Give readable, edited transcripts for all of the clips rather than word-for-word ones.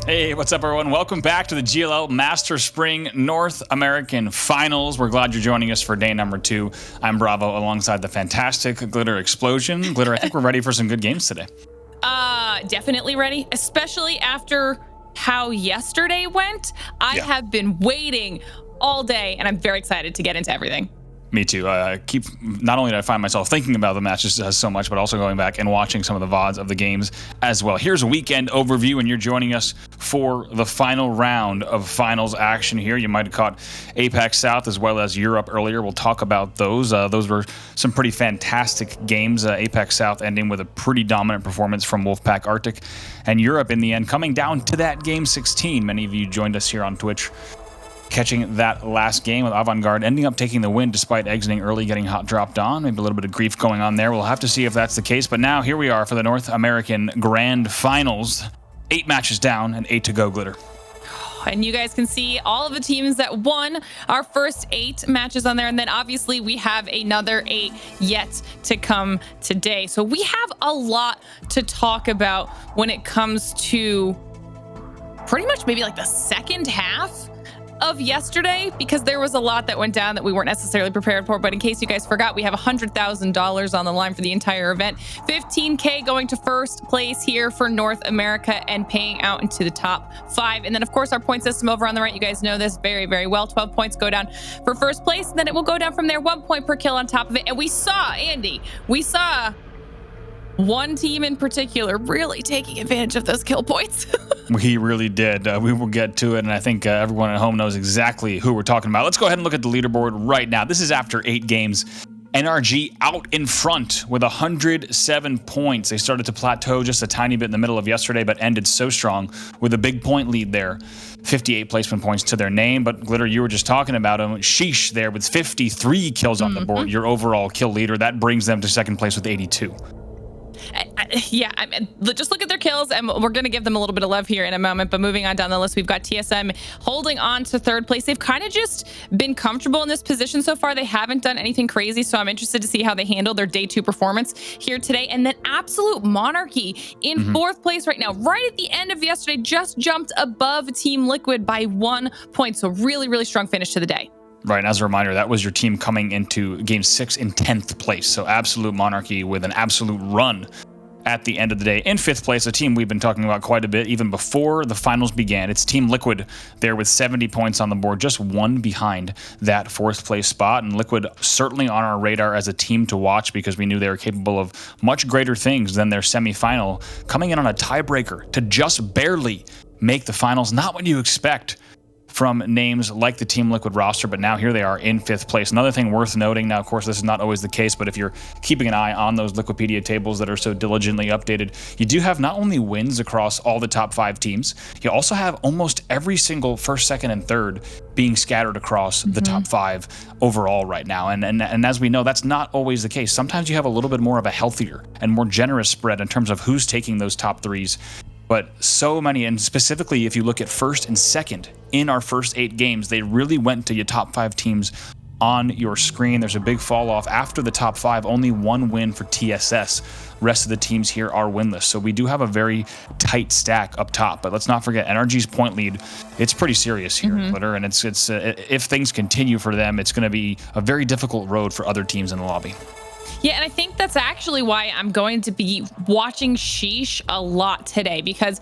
Hey, what's up, everyone? Welcome back to the GLL Masters Spring North American Finals. We're glad you're joining us for day number 2. I'm Bravo alongside the fantastic Glitter Explosion. Glitter, I think we're ready for some good games today. Definitely ready, especially after how yesterday went. I have been waiting all day, and I'm very excited to get into everything. Me too. Not only do I find myself thinking about the matches so much, but also going back and watching some of the VODs of the games as well. Here's a weekend overview, and you're joining us for the final round of finals action here. You might have caught Apex South as well as Europe earlier. We'll talk about those. Those were some pretty fantastic games. Apex South ending with a pretty dominant performance from Wolfpack Arctic, and Europe in the end coming down to that game 16. Many of you joined us here on Twitch, catching that last game with Avant-Garde ending up taking the win despite exiting early, getting hot dropped on. Maybe a little bit of grief going on there. We'll have to see if that's the case. But now here we are for the North American Grand Finals. 8 matches down and 8 to go, Glitter. And you guys can see all of the teams that won our first 8 matches on there. And then obviously we have another 8 yet to come today. So we have a lot to talk about when it comes to pretty much maybe like the second half of yesterday, because there was a lot that went down that we weren't necessarily prepared for. But in case you guys forgot, we have $100,000 on the line for the entire event. 15K going to first place here for North America and paying out into the top 5. And then of course our point system over on the right, you guys know this very, very well. 12 points go down for first place, and then it will go down from there. 1 point per kill on top of it. And we saw, Andy, one team in particular really taking advantage of those kill points. He really did. We will get to it, and I think everyone at home knows exactly who we're talking about. Let's go ahead and look at the leaderboard right now. This is after 8 games. NRG out in front with 107 points. They started to plateau just a tiny bit in the middle of yesterday, but ended so strong with a big point lead there. 58 placement points to their name, but Glitter, you were just talking about him. Sheesh there with 53 kills on the board, your overall kill leader. That brings them to second place with 82. Just look at their kills, and we're going to give them a little bit of love here in a moment. But moving on down the list, we've got TSM holding on to third place. They've kind of just been comfortable in this position so far. They haven't done anything crazy, so I'm interested to see how they handle their day 2 performance here today. And then Absolute Monarchy in fourth place right now, right at the end of yesterday, just jumped above Team Liquid by 1 point. So really, really strong finish to the day. Right, and as a reminder, that was your team coming into game 6 in 10th place. So Absolute Monarchy with an absolute run at the end of the day. In 5th place, a team we've been talking about quite a bit even before the finals began. It's Team Liquid there with 70 points on the board, just 1 behind that 4th place spot. And Liquid certainly on our radar as a team to watch, because we knew they were capable of much greater things than their semifinal, coming in on a tiebreaker to just barely make the finals. Not what you expect from names like the Team Liquid roster, but now here they are in 5th place. Another thing worth noting, now of course this is not always the case, but if you're keeping an eye on those Liquipedia tables that are so diligently updated, you do have not only wins across all the top 5 teams, you also have almost every single first, second, and third being scattered across the top 5 overall right now. And as we know, that's not always the case. Sometimes you have a little bit more of a healthier and more generous spread in terms of who's taking those top 3s. But so many, and specifically if you look at first and second in our first 8 games, they really went to your top 5 teams on your screen. There's a big fall off after the top 5, only 1 win for TSS. Rest of the teams here are winless. So we do have a very tight stack up top, but let's not forget NRG's point lead. It's pretty serious here, Glitter, and it's if things continue for them, it's going to be a very difficult road for other teams in the lobby. Yeah, and I think that's actually why I'm going to be watching Sheesh a lot today, because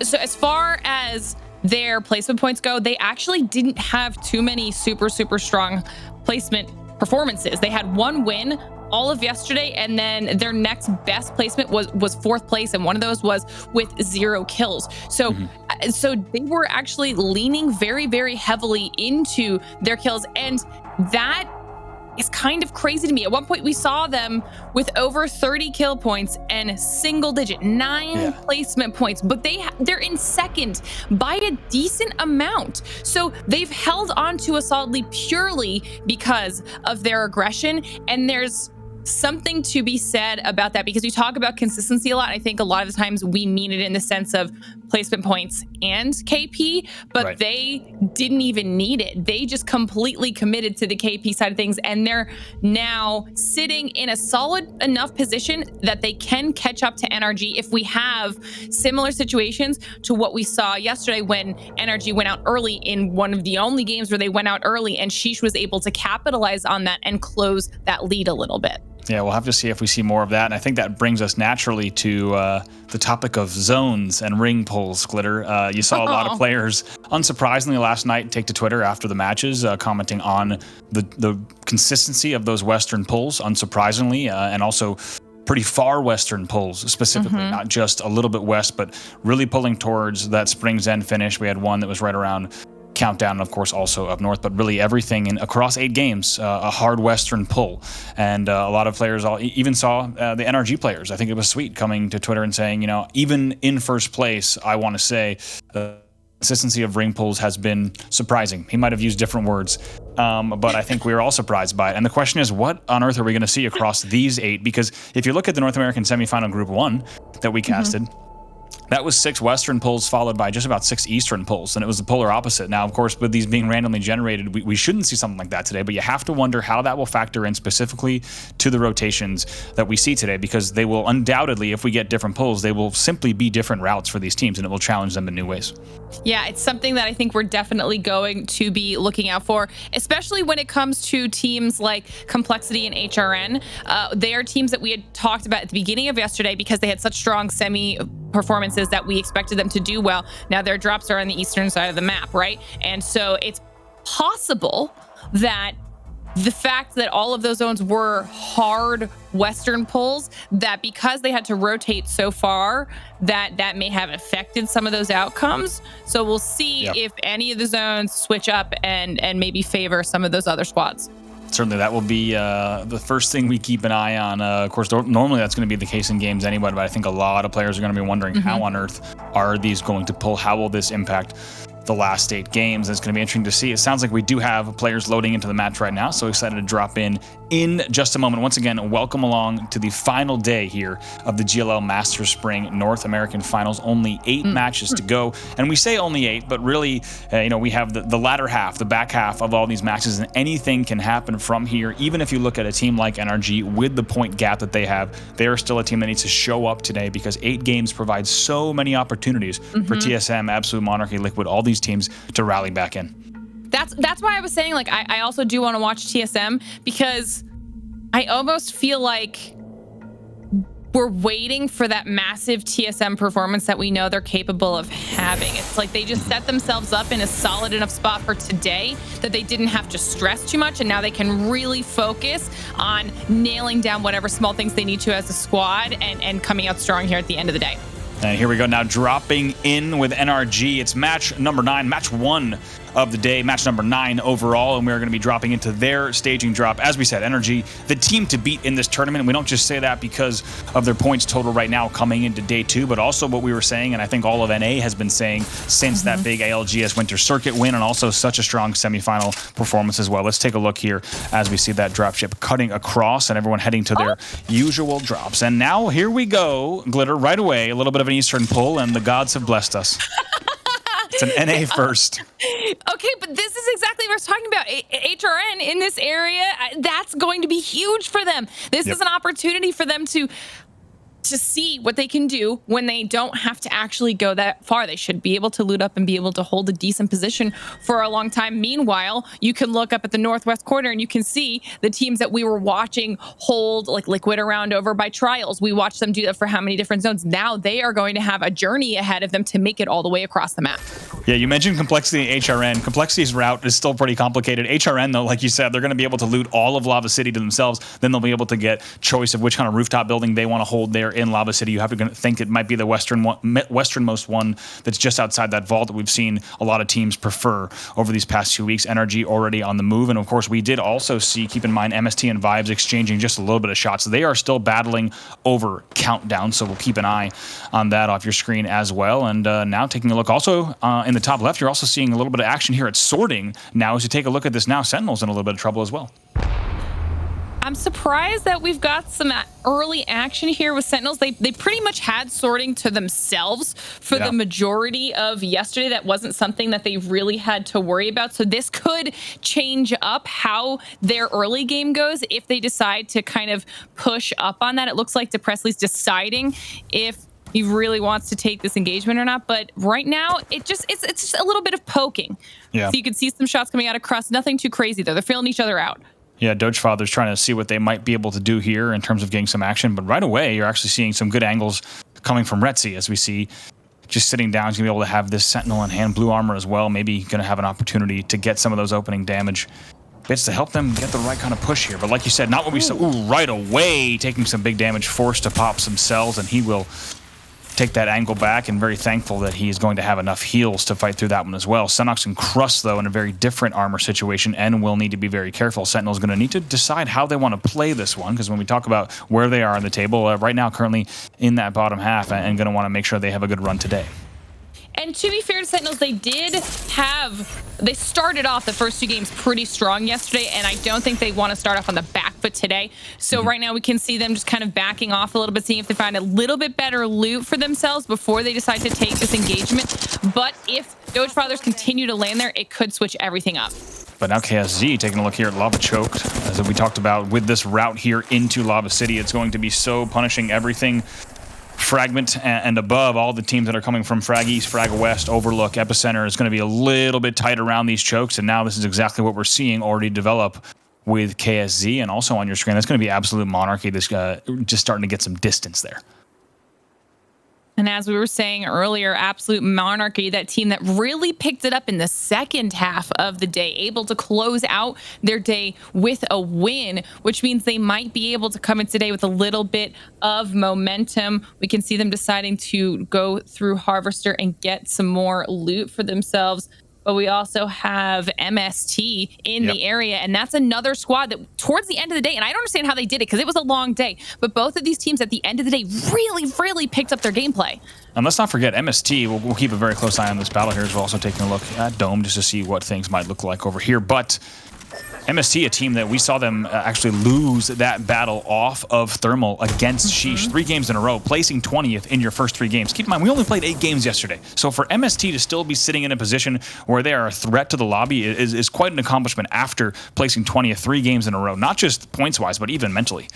so as far as their placement points go, they actually didn't have too many super strong placement performances. They had 1 win all of yesterday, and then their next best placement was 4th place, and one of those was with 0 kills. So so they were actually leaning very, very heavily into their kills, and that is kind of crazy to me. At one point we saw them with over 30 kill points and single digit 9 placement points, but they're in second by a decent amount. So they've held on to us solidly purely because of their aggression, and there's something to be said about that, because we talk about consistency a lot. I think a lot of the times we mean it in the sense of placement points and KP, but they didn't even need it. They just completely committed to the KP side of things, and they're now sitting in a solid enough position that they can catch up to NRG if we have similar situations to what we saw yesterday when NRG went out early in one of the only games where they went out early, and Sheesh was able to capitalize on that and close that lead a little bit. Yeah, we'll have to see if we see more of that. And I think that brings us naturally to the topic of zones and ring pulls, Glitter. You saw a lot of players, unsurprisingly, last night take to Twitter after the matches, commenting on the consistency of those Western pulls, unsurprisingly, and also pretty far Western pulls specifically, not just a little bit west, but really pulling towards that Spring's End finish. We had one that was right around Countdown, of course, also up north, but really everything across 8 games, a hard Western pull. And a lot of players even saw the NRG players. I think it was Sweet coming to Twitter and saying, you know, even in first place, I want to say the consistency of ring pulls has been surprising. He might have used different words, but I think we were all surprised by it. And the question is, what on earth are we going to see across these 8? Because if you look at the North American semifinal Group 1 that we casted, that was 6 Western pulls followed by just about 6 Eastern pulls, and it was the polar opposite. Now, of course, with these being randomly generated, we shouldn't see something like that today, but you have to wonder how that will factor in specifically to the rotations that we see today, because they will undoubtedly, if we get different pulls, they will simply be different routes for these teams, and it will challenge them in new ways. Yeah, it's something that I think we're definitely going to be looking out for, especially when it comes to teams like Complexity and HRN. They are teams that we had talked about at the beginning of yesterday because they had such strong semi performances that we expected them to do well. Now their drops are on the eastern side of the map, right? And so it's possible that the fact that all of those zones were hard Western pulls, that because they had to rotate so far, that may have affected some of those outcomes. So we'll see if any of the zones switch up and maybe favor some of those other squads. Certainly, that will be the first thing we keep an eye on. Of course, normally that's going to be the case in games anyway, but I think a lot of players are going to be wondering how on earth are these going to pull? How will this impact the last 8 games? It's going to be interesting to see. It sounds like we do have players loading into the match right now, so excited to drop in just a moment. Once again, welcome along to the final day here of the GLL Masters Spring North American Finals. Only 8 matches to go, and we say only 8, but really, we have the latter half, the back half of all these matches, and anything can happen from here. Even if you look at a team like NRG with the point gap that they have, they are still a team that needs to show up today, because 8 games provide so many opportunities for TSM, Absolute Monarchy, Liquid, all these teams to rally back in. That's why I was saying, like, I also do want to watch TSM, because I almost feel like we're waiting for that massive TSM performance that we know they're capable of having. It's like they just set themselves up in a solid enough spot for today that they didn't have to stress too much, and now they can really focus on nailing down whatever small things they need to as a squad and coming out strong here at the end of the day. And here we go now, dropping in with NRG. It's match number 9, match 1 of the day, match number 9 overall, and we're going to be dropping into their staging drop. As we said, NRG, the team to beat in this tournament, and we don't just say that because of their points total right now coming into day 2, but also what we were saying, and I think all of NA has been saying since that big ALGS Winter Circuit win, and also such a strong semifinal performance as well. Let's take a look here as we see that dropship cutting across and everyone heading to their usual drops. And now here we go, Glitter, right away, a little bit of an Eastern pull, and the gods have blessed us. It's an NA first. Okay, but this is exactly what I was talking about. HRN in this area, that's going to be huge for them. This is an opportunity for them to see what they can do when they don't have to actually go that far. They should be able to loot up and be able to hold a decent position for a long time. Meanwhile, you can look up at the northwest corner and you can see the teams that we were watching hold like Liquid around over by Trials. We watched them do that for how many different zones. Now they are going to have a journey ahead of them to make it all the way across the map. Yeah, you mentioned Complexity and HRN. Complexity's route is still pretty complicated. HRN, though, like you said, they're going to be able to loot all of Lava City to themselves. Then they'll be able to get choice of which kind of rooftop building they want to hold there in Lava City. You have to think it might be the westernmost one that's just outside that vault that we've seen a lot of teams prefer over these past 2 weeks. NRG already on the move. And of course, we did also see, keep in mind, MST and Vibes exchanging just a little bit of shots. They are still battling over Countdown, so we'll keep an eye on that off your screen as well. And now taking a look also in the top left, you're also seeing a little bit of action here at Sorting. Now, as you take a look at this now, Sentinel's in a little bit of trouble as well. I'm surprised that we've got some early action here with Sentinels. They pretty much had sorting to themselves for the majority of yesterday. That wasn't something that they really had to worry about. So this could change up how their early game goes if they decide to kind of push up on that. It looks like DePresley's deciding if he really wants to take this engagement or not. But right now, it's just a little bit of poking. Yeah. So you can see some shots coming out of Crust. Nothing too crazy, though. They're feeling each other out. Yeah, Dogefather's trying to see what they might be able to do here in terms of getting some action. But right away, you're actually seeing some good angles coming from Retzi, as we see. Just sitting down, he's going to be able to have this Sentinel in hand, blue armor as well. Maybe going to have an opportunity to get some of those opening damage bits to help them get the right kind of push here. But like you said, not what we saw. Ooh, right away, taking some big damage, forced to pop some cells, and he will take that angle back, and very thankful that he is going to have enough heals to fight through that one as well. Senox and Crust, though, in a very different armor situation and will need to be very careful. Sentinel's going to need to decide how they want to play this one, because when we talk about where they are on the table, right now currently in that bottom half, and going to want to make sure they have a good run today. And to be fair to Sentinels, they started off the first two games pretty strong yesterday, and I don't think they want to start off on the back foot today. So right now we can see them just kind of backing off a little bit, seeing if they find a little bit better loot for themselves before they decide to take this engagement. But if Dogefathers continue to land there, it could switch everything up. But now KSZ taking a look here at Lava Choked. As we talked about with this route here into Lava City, it's going to be so punishing everything Fragment and above. All the teams that are coming from Frag East, Frag West, Overlook, Epicenter is going to be a little bit tight around these chokes, and now this is exactly what we're seeing already develop with KSZ. And also on your screen, that's going to be absolute monarchy. This just starting to get some distance there. And as we were saying earlier, Absolute Monarchy, that team that really picked it up in the second half of the day, able to close out their day with a win, which means they might be able to come in today with a little bit of momentum. We can see them deciding to go through Harvester and get some more loot for themselves. But we also have MST in the area, and that's another squad that towards the end of the day, and I don't understand how they did it because it was a long day, but both of these teams at the end of the day really picked up their gameplay. And let's not forget MST. We'll keep a very close eye on this battle here as well, also taking a look at Dome just to see what things might look like over here. But MST, a team that we saw them actually lose that battle off of Thermal against Sheesh 3 games in a row, placing 20th in your first 3 games. Keep in mind, we only played 8 games yesterday. So for MST to still be sitting in a position where they are a threat to the lobby is quite an accomplishment after placing 20th 3 games in a row, not just points-wise, but even mentally.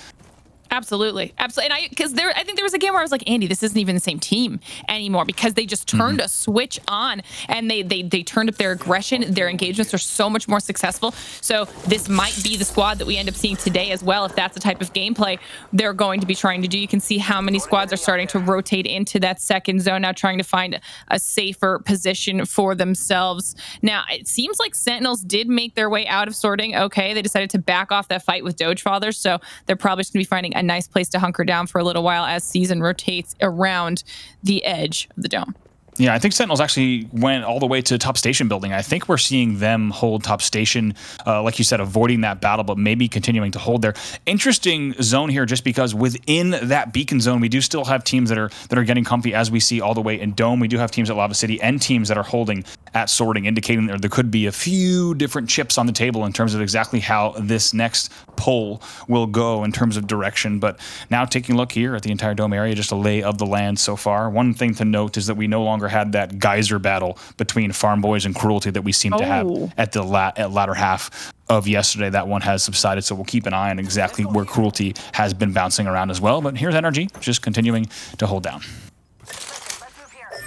Absolutely. And I think there was a game where I was like, Andy, this isn't even the same team anymore, because they just turned a switch on, and they turned up their aggression. Their engagements are so much more successful. So this might be the squad that we end up seeing today as well, if that's the type of gameplay they're going to be trying to do. You can see how many squads are starting to rotate into that second zone now, trying to find a safer position for themselves. Now, it seems like Sentinels did make their way out of sorting. Okay, they decided to back off that fight with Dogefather, so they're probably just going to be finding a nice place to hunker down for a little while as season rotates around the edge of the dome. Yeah, I think Sentinels actually went all the way to top station building. I think we're seeing them hold top station, like you said, avoiding that battle, but maybe continuing to hold there. Interesting zone here, just because within that beacon zone, we do still have teams that are getting comfy, as we see all the way in Dome. We do have teams at Lava City and teams that are holding at sorting, indicating that there could be a few different chips on the table in terms of exactly how this next poll will go in terms of direction. But now taking a look here at the entire Dome area, just a lay of the land so far. One thing to note is that we no longer had that geyser battle between Farm Boys and Cruelty that we seem to have at the latter half of yesterday. That one has subsided, so we'll keep an eye on exactly where Cruelty has been bouncing around as well. But here's Energy just continuing to hold down.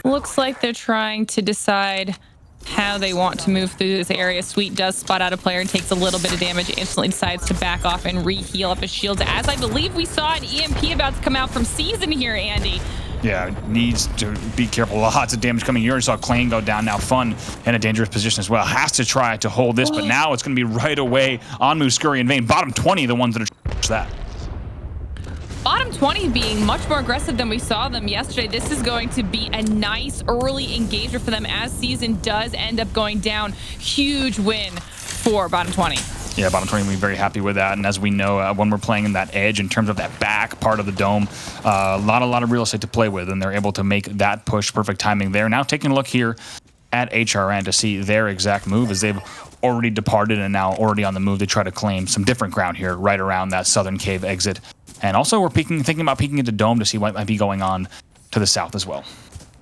Looks like they're trying to decide how they want to move through this area. Sweet does spot out a player and takes a little bit of damage, instantly decides to back off and re-heal up his shields, as I believe we saw an EMP about to come out from Season here, Andy. Yeah, needs to be careful. Lots of damage coming. You already saw Clane go down. Now Fun in a dangerous position as well. Has to try to hold this, but now it's going to be right away on Moose, Scurry, and Vayne. Bottom 20, the ones that are that. Bottom 20 being much more aggressive than we saw them yesterday. This is going to be a nice early engagement for them, as Season does end up going down. Huge win for Bottom 20. Yeah, Bottom 20 will be very happy with that. And as we know, when we're playing in that edge in terms of that back part of the dome, a lot of real estate to play with, and they're able to make that push. Perfect timing there. Now taking a look here at HRN to see their exact move, as they've already departed and now already on the move to try to claim some different ground here right around that southern cave exit. And also we're thinking about peeking into Dome to see what might be going on to the south as well.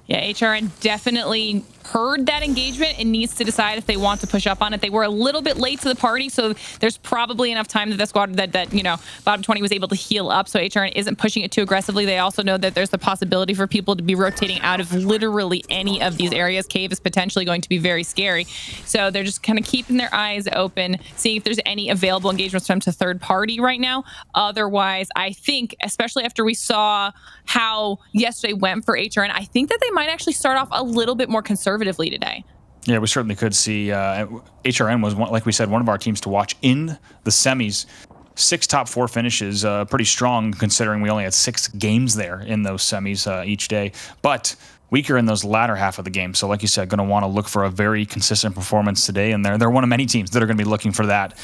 Yeah, HRN definitely heard that engagement and needs to decide if they want to push up on it. They were a little bit late to the party, so there's probably enough time that the squad that you know, bottom 20 was able to heal up, so HRN isn't pushing it too aggressively. They also know that there's the possibility for people to be rotating out of literally any of these areas. Cave is potentially going to be very scary, so they're just kind of keeping their eyes open, seeing if there's any available engagements from to third party right now. Otherwise, I think, especially after we saw how yesterday went for HRN, I think that they might actually start off a little bit more conservatively today. Yeah, we certainly could see. HRN was, like we said, one of our teams to watch in the semis. 6 top 4 finishes, pretty strong considering we only had 6 games there in those semis each day. But weaker in those latter half of the game. So like you said, going to want to look for a very consistent performance today. And they're one of many teams that are going to be looking for that,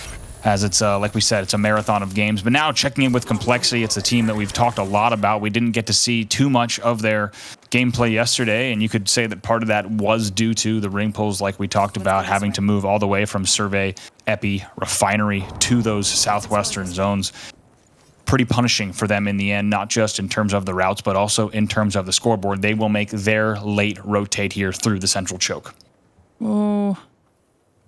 as it's, like we said, it's a marathon of games. But now checking in with Complexity, it's a team that we've talked a lot about. We didn't get to see too much of their gameplay yesterday, and you could say that part of that was due to the ring pulls, like we talked about, having to move all the way from Survey, Epi, Refinery to those southwestern zones. Pretty punishing for them in the end, not just in terms of the routes, but also in terms of the scoreboard. They will make their late rotate here through the central choke. Oh,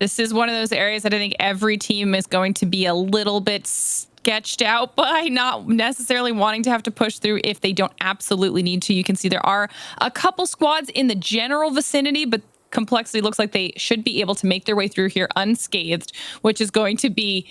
this is one of those areas that I think every team is going to be a little bit sketched out by not necessarily wanting to have to push through if they don't absolutely need to. You can see there are a couple squads in the general vicinity, but Complexity looks like they should be able to make their way through here unscathed, which is going to be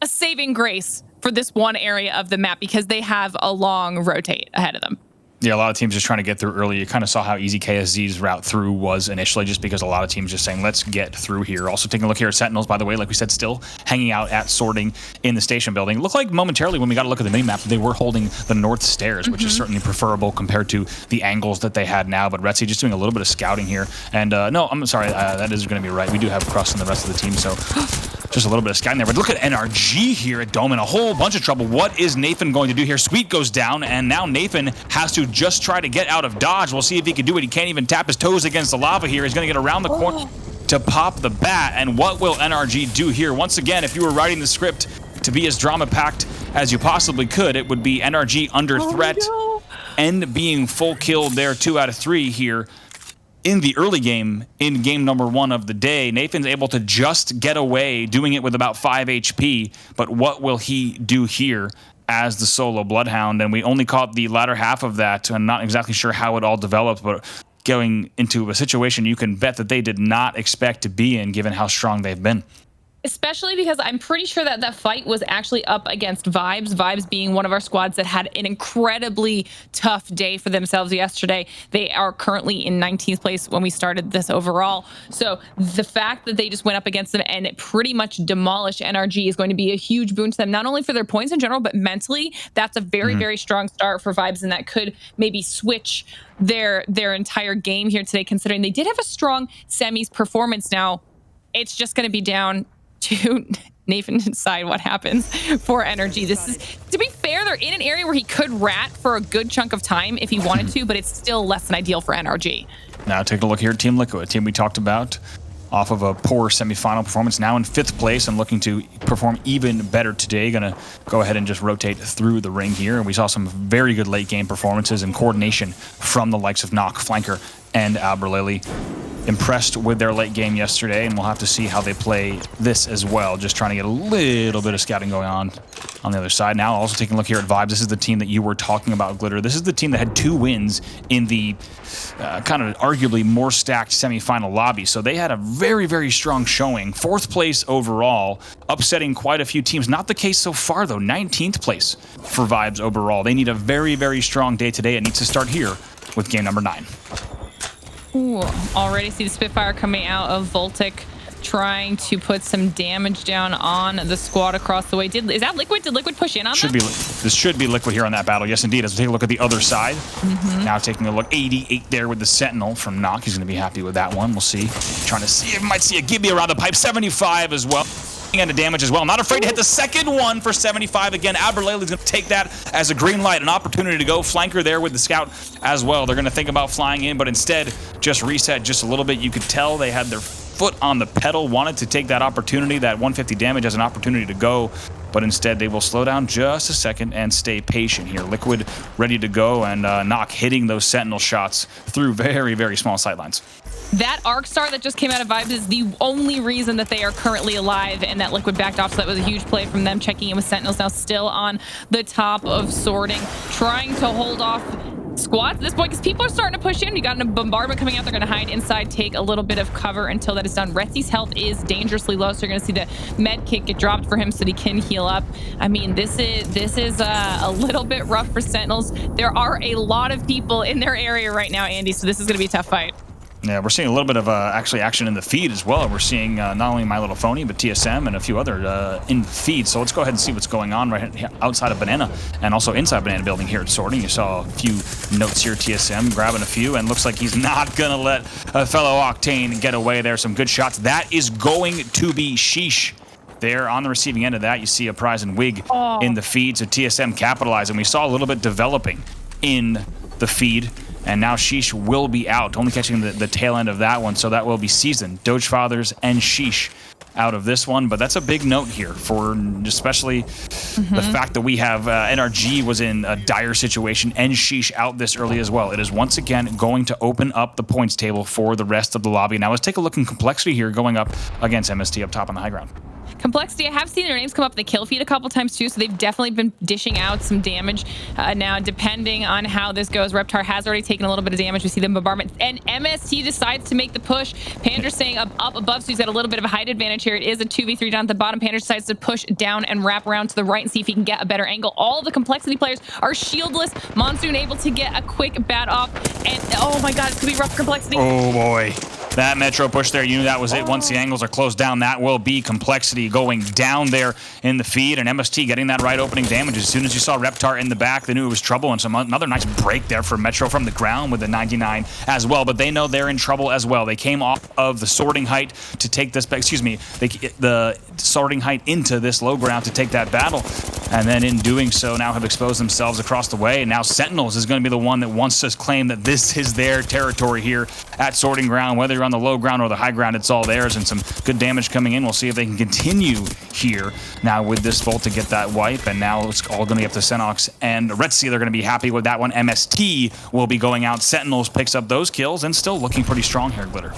a saving grace for this one area of the map because they have a long rotate ahead of them. Yeah, a lot of teams just trying to get through early. You kind of saw how easy KSZ's route through was initially, just because a lot of teams just saying, let's get through here. Also taking a look here at Sentinels, by the way, like we said, still hanging out at sorting in the station building. It looked like momentarily when we got a look at the mini-map, they were holding the north stairs, which is certainly preferable compared to the angles that they had now. But Retzi just doing a little bit of scouting here. And no, I'm sorry, that is going to be right. We do have Crust and the rest of the team, so just a little bit of scouting there. But look at NRG here at Dome in a whole bunch of trouble. What is Nathan going to do here? Sweet goes down, and now Nathan has to just try to get out of dodge. We'll see if he can do it. He can't even tap his toes against the lava here. He's going to get around the corner to pop the bat. And what will NRG do here? Once again, if you were writing the script to be as drama-packed as you possibly could, it would be NRG under threat and being full killed there 2 out of 3 here in the early game, in game number 1 of the day. Nathan's able to just get away, doing it with about 5 HP. But what will he do here as the solo Bloodhound? And we only caught the latter half of that. I'm not exactly sure how it all developed, but going into a situation you can bet that they did not expect to be in, given how strong they've been. Especially because I'm pretty sure that that fight was actually up against Vibes. Vibes being one of our squads that had an incredibly tough day for themselves yesterday. They are currently in 19th place when we started this overall. So the fact that they just went up against them and it pretty much demolished NRG is going to be a huge boon to them, not only for their points in general, but mentally. That's a very, very strong start for Vibes, and that could maybe switch their entire game here today, considering they did have a strong semis performance. Now, it's just going to be down to Nathan decide what happens for NRG. This is, to be fair, they're in an area where he could rat for a good chunk of time if he wanted to, but it's still less than ideal for NRG. Now take a look here at Team Liquid, a team we talked about off of a poor semifinal performance, now in 5th place and looking to perform even better today. Gonna go ahead and just rotate through the ring here. And we saw some very good late game performances and coordination from the likes of Nock, Flanker, and Alberlily. Impressed with their late game yesterday, and we'll have to see how they play this as well. Just trying to get a little bit of scouting going on the other side. Now also taking a look here at Vibes. This is the team that you were talking about, Glitter. This is the team that had 2 wins in the kind of arguably more stacked semifinal lobby. So they had a very, very strong showing. 4th place overall, upsetting quite a few teams. Not the case so far, though. 19th place for Vibes overall. They need a very, very strong day today. It needs to start here with game number 9. Ooh, already see the Spitfire coming out of Voltic, trying to put some damage down on the squad across the way. Is that Liquid? Did Liquid push in on that? This should be Liquid here on that battle. Yes, indeed. As we take a look at the other side. Now taking a look, 88 there with the Sentinel from Nock. He's going to be happy with that one. We'll see. Trying to see if we might see a Gibby around the pipe. 75 as well. And the damage as well. Not afraid to hit the second one for 75 again. Alberlely's going to take that as a green light, an opportunity to go. Flanker there with the scout as well. They're going to think about flying in, but instead just reset just a little bit. You could tell they had their foot on the pedal, wanted to take that opportunity, that 150 damage as an opportunity to go, but instead they will slow down just a second and stay patient here. Liquid ready to go, and Nock hitting those Sentinel shots through very, very small sightlines. That Arc Star that just came out of Vibes is the only reason that they are currently alive, and that Liquid backed off, so that was a huge play from them. Checking in with Sentinels now still on the top of sorting, trying to hold off squads at this point because people are starting to push in. You got a bombardment coming out. They're going to hide inside, take a little bit of cover until that is done. Retsy's health is dangerously low, so you're going to see the med kit get dropped for him so that he can heal up. I mean, this is a little bit rough for Sentinels. There are a lot of people in their area right now, Andy, so this is going to be a tough fight. Yeah, we're seeing a little bit of actually action in the feed as well. We're seeing not only My Little Phony, but TSM and a few other in the feed. So let's go ahead and see what's going on right outside of Banana and also inside Banana Building here at Sorting. You saw a few notes here, TSM grabbing a few, and looks like he's not going to let a fellow Octane get away there. Some good shots. That is going to be Sheesh. There on the receiving end of that, you see a Prize and Wig in the feed. So TSM capitalizing. We saw a little bit developing in the feed. And now Sheesh will be out, only catching the tail end of that one, so that will be seasoned. Doge Fathers and Sheesh out of this one, but that's a big note here for especially the fact that we have NRG was in a dire situation and Sheesh out this early as well. It is once again going to open up the points table for the rest of the lobby. Now let's take a look in Complexity here going up against MST up top on the high ground. Complexity, I have seen their names come up in the kill feed a couple times too, so they've definitely been dishing out some damage. Now, depending on how this goes, Reptar has already taken a little bit of damage. We see them bombardment, and MST decides to make the push. Pander's staying up above, so he's got a little bit of a height advantage here. It is a 2v3 down at the bottom. Pander decides to push down and wrap around to the right and see if he can get a better angle. All of the Complexity players are shieldless. Monsoon able to get a quick bat off, and oh my god, it's gonna be rough for Complexity. Oh boy. That Metro push there, you knew that was it. Once the angles are closed down, that will be Complexity going down there in the feed, and MST getting that right opening damage. As soon as you saw Reptar in the back, they knew it was trouble, and another nice break there for Metro from the ground with the 99 as well, but they know they're in trouble as well. They came off of the sorting height to take this, the sorting height into this low ground to take that battle, and then in doing so now have exposed themselves across the way, and now Sentinels is going to be the one that wants to claim that this is their territory here at sorting ground, whether you're on the low ground or the high ground, it's all theirs, and some good damage coming in. We'll see if they can continue here now with this Volt to get that wipe, and now it's all going to be up to Senox and Retsy. They're going to be happy with that one. MST will be going out. Sentinels picks up those kills and still looking pretty strong here, Glitter.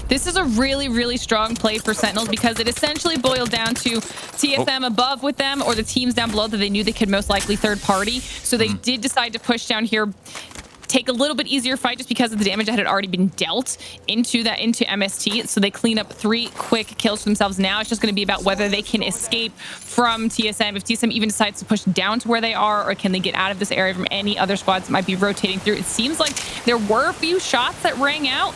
This is a really, really strong play for Sentinels because it essentially boiled down to TSM above with them or the teams down below that they knew they could most likely third party. So they did decide to push down here, take a little bit easier fight just because of the damage that had already been dealt into MST. So they clean up 3 quick kills for themselves. Now it's just going to be about whether they can escape from TSM. If TSM even decides to push down to where they are, or can they get out of this area from any other squads that might be rotating through. It seems like there were a few shots that rang out,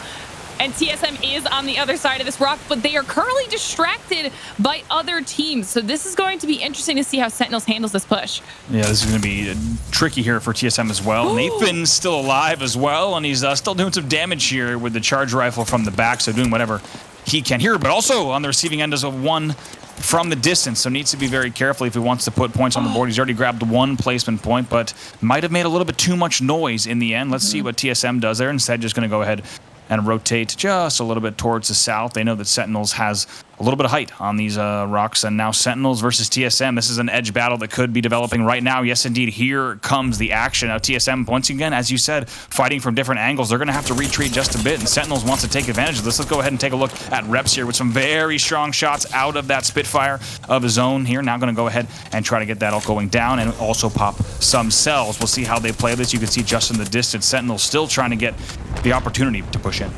and TSM is on the other side of this rock, but they are currently distracted by other teams. So this is going to be interesting to see how Sentinels handles this push. Yeah, this is going to be tricky here for TSM as well. Nathan's still alive as well, and he's still doing some damage here with the charge rifle from the back, so doing whatever he can here, but also on the receiving end is a 1 from the distance, so needs to be very careful if he wants to put points on the board. He's already grabbed 1 placement point, but might have made a little bit too much noise in the end. Let's see what TSM does there. Instead, just going to go ahead and rotate just a little bit towards the south. They know that Sentinels has a little bit of height on these rocks, and now Sentinels versus TSM. This is an edge battle that could be developing right now. Yes, indeed, here comes the action. Now TSM, once again, as you said, fighting from different angles. They're going to have to retreat just a bit, and Sentinels wants to take advantage of this. Let's go ahead and take a look at Reps here with some very strong shots out of that Spitfire of his own here. Now going to go ahead and try to get that all going down and also pop some cells. We'll see how they play this. You can see just in the distance, Sentinels still trying to get the opportunity to push in.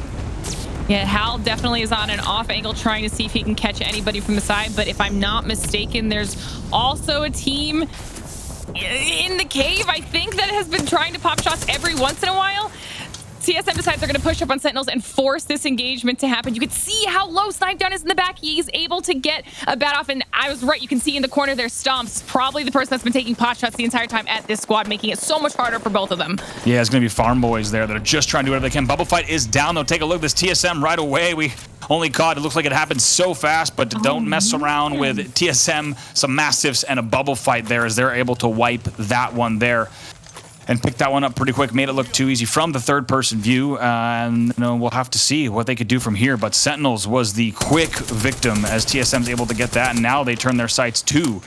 Yeah, Hal definitely is on an off angle trying to see if he can catch anybody from the side, but if I'm not mistaken, there's also a team in the cave, I think, that has been trying to pop shots every once in a while. TSM decides they're going to push up on Sentinels and force this engagement to happen. You can see how low Snipe Down is in the back. He's able to get a bat off, and I was right. You can see in the corner there, Stomps, probably the person that's been taking pot shots the entire time at this squad, making it so much harder for both of them. Yeah, it's going to be Farm Boys there that are just trying to do whatever they can. Bubble Fight is down, though. Take a look at this TSM right away. We only caught, it looks like it happened so fast, but don't mess around with TSM, some Mastiffs, and a Bubble Fight there as they're able to wipe that one there. and picked that one up pretty quick. Made it look too easy from the third-person view, and we'll have to see what they could do from here. But Sentinels was the quick victim as TSM's able to get that, and now they turn their sights to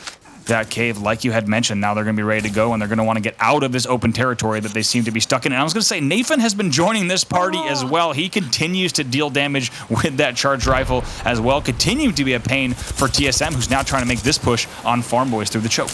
that cave, like you had mentioned. Now they're going to be ready to go, and they're going to want to get out of this open territory that they seem to be stuck in. And I was going to say, Nathan has been joining this party as well. He continues to deal damage with that charged rifle as well, continuing to be a pain for TSM, who's now trying to make this push on Farm Boys through the choke.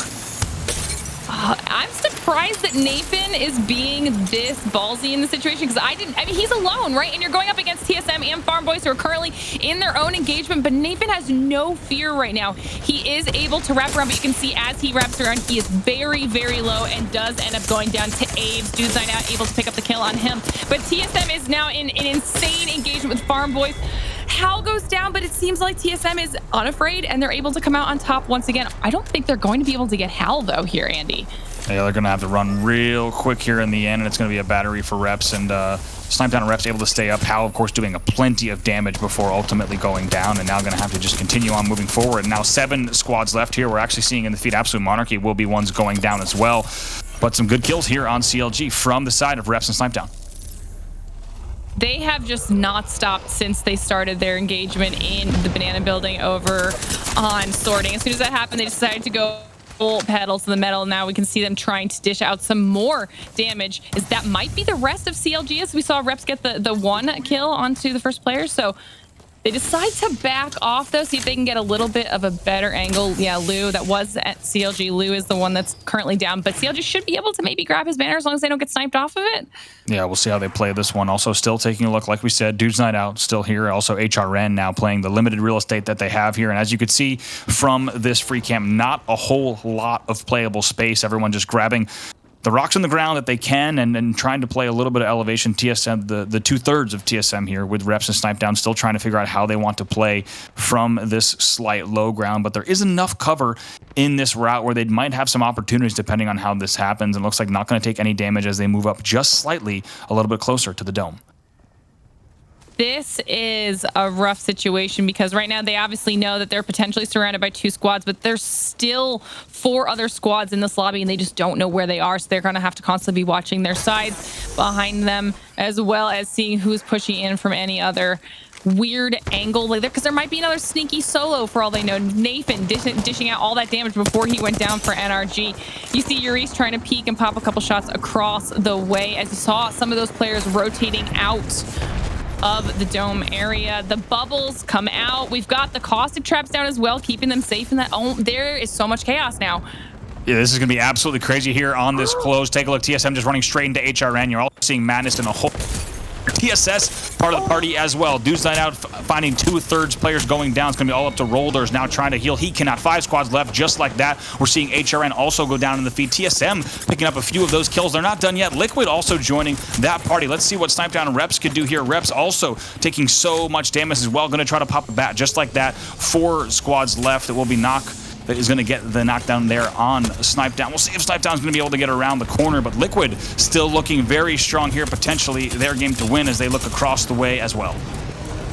I'm surprised that Nathan is being this ballsy in the situation, because I mean, he's alone, right? And you're going up against TSM and Farm Boys, who are currently in their own engagement, but Nathan has no fear right now. He is able to wrap around, but you can see as he wraps around, he is very, very low and does end up going down to Aves. Dude's not out, able to pick up the kill on him. But TSM is now in an insane engagement with Farm Boys. Hal goes down, but it seems like TSM is unafraid, and they're able to come out on top once again. I don't think they're going to be able to get Hal, though, here, Andy. Yeah, they're going to have to run real quick here in the end, and it's going to be a battery for Reps, and Snipe Down and Reps able to stay up. Hal, of course, doing a plenty of damage before ultimately going down, and now going to have to just continue on moving forward. And now 7 squads left here. We're actually seeing in the feed Absolute Monarchy will be ones going down as well. But some good kills here on CLG from the side of Reps and Snipe Down. They have just not stopped since they started their engagement in the banana building over on sorting. As soon as that happened, they decided to go full pedal to the metal. Now we can see them trying to dish out some more damage. That might be the rest of CLG, as we saw Reps get the 1 kill onto the first player. So they decide to back off, though, see if they can get a little bit of a better angle. Yeah, Lou, that was at CLG. Lou is the one that's currently down, but CLG should be able to maybe grab his banner as long as they don't get sniped off of it. Yeah, we'll see how they play this one. Also still taking a look, like we said, Dude's Night Out still here. Also HRN now playing the limited real estate that they have here. And as you could see from this free camp, not a whole lot of playable space. Everyone just grabbing the rocks on the ground that they can, and trying to play a little bit of elevation. TSM, the 2/3 of TSM here with Reps and Snipe Down, still trying to figure out how they want to play from this slight low ground. But there is enough cover in this route where they might have some opportunities depending on how this happens. And looks like not going to take any damage as they move up just slightly a little bit closer to the dome. This is a rough situation because right now they obviously know that they're potentially surrounded by 2 squads, but there's still 4 other squads in this lobby and they just don't know where they are. So they're going to have to constantly be watching their sides behind them, as well as seeing who's pushing in from any other weird angle like there, because there might be another sneaky solo for all they know. Nathan dishing out all that damage before he went down for NRG. You see Uri's trying to peek and pop a couple shots across the way, as you saw some of those players rotating out of the dome area. The bubbles come out. We've got the caustic traps down as well, keeping them safe in that. Oh, there is so much chaos now. Yeah, this is going to be absolutely crazy here on this close. Take a look. TSM just running straight into HRN. You're also seeing madness in the whole TSS part of the party as well. Dude's Night Out finding 2/3 players going down. It's going to be all up to Rolders now trying to heal. He cannot. 5 squads left just like that. We're seeing HRN also go down in the feed. TSM picking up a few of those kills. They're not done yet. Liquid also joining that party. Let's see what Snipe Down and Reps could do here. Reps also taking so much damage as well. Going to try to pop a bat just like that. 4 squads left. It will be Knock that is going to get the knockdown there on Snipe Down. We'll see if Snipe Down's going to be able to get around the corner, but Liquid still looking very strong here, potentially their game to win as they look across the way as well.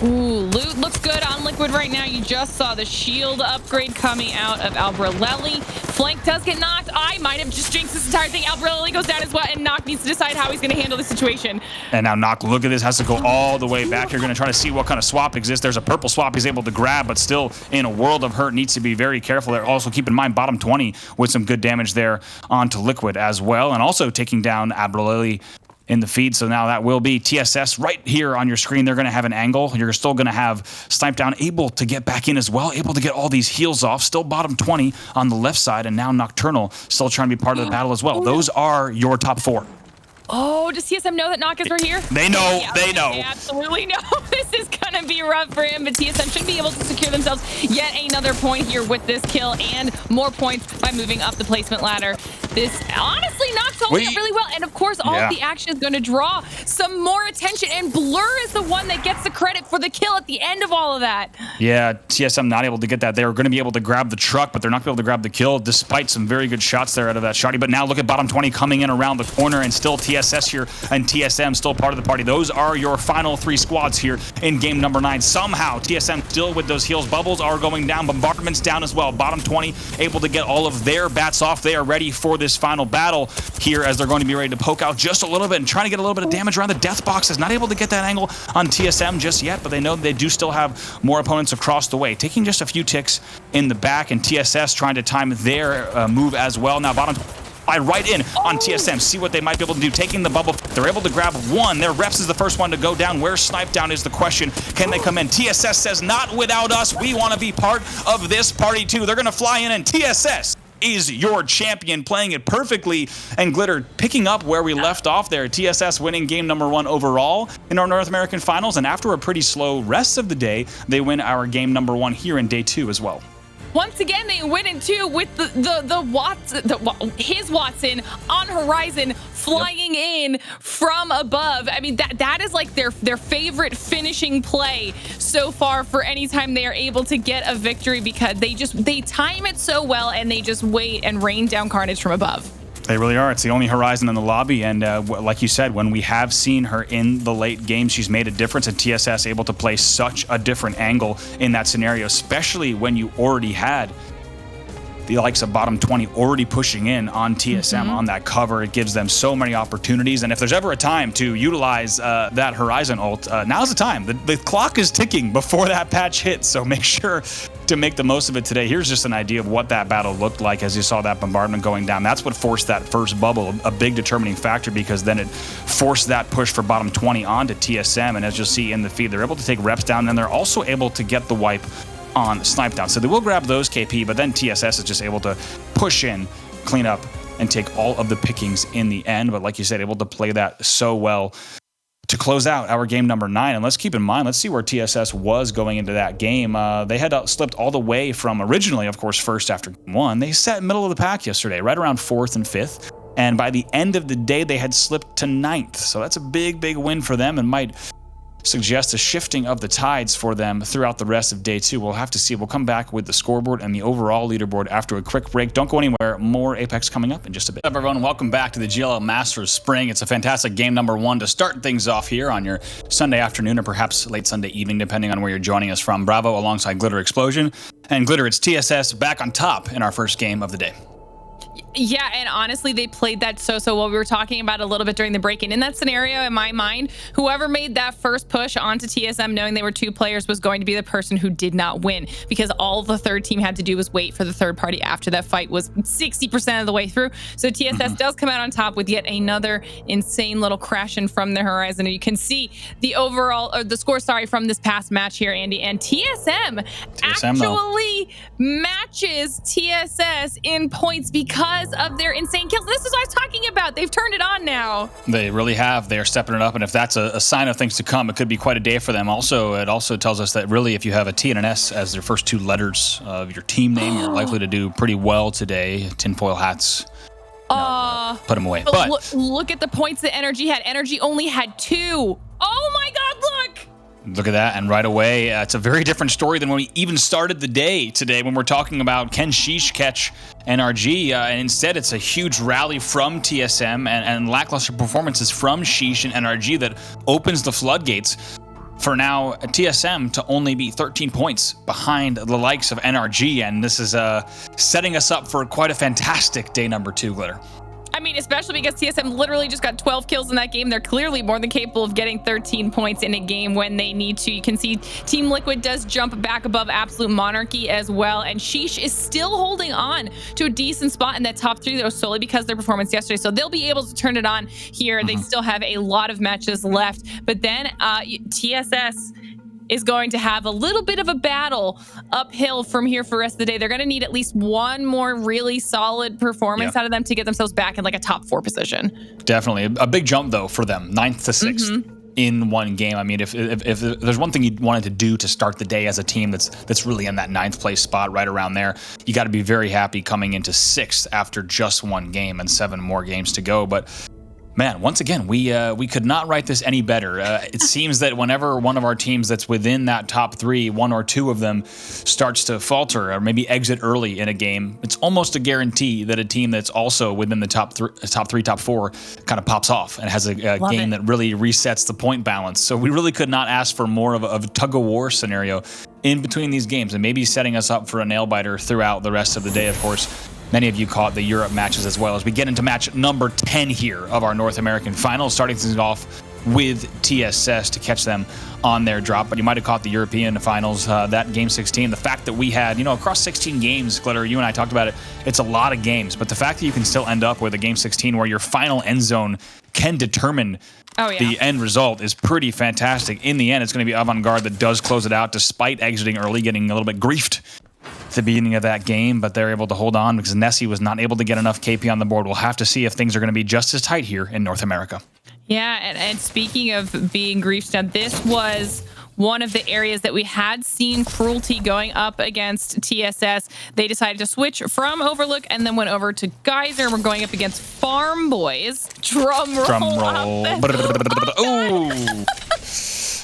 Ooh, loot looks good on Liquid right now. You just saw the shield upgrade coming out of Albrelelli. Flank does get knocked. I might have just jinxed this entire thing. Albrelelli goes down as well, and Knock needs to decide how he's going to handle the situation. And now Knock, look at this, has to go all the way back. You're going to try to see what kind of swap exists. There's a purple swap he's able to grab, but still in a world of hurt, needs to be very careful there. Also keep in mind, bottom 20 with some good damage there onto Liquid as well, and also taking down Albrelelli in the feed. So now that will be TSS right here on your screen. They're going to have an angle. You're still going to have Snipe Down able to get back in as well, able to get all these heals off. Still bottom 20 on the left side, and now Nocturnal still trying to be part of the battle as well. Those are your top 4. Oh, does TSM know that Knock is right here? They know. Yeah, they know. They absolutely know. This is going to be rough for him, but TSM should be able to secure themselves yet another point here with this kill, and more points by moving up the placement ladder. This honestly Knock's holding up really well, and of course all of the action is going to draw some more attention, and Blur is the one that gets the credit for the kill at the end of all of that. Yeah, TSM not able to get that. They were going to be able to grab the truck, but they're not going to be able to grab the kill, despite some very good shots there out of that shotty. But now look at bottom 20 coming in around the corner, and still TSS here and TSM still part of the party. Those are your final 3 squads here in game number 9. Somehow TSM still with those heals. Bubbles are going down. Bombardment's down as well. Bottom 20 able to get all of their bats off. They are ready for this this final battle here, as they're going to be ready to poke out just a little bit and trying to get a little bit of damage around the death boxes. Not able to get that angle on TSM just yet, but they know they do still have more opponents across the way. Taking just a few ticks in the back, and TSS trying to time their move as well. Now bottom right in on TSM. See what they might be able to do. Taking the bubble. They're able to grab one. Their reps is the first one to go down. Where's Snipe Down is the question. Can they come in? TSS says, not without us. We want to be part of this party too. They're going to fly in, and TSS is your champion, playing it perfectly. And Glitter picking up where we left off there. TSS winning game number 1 overall in our North American finals. And after a pretty slow rest of the day, they win our game number 1 here in day 2 as well. Once again, they win in 2 with his Watson on horizon, flying in from above. I mean, that is like their favorite finishing play so far for any time they are able to get a victory, because they time it so well, and they just wait and rain down carnage from above. They really are. It's the only Horizon in the lobby, and like you said, when we have seen her in the late game, she's made a difference, and TSS able to play such a different angle in that scenario, especially when you already had the likes of bottom 20 already pushing in on TSM on that cover. It gives them so many opportunities, and if there's ever a time to utilize that Horizon ult, now's the time. The clock is ticking before that patch hits, so make sure to make the most of it today. Here's just an idea of what that battle looked like as you saw that bombardment going down. That's what forced that first bubble, a big determining factor, because then it forced that push for bottom 20 onto TSM, and as you'll see in the feed, they're able to take reps down, and they're also able to get the wipe on Snipe Down. So they will grab those KP, but then TSS is just able to push in, clean up, and take all of the pickings in the end. But like you said, able to play that so well to close out our game number 9. And let's keep in mind, let's see where TSS was going into that game. They had slipped all the way from originally, of course, first after game 1. They sat middle of the pack yesterday, right around 4th and 5th. And by the end of the day, they had slipped to 9th. So that's a big, big win for them, and might suggest a shifting of the tides for them throughout the rest of day 2. We'll have to see. We'll come back with the scoreboard and the overall leaderboard after a quick break. Don't go anywhere. More Apex coming up in just a bit. What's up, everyone? Welcome back to the GLL Masters Spring. It's a fantastic game number 1 to start things off here on your Sunday afternoon, or perhaps late Sunday evening, depending on where you're joining us from. Bravo alongside Glitter Explosion. And Glitter, it's TSS back on top in our first game of the day. Yeah, and honestly, they played that so well. We were talking about a little bit during the break, and in that scenario, in my mind, whoever made that first push onto TSM, knowing they were 2 players, was going to be the person who did not win, because all the third team had to do was wait for the third party after that fight was 60% of the way through. So TSS does come out on top with yet another insane little crash in from the horizon. And you can see the overall, or the score, sorry, from this past match here, Andy, and TSM actually matches TSS in points because of their insane kills. This is what I was talking about. They've turned it on now. They really have. They are stepping it up, and if that's a sign of things to come, it could be quite a day for them. Also, it also tells us that really, if you have a T and an S as their first 2 letters of your team name, you're likely to do pretty well today. Tinfoil hats. Put them away. But look at the points that Energy had. Energy only had 2. Oh my God, look! Look at that, and right away, it's a very different story than when we even started the day today, when we're talking about can Sheesh catch NRG, and instead it's a huge rally from TSM and lackluster performances from Sheesh and NRG that opens the floodgates for now TSM to only be 13 points behind the likes of NRG, and this is setting us up for quite a fantastic day number 2, Glitter. I mean, especially because TSM literally just got 12 kills in that game. They're clearly more than capable of getting 13 points in a game when they need to. You can see Team Liquid does jump back above Absolute Monarchy as well. And Sheesh is still holding on to a decent spot in that top 3, though, solely because of their performance yesterday. So they'll be able to turn it on here. They still have a lot of matches left. But then TSS is going to have a little bit of a battle uphill from here for the rest of the day. They're going to need at least one more really solid performance out of them to get themselves back in like a top 4 position. Definitely. A big jump, though, for them. 9th to 6th. In one game. I mean, if there's one thing you wanted to do to start the day as a team that's really in that 9th place spot right around there, you got to be very happy coming into 6th after just 1 game and 7 more games to go. But man, once again, we could not write this any better. It seems that whenever one of our teams that's within that top 3, 1 or 2 of them starts to falter or maybe exit early in a game, it's almost a guarantee that a team that's also within the top 3, top 4 kind of pops off and has a game that really resets the point balance. So we really could not ask for more of a tug-of-war scenario in between these games, and maybe setting us up for a nail-biter throughout the rest of the day, of course. Many of you caught the Europe matches as well as we get into match number 10 here of our North American finals, starting things off with TSS to catch them on their drop. But you might have caught the European finals, that game 16. The fact that we had, across 16 games, Glitter, you and I talked about it, it's a lot of games. But the fact that you can still end up with a game 16 where your final end zone can determine the end result is pretty fantastic. In the end, it's going to be Avant-Garde that does close it out despite exiting early, getting a little bit griefed at the beginning of that game, but they're able to hold on because Nessie was not able to get enough KP on the board. We'll have to see if things are going to be just as tight here in North America. Yeah, and speaking of being griefed, now this was one of the areas that we had seen Cruelty going up against TSS. They decided to switch from Overlook and then went over to Geyser. We're going up against Farm Boys. Drum roll. Oh.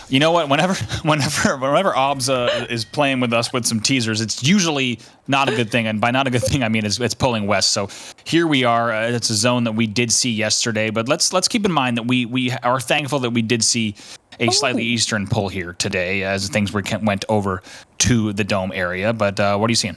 You know what? Whenever OBS is playing with us with some teasers, it's usually not a good thing. And by not a good thing, I mean it's pulling west. So here we are. It's a zone that we did see yesterday. But let's keep in mind that we are thankful that we did see a slightly eastern pull here today as things went over to the dome area. But what are you seeing?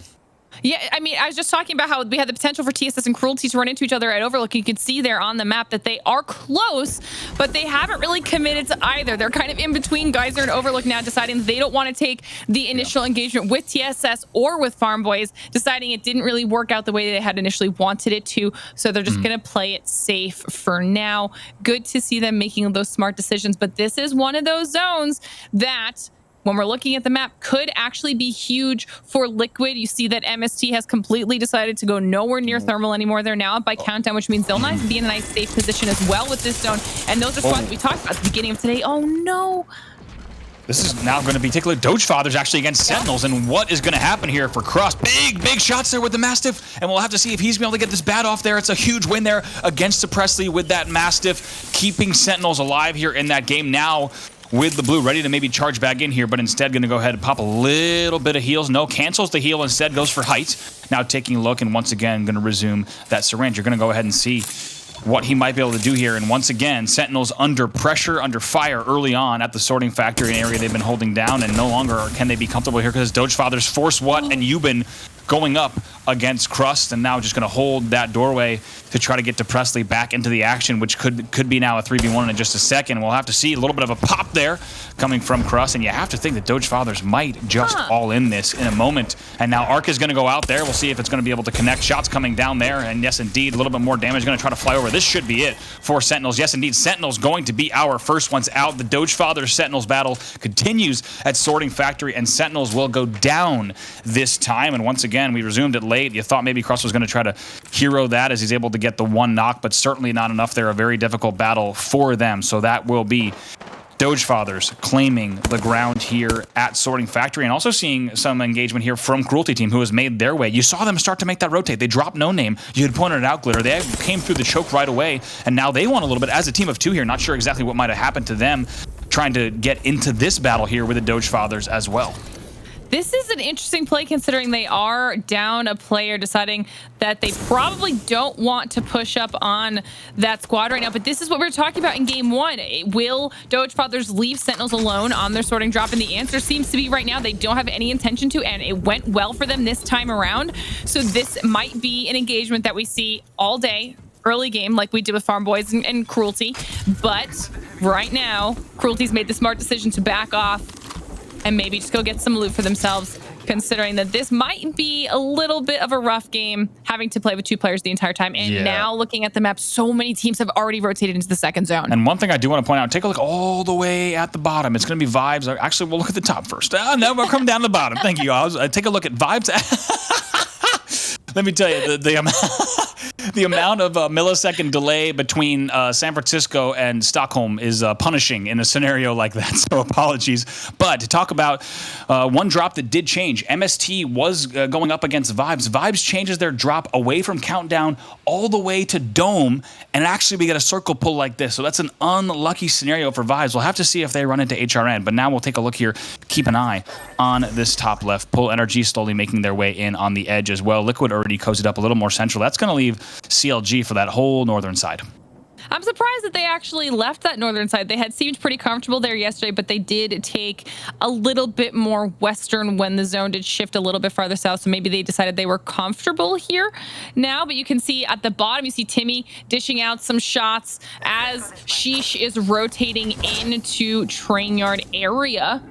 Yeah, I mean, I was just talking about how we had the potential for TSS and Cruelty to run into each other at Overlook. You can see there on the map that they are close, but they haven't really committed to either. They're kind of in between Geyser and Overlook now, deciding that they don't want to take the initial engagement with TSS or with Farm Boys, deciding it didn't really work out the way they had initially wanted it to, so they're just going to play it safe for now. Good to see them making those smart decisions, but this is one of those zones that, when we're looking at the map, could actually be huge for Liquid. You see that MST has completely decided to go nowhere near Thermal anymore. They're now up by countdown, which means they'll be in a nice safe position as well with this zone. And those are spots we talked about at the beginning of today. Oh no. This is now going to be particularly Doge Fathers actually against Sentinels, and what is going to happen here for Cross? Big shots there with the Mastiff, and we'll have to see if he's going to be able to get this bat off there. It's a huge win there against the Presley with that Mastiff, keeping Sentinels alive here in that game. Now with the blue ready to maybe charge back in here, but instead going to go ahead and pop a little bit of heals. No, cancels the heal, instead goes for height. Now taking a look, and once again going to resume that syringe. You're going to go ahead and see what he might be able to do here. And once again, Sentinels under pressure, under fire early on at the sorting factory, an area they've been holding down, and no longer can they be comfortable here because Doge Fathers force what and Euban going up against Crust, and now just going to hold that doorway to try to get to Presley back into the action, which could be now a 3v1 in just a second. We'll have to see a little bit of a pop there coming from Crust, and you have to think that Doge Fathers might just all in this in a moment. And now Arc is going to go out there. We'll see if it's going to be able to connect. Shots coming down there, and yes, indeed, a little bit more damage. Going to try to fly over. This should be it for Sentinels. Yes, indeed, Sentinels going to be our first ones out. The Doge Fathers Sentinels battle continues at Sorting Factory, and Sentinels will go down this time. And once again, we resumed it late. You thought maybe Cross was going to try to hero that as he's able to get the one knock, but certainly not enough there. A very difficult battle for them. So that will be Doge Fathers claiming the ground here at Sorting Factory, and also seeing some engagement here from Cruelty Team, who has made their way. You saw them start to make that rotate. They dropped No Name. You had pointed it out, Glitter. They came through the choke right away, and now they want a little bit as a team of two here. Not sure exactly what might have happened to them trying to get into this battle here with the Doge Fathers as well. This is an interesting play considering they are down a player, deciding that they probably don't want to push up on that squad right now. But this is what we were talking about in game one. Will Doge Fathers leave Sentinels alone on their sorting drop? And the answer seems to be right now they don't have any intention to, and it went well for them this time around. So this might be an engagement that we see all day, early game, like we did with Farm Boys and Cruelty. But right now, Cruelty's made the smart decision to back off and maybe just go get some loot for themselves, considering that this might be a little bit of a rough game, having to play with two players the entire time. And now looking at the map, so many teams have already rotated into the second zone. And one thing I do want to point out, take a look all the way at the bottom. It's going to be Vibes. Actually, we'll look at the top first. No, we'll come down to the bottom. Thank you, Oz. Take a look at Vibes. Let me tell you, the amount of millisecond delay between San Francisco and Stockholm is punishing in a scenario like that, so apologies. But to talk about one drop that did change, MST was going up against Vibes. Vibes changes their drop away from Countdown all the way to Dome, and actually we get a circle pull like this. So that's an unlucky scenario for Vibes. We'll have to see if they run into HRN, but now we'll take a look here. Keep an eye on this top left. Pull NRG slowly making their way in on the edge as well. Liquid already cozied up a little more central. That's going to leave CLG for that whole northern side. I'm surprised that they actually left that northern side. They had seemed pretty comfortable there yesterday, but they did take a little bit more western when the zone did shift a little bit farther south. So maybe they decided they were comfortable here now. But you can see at the bottom, you see Timmy dishing out some shots as Sheesh is rotating into train yard area.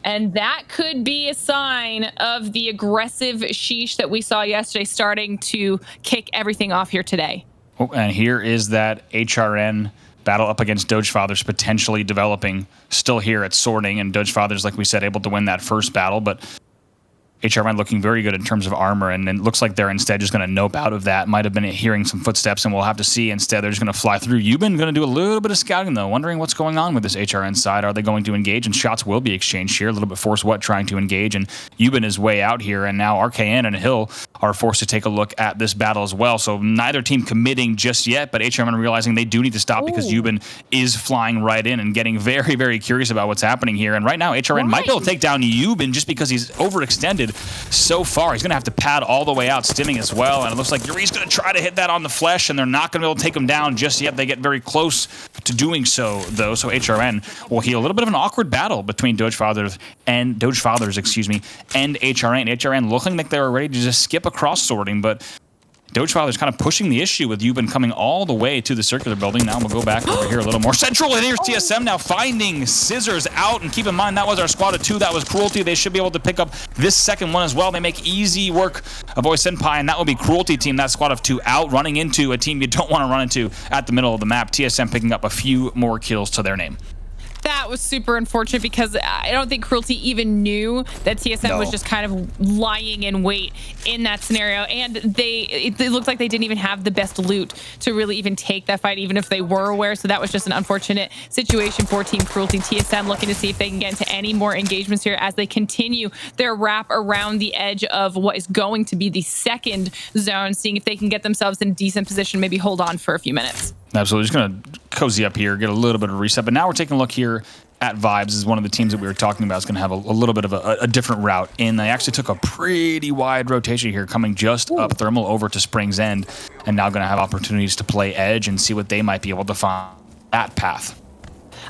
And that could be a sign of the aggressive Sheesh that we saw yesterday starting to kick everything off here today. Oh, and here is that HRN battle up against Dogefathers potentially developing still here at sorting. And Dogefathers, like we said, able to win that first battle. But HRN looking very good in terms of armor, and it looks like they're instead just going to nope out of that. Might have been hearing some footsteps, and we'll have to see. Instead, they're just going to fly through. Yuban going to do a little bit of scouting, though, wondering what's going on with this HRN side. Are they going to engage? And shots will be exchanged here. A little bit force what trying to engage, and Yuban is way out here, and now RKN and Hill are forced to take a look at this battle as well. So neither team committing just yet, but HRN realizing they do need to stop because Yuban is flying right in and getting very, very curious about what's happening here. And right now, HRN might be able to take down Yuban just because he's overextended so far. He's going to have to pad all the way out, stimming as well. And it looks like Yuri's going to try to hit that on the flesh, and they're not going to be able to take him down just yet. They get very close to doing so, though. So HRN will heal. A little bit of an awkward battle between Dogefathers, and HRN. HRN looking like they were ready to just skip across sorting, but Dogefather's kind of pushing the issue with Yuban coming all the way to the circular building. Now we'll go back over here a little more central, and here's TSM now finding Scissors out. And keep in mind, that was our squad of 2. That was Cruelty. They should be able to pick up this second one as well. They make easy work of Boy Senpai, and that will be Cruelty team. That squad of 2 out, running into a team you don't want to run into at the middle of the map. TSM picking up a few more kills to their name. That was super unfortunate because I don't think Cruelty even knew that TSM was just kind of lying in wait in that scenario. And it looked like they didn't even have the best loot to really even take that fight, even if they were aware. So that was just an unfortunate situation for Team Cruelty. TSM looking to see if they can get into any more engagements here as they continue their wrap around the edge of what is going to be the second zone, seeing if they can get themselves in a decent position, maybe hold on for a few minutes. Absolutely. Just going to cozy up here, get a little bit of a reset. But now we're taking a look here at Vibes. This is one of the teams that we were talking about. Is going to have a little bit of a different route. And they actually took a pretty wide rotation here, coming just up Thermal over to Spring's End. And now going to have opportunities to play Edge and see what they might be able to find that path.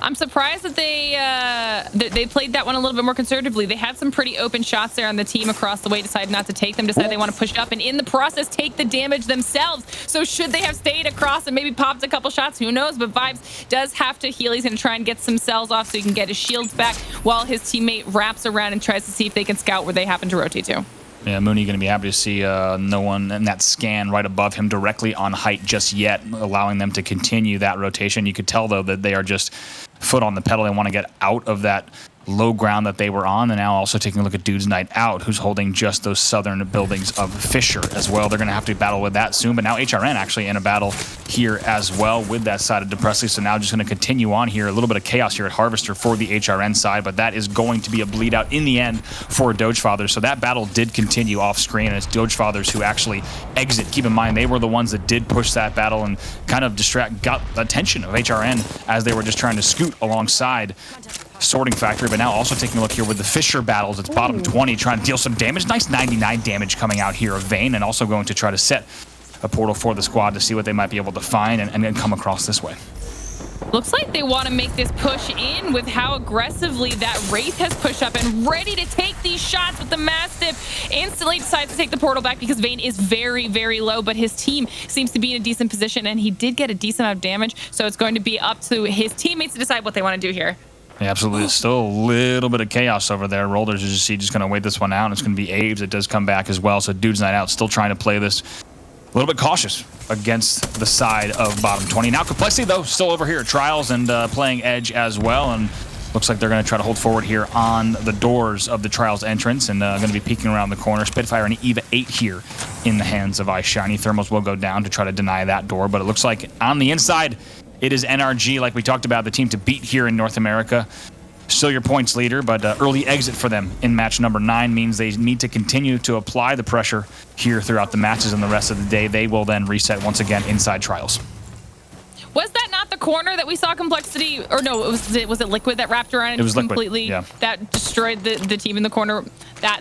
I'm surprised that they played that one a little bit more conservatively. They had some pretty open shots there on the team across the way, decided not to take them, decided they want to push up, and in the process take the damage themselves. So should they have stayed across and maybe popped a couple shots? Who knows? But Vibes does have to heal. He's going to try and get some cells off so he can get his shields back while his teammate wraps around and tries to see if they can scout where they happen to rotate to. Yeah, Mooney going to be happy to see no one in that scan right above him directly on height just yet, allowing them to continue that rotation. You could tell, though, that they are just foot on the pedal. They want to get out of that low ground that they were on, and now also taking a look at Dude's Night Out, who's holding just those southern buildings of Fisher as well. They're going to have to battle with that soon, but now HRN actually in a battle here as well with that side of Depressly, so now just going to continue on here. A little bit of chaos here at Harvester for the HRN side, but that is going to be a bleed out in the end for Dogefathers. So that battle did continue off screen, and it's Dogefathers who actually exit. Keep in mind, they were the ones that did push that battle and kind of got the attention of HRN as they were just trying to scoot alongside Sorting Factory, but now also taking a look here with the Fisher battles. It's bottom 20, trying to deal some damage. Nice 99 damage coming out here of Vayne, and also going to try to set a portal for the squad to see what they might be able to find and then come across this way. Looks like they want to make this push in with how aggressively that Wraith has pushed up and ready to take these shots with the Mastiff. Instantly decides to take the portal back because Vayne is very, very low, but his team seems to be in a decent position, and he did get a decent amount of damage, so it's going to be up to his teammates to decide what they want to do here. Yeah, absolutely. It's still a little bit of chaos over there. Rollers, as you see, just going to wait this one out. It's going to be Aves. It does come back as well. So Dude's Night Out still trying to play this a little bit cautious against the side of bottom 20. Now Complexity, though, still over here at Trials and playing Edge as well. And looks like they're going to try to hold forward here on the doors of the Trials entrance and going to be peeking around the corner. Spitfire and EVA 8 here in the hands of Ice Shiny. Thermals will go down to try to deny that door. But it looks like on the inside, it is NRG, like we talked about, the team to beat here in North America. Still your points leader, but early exit for them in match number 9 means they need to continue to apply the pressure here throughout the matches and the rest of the day. They will then reset once again inside Trials. Was that not the corner that we saw Complexity, or no, was it Liquid that wrapped around and it was completely Liquid, yeah. that destroyed the team in the corner? That's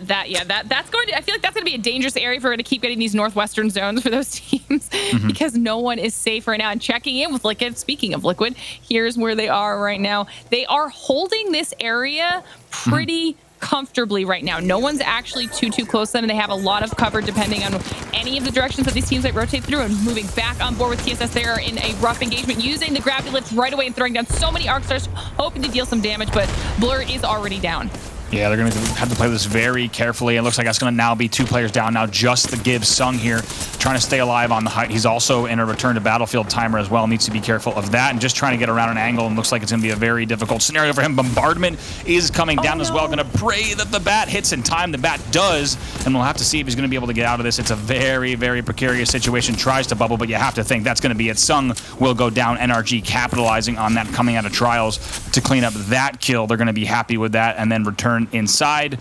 going to, I feel like that's going to be a dangerous area for her to keep getting these northwestern zones for those teams because no one is safe right now. And checking in with Liquid, speaking of Liquid, here's where they are right now. They are holding this area pretty comfortably right now. No one's actually too close to them, and they have a lot of cover depending on any of the directions that these teams like rotate through. And moving back on board with TSS, they are in a rough engagement, using the gravity lift right away and throwing down so many arc stars, hoping to deal some damage, but Blur is already down. Yeah, they're going to have to play this very carefully. It looks like that's going to now be 2 players down now. Just the Gibbs Sung here, trying to stay alive on the height. He's also in a return to battlefield timer as well. Needs to be careful of that and just trying to get around an angle. And looks like it's going to be a very difficult scenario for him. Bombardment is coming down as well. Going to pray that the bat hits in time. The bat does, and we'll have to see if he's going to be able to get out of this. It's a very, very precarious situation. Tries to bubble, but you have to think that's going to be it. Sung will go down. NRG capitalizing on that, coming out of trials to clean up that kill. They're going to be happy with that and then return inside.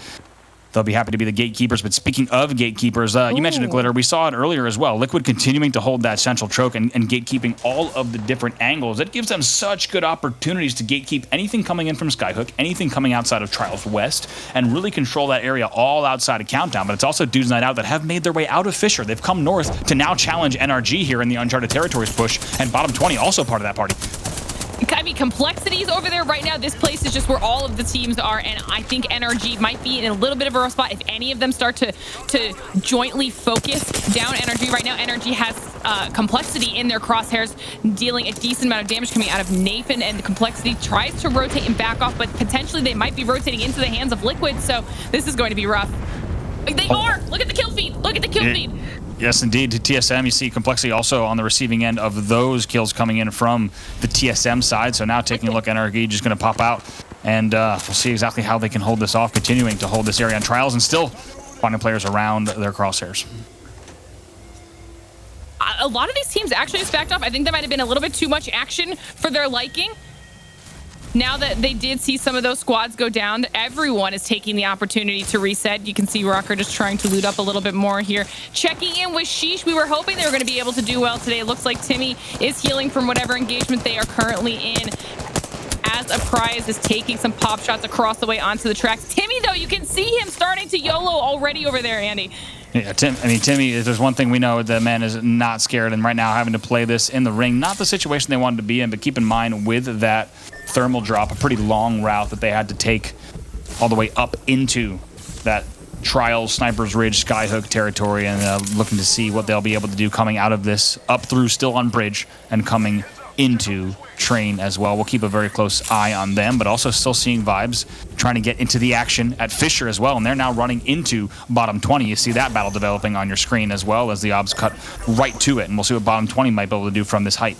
They'll be happy to be the gatekeepers. But speaking of gatekeepers, you mentioned it, Glitter. We saw it earlier as well. Liquid continuing to hold that central choke and gatekeeping all of the different angles. It gives them such good opportunities to gatekeep anything coming in from Skyhook, anything coming outside of Trials West, and really control that area all outside of Countdown. But it's also Dudes Night Out that have made their way out of Fisher. They've come north to now challenge NRG here in the Uncharted Territories push, and Bottom 20 also part of that party. I mean, Complexity's over there right now. This place is just where all of the teams are, and I think NRG might be in a little bit of a rough spot if any of them start to jointly focus down NRG right now. NRG has Complexity in their crosshairs, dealing a decent amount of damage coming out of Nathan, and Complexity tries to rotate and back off, but potentially they might be rotating into the hands of Liquid, so this is going to be rough. They are! Look at the kill feed! Look at the kill feed! Yes, indeed. To TSM, you see Complexity also on the receiving end of those kills coming in from the TSM side. So now taking a look, NRG just going to pop out, and we'll see exactly how they can hold this off, continuing to hold this area on trials and still finding players around their crosshairs. A lot of these teams actually just backed off. I think that might have been a little bit too much action for their liking. Now that they did see some of those squads go down, everyone is taking the opportunity to reset. You can see Rocker just trying to loot up a little bit more here. Checking in with Sheesh. We were hoping they were going to be able to do well today. It looks like Timmy is healing from whatever engagement they are currently in, as a prize is taking some pop shots across the way onto the tracks. Timmy, though, you can see him starting to YOLO already over there, Andy. Yeah, Timmy, if there's one thing we know, the man is not scared, and right now having to play this in the ring, not the situation they wanted to be in, but keep in mind with that thermal drop, a pretty long route that they had to take all the way up into that Trials, Sniper's Ridge, Skyhook territory, and looking to see what they'll be able to do coming out of this, up through still on Bridge, and coming into Train as well. We'll keep a very close eye on them, but also still seeing Vibes trying to get into the action at Fisher as well, and they're now running into Bottom 20. You see that battle developing on your screen as well as the obs cut right to it, and we'll see what Bottom 20 might be able to do from this height.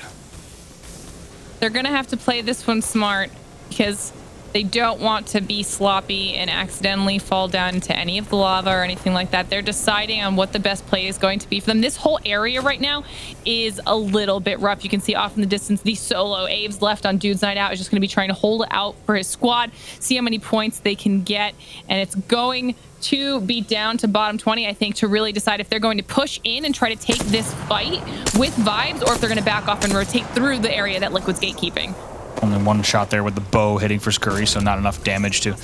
They're going to have to play this one smart because they don't want to be sloppy and accidentally fall down into any of the lava or anything like that. They're deciding on what the best play is going to be for them. This whole area right now is a little bit rough. You can see off in the distance, the solo Aves left on Dude's Night Out is just going to be trying to hold it out for his squad, see how many points they can get, and it's going to be down to Bottom 20, I think, to really decide if they're going to push in and try to take this fight with Vibes, or if they're going to back off and rotate through the area that Liquid's gatekeeping. Only one shot there with the bow hitting for Scurry, so not enough damage to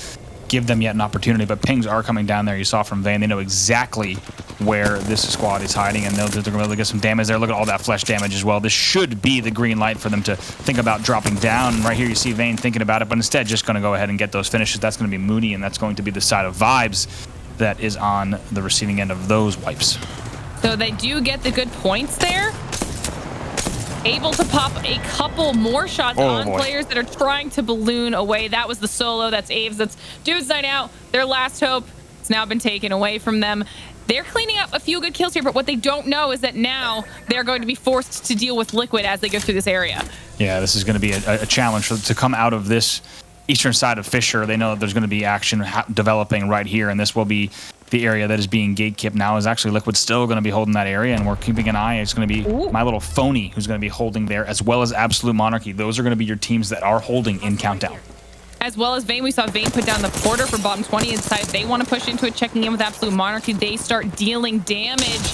give them yet an opportunity, but pings are coming down there. You saw from Vane, they know exactly where this squad is hiding, and they're going to be able to get some damage there. Look at all that flesh damage as well. This should be the green light for them to think about dropping down. And right here you see Vane thinking about it, but instead just going to go ahead and get those finishes. That's going to be Mooney, and that's going to be the side of Vibes that is on the receiving end of those wipes. So they do get the good points there. Able to pop a couple more shots on players that are trying to balloon away. That was the solo. That's Aves. That's Dude's Night Out. Their last hope. It's now been taken away from them. They're cleaning up a few good kills here, but what they don't know is that now they're going to be forced to deal with Liquid as they go through this area. Yeah, this is going to be a challenge to come out of this eastern side of Fisher. They know that there's going to be action developing right here, and this will be the area that is being gatekept now. Is actually Liquid still going to be holding that area, and we're keeping an eye. It's going to be My Little Phony who's going to be holding there, as well as Absolute Monarchy. Those are going to be your teams that are holding in Countdown. As well as Vane, we saw Vane put down the Porter for Bottom 20 and decide they want to push into it, checking in with Absolute Monarchy. They start dealing damage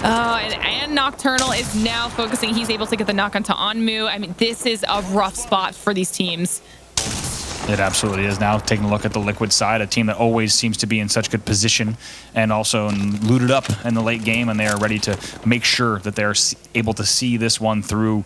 And Nocturnal is now focusing. He's able to get the knock onto Onmu. I mean, this is a rough spot for these teams. It absolutely is. Now taking a look at the Liquid side, a team that always seems to be in such good position and also looted up in the late game, and they are ready to make sure that they're able to see this one through.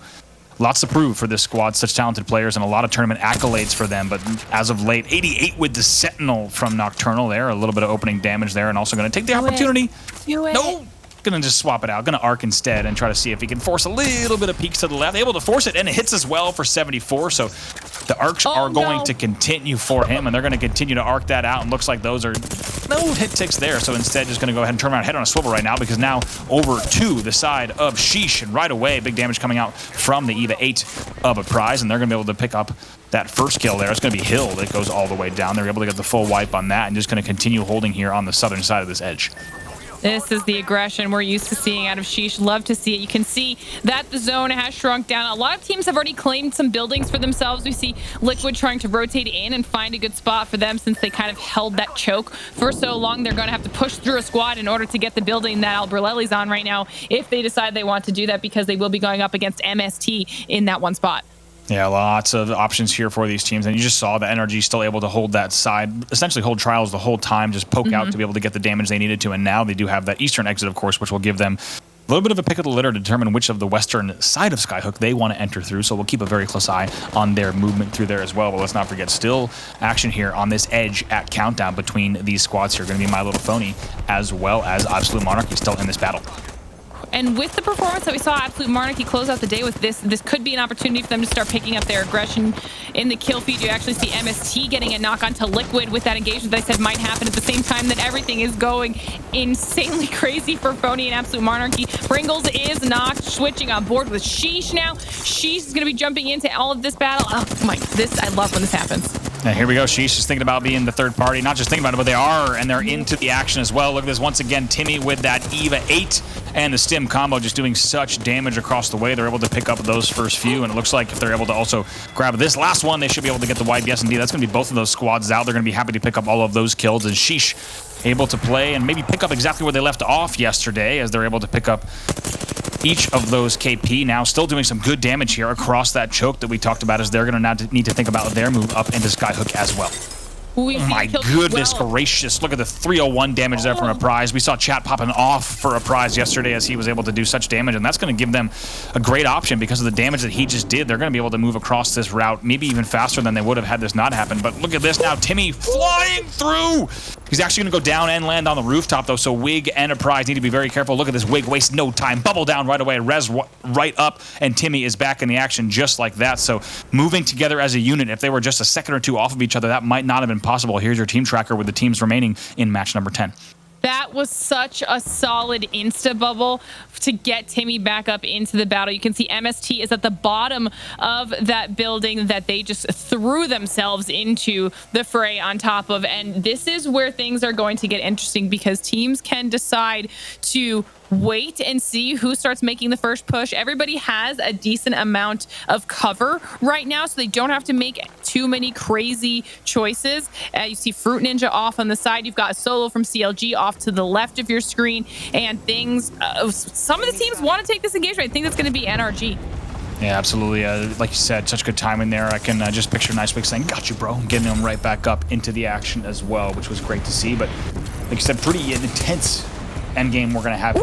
Lots to prove for this squad, such talented players, and a lot of tournament accolades for them. But as of late, 88 with the Sentinel from Nocturnal there. A little bit of opening damage there, and also going to take the opportunity. No! Going to just swap it out. Going to arc instead and try to see if he can force a little bit of peeks to the left. Able to force it, and it hits as well for 74. So the arcs are going to continue for him, and they're going to continue to arc that out. And looks like those are no hit ticks there. So instead, just going to go ahead and turn around, head on a swivel right now, because now over to the side of Sheesh, and right away, big damage coming out from the EVA 8 of a prize, and they're going to be able to pick up that first kill there. It's going to be Hill that goes all the way down. They're able to get the full wipe on that, and just going to continue holding here on the southern side of this edge. This is the aggression we're used to seeing out of Sheesh. Love to see it. You can see that the zone has shrunk down. A lot of teams have already claimed some buildings for themselves. We see Liquid trying to rotate in and find a good spot for them since they kind of held that choke for so long. They're going to have to push through a squad in order to get the building that Albreleli's on right now if they decide they want to do that, because they will be going up against MST in that one spot. Yeah, lots of options here for these teams. And you just saw the NRG still able to hold that side, essentially hold Trials the whole time, just poke out to be able to get the damage they needed to. And now they do have that eastern exit, of course, which will give them a little bit of a pick of the litter to determine which of the western side of Skyhook they want to enter through. So we'll keep a very close eye on their movement through there as well. But let's not forget, still action here on this edge at Countdown between these squads here. Going to be My Little Phony as well as Absolute Monarchy still in this battle. And with the performance that we saw Absolute Monarchy close out the day with this could be an opportunity for them to start picking up their aggression in the kill feed. You actually see MST getting a knock onto Liquid with that engagement that I said might happen at the same time that everything is going insanely crazy for Phony and Absolute Monarchy. Pringles is not switching on board with Sheesh now. Sheesh is going to be jumping into all of this battle. Oh my, I love when this happens. And here we go. Sheesh is thinking about being the third party. Not just thinking about it, but they are, and they're into the action as well. Look at this once again. Timmy with that EVA 8 and the stim combo just doing such damage across the way. They're able to pick up those first few, and it looks like if they're able to also grab this last one, they should be able to get the wipe. Yes, indeed. That's going to be both of those squads out. They're going to be happy to pick up all of those kills, and Sheesh able to play and maybe pick up exactly where they left off yesterday, as they're able to pick up each of those KP. Now still doing some good damage here across that choke that we talked about, as they're going to now need to think about their move up into Skyhook as well. Oh my goodness gracious. Look at the 301 damage there from a prize. We saw chat popping off for a prize yesterday as he was able to do such damage, and that's going to give them a great option because of the damage that he just did. They're going to be able to move across this route maybe even faster than they would have had this not happen. But look at this now. Timmy flying through. He's actually going to go down and land on the rooftop, though, so Wig and a prize need to be very careful. Look at this. Wig wastes no time. Bubble down right away. Res right up, and Timmy is back in the action just like that. So moving together as a unit, if they were just a second or two off of each other, that might not have been possible. Here's your team tracker with the teams remaining in match number 10. That was such a solid insta bubble to get Timmy back up into the battle. You can see MST is at the bottom of that building that they just threw themselves into the fray on top of. And this is where things are going to get interesting, because teams can decide to wait and see who starts making the first push. Everybody has a decent amount of cover right now, so they don't have to make too many crazy choices. You see Fruit Ninja off on the side. You've got a solo from CLG off to the left of your screen, and things some of the teams want to take this engagement. I think that's going to be NRG. Yeah, absolutely. Like you said, such good timing there. I can just picture Nice Wig saying, "Got you, bro," and getting him right back up into the action as well, which was great to see. But like you said, pretty intense end game we're going to have.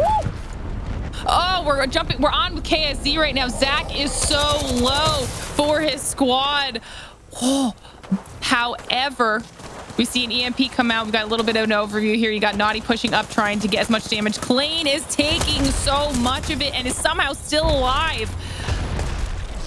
Oh, we're jumping. We're on with KSZ right now. Zach is so low for his squad. Oh, however, we see an EMP come out. We've got a little bit of an overview here. You got Naughty pushing up, trying to get as much damage. Klain is taking so much of it and is somehow still alive.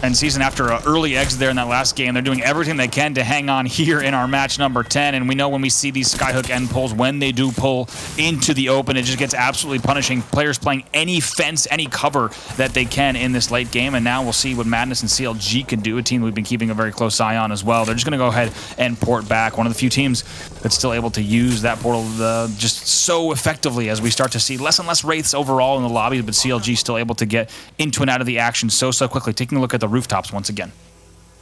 And Season, after an early exit there in that last game, they're doing everything they can to hang on here in our match number 10. And we know when we see these Skyhook end pulls, when they do pull into the open, it just gets absolutely punishing. Players playing any fence, any cover that they can in this late game. And now we'll see what Madness and CLG can do, a team we've been keeping a very close eye on as well. They're just going to go ahead and port back. One of the few teams that's still able to use that portal just so effectively, as we start to see less and less Wraiths overall in the lobby, but CLG still able to get into and out of the action so quickly. Taking a look at the rooftops once again.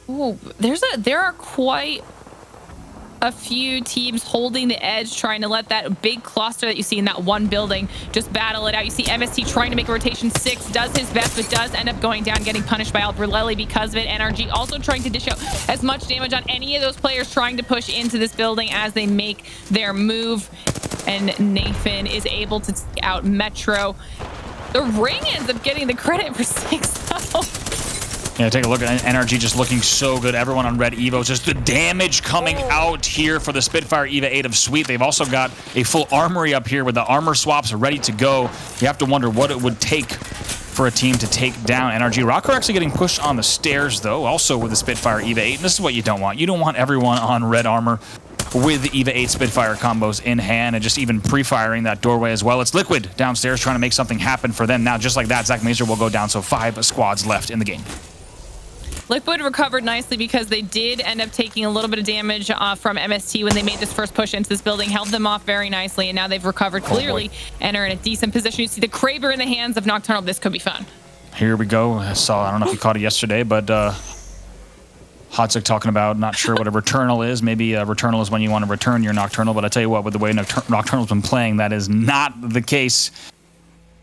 Oh, there are quite a few teams holding the edge, trying to let that big cluster that you see in that one building just battle it out. You see MST trying to make a rotation. 6 does his best, but does end up going down, getting punished by Albrelelli because of it. NRG also trying to dish out as much damage on any of those players trying to push into this building as they make their move. And Nathan is able to take out Metro. The Ring ends up getting the credit for 6 though. Yeah, take a look at NRG just looking so good. Everyone on red Evo, just the damage coming out here for the Spitfire EVA 8 of Sweet. They've also got a full armory up here with the armor swaps ready to go. You have to wonder what it would take for a team to take down NRG. Rocker actually getting pushed on the stairs, though, also with the Spitfire EVA 8. And this is what you don't want. You don't want everyone on red armor with the EVA 8 Spitfire combos in hand and just even pre-firing that doorway as well. It's Liquid downstairs trying to make something happen for them. Now, just like that, Zach Mazer will go down, so 5 squads left in the game. Liquid recovered nicely because they did end up taking a little bit of damage from MST when they made this first push into this building, held them off very nicely, and now they've recovered clearly and are in a decent position. You see the Kraber in the hands of Nocturnal. This could be fun. Here we go. I don't know if you caught it yesterday, but Hotzik talking about not sure what a returnal is. Maybe a returnal is when you want to return your Nocturnal, but I tell you what, with the way Nocturnal's been playing, that is not the case.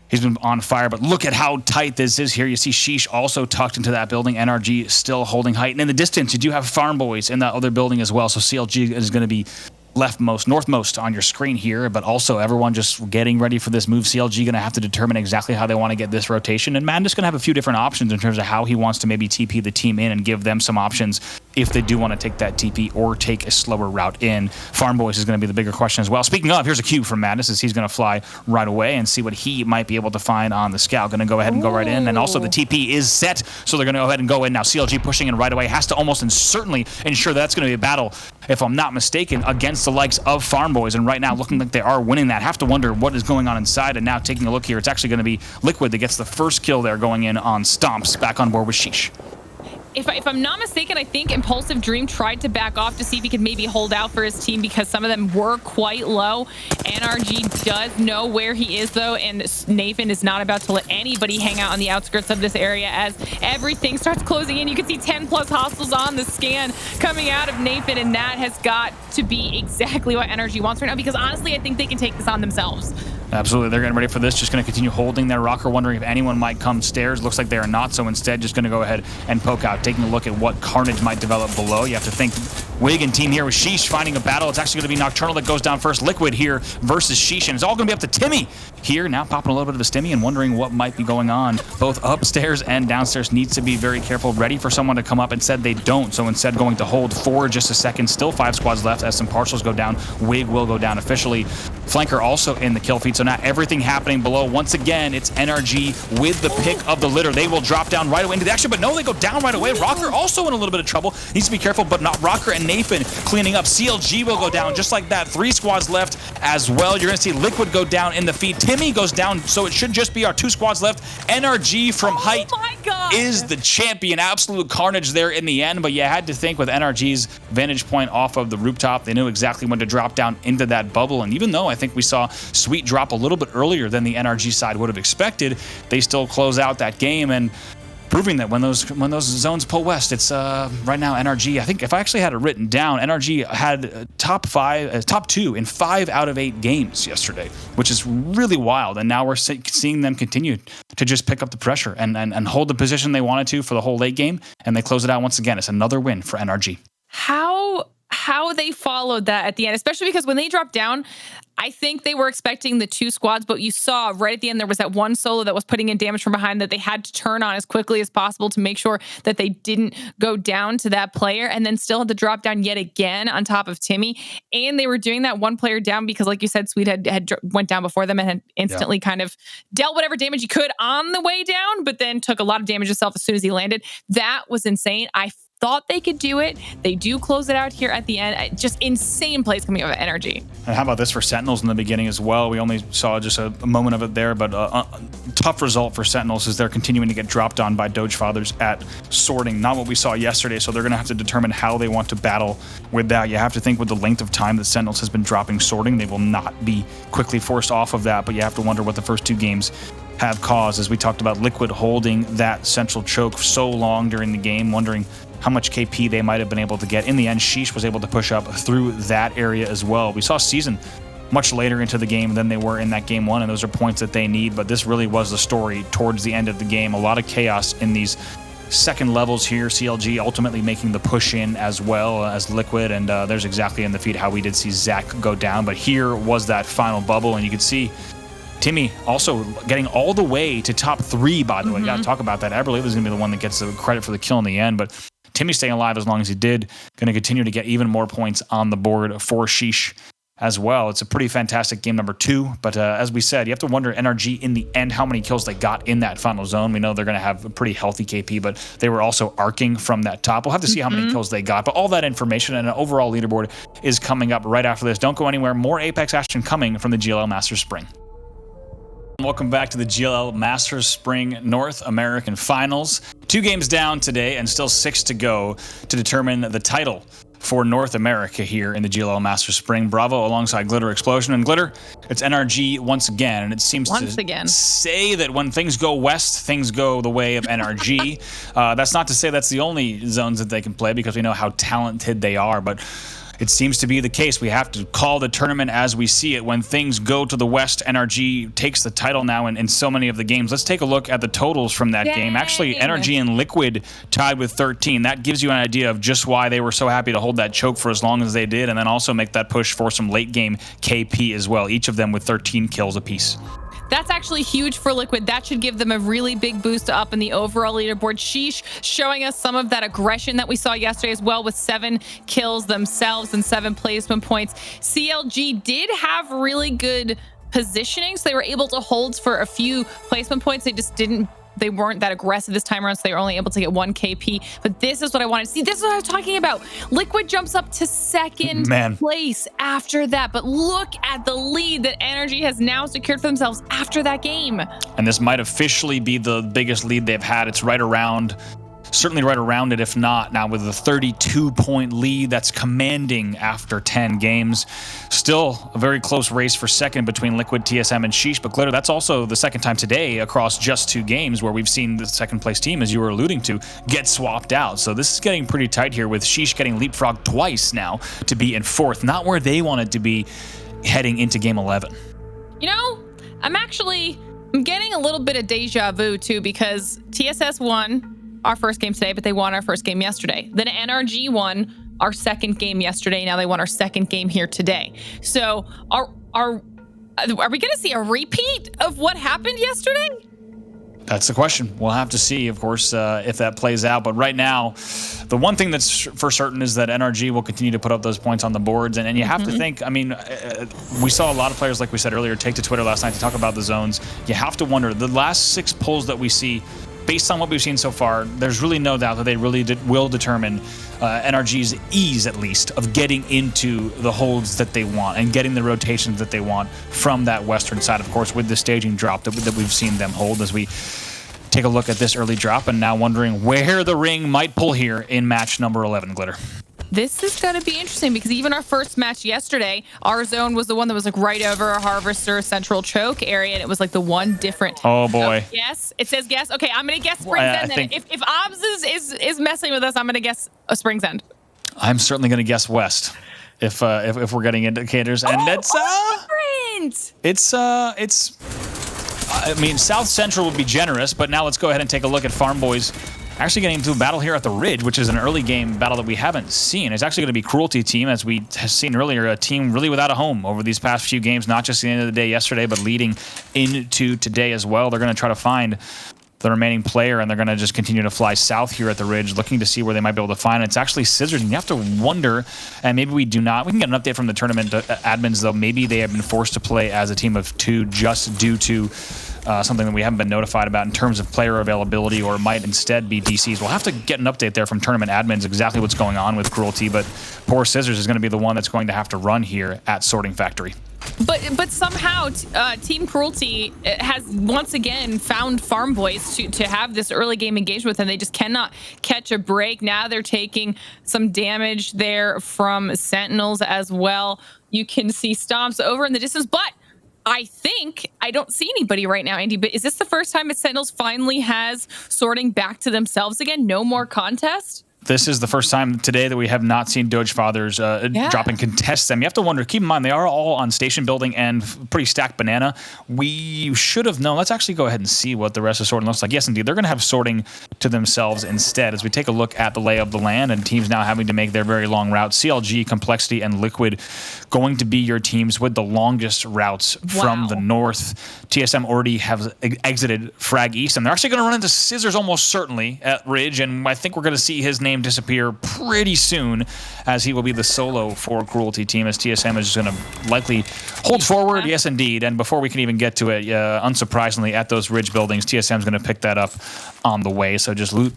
He's been on fire, but look at how tight this is here. You see Sheesh also tucked into that building. NRG still holding height. And in the distance, you do have Farm Boys in that other building as well. So CLG is going to be northmost on your screen here, but also everyone just getting ready for this move. CLG going to have to determine exactly how they want to get this rotation. And Madness going to have a few different options in terms of how he wants to maybe TP the team in and give them some options if they do want to take that TP or take a slower route in. Farm Boys is going to be the bigger question as well. Speaking of, here's a cue from Madness as he's going to fly right away and see what he might be able to find on the scout. Going to go ahead and go right in. And also the TP is set, so they're going to go ahead and go in. Now CLG pushing in right away has to almost and certainly ensure that's going to be a battle, if I'm not mistaken, against the likes of Farm Boys. And right now looking like they are winning that. Have to wonder what is going on inside. And now taking a look here, it's actually going to be Liquid that gets the first kill there, going in on Stomps, back on board with Sheesh. If I'm not mistaken, I think Impulsive Dream tried to back off to see if he could maybe hold out for his team because some of them were quite low. NRG does know where he is, though, and Nathan is not about to let anybody hang out on the outskirts of this area as everything starts closing in. You can see 10+ hostiles on the scan coming out of Nathan, and that has got to be exactly what NRG wants right now because, honestly, I think they can take this on themselves. Absolutely, they're getting ready for this. Just going to continue holding their Rocker, wondering if anyone might come stairs. Looks like they are not, so instead just going to go ahead and poke out, taking a look at what carnage might develop below. You have to think Wig and team here with Sheesh finding a battle. It's actually going to be Nocturnal that goes down first. Liquid here versus Sheesh, and it's all going to be up to Timmy here. Now popping a little bit of a stimmy and wondering what might be going on. Both upstairs and downstairs needs to be very careful, ready for someone to come up. Instead, they don't, so instead going to hold for just a second. Still 5 squads left as some partials go down. Wig will go down officially. Flanker also in the kill feed, so now everything happening below. Once again, it's NRG with the pick of the litter. They will drop down right away into the action, but no, they go down right away. Rocker also in a little bit of trouble. Needs to be careful, but not Rocker and Nathan cleaning up. CLG will go down just like that. 3 squads left as well. You're going to see Liquid go down in the feed. Timmy goes down, so it should just be our 2 squads left. NRG from height is the champion. Absolute carnage there in the end, but you had to think with NRG's vantage point off of the rooftop, they knew exactly when to drop down into that bubble. And even though I think we saw Sweet drop a little bit earlier than the NRG side would have expected, they still close out that game and proving that when those zones pull west, it's right now NRG. I think if I actually had it written down, NRG had top 2 in 5 out of 8 games yesterday, which is really wild. And now we're seeing them continue to just pick up the pressure and hold the position they wanted to for the whole late game, and they close it out once again. It's another win for NRG. How they followed that at the end, especially because when they dropped down, I think they were expecting the 2 squads, but you saw right at the end there was that one solo that was putting in damage from behind that they had to turn on as quickly as possible to make sure that they didn't go down to that player, and then still had to drop down yet again on top of Timmy. And they were doing that one player down because, like you said, Sweet had went down before them and had instantly kind of dealt whatever damage he could on the way down, but then took a lot of damage himself as soon as he landed. That was insane. I thought they could do it. They do close it out here at the end. Just insane plays coming out of NRG. And how about this for Sentinels in the beginning as well? We only saw just a moment of it there, but a tough result for Sentinels as they're continuing to get dropped on by Doge Fathers at sorting. Not what we saw yesterday, so they're going to have to determine how they want to battle with that. You have to think with the length of time that Sentinels has been dropping sorting, they will not be quickly forced off of that, but you have to wonder what the first 2 games have caused, as we talked about Liquid holding that central choke so long during the game, wondering how much KP they might have been able to get. In the end, Sheesh was able to push up through that area as well. We saw Season much later into the game than they were in that game one, and those are points that they need, but this really was the story towards the end of the game. A lot of chaos in these second levels here. CLG ultimately making the push in as well as Liquid, and there's exactly in the feed how we did see Zach go down, but here was that final bubble, and you could see Timmy also getting all the way to top 3, by the way. Got to talk about that. I believe is going to be the one that gets the credit for the kill in the end, but Timmy staying alive as long as he did, going to continue to get even more points on the board for Sheesh as well. It's a pretty fantastic game number 2, but as we said, you have to wonder NRG in the end how many kills they got in that final zone. We know they're going to have a pretty healthy KP, but they were also arcing from that top. We'll have to see how many kills they got, but all that information and an overall leaderboard is coming up right after this. Don't go anywhere. More Apex action coming from the GLL Masters Spring. Welcome back to the GLL Masters Spring North American Finals. 2 games down today and still 6 to go to determine the title for North America here in the GLL Masters Spring. Bravo alongside Glitter Explosion. And Glitter, it's NRG once again. And it seems to say that when things go west, things go the way of NRG. That's not to say that's the only zones that they can play, because we know how talented they are. But it seems to be the case. We have to call the tournament as we see it. When things go to the west, NRG takes the title now in so many of the games. Let's take a look at the totals from that game. Actually, NRG and Liquid tied with 13. That gives you an idea of just why they were so happy to hold that choke for as long as they did, and then also make that push for some late game KP as well, each of them with 13 kills apiece. That's actually huge for Liquid. That should give them a really big boost up in the overall leaderboard. Sheesh showing us some of that aggression that we saw yesterday as well, with 7 kills themselves and 7 placement points. CLG did have really good positioning, so they were able to hold for a few placement points. They weren't that aggressive this time around, so they were only able to get 1 KP. But this is what I wanted to see. This is what I was talking about. Liquid jumps up to 2nd place after that. But look at the lead that NRG has now secured for themselves after that game. And this might officially be the biggest lead they've had. It's right around, certainly right around it, if not now, with a 32-point lead that's commanding after 10 games. Still a very close race for second between Liquid, TSM, and Sheesh. But Glitter, that's also the second time today across just 2 games where we've seen the second place team, as you were alluding to, get swapped out. So this is getting pretty tight here, with Sheesh getting leapfrogged twice now to be in 4th. Not where they wanted to be heading into game 11. You know, I'm getting a little bit of deja vu too, because TSS won our first game today, but they won our first game yesterday. Then NRG won our second game yesterday. Now they won our second game here today. So are we going to see a repeat of what happened yesterday? That's the question. We'll have to see, of course, if that plays out. But right now, the one thing that's for certain is that NRG will continue to put up those points on the boards. And you have to think, I mean, we saw a lot of players, like we said earlier, take to Twitter last night to talk about the zones. You have to wonder, the last 6 polls that we see, based on what we've seen so far, there's really no doubt that they really will determine NRG's ease, at least, of getting into the holds that they want and getting the rotations that they want from that western side, of course, with the staging drop that we've seen them hold, as we take a look at this early drop and now wondering where the ring might pull here in match number 11, Glitter. This is going to be interesting, because even our first match yesterday, our zone was the one that was like right over a Harvester Central Choke area, and it was like the one different. Oh boy. So, yes, it says guess. Okay, I'm going to guess Springs End. Then. If Obs is messing with us, I'm going to guess a Springs End. I'm certainly going to guess West if we're getting indicators, and it's I mean, South Central would be generous, but now let's go ahead and take a look at Farm Boys actually getting into a battle here at the Ridge, which is an early game battle that we haven't seen. It's actually going to be Cruelty team, as we have seen earlier, a team really without a home over these past few games, not just at the end of the day yesterday, but leading into today as well. They're going to try to find the remaining player, and they're going to just continue to fly south here at the Ridge, looking to see where they might be able to find it. It's actually Scissors, and you have to wonder, and maybe we can get an update from the tournament admins, though. Maybe they have been forced to play as a team of 2 just due to something that we haven't been notified about in terms of player availability, or might instead be DCs. We'll have to get an update there from tournament admins, exactly what's going on with Cruelty, but poor Scissors is going to be the one that's going to have to run here at Sorting Factory. But somehow Team Cruelty has once again found Farm Boys to have this early game engagement with, and they just cannot catch a break. Now they're taking some damage there from Sentinels as well. You can see stomps over in the distance, but I don't see anybody right now, Andy, but is this the first time that Sentinels finally has sorting back to themselves again? No more contest? This is the first time today that we have not seen Doge Fathers drop and contest them. You have to wonder, keep in mind, they are all on station building and pretty stacked banana. We should have known. Let's actually go ahead and see what the rest of sorting looks like. Yes, indeed. They're going to have sorting to themselves instead as we take a look at the lay of the land and teams now having to make their very long routes. CLG, Complexity, and Liquid going to be your teams with the longest routes from the north. TSM already have exited Frag East, and they're actually going to run into Scissors almost certainly at Ridge, and I think we're going to see his name disappear pretty soon as he will be the solo for Cruelty team as TSM is just going to likely hold forward. Yes, indeed. And before we can even get to it, unsurprisingly, at those Ridge buildings, TSM is going to pick that up on the way. So just loot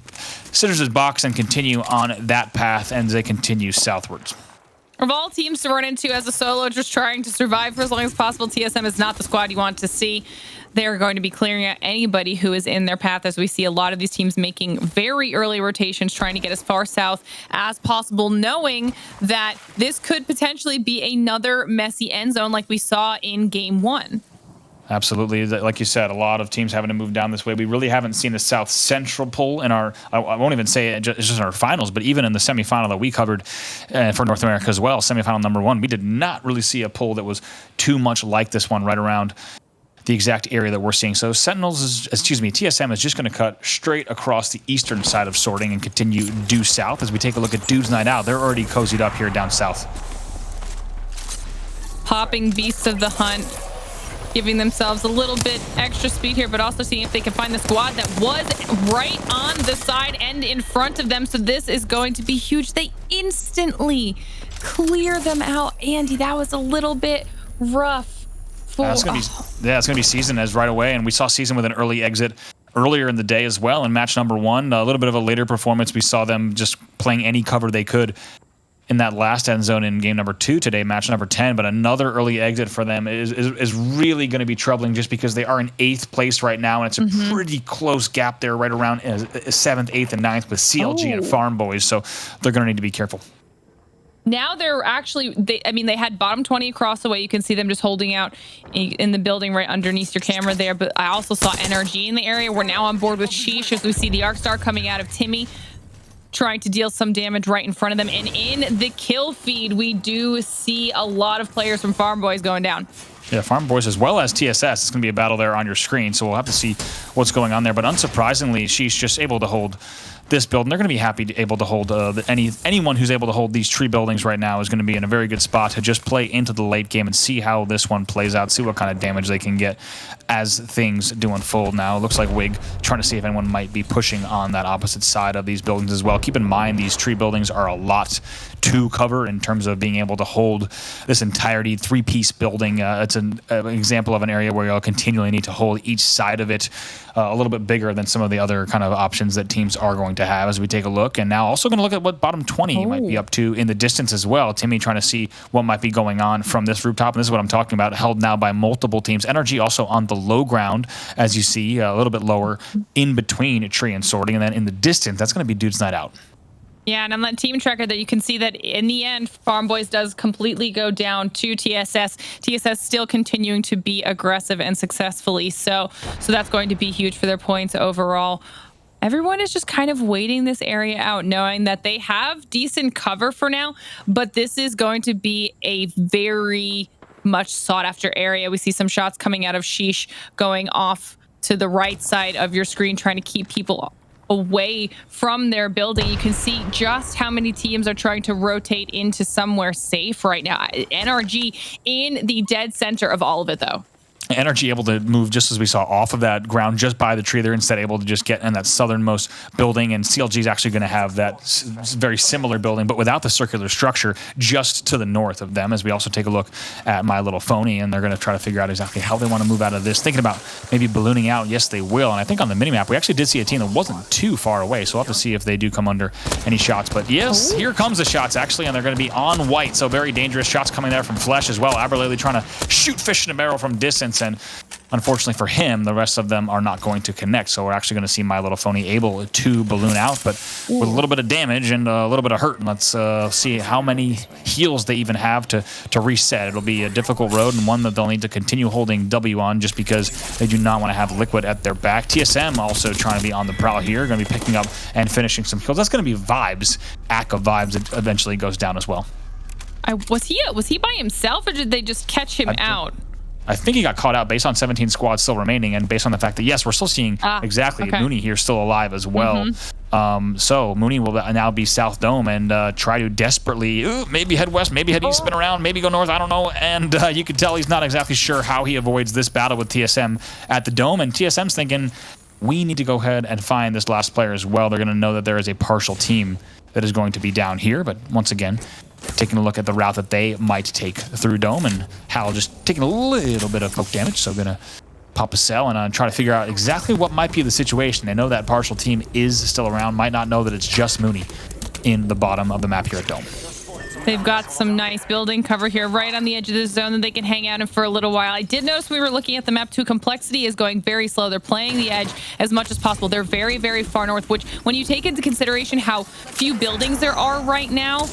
Scissors' box and continue on that path as they continue southwards. Of all teams to run into as a solo, just trying to survive for as long as possible, TSM is not the squad you want to see. They're going to be clearing out anybody who is in their path, as we see a lot of these teams making very early rotations, trying to get as far south as possible, knowing that this could potentially be another messy end zone like we saw in Game 1. Absolutely. Like you said, a lot of teams having to move down this way. We really haven't seen a South Central pull in our, I won't even say it's just in our finals, but even in the semifinal that we covered for North America as well, semifinal number 1, we did not really see a pull that was too much like this one right around the exact area that we're seeing. So TSM is just going to cut straight across the eastern side of sorting and continue due south as we take a look at Dude's Night Out. They're already cozied up here down south. Popping Beasts of the Hunt, giving themselves a little bit extra speed here, but also seeing if they can find the squad that was right on the side and in front of them. So this is going to be huge. They instantly clear them out. Andy, that was a little bit rough. It's going to be Season as right away, and we saw Season with an early exit earlier in the day as well in match number 1. A little bit of a later performance. We saw them just playing any cover they could in that last end zone in game number 2 today, match number 10, but another early exit for them is really going to be troubling just because they are in 8th place right now, and it's a pretty close gap there right around 7th, 8th, and 9th with CLG and Farm Boys, so they're going to need to be careful. Now they're actually, they had bottom 20 across the way. You can see them just holding out in the building right underneath your camera there. But I also saw NRG in the area. We're now on board with Sheesh as we see the Arc Star coming out of Timmy, trying to deal some damage right in front of them. And in the kill feed, we do see a lot of players from Farm Boys going down. Yeah, Farm Boys as well as TSS. It's going to be a battle there on your screen, so we'll have to see what's going on there. But unsurprisingly, she's just able to hold this build, and they're going to be happy to able to hold anyone who's able to hold these tree buildings right now is going to be in a very good spot to just play into the late game and see how this one plays out, see what kind of damage they can get as things do unfold. Now it looks like Wig trying to see if anyone might be pushing on that opposite side of these buildings as well. Keep in mind these tree buildings are a lot to cover in terms of being able to hold this entirety 3-piece building. It's an example of an area where you'll continually need to hold each side of it a little bit bigger than some of the other kind of options that teams are going to have as we take a look. And now also going to look at what bottom 20 might be up to in the distance as well. Timmy trying to see what might be going on from this rooftop. And this is what I'm talking about, held now by multiple teams. NRG also on the low ground, as you see, a little bit lower in between tree and sorting. And then in the distance, that's going to be Dude's Night Out. Yeah, and on that team tracker that you can see that in the end, Farm Boys does completely go down to TSS. TSS still continuing to be aggressive and successfully so that's going to be huge for their points overall. Everyone is just kind of waiting this area out, knowing that they have decent cover for now, but this is going to be a very much sought after area. We see some shots coming out of Sheesh going off to the right side of your screen, trying to keep people away from their building. You can see just how many teams are trying to rotate into somewhere safe right now. NRG in the dead center of all of it, though. NRG able to move just as we saw off of that ground just by the tree. They're instead able to just get in that southernmost building, and CLG is actually going to have that very similar building but without the circular structure just to the north of them, as we also take a look at My Little Phony, and they're going to try to figure out exactly how they want to move out of this, thinking about maybe ballooning out. Yes, they will. And I think on the minimap we actually did see a team that wasn't too far away, so we'll have to see if they do come under any shots. But yes, here comes the shots actually, and they're going to be on white, so very dangerous shots coming there from Flesh as well. Aberlele trying to shoot fish in a barrel from distance, and unfortunately for him, the rest of them are not going to connect. So we're actually going to see My Little Phony able to balloon out, but with a little bit of damage and a little bit of hurt. And let's see how many heals they even have to reset. It'll be a difficult road and one that they'll need to continue holding W on just because they do not want to have Liquid at their back. TSM also trying to be on the prowl here, going to be picking up and finishing some kills. That's going to be Vibes. Ack of Vibes that eventually goes down as well. Was he by himself, or did they just catch him out? I think he got caught out based on 17 squads still remaining, and based on the fact that, yes, we're still seeing Mooney here still alive as well. So Mooney will now be South Dome and try to desperately maybe head west, maybe head east, spin around, maybe go north, I don't know. And you can tell he's not exactly sure how he avoids this battle with TSM at the Dome. And TSM's thinking, we need to go ahead and find this last player as well. They're going to know that there is a partial team that is going to be down here. But once again, taking a look at the route that they might take through Dome, and Hal just taking a little bit of poke damage, so gonna pop a cell and try to figure out exactly what might be the situation. They know that partial team is still around, might not know that it's just Mooney in the bottom of the map here at Dome. They've got some nice building cover here right on the edge of the zone that they can hang out in for a little while. I did notice we were looking at the map too. Complexity is going very slow. They're playing the edge as much as possible. They're very, very far north, which when you take into consideration how few buildings there are right now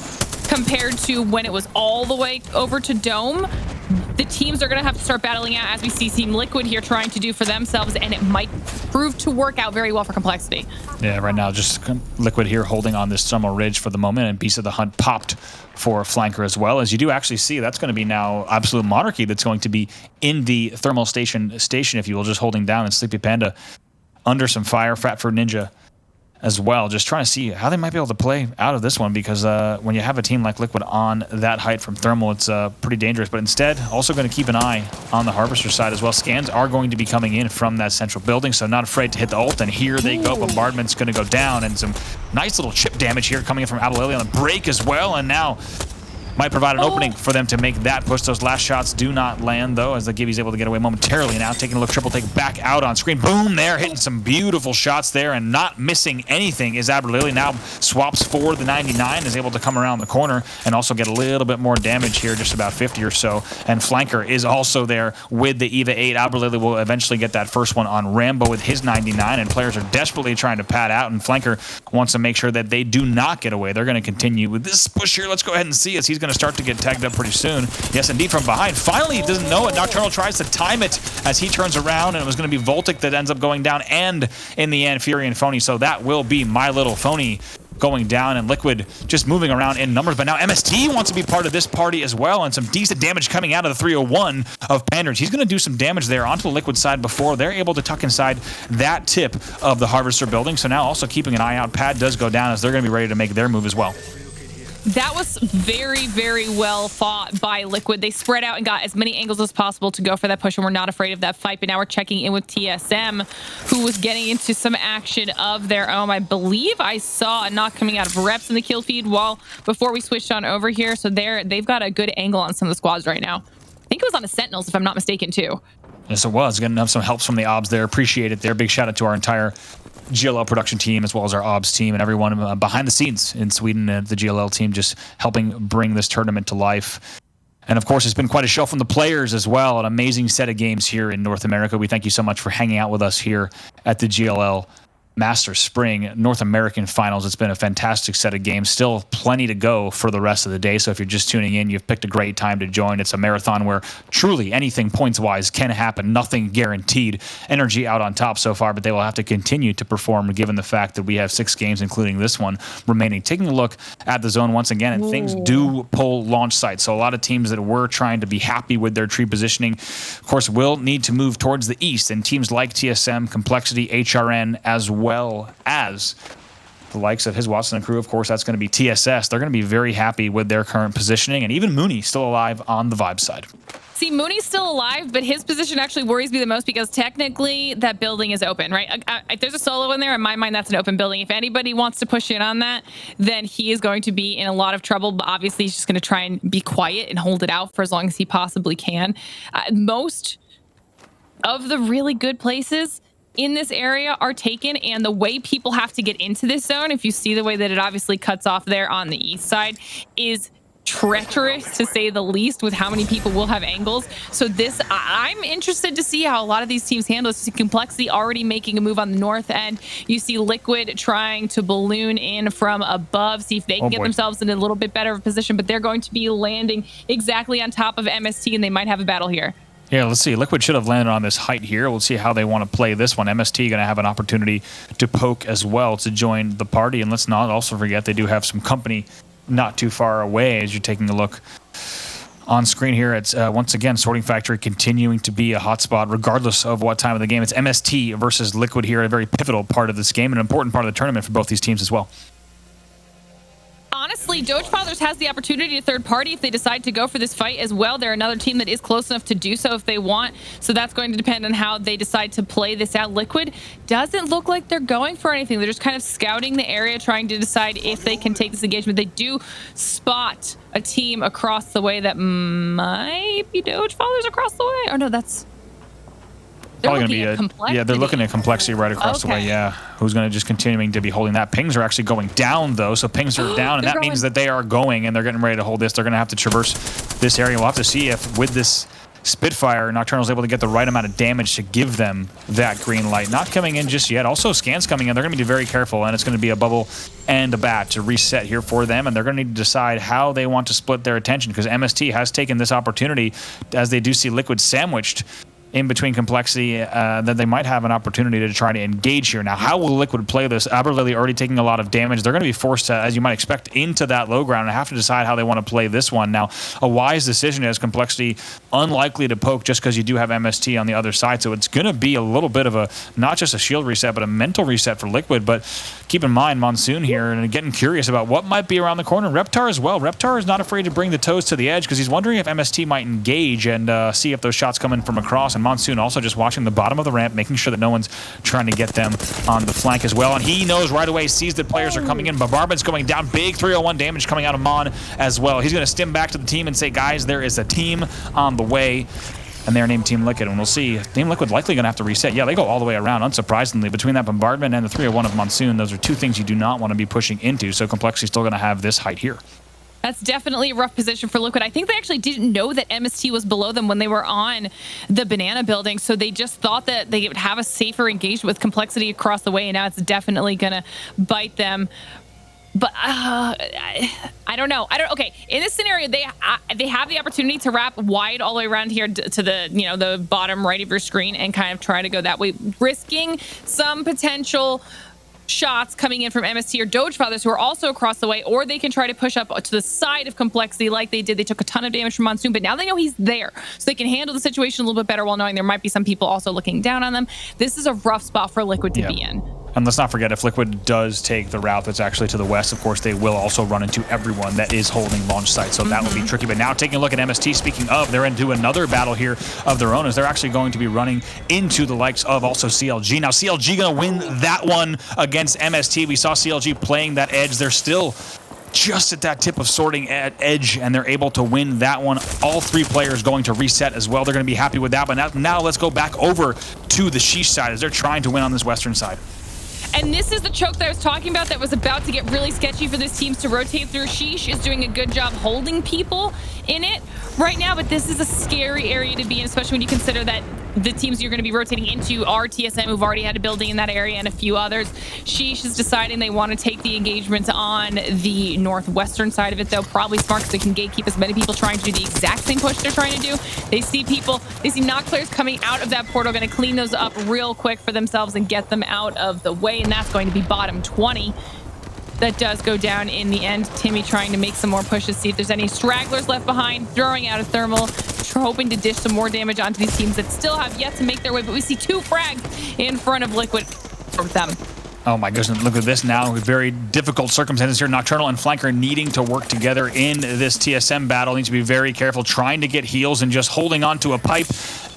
compared to when it was all the way over to Dome, the teams are going to have to start battling out, as we see Team Liquid here trying to do for themselves, and it might prove to work out very well for Complexity. Yeah, right now just Liquid here holding on this Summer Ridge for the moment, and Beast of the Hunt popped for Flanker as well. As you do actually see, that's going to be now Absolute Monarchy that's going to be in the thermal station, if you will, just holding down, and Sleepy Panda under some fire. Fratford Ninja as well, just trying to see how they might be able to play out of this one, because when you have a team like Liquid on that height from thermal, it's pretty dangerous. But instead, also going to keep an eye on the Harvester side as well. Scans are going to be coming in from that central building, so not afraid to hit the ult, and here they go. Bombardment's going to go down, and some nice little chip damage here coming in from Abilene on the break as well, and now might provide an opening for them to make that push. Those last shots do not land, though, as the Gibby's able to get away momentarily. Now taking a look, triple take back out on screen. Boom, there, hitting some beautiful shots there and not missing anything is Aberlily. Now swaps for the 99, is able to come around the corner and also get a little bit more damage here, just about 50 or so. And Flanker is also there with the EVA 8. Aberlily will eventually get that first one on Rambo with his 99, and players are desperately trying to pad out, and Flanker wants to make sure that they do not get away. They're going to continue with this push here. Let's go ahead and see, as he's going to start to get tagged up pretty soon. Yes, indeed, from behind. Finally, he doesn't know it. Nocturnal tries to time it as he turns around, and it was going to be Voltic that ends up going down, and in the end, Fury and Phony. So that will be My Little Phony going down, and Liquid just moving around in numbers. But now MST wants to be part of this party as well, and some decent damage coming out of the 301 of Panders. He's going to do some damage there onto the Liquid side before they're able to tuck inside that tip of the Harvester building. So now also keeping an eye out. Pad does go down as they're going to be ready to make their move as well. That was very, very well fought by Liquid. They spread out and got as many angles as possible to go for that push, and we're not afraid of that fight. But now we're checking in with TSM, who was getting into some action of their own. I believe I saw a knock coming out of reps in the kill feed before we switched on over here. So they've got a good angle on some of the squads right now. I think it was on the Sentinels, if I'm not mistaken, too. Yes, it was. Going to have some helps from the OBS there. Appreciate it there. Big shout out to our entire GLL production team, as well as our OBS team and everyone behind the scenes in Sweden, the GLL team, just helping bring this tournament to life. And of course, it's been quite a show from the players as well. An amazing set of games here in North America. We thank you so much for hanging out with us here at the GLL Masters Spring North American Finals. It's been a fantastic set of games. Still plenty to go for the rest of the day. So if you're just tuning in, you've picked a great time to join. It's a marathon where truly anything points-wise can happen. Nothing guaranteed. Energy out on top so far, but they will have to continue to perform given the fact that we have 6 games, including this one, remaining. Taking a look at the zone once again, and things do pull launch sites. So a lot of teams that were trying to be happy with their tree positioning, of course, will need to move towards the east. And teams like TSM, Complexity, HRN, as well as the likes of his Watson and crew, of course, that's going to be TSS. They're going to be very happy with their current positioning, and even Mooney still alive on the Vibe side. See, Mooney's still alive, but his position actually worries me the most because technically that building is open, right? If there's a solo in there, in my mind, that's an open building. If anybody wants to push in on that, then he is going to be in a lot of trouble. But obviously, he's just going to try and be quiet and hold it out for as long as he possibly can. Most of the really good places in this area are taken, and the way people have to get into this zone, if you see the way that it obviously cuts off there on the east side, is treacherous to say the least with how many people will have angles. So this, I'm interested to see how a lot of these teams handle this. Complexity already making a move on the north end. You see Liquid trying to balloon in from above, see if they can get themselves in a little bit better of a position, but they're going to be landing exactly on top of MST, and they might have a battle here. Yeah, let's see. Liquid should have landed on this height here. We'll see how they want to play this one. MST going to have an opportunity to poke as well to join the party. And let's not also forget they do have some company not too far away as you're taking a look on screen here. It's once again Sorting Factory continuing to be a hotspot regardless of what time of the game. It's MST versus Liquid here, a very pivotal part of this game, an important part of the tournament for both these teams as well. Honestly, Doge Fathers has the opportunity to third party if they decide to go for this fight as well. They're another team that is close enough to do so if they want. So that's going to depend on how they decide to play this out. Liquid doesn't look like they're going for anything. They're just kind of scouting the area, trying to decide if they can take this engagement. They do spot a team across the way that might be Doge Fathers across the way. Oh no, that's... Probably going to be yeah, they're looking at Complexity right across the way, yeah. Who's going to just continuing to be holding that. Pings are actually going down, though, so pings are down, and that means that they are going, and they're getting ready to hold this. They're going to have to traverse this area. We'll have to see if, with this Spitfire, Nocturnal's able to get the right amount of damage to give them that green light. Not coming in just yet. Also, scans coming in. They're going to be very careful, and it's going to be a bubble and a bat to reset here for them, and they're going to need to decide how they want to split their attention, because MST has taken this opportunity, as they do see Liquid sandwiched in between Complexity, that they might have an opportunity to try to engage here. Now, how will Liquid play this? Aberlily already taking a lot of damage. They're going to be forced to, as you might expect, into that low ground and have to decide how they want to play this one. Now, a wise decision is Complexity unlikely to poke just because you do have MST on the other side. So it's going to be a little bit of a, not just a shield reset, but a mental reset for Liquid. But keep in mind, Monsoon here, and getting curious about what might be around the corner. Reptar as well. Reptar is not afraid to bring the toes to the edge because he's wondering if MST might engage and see if those shots come in from across. And Monsoon also just watching the bottom of the ramp, making sure that no one's trying to get them on the flank as well. And he knows right away, sees that players are coming in. Bombardment's going down. Big 301 damage coming out of Mon as well. He's going to stim back to the team and say, guys, there is a team on the way. And they're named Team Liquid, and we'll see. Team Liquid likely going to have to reset. Yeah, they go all the way around, unsurprisingly. Between that Bombardment and the 301 of Monsoon, those are two things you do not want to be pushing into, so Complexity's still going to have this height here. That's definitely a rough position for Liquid. I think they actually didn't know that MST was below them when they were on the banana building, so they just thought that they would have a safer engagement with Complexity across the way, and now it's definitely going to bite them. But I don't know. Okay, in this scenario, they have the opportunity to wrap wide all the way around here to the the bottom right of your screen and kind of try to go that way, risking some potential shots coming in from MST or Doge Fathers who are also across the way, or they can try to push up to the side of Complexity like they did. They took a ton of damage from Monsoon, but now they know he's there, so they can handle the situation a little bit better while knowing there might be some people also looking down on them. This is a rough spot for Liquid to be in. And let's not forget, if Liquid does take the route that's actually to the west, of course, they will also run into everyone that is holding launch site. So that will be tricky. But now taking a look at MST, speaking of, they're into another battle here of their own, as they're actually going to be running into the likes of also CLG. Now, CLG going to win that one against MST. We saw CLG playing that edge. They're still just at that tip of sorting at edge, and they're able to win that one. All three players going to reset as well. They're going to be happy with that. But now let's go back over to the Sheesh side as they're trying to win on this western side. And this is the choke that I was talking about that was about to get really sketchy for these teams to rotate through. Sheesh is doing a good job holding people in it right now, but this is a scary area to be in, especially when you consider that the teams you're going to be rotating into are TSM, who've already had a building in that area, and a few others. Sheesh is deciding they want to take the engagement on the northwestern side of it, though. Probably smart because they can gatekeep as many people trying to do the exact same push they're trying to do. They see people, they see knock players coming out of that portal, going to clean those up real quick for themselves and get them out of the way, and that's going to be bottom 20. That does go down in the end. Timmy trying to make some more pushes, see if there's any stragglers left behind, throwing out a thermal, hoping to dish some more damage onto these teams that still have yet to make their way, but we see two frags in front of Liquid for them. Oh my goodness, look at this now. Very difficult circumstances here. Nocturnal and Flanker needing to work together in this TSM battle. Need to be very careful, trying to get heals and just holding on to a pipe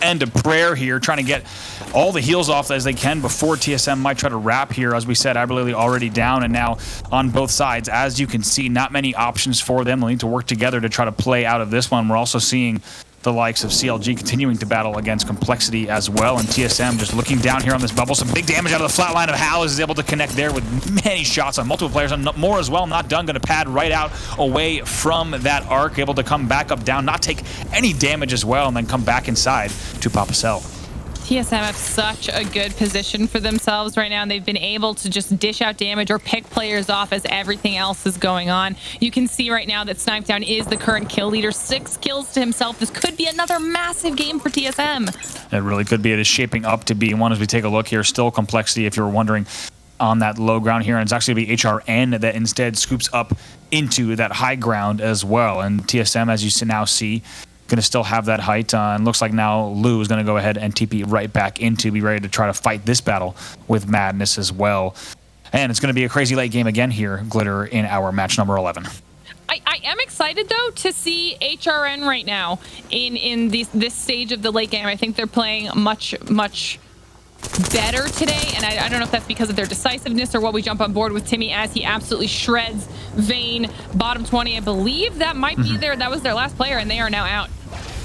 and a prayer here, trying to get all the heals off as they can before TSM might try to wrap here. As we said, Aberlily already down, and now on both sides, as you can see, not many options for them. They'll need to work together to try to play out of this one. We're also seeing the likes of CLG continuing to battle against complexity as well, and TSM just looking down here on this bubble. Some big damage out of the flat line of Hal is able to connect there with many shots on multiple players, and more as well. Not done, going to pad right out away from that arc, able to come back up down, not take any damage as well, and then come back inside to pop a cell. TSM have such a good position for themselves right now, and they've been able to just dish out damage or pick players off as everything else is going on. You can see right now that Snipedown is the current kill leader, 6 kills to himself. This could be another massive game for TSM. It really could be. It is shaping up to be one as we take a look here. Still complexity, if you were wondering, on that low ground here, and it's actually going to be HRN that instead scoops up into that high ground as well. And TSM, as you now see, going to still have that height, and looks like now Lou is going to go ahead and TP right back into, be ready to try to fight this battle with Madness as well. And it's going to be a crazy late game again here, Glitter, in our match number 11. I am excited, though, to see HRN right now in this stage of the late game. I think they're playing much better today, and I don't know if that's because of their decisiveness or what. We jump on board with Timmy as he absolutely shreds Vayne. Bottom 20, I believe that might be that was their last player, and they are now out.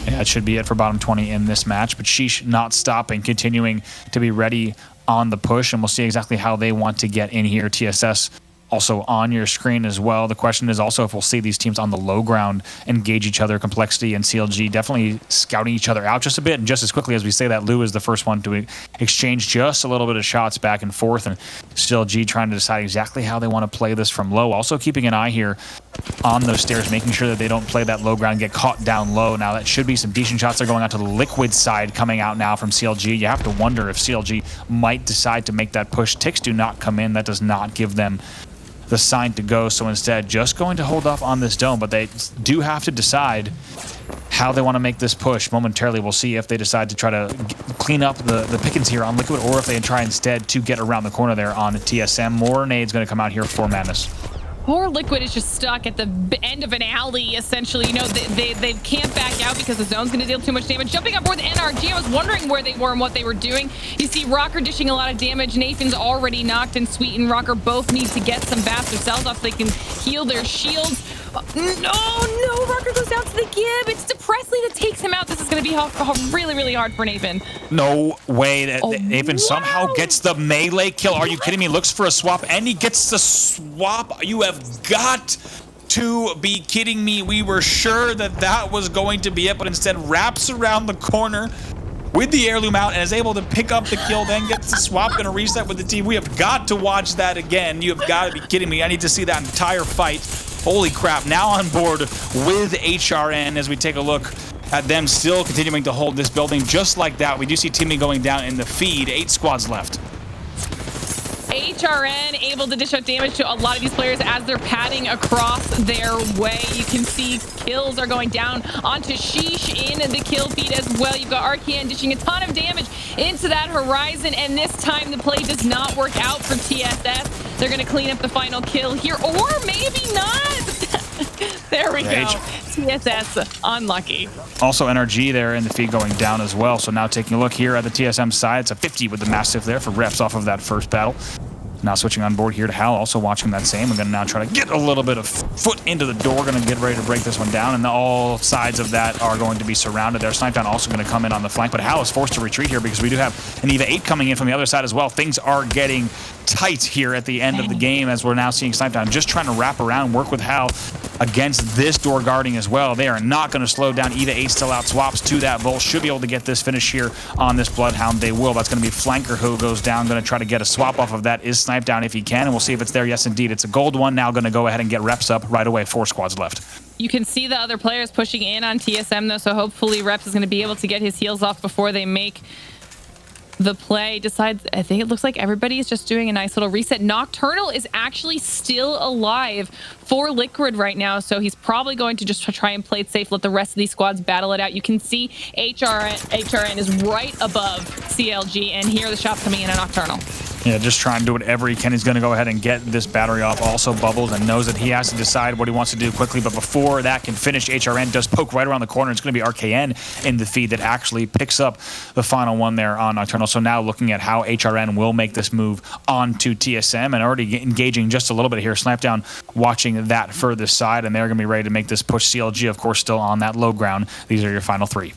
Yeah, it should be it for bottom 20 in this match, but Sheesh not stopping, continuing to be ready on the push, and we'll see exactly how they want to get in here. TSS also on your screen as well. The question is also if we'll see these teams on the low ground engage each other. Complexity and CLG definitely scouting each other out just a bit, and just as quickly as we say that, Lou is the first one to exchange just a little bit of shots back and forth, and CLG trying to decide exactly how they want to play this from low. Also keeping an eye here on those stairs, making sure that they don't play that low ground, get caught down low. Now that should be some decent shots. They're going out to the Liquid side coming out now from CLG. You have to wonder if CLG might decide to make that push. Ticks do not come in. That does not give them the sign to go, so instead just going to hold off on this dome, but they do have to decide how they want to make this push. Momentarily we'll see if they decide to try to clean up the pickings here on Liquid, or if they try instead to get around the corner there on TSM. More nades going to come out here for Madness. Poor Liquid is just stuck at the end of an alley, essentially. You know, they can't back out because the zone's going to deal too much damage. Jumping up board the NRG, I was wondering where they were and what they were doing. You see Rocker dishing a lot of damage. Nathan's already knocked, and Sweet and Rocker both need to get some bastard cells off so they can heal their shields. No, Rocker goes down to the Gib. It's Depressedly that takes him out. This is going to be really hard for Nathan. No way that Nathan somehow gets the melee kill. Are you kidding me? Looks for a swap, and he gets the swap. You have got to be kidding me. We were sure that was going to be it, but instead wraps around the corner with the heirloom out and is able to pick up the kill, then gets the swap, going to reset with the team. We have got to watch that again. You have got to be kidding me. I need to see that entire fight. Holy crap. Now on board with HRN as we take a look at them still continuing to hold this building just like that. We do see Timmy going down in the feed. 8 squads left. HRN able to dish out damage to a lot of these players as they're padding across their way. You can see kills are going down onto Sheesh in the kill feed as well. You've got Archean dishing a ton of damage into that horizon, and this time the play does not work out for TSS. They're going to clean up the final kill here, or maybe not. There we go. TSS unlucky. Also NRG there in the feed going down as well. So now taking a look here at the TSM side, it's a 50 with the Mastiff there for reps off of that first battle. Now switching on board here to Hal, also watching that same. We're going to now try to get a little bit of foot into the door. Going to get ready to break this one down, and all sides of that are going to be surrounded there. Snipedown also going to come in on the flank, but Hal is forced to retreat here because we do have an EVA 8 coming in from the other side as well. Things are getting tight here at the end of the game as we're now seeing Snipedown just trying to wrap around, work with Hal against this door guarding as well. They are not going to slow down. EVA 8 still out, swaps to that Volt. Should be able to get this finish here on this Bloodhound. They will. That's going to be Flanker who goes down. Going to try to get a swap off of that. Is Snipedown if he can, and we'll see if it's there. Yes, indeed. It's a gold one. Now going to go ahead and get reps up right away. 4 squads left. You can see the other players pushing in on TSM, though, so hopefully Reps is going to be able to get his heals off before they make the play. Decides, I think it looks like everybody is just doing a nice little reset. Nocturnal is actually still alive for Liquid right now, so he's probably going to just try and play it safe, let the rest of these squads battle it out. You can see HRN is right above CLG, and here are the shots coming in on Nocturnal. Yeah, just trying to do whatever he can. He's going to go ahead and get this battery off. Also bubbles and knows that he has to decide what he wants to do quickly. But before that can finish, HRN does poke right around the corner. It's going to be RKN in the feed that actually picks up the final one there on Nocturnal. So now looking at how HRN will make this move onto TSM and already engaging just a little bit here. Snipdown watching that furthest side, and they're going to be ready to make this push. CLG, of course, still on that low ground. These are your final three.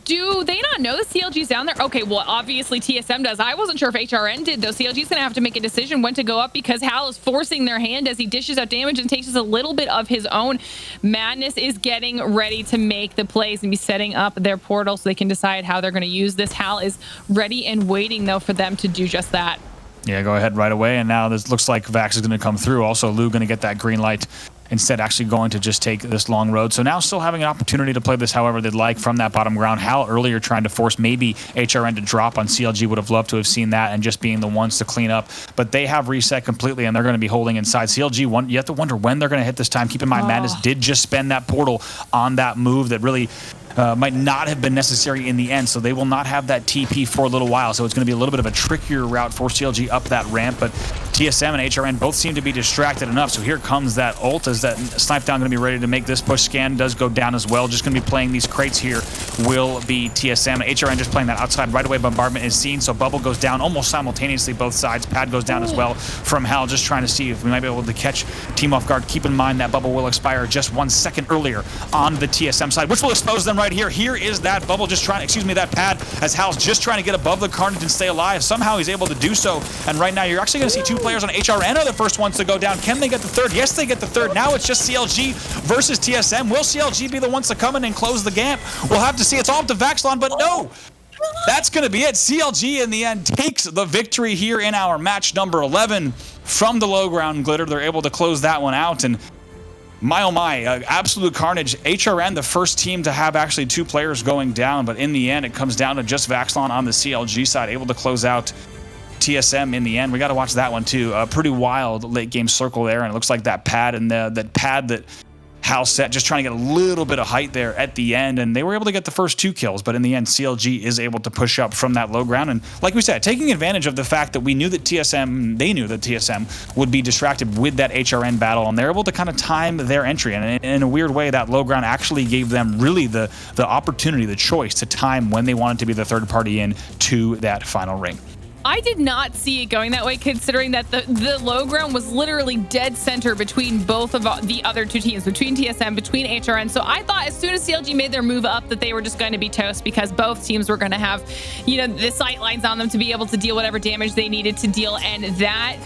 Do they not know the CLG's down there? Okay, well, obviously TSM does. I wasn't sure if HRN did, though. CLG's going to have to make a decision when to go up because Hal is forcing their hand as he dishes out damage and takes just a little bit of his own. Madness is getting ready to make the plays and be setting up their portal so they can decide how they're going to use this. Hal is ready and waiting, though, for them to do just that. Yeah, go ahead right away. And now this looks like Vax is going to come through. Also, Lou going to get that green light. Instead, actually going to just take this long road. So now still having an opportunity to play this however they'd like from that bottom ground. Hal earlier trying to force maybe HRN to drop on CLG. Would have loved to have seen that and just being the ones to clean up. But they have reset completely, and they're going to be holding inside. CLG, you have to wonder when they're going to hit this time. Keep in mind, Madness did just spend that portal on that move that really might not have been necessary in the end, so they will not have that TP for a little while. So it's going to be a little bit of a trickier route for CLG up that ramp, but TSM and HRN both seem to be distracted enough. So here comes that ult as that Snipdown going to be ready to make this push. Scan does go down as well. Just going to be playing these crates here will be TSM. HRN just playing that outside right away. Bombardment is seen, so Bubble goes down almost simultaneously both sides. Pad goes down as well from Hal, just trying to see if we might be able to catch team off guard. Keep in mind that Bubble will expire just 1 second earlier on the TSM side, which will expose them right here. Here is that Bubble just trying, that Pad, as Hal's just trying to get above the Carnage and stay alive. Somehow he's able to do so, and right now you're actually going to see two players on HRN are the first ones to go down. Can they get the third? Yes, they get the third. Now it's just CLG versus TSM. Will CLG be the ones to come in and close the gap? We'll have to see. It's all up to Vaxlon, but no! That's going to be it. CLG in the end takes the victory here in our match number 11 from the low ground. Glitter, they're able to close that one out, and my oh my, absolute carnage. HRN, the first team to have actually two players going down, but in the end, it comes down to just Vaxlon on the CLG side, able to close out TSM in the end. We got to watch that one too. A pretty wild late game circle there, and it looks like that Pad and that Pad that Hal set, just trying to get a little bit of height there at the end, and they were able to get the first two kills, but in the end, CLG is able to push up from that low ground, and like we said, taking advantage of the fact that we knew that they knew that TSM would be distracted with that HRN battle, and they're able to kind of time their entry, and in a weird way, that low ground actually gave them really the opportunity, the choice to time when they wanted to be the third party in to that final ring. I did not see it going that way, considering that the low ground was literally dead center between both of the other two teams, between TSM, between HRN. So I thought as soon as CLG made their move up that they were just going to be toast because both teams were going to have, the sight lines on them to be able to deal whatever damage they needed to deal. And that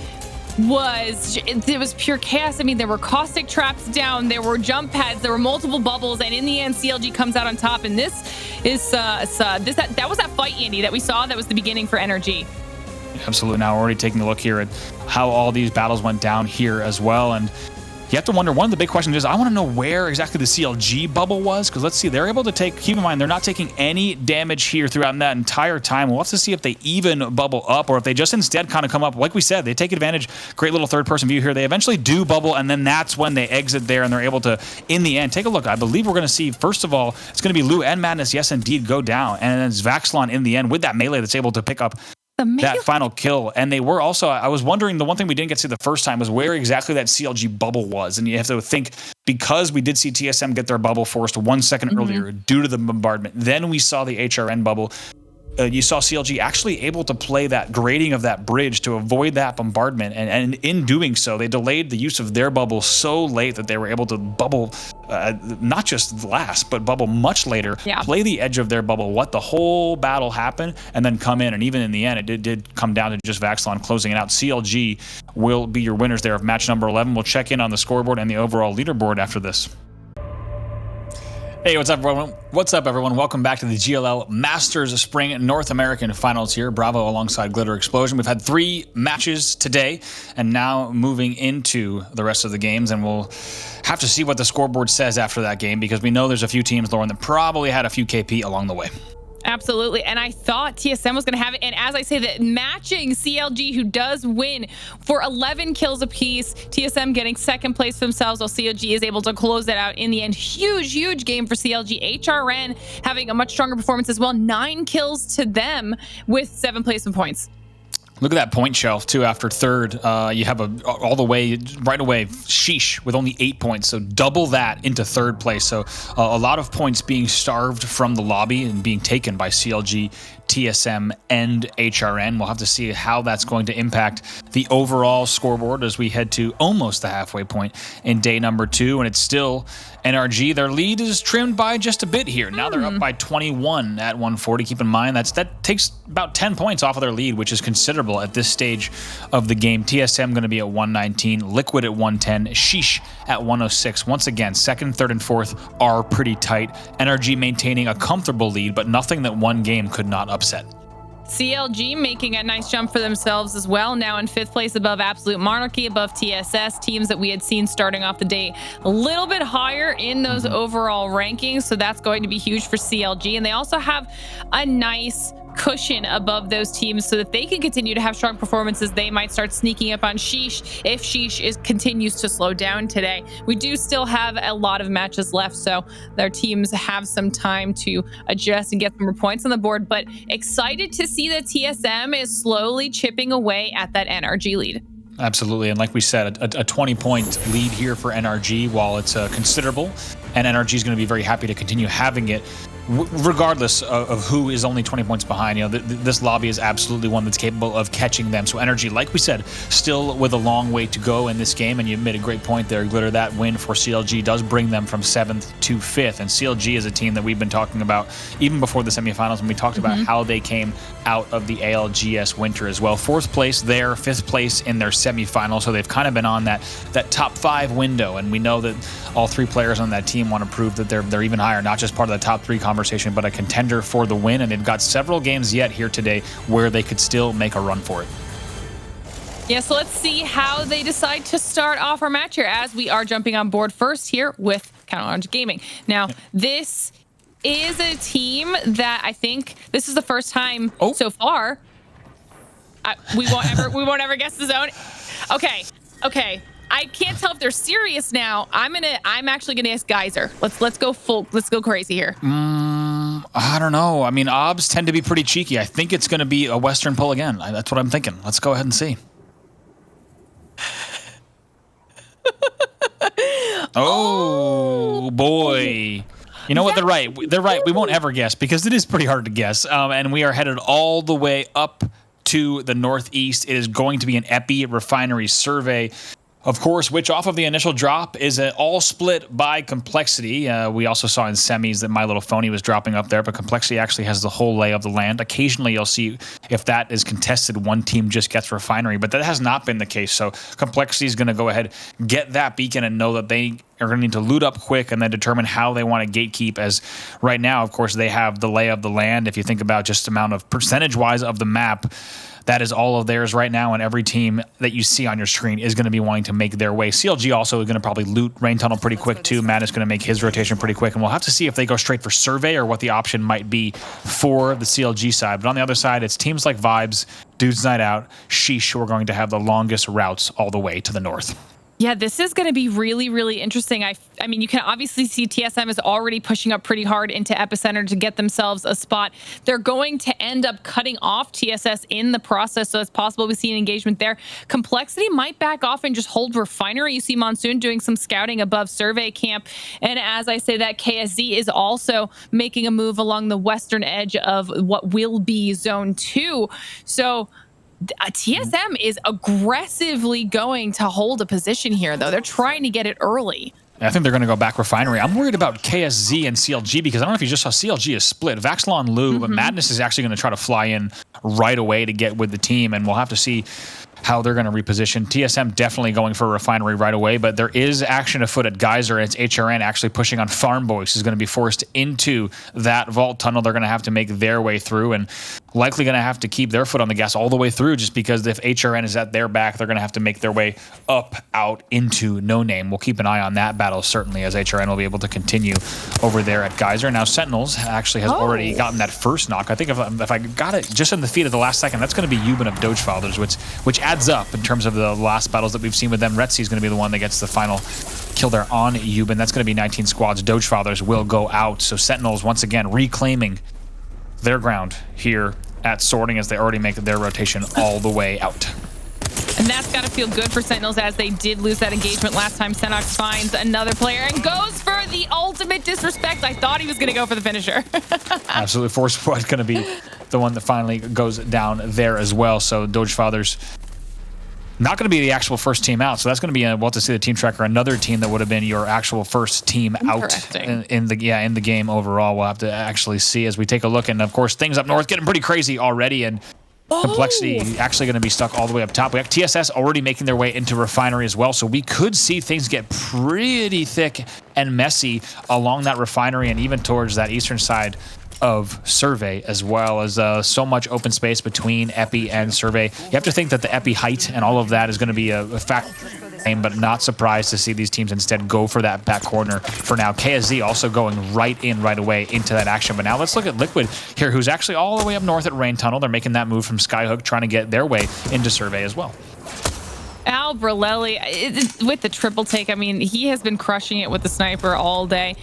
was pure chaos. I mean, there were caustic traps down, there were jump pads, there were multiple bubbles, and in the end, CLG comes out on top. And this is that was that fight, Andy, that we saw. That was the beginning for Energy. Absolutely. Now we're already taking a look here at how all these battles went down here as well, and you have to wonder, one of the big questions is, I want to know where exactly the CLG bubble was, because let's see, they're able to keep in mind, they're not taking any damage here throughout that entire time. We'll have to see if they even bubble up, or if they just instead kind of come up. Like we said, they take advantage, great little third-person view here. They eventually do bubble, and then that's when they exit there, and they're able to, in the end, take a look. I believe we're going to see, first of all, it's going to be Lou and Madness, yes, indeed, go down, and then it's Vaxlon in the end with that melee that's able to pick up that final kill. And they were also, I was wondering, the one thing we didn't get to the first time was where exactly that CLG bubble was. And you have to think, because we did see TSM get their bubble forced 1 second earlier due to the bombardment, then we saw the HRN bubble. You saw CLG actually able to play that grading of that bridge to avoid that bombardment, and in doing so, they delayed the use of their bubble so late that they were able to bubble, not just last, but bubble much later, play the edge of their bubble, let the whole battle happen, and then come in. And even in the end, it did come down to just Vaxlon closing it out. CLG will be your winners there of match number 11. We'll check in on the scoreboard and the overall leaderboard after this. Hey, what's up, everyone? What's up, everyone? Welcome back to the GLL Masters Spring North American Finals here. Bravo alongside Glitter Explosion. We've had 3 matches today, and now moving into the rest of the games, and we'll have to see what the scoreboard says after that game, because we know there's a few teams, Lauren, that probably had a few KP along the way. Absolutely. And I thought TSM was going to have it. And as I say, that matching CLG, who does win for 11 kills apiece, TSM getting second place for themselves, while CLG is able to close it out in the end. Huge game for CLG. HRN having a much stronger performance as well. 9 kills to them with 7 placement points. Look at that point shelf too. After third, you have all the way right away Sheesh with only 8 points, so double that into third place. So a lot of points being starved from the lobby and being taken by CLG, TSM, and HRN. We'll have to see how that's going to impact the overall scoreboard as we head to almost the halfway point in day number 2, and it's still NRG. Their lead is trimmed by just a bit here. Now they're up by 21 at 140. Keep in mind that takes about 10 points off of their lead, which is considerable at this stage of the game. TSM going to be at 119, Liquid at 110, Sheesh at 106. Once again, second, third, and fourth are pretty tight. NRG maintaining a comfortable lead, but nothing that one game could not upset. CLG making a nice jump for themselves as well, now in 5th place above Absolute Monarchy, above TSS, teams that we had seen starting off the day a little bit higher in those overall rankings, so that's going to be huge for CLG. And they also have a nice cushion above those teams so that they can continue to have strong performances. They might start sneaking up on Sheesh if Sheesh continues to slow down today. We do still have a lot of matches left, so their teams have some time to adjust and get some more points on the board, but excited to see that TSM is slowly chipping away at that NRG lead. Absolutely, and like we said, a 20-point lead here for NRG, while it's considerable, and NRG is going to be very happy to continue having it, regardless of who is only 20 points behind. You know, this lobby is absolutely one that's capable of catching them. So NRG, like we said, still with a long way to go in this game, and you made a great point there, Glitter. That win for CLG does bring them from 7th to 5th, and CLG is a team that we've been talking about even before the semifinals, when we talked about how they came out of the ALGS winter as well. 4th place there, 5th place in their semifinal, so they've kind of been on that top 5 window, and we know that all 3 players on that team want to prove that they're even higher, not just part of the top 3 conversation, but a contender for the win, and they've got several games yet here today where they could still make a run for it. Yeah, so let's see how they decide to start off our match here, as we are jumping on board first here with Counter Orange Gaming. Now, this is a team that I think this is the first time so far. We won't ever guess the zone. Okay. I can't tell if they're serious now. I'm actually gonna ask Geyser. Let's go crazy here. I don't know. I mean, OBS tend to be pretty cheeky. I think it's gonna be a Western pull again. That's what I'm thinking. Let's go ahead and see. Oh boy. You know what? They're right. They're right. We won't ever guess because it is pretty hard to guess. And we are headed all the way up to the northeast. It is going to be an Epi refinery survey, of course, which off of the initial drop is all split by complexity. We also saw in semis that My Little Phony was dropping up there, but complexity actually has the whole lay of the land. Occasionally, you'll see if that is contested, one team just gets refinery, but that has not been the case. So complexity is going to go ahead, get that beacon, and know that they are going to need to loot up quick and then determine how they want to gatekeep, as right now, of course, they have the lay of the land. If you think about just amount of percentage-wise of the map, that is all of theirs right now, and every team that you see on your screen is going to be wanting to make their way. CLG also is going to probably loot Rain Tunnel pretty quick too. Matt is going to make his rotation pretty quick, and we'll have to see if they go straight for survey or what the option might be for the CLG side. But on the other side, it's teams like Vibes, Dudes Night Out, Sheesh, who are going to have the longest routes all the way to the north. Yeah, this is going to be really, really interesting. I mean, you can obviously see TSM is already pushing up pretty hard into Epicenter to get themselves a spot. They're going to end up cutting off TSS in the process, so it's possible we see an engagement there. Complexity might back off and just hold refinery. You see Monsoon doing some scouting above survey camp. And as I say that, KSZ is also making a move along the western edge of what will be Zone 2. So TSM is aggressively going to hold a position here, though. They're trying to get it early. I think they're going to go back refinery. I'm worried about KSZ and CLG because I don't know if you just saw CLG is split. Vaxlon Lou, but Madness is actually going to try to fly in right away to get with the team, and we'll have to see how they're going to reposition. TSM definitely going for a refinery right away, but there is action afoot at Geyser, and it's HRN actually pushing on Farm Boys, who's going to be forced into that vault tunnel. They're going to have to make their way through, and likely going to have to keep their foot on the gas all the way through, just because if HRN is at their back, they're going to have to make their way up, out into No Name. We'll keep an eye on that battle, certainly, as HRN will be able to continue over there at Geyser. Now, Sentinels actually has already gotten that first knock. I think if I got it just in the feet at the last second, that's going to be Euban of Doge Fathers, which adds up in terms of the last battles that we've seen with them. Retzi is going to be the one that gets the final kill there on Euban. That's going to be 19 squads. Doge Fathers will go out. So Sentinels, once again, reclaiming their ground here at sorting as they already make their rotation all the way out. And that's got to feel good for Sentinels, as they did lose that engagement last time. Senox finds another player and goes for the ultimate disrespect. I thought he was going to go for the finisher. Absolutely. Force Squad going to be the one that finally goes down there as well. So Doge Fathers not going to be the actual first team out. So that's going to be, we'll have to see the team tracker, another team that would have been your actual first team out in the game overall. We'll have to actually see as we take a look. And of course, things up north getting pretty crazy already. And Complexity actually going to be stuck all the way up top. We have TSS already making their way into Refinery as well, so we could see things get pretty thick and messy along that Refinery and even towards that eastern side of Survey, as well as so much open space between Epi and Survey. You have to think that the Epi height and all of that is going to be a factor, but not surprised to see these teams instead go for that back corner for now. KSZ also going right away into that action. But now let's look at Liquid here, who's actually all the way up north at Rain Tunnel. They're making that move from Skyhook, trying to get their way into Survey as well. Al Bralelli with the triple take. I mean, he has been crushing it with the sniper all day.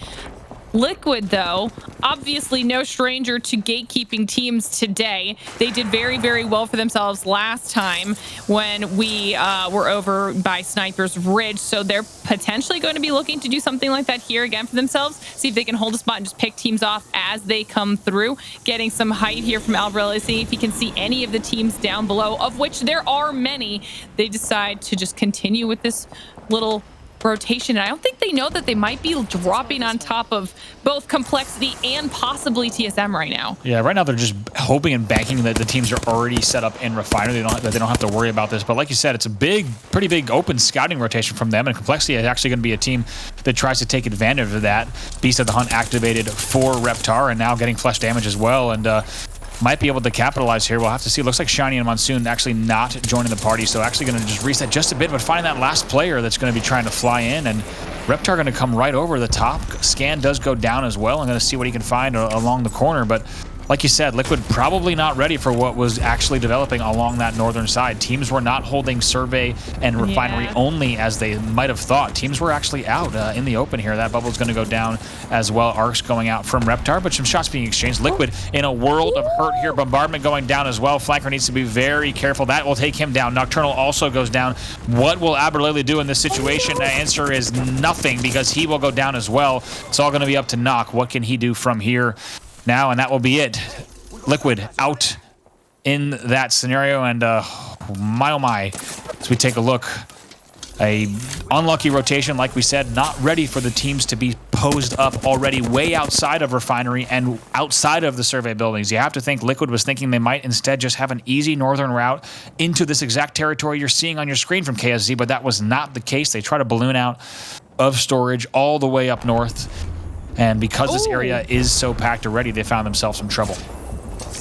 Liquid, though, obviously no stranger to gatekeeping teams today. They did very, very well for themselves last time when we were over by Sniper's Ridge. So they're potentially going to be looking to do something like that here again for themselves. See if they can hold a spot and just pick teams off as they come through. Getting some height here from Albrelli, seeing if he can see any of the teams down below, of which there are many. They decide to just continue with this little rotation, and I don't think they know that they might be dropping on top of both Complexity and possibly TSM right now. Yeah, right now they're just hoping and banking that the teams are already set up in Refinery. They don't have to worry about this. But like you said, it's a pretty big open scouting rotation from them, and Complexity is actually going to be a team that tries to take advantage of that. Beast of the Hunt activated for Reptar, and now getting flesh damage as well, and might be able to capitalize here. We'll have to see. It looks like Shiny and Monsoon actually not joining the party, so actually going to just reset just a bit, but finding that last player that's going to be trying to fly in, and Reptar going to come right over the top. Scan does go down as well. I'm going to see what he can find along the corner, but like you said, Liquid probably not ready for what was actually developing along that northern side. Teams were not holding Survey and Refinery only as they might have thought. Teams were actually out in the open here. That bubble's going to go down as well. Arcs going out from Reptar, but some shots being exchanged. Liquid in a world of hurt here. Bombardment going down as well. Flanker needs to be very careful. That will take him down. Nocturnal also goes down. What will Aberlele do in this situation? The answer is nothing, because he will go down as well. It's all going to be up to Noc. What can he do from here now? And that will be it. Liquid out in that scenario, and my oh my, as we take a look, a unlucky rotation, like we said, not ready for the teams to be posed up already way outside of Refinery and outside of the Survey buildings. You have to think Liquid was thinking they might instead just have an easy northern route into this exact territory you're seeing on your screen from KSZ, but that was not the case. They try to balloon out of storage all the way up north, and because this area is so packed already, they found themselves some trouble.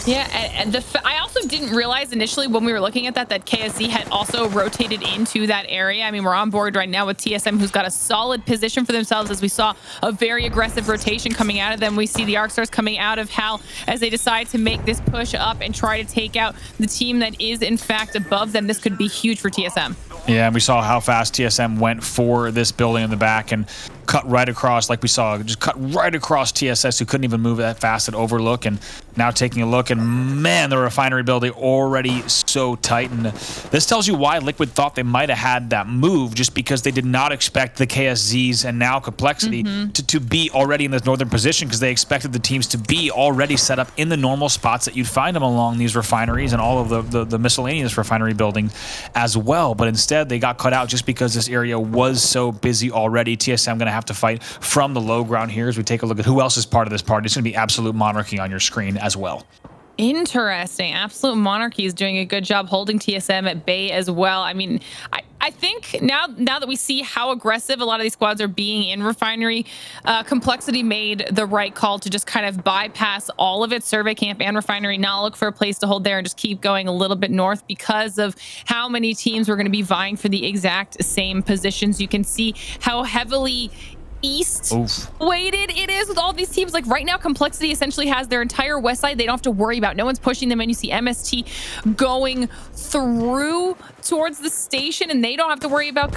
Yeah, and I also didn't realize initially when we were looking at that KSZ had also rotated into that area. I mean, we're on board right now with TSM, who's got a solid position for themselves, as we saw a very aggressive rotation coming out of them. We see the Arcstars coming out of Hal as they decide to make this push up and try to take out the team that is, in fact, above them. This could be huge for TSM. Yeah, and we saw how fast TSM went for this building in the back and cut right across, like we saw, just cut right across TSS, who couldn't even move that fast at Overlook. And now taking a look, and man, the Refinery building already so tight. And this tells you why Liquid thought they might have had that move, just because they did not expect the KSZs and now Complexity to be already in this northern position, because they expected the teams to be already set up in the normal spots that you'd find them along these refineries and all of the miscellaneous refinery buildings as well. But instead, they got cut out just because this area was so busy already. TSM going to have to fight from the low ground here as we take a look at who else is part of this party. It's going to be Absolute Monarchy on your screen as well. Interesting. Absolute Monarchy is doing a good job holding TSM at bay as well. I mean, I think now that we see how aggressive a lot of these squads are being in Refinery, Complexity made the right call to just kind of bypass all of its Survey camp and Refinery, not look for a place to hold there and just keep going a little bit north because of how many teams were going to be vying for the exact same positions. You can see how heavily east Oof. weighted it is with all these teams. Like right now, Complexity essentially has their entire west side. They don't have to worry about, no one's pushing them, and you see MST going through towards the station, and they don't have to worry about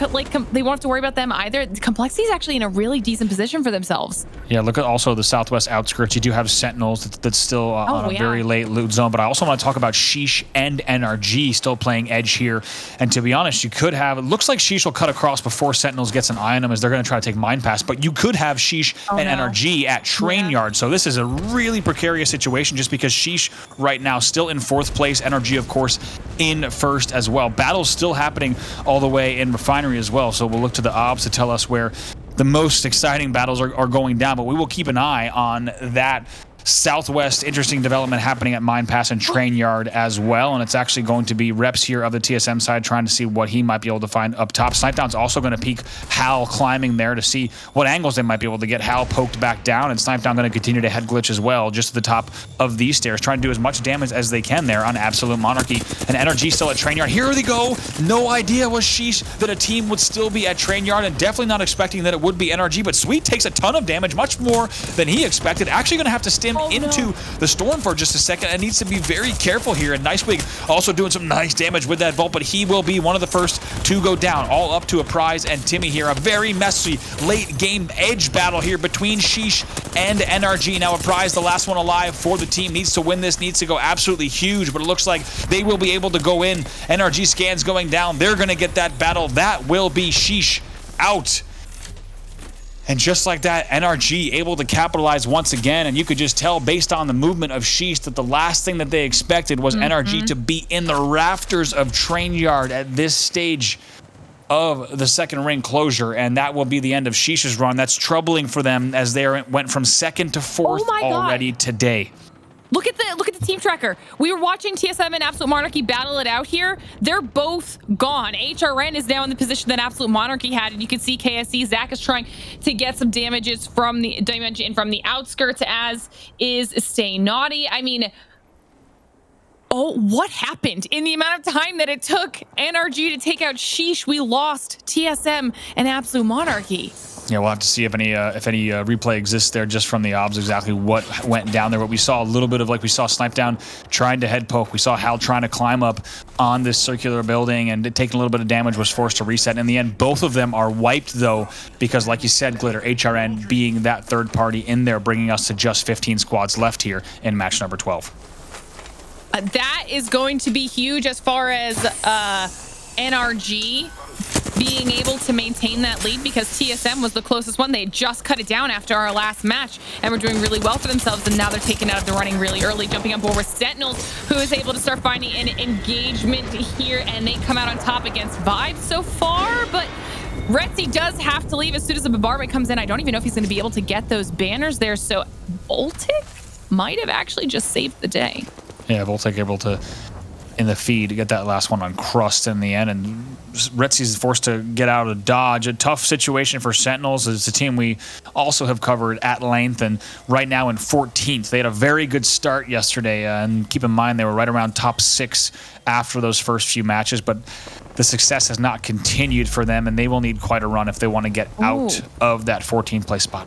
they won't have to worry about them either. Complexity is actually in a really decent position for themselves. Yeah, look at also the southwest outskirts. You do have Sentinels that's still on a very late loot zone, but I also want to talk about Sheesh and NRG still playing edge here. And to be honest, you could have, it looks like Sheesh will cut across before Sentinels gets an eye on them as they're going to try to take Mine Pass, but you could have Sheesh and NRG at Train Yard. So this is a really precarious situation just because Sheesh right now still in 4th place, NRG of course in 1st as well. Battle's still happening all the way in Refinery as well, so we'll look to the obs to tell us where the most exciting battles are going down, but we will keep an eye on that southwest interesting development happening at Mine Pass and Train Yard as well. And it's actually going to be reps here of the TSM side trying to see what he might be able to find up top. Snipedown's also going to peek Hal climbing there to see what angles they might be able to get Hal poked back down, and Snipedown going to continue to head glitch as well just at the top of these stairs, trying to do as much damage as they can there on Absolute Monarchy. And NRG still at Train Yard. Here they go. No idea was Sheesh that a team would still be at Train Yard, and definitely not expecting that it would be NRG, but Sweet takes a ton of damage, much more than he expected. Actually going to have to stim into the storm for just a second and needs to be very careful here. And Nicewig also doing some nice damage with that vault, but he will be one of the first to go down, all up to a prize and Timmy here. A very messy late game edge battle here between Sheesh and NRG. Now a prize, the last one alive for the team, needs to win this, needs to go absolutely huge, but it looks like they will be able to go in. NRG scans going down. They're going to get that battle. That will be Sheesh out. And just like that, NRG able to capitalize once again. And you could just tell based on the movement of Sheesh that the last thing that they expected was NRG to be in the rafters of Train Yard at this stage of the second ring closure. And that will be the end of Sheesh's run. That's troubling for them as they went from 2nd to 4th already today. Look at the team tracker. We were watching TSM and Absolute Monarchy battle it out here. They're both gone. HRN is now in the position that Absolute Monarchy had, and you can see KSC. Zach is trying to get some damages from the outskirts, as is Stay Naughty. I mean, oh, what happened in the amount of time that it took NRG to take out Sheesh? We lost TSM and Absolute Monarchy. Yeah, we'll have to see if any replay exists there just from the obs, exactly what went down there. But we saw a little bit of, like we saw Snipedown trying to head poke. We saw Hal trying to climb up on this circular building and taking a little bit of damage, was forced to reset. In the end, both of them are wiped though, because like you said, Glitter, HRN being that third party in there, bringing us to just 15 squads left here in match number 12. That is going to be huge as far as NRG being able to maintain that lead, because TSM was the closest one. They had just cut it down after our last match and were doing really well for themselves, and now they're taken out of the running really early, jumping on board with Sentinels, who is able to start finding an engagement here, and they come out on top against Vibe so far. But Retzi does have to leave as soon as the bombardment comes in. I don't even know if he's going to be able to get those banners there, so Voltic might have actually just saved the day. Yeah, Voltic able to, in the feed, to get that last one on Crust in the end, and Retzi's forced to get out of Dodge. A tough situation for Sentinels. It's a team we also have covered at length, and right now in 14th. They had a very good start yesterday, and keep in mind they were right around top 6 after those first few matches, but the success has not continued for them, and they will need quite a run if they want to get out of that 14th place spot.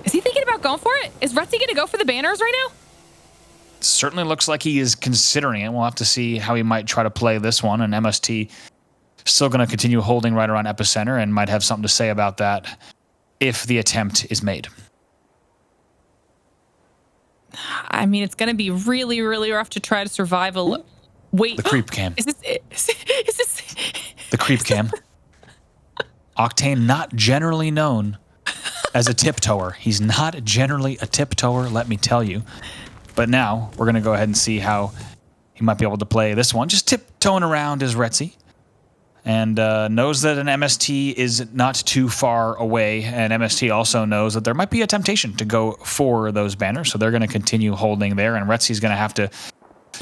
Is he thinking about going for it? Is Retzi going to go for the banners right now? Certainly looks like he is considering it. We'll have to see how he might try to play this one, and MST still going to continue holding right around Epicenter and might have something to say about that if the attempt is made. I mean, it's going to be really, really rough to try to survive a... Wait. The creep cam. Is this... The creep cam. Octane, not generally known as a tiptoer. He's not generally a tiptoer, let me tell you. But now we're going to go ahead and see how he might be able to play this one. Just tiptoeing around is Retzi. And knows that an MST is not too far away. And MST also knows that there might be a temptation to go for those banners. So they're going to continue holding there. And Retzi's going to have to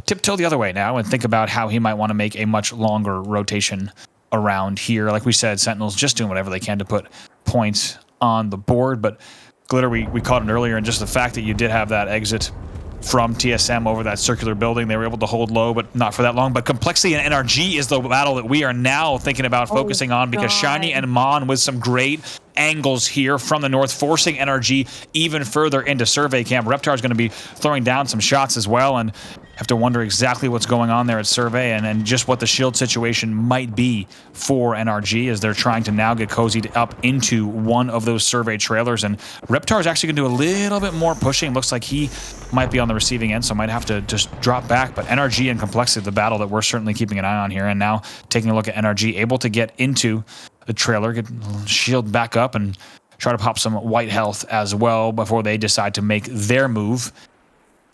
tiptoe the other way now and think about how he might want to make a much longer rotation around here. Like we said, Sentinels just doing whatever they can to put points on the board. But Glitter, we caught it earlier, and just the fact that you did have that exit from TSM over that circular building, they were able to hold low, but not for that long. But Complexity and NRG is the battle that we are now thinking about focusing on, because Shiny and Mon with some great angles here from the north, forcing NRG even further into survey camp. Reptar is going to be throwing down some shots as well, and have to wonder exactly what's going on there at survey and just what the shield situation might be for NRG as they're trying to now get cozied up into one of those survey trailers. And Reptar is actually going to do a little bit more pushing. Looks like he might be on the receiving end, so might have to just drop back. But NRG and complexity of the battle that we're certainly keeping an eye on here. And now taking a look at NRG, able to get into the trailer, get shield back up and try to pop some white health as well before they decide to make their move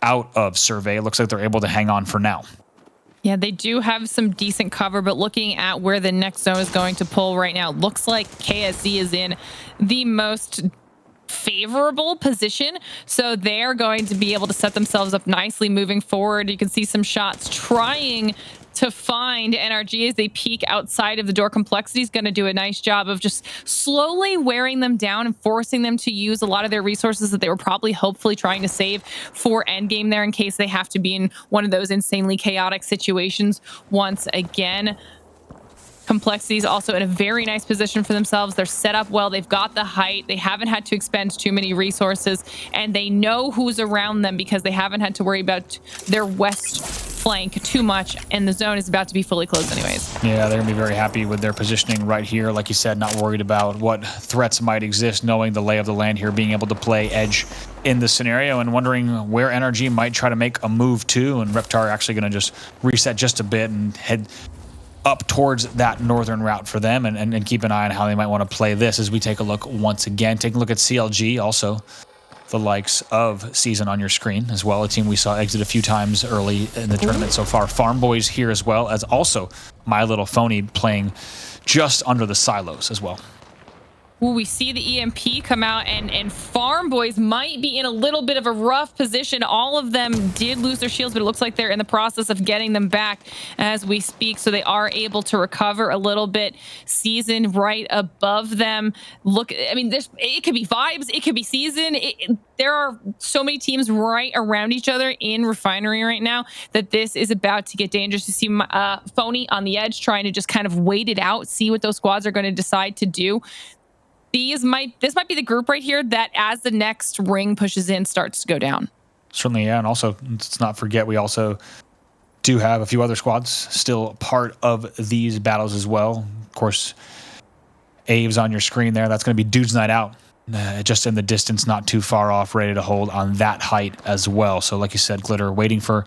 out of survey. It looks like they're able to hang on for now. Yeah, they do have some decent cover, but looking at where the next zone is going to pull right now, looks like KSC is in the most favorable position, so they're going to be able to set themselves up nicely moving forward. You can see some shots trying to find NRG as they peek outside of the door. Complexity is going to do a nice job of just slowly wearing them down and forcing them to use a lot of their resources that they were probably hopefully trying to save for endgame there in case they have to be in one of those insanely chaotic situations once again. Complexity is also in a very nice position for themselves. They're set up well. They've got the height. They haven't had to expend too many resources, and they know who's around them because they haven't had to worry about their west flank too much, and the zone is about to be fully closed anyways. Yeah, they're going to be very happy with their positioning right here. Like you said, not worried about what threats might exist, knowing the lay of the land here, being able to play edge in the scenario and wondering where NRG might try to make a move to, and Reptar actually going to just reset just a bit and head up towards that northern route for them and keep an eye on how they might want to play this as we take a look once again. Take a look at CLG, also the likes of Season on your screen as well, a team we saw exit a few times early in the tournament so far. Farm Boys here as well, as also My Little Phony playing just under the silos as well. Ooh, we see the EMP come out, and Farm Boys might be in a little bit of a rough position. All of them did lose their shields, but it looks like they're in the process of getting them back as we speak, so they are able to recover a little bit. Season right above them. Look, I mean, it could be Vibes, it could be Season. There are so many teams right around each other in Refinery right now that this is about to get dangerous. You see Phony on the edge trying to just kind of wait it out, see what those squads are going to decide to do. This might be the group right here that, as the next ring pushes in, starts to go down. Certainly, yeah. And also, let's not forget, we also do have a few other squads still part of these battles as well. Of course, Aves on your screen there. That's going to be Dude's Night Out. Just in the distance, not too far off, ready to hold on that height as well. So like you said, Glitter, waiting for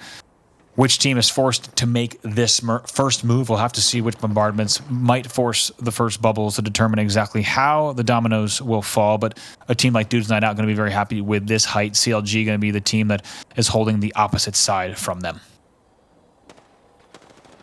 which team is forced to make this first move. We'll have to see which bombardments might force the first bubbles to determine exactly how the dominoes will fall. But a team like Dude's Night Out going to be very happy with this height. CLG going to be the team that is holding the opposite side from them.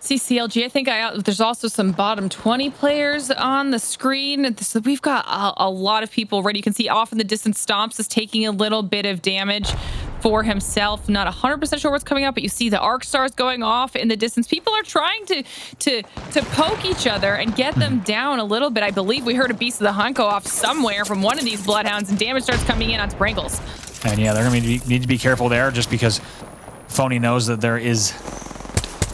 See CLG, I think there's also some bottom 20 players on the screen. So we've got a lot of people ready. You can see off in the distance, Stomps is taking a little bit of damage for himself. Not 100% sure what's coming up, but you see the arc stars going off in the distance. People are trying to poke each other and get them down a little bit. I believe we heard a Beast of the Hunt go off somewhere from one of these Bloodhounds, and damage starts coming in on Sprinkles. And yeah, they're going to need to be careful there, just because Phony knows that there is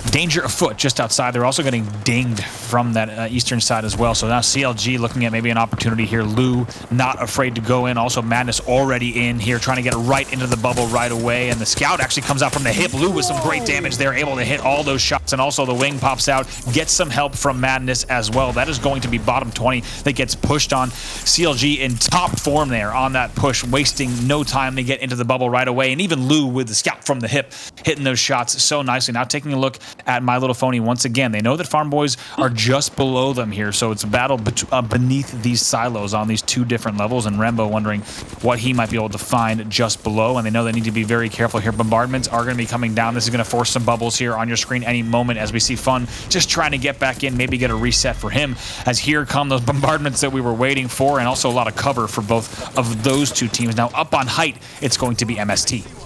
danger afoot just outside. They're also getting dinged from that eastern side as well. So now CLG looking at maybe an opportunity here. Lou not afraid to go in. Also Madness already in here, trying to get right into the bubble right away. And the scout actually comes out from the hip. Lou with some great damage there, able to hit all those shots. And also the wing pops out, gets some help from Madness as well. That is going to be bottom 20 that gets pushed on. CLG in top form there on that push, wasting no time to get into the bubble right away. And even Lou with the scout from the hip, hitting those shots so nicely. Now taking a look at My Little Phony once again. They know that Farm Boys are just below them here, so it's a battle beneath these silos on these two different levels, and Rembo wondering what he might be able to find just below, and they know they need to be very careful here. Bombardments are going to be coming down. This is going to force some bubbles here on your screen any moment as we see Fun just trying to get back in, maybe get a reset for him, as here come those bombardments that we were waiting for, and also a lot of cover for both of those two teams. Now up on height, it's going to be MST.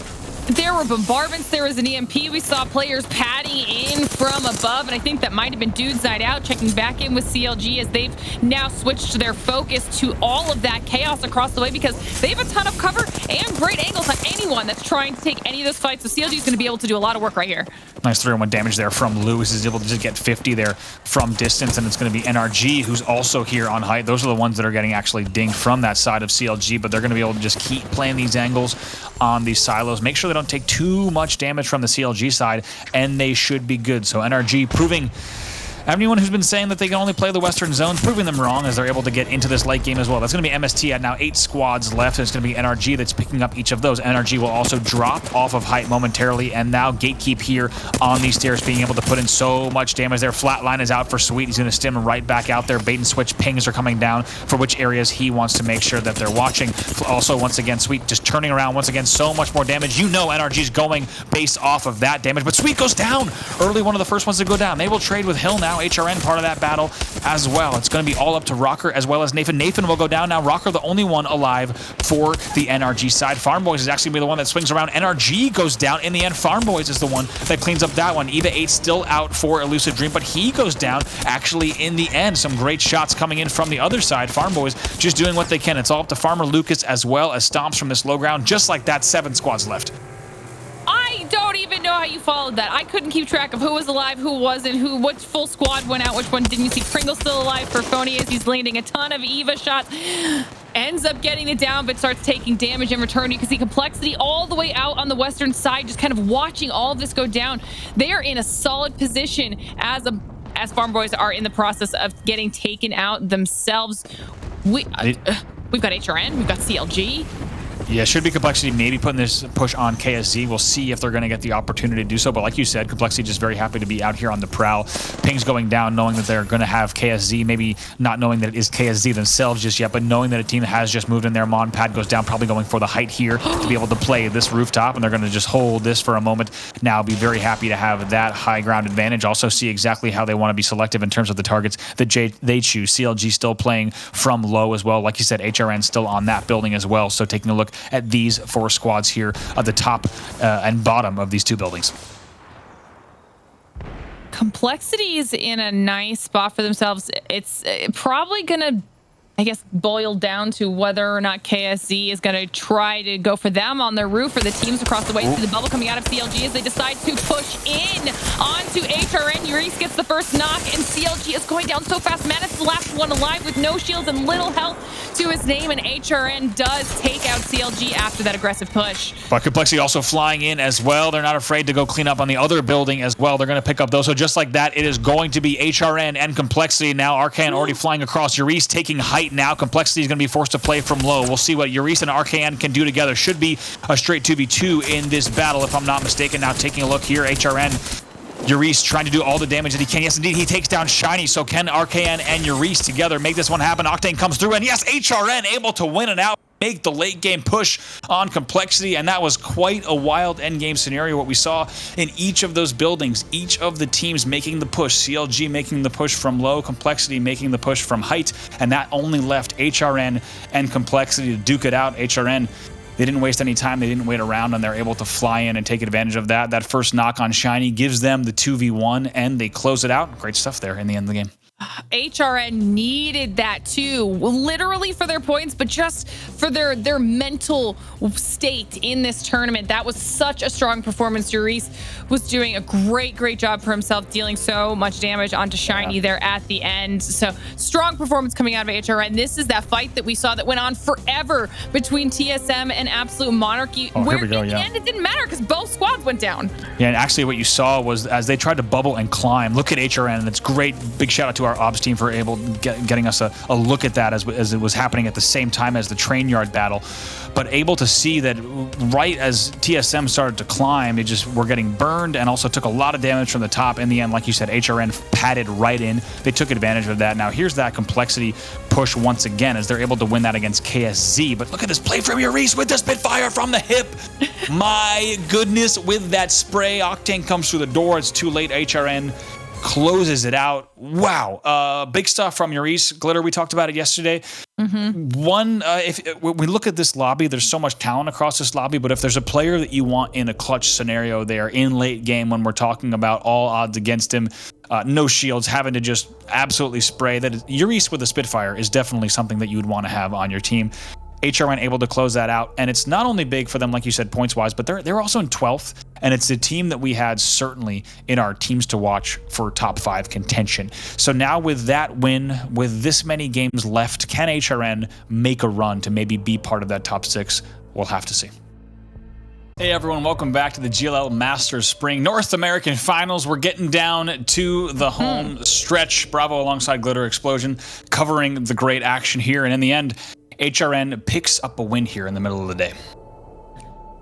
There were bombardments, there was an EMP. We saw players padding in from above, and I think that might have been Dude's Night Out checking back in with CLG as they've now switched their focus to all of that chaos across the way because they have a ton of cover and great angles on anyone that's trying to take any of those fights. So CLG is going to be able to do a lot of work right here. Nice 3-1 damage there from Lewis. Is able to just get 50 there from distance, and it's going to be NRG who's also here on height. Those are the ones that are getting actually dinged from that side of CLG, but they're going to be able to just keep playing these angles on these silos. Make sure they don't take too much damage from the CLG side, and they should be good. So NRG proving everyone who's been saying that they can only play the Western zones, proving them wrong as they're able to get into this late game as well. That's going to be MST at now 8 squads left, and it's going to be NRG that's picking up each of those. NRG will also drop off of height momentarily, and now Gatekeep here on these stairs being able to put in so much damage there. Flatline is out for Sweet. He's going to stim right back out there. Bait and switch pings are coming down for which areas he wants to make sure that they're watching. Also, once again, Sweet just turning around once again. So much more damage. You know NRG's going based off of that damage, but Sweet goes down early, one of the first ones to go down. They will trade with Hill now. HRN part of that battle as well. It's going to be all up to Rocker as well as Nathan. Nathan will go down now. Rocker the only one alive for the NRG side. Farm Boys is actually going to be the one that swings around. NRG goes down. In the end, Farm Boys is the one that cleans up that one. Eva 8 still out for Elusive Dream, but he goes down actually in the end. Some great shots coming in from the other side. Farm Boys just doing what they can. It's all up to Farmer Lucas as well as stomps from this low ground. Just like that, 7 squads left. I don't even know how you followed that. I couldn't keep track of who was alive, who wasn't, which full squad went out, which one didn't. You see Pringle still alive for Phony as he's landing a ton of Eva shots. Ends up getting it down, but starts taking damage in return. You can see Complexity all the way out on the western side, just kind of watching all of this go down. They are in a solid position as Farm Boys are in the process of getting taken out themselves. We've got HRN, we've got CLG. Yeah, should be Complexity maybe putting this push on KSZ. We'll see if they're going to get the opportunity to do so. But like you said, Complexity just very happy to be out here on the prowl. Pings going down, knowing that they're going to have KSZ, maybe not knowing that it is KSZ themselves just yet, but knowing that a team has just moved in there. Mon Pad goes down, probably going for the height here to be able to play this rooftop, and they're going to just hold this for a moment. Now be very happy to have that high ground advantage. Also see exactly how they want to be selective in terms of the targets that they choose. CLG still playing from low as well. Like you said, HRN still on that building as well. So taking a look at these 4 squads here at the top and bottom of these 2 buildings. Complexity is in a nice spot for themselves. It's probably gonna, I guess, boil down to whether or not KSZ is going to try to go for them on their roof, or the teams across the way through the bubble coming out of CLG as they decide to push in onto HRN. Urice gets the first knock, and CLG is going down so fast. Manus the last one alive with no shields and little health to his name, and HRN does take out CLG after that aggressive push. But Complexity also flying in as well. They're not afraid to go clean up on the other building as well. They're going to pick up those. So just like that, it is going to be HRN and Complexity now. Arcan already flying across. Urice taking height now. Complexity is going to be forced to play from low. We'll see what Urice and Arcan can do together. Should be a straight 2v2 in this battle, if I'm not mistaken. Now taking a look here, HRN. Urice trying to do all the damage that he can. Yes, indeed, he takes down Shiny. So can Arcan and Urice together make this one happen? Octane comes through, and yes, HRN able to win it out. Make the late game push on Complexity, and that was quite a wild end game scenario. What we saw in each of those buildings, each of the teams making the push, CLG making the push from low, Complexity making the push from height, and that only left HRN and Complexity to duke it out. HRN, they didn't waste any time. They didn't wait around, and they're able to fly in and take advantage of that. That first knock on Shiny gives them the 2v1, and they close it out. Great stuff there in the end of the game. HRN needed that too, literally for their points, but just for their mental state in this tournament. That was such a strong performance. Urice was doing a great job for himself, dealing so much damage onto Shiny there at the end. So strong performance coming out of HRN. This is that fight that we saw that went on forever between TSM and Absolute Monarchy, where in the end it didn't matter because both squads went down. Yeah, and actually what you saw was as they tried to bubble and climb, look at HRN, and it's great. Big shout out to our ops team for getting us a look at that as it was happening at the same time as the train yard battle, but able to see that right as TSM started to climb, they just were getting burned and also took a lot of damage from the top. In the end, like you said, HRN padded right in. They took advantage of that. Now here's that Complexity push once again as they're able to win that against KSZ. But look at this play from Urice with the Spitfire from the hip. My goodness, with that spray, Octane comes through the door. It's too late. HRN closes it out. Wow. Big stuff from Urice. Glitter, we talked about it yesterday. If we look at this lobby, there's so much talent across this lobby, but if there's a player that you want in a clutch scenario there in late game when we're talking about all odds against him, no shields, having to just absolutely spray, Urice with a Spitfire is definitely something that you would want to have on your team. HRN able to close that out, and it's not only big for them, like you said, points-wise, but they're also in 12th, and it's a team that we had certainly in our teams to watch for top 5 contention. So now with that win, with this many games left, can HRN make a run to maybe be part of that top 6? We'll have to see. Hey everyone, welcome back to the GLL Masters Spring North American Finals. We're getting down to the home stretch. Bravo alongside Glitter Explosion covering the great action here, and in the end, HRN picks up a win here in the middle of the day.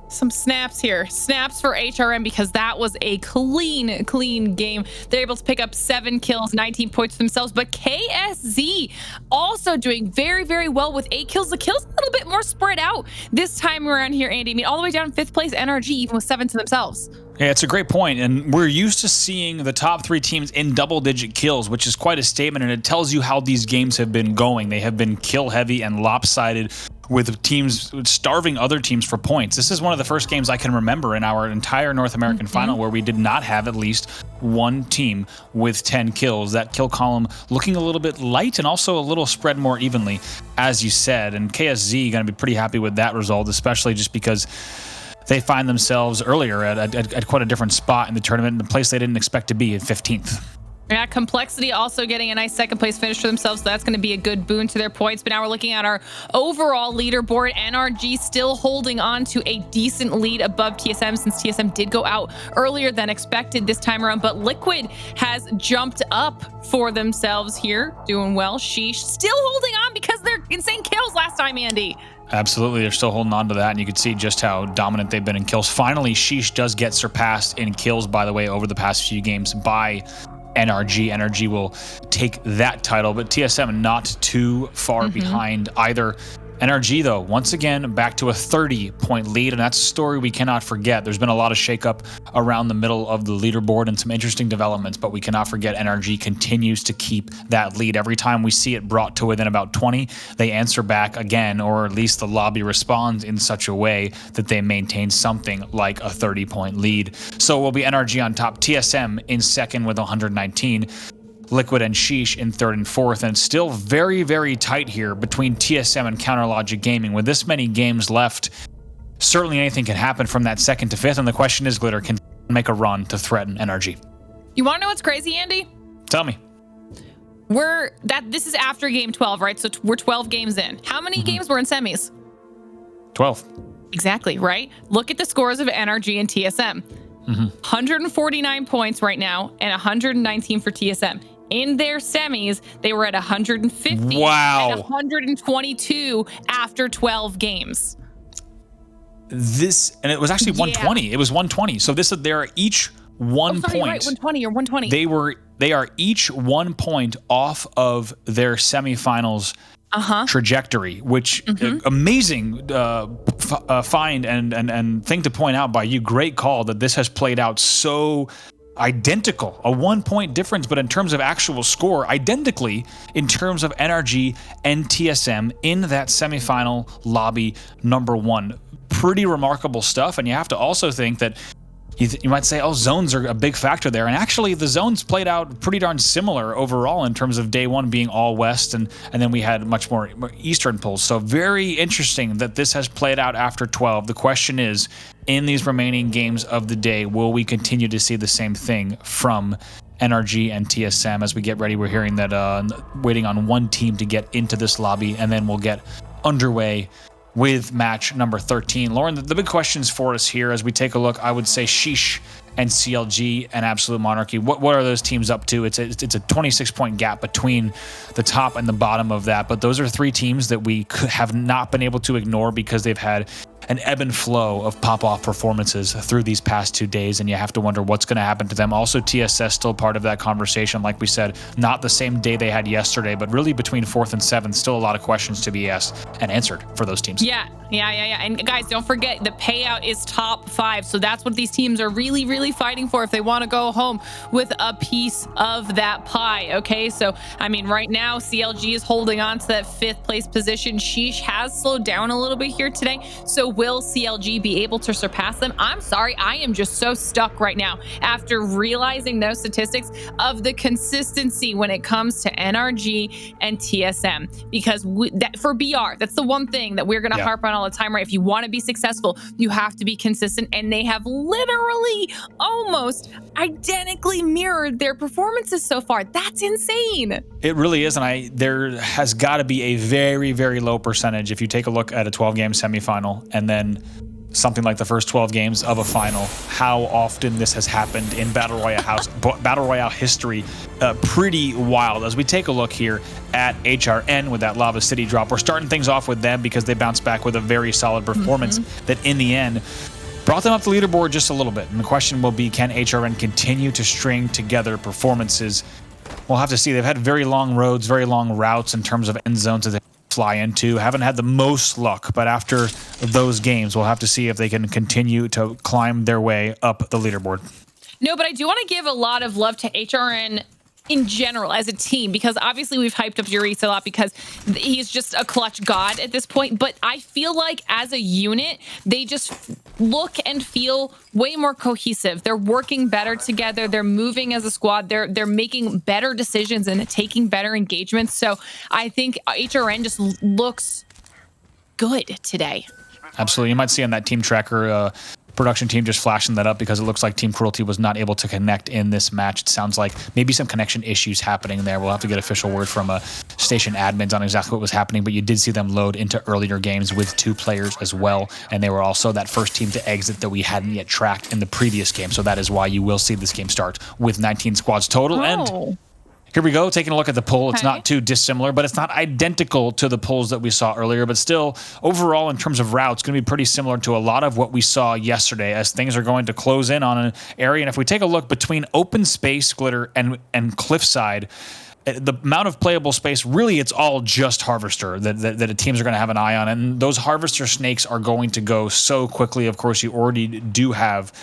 Some snaps here. Snaps for HRN because that was a clean game. They're able to pick up 7 kills, 19 points themselves. But KSZ also doing very well with 8 kills. The kills a little bit more spread out this time around here, Andy. I mean, all the way down 5th place NRG, even with 7 to themselves. Yeah, it's a great point, and we're used to seeing the top 3 teams in double-digit kills, which is quite a statement, and it tells you how these games have been going. They have been kill-heavy and lopsided, with teams starving other teams for points. This is one of the first games I can remember in our entire North American final where we did not have at least one team with 10 kills. That kill column looking a little bit light and also a little spread more evenly, as you said, and KSZ going to be pretty happy with that result, especially just because they find themselves earlier at quite a different spot in the tournament, the place they didn't expect to be at 15th. Yeah, Complexity also getting a nice 2nd place finish for themselves, so that's going to be a good boon to their points. But now we're looking at our overall leaderboard. NRG still holding on to a decent lead above TSM, since TSM did go out earlier than expected this time around. But Liquid has jumped up for themselves here, doing well. Sheesh still holding on because they're insane kills last time, Andy. Absolutely, they're still holding on to that, and you can see just how dominant they've been in kills. Finally, Sheesh does get surpassed in kills, by the way, over the past few games by NRG. NRG will take that title, but TSM not too far behind either. NRG, though, once again, back to a 30-point lead, and that's a story we cannot forget. There's been a lot of shakeup around the middle of the leaderboard and some interesting developments, but we cannot forget NRG continues to keep that lead. Every time we see it brought to within about 20, they answer back again, or at least the lobby responds in such a way that they maintain something like a 30-point lead. So it will be NRG on top, TSM in 2nd with 119. Liquid and Sheesh in 3rd and 4th, and it's still very tight here between TSM and Counterlogic Gaming. With this many games left, certainly anything can happen from that 2nd to 5th, and the question is, Glitter, can make a run to threaten NRG? You want to know what's crazy, Andy? Tell me. This is after game 12, right? So we're 12 games in. How many games were in semis? 12. Exactly, right? Look at the scores of NRG and TSM. 149 points right now and 119 for TSM. In their semis, they were at 150 and 122 after 12 games. And it was actually 120. It was 120. So they're each 1 point. Right, 120 or 120. They are each 1 point off of their semifinals trajectory, which amazing find and thing to point out by you. Great call that this has played out so identical, a 1 point difference, but in terms of actual score, identically in terms of NRG and TSM in that semifinal lobby number 1. Pretty remarkable stuff, and you have to also think that you might say, oh, zones are a big factor there. And actually, the zones played out pretty darn similar overall in terms of day 1 being all west, and then we had much more eastern pulls. So very interesting that this has played out after 12. The question is, in these remaining games of the day, will we continue to see the same thing from NRG and TSM as we get ready? We're hearing that waiting on one team to get into this lobby, and then we'll get underway with match number 13. Lauren, the big questions for us here as we take a look, I would say Sheesh and CLG and Absolute Monarchy. What are those teams up to? It's a 26-point gap between the top and the bottom of that, but those are 3 teams that we have not been able to ignore because they've had an ebb and flow of pop-off performances through these past 2 days, and you have to wonder what's going to happen to them. Also, TSS still part of that conversation. Like we said, not the same day they had yesterday, but really between 4th and 7th, still a lot of questions to be asked and answered for those teams. Yeah, Yeah. And guys, don't forget the payout is top 5. So that's what these teams are really, really fighting for if they want to go home with a piece of that pie. Okay. So, I mean, right now, CLG is holding on to that 5th place position. Sheesh has slowed down a little bit here today. So will CLG be able to surpass them? I'm sorry. I am just so stuck right now after realizing those statistics of the consistency when it comes to NRG and TSM, because for BR, that's the one thing that we're going to harp on all the time, right? If you want to be successful, you have to be consistent, and they have literally almost identically mirrored their performances so far. That's insane. It really is, and there has got to be a very, very low percentage if you take a look at a 12-game semifinal and then something like the first 12 games of a final, how often this has happened in Battle Royale history. Pretty wild. As we take a look here at HRN with that Lava City drop, we're starting things off with them because they bounced back with a very solid performance that in the end brought them up the leaderboard just a little bit. And the question will be, can HRN continue to string together performances? We'll have to see. They've had very long roads, very long routes in terms of end zones that they fly into. Haven't had the most luck, but after those games, we'll have to see if they can continue to climb their way up the leaderboard. No, but I do want to give a lot of love to HRN in general as a team, because obviously we've hyped up Jurisa a lot because he's just a clutch god at this point, but I feel like as a unit they just look and feel way more cohesive. They're working better together, they're moving as a squad, they're making better decisions and taking better engagements. So I think HRN just looks good today. Absolutely. You might see on that team tracker production team just flashing that up because it looks like Team Cruelty was not able to connect in this match. It sounds like maybe some connection issues happening there. We'll have to get official word from station admins on exactly what was happening, but you did see them load into earlier games with 2 players as well, and they were also that first team to exit that we hadn't yet tracked in the previous game. So that is why you will see this game start with 19 squads total. And here we go, taking a look at the poll. It's not too dissimilar, but it's not identical to the polls that we saw earlier. But still, overall, in terms of routes, going to be pretty similar to a lot of what we saw yesterday as things are going to close in on an area. And if we take a look between open space, Glitter, and Cliffside, the amount of playable space, really, it's all just Harvester that the teams are going to have an eye on. And those Harvester snakes are going to go so quickly. Of course, you already do have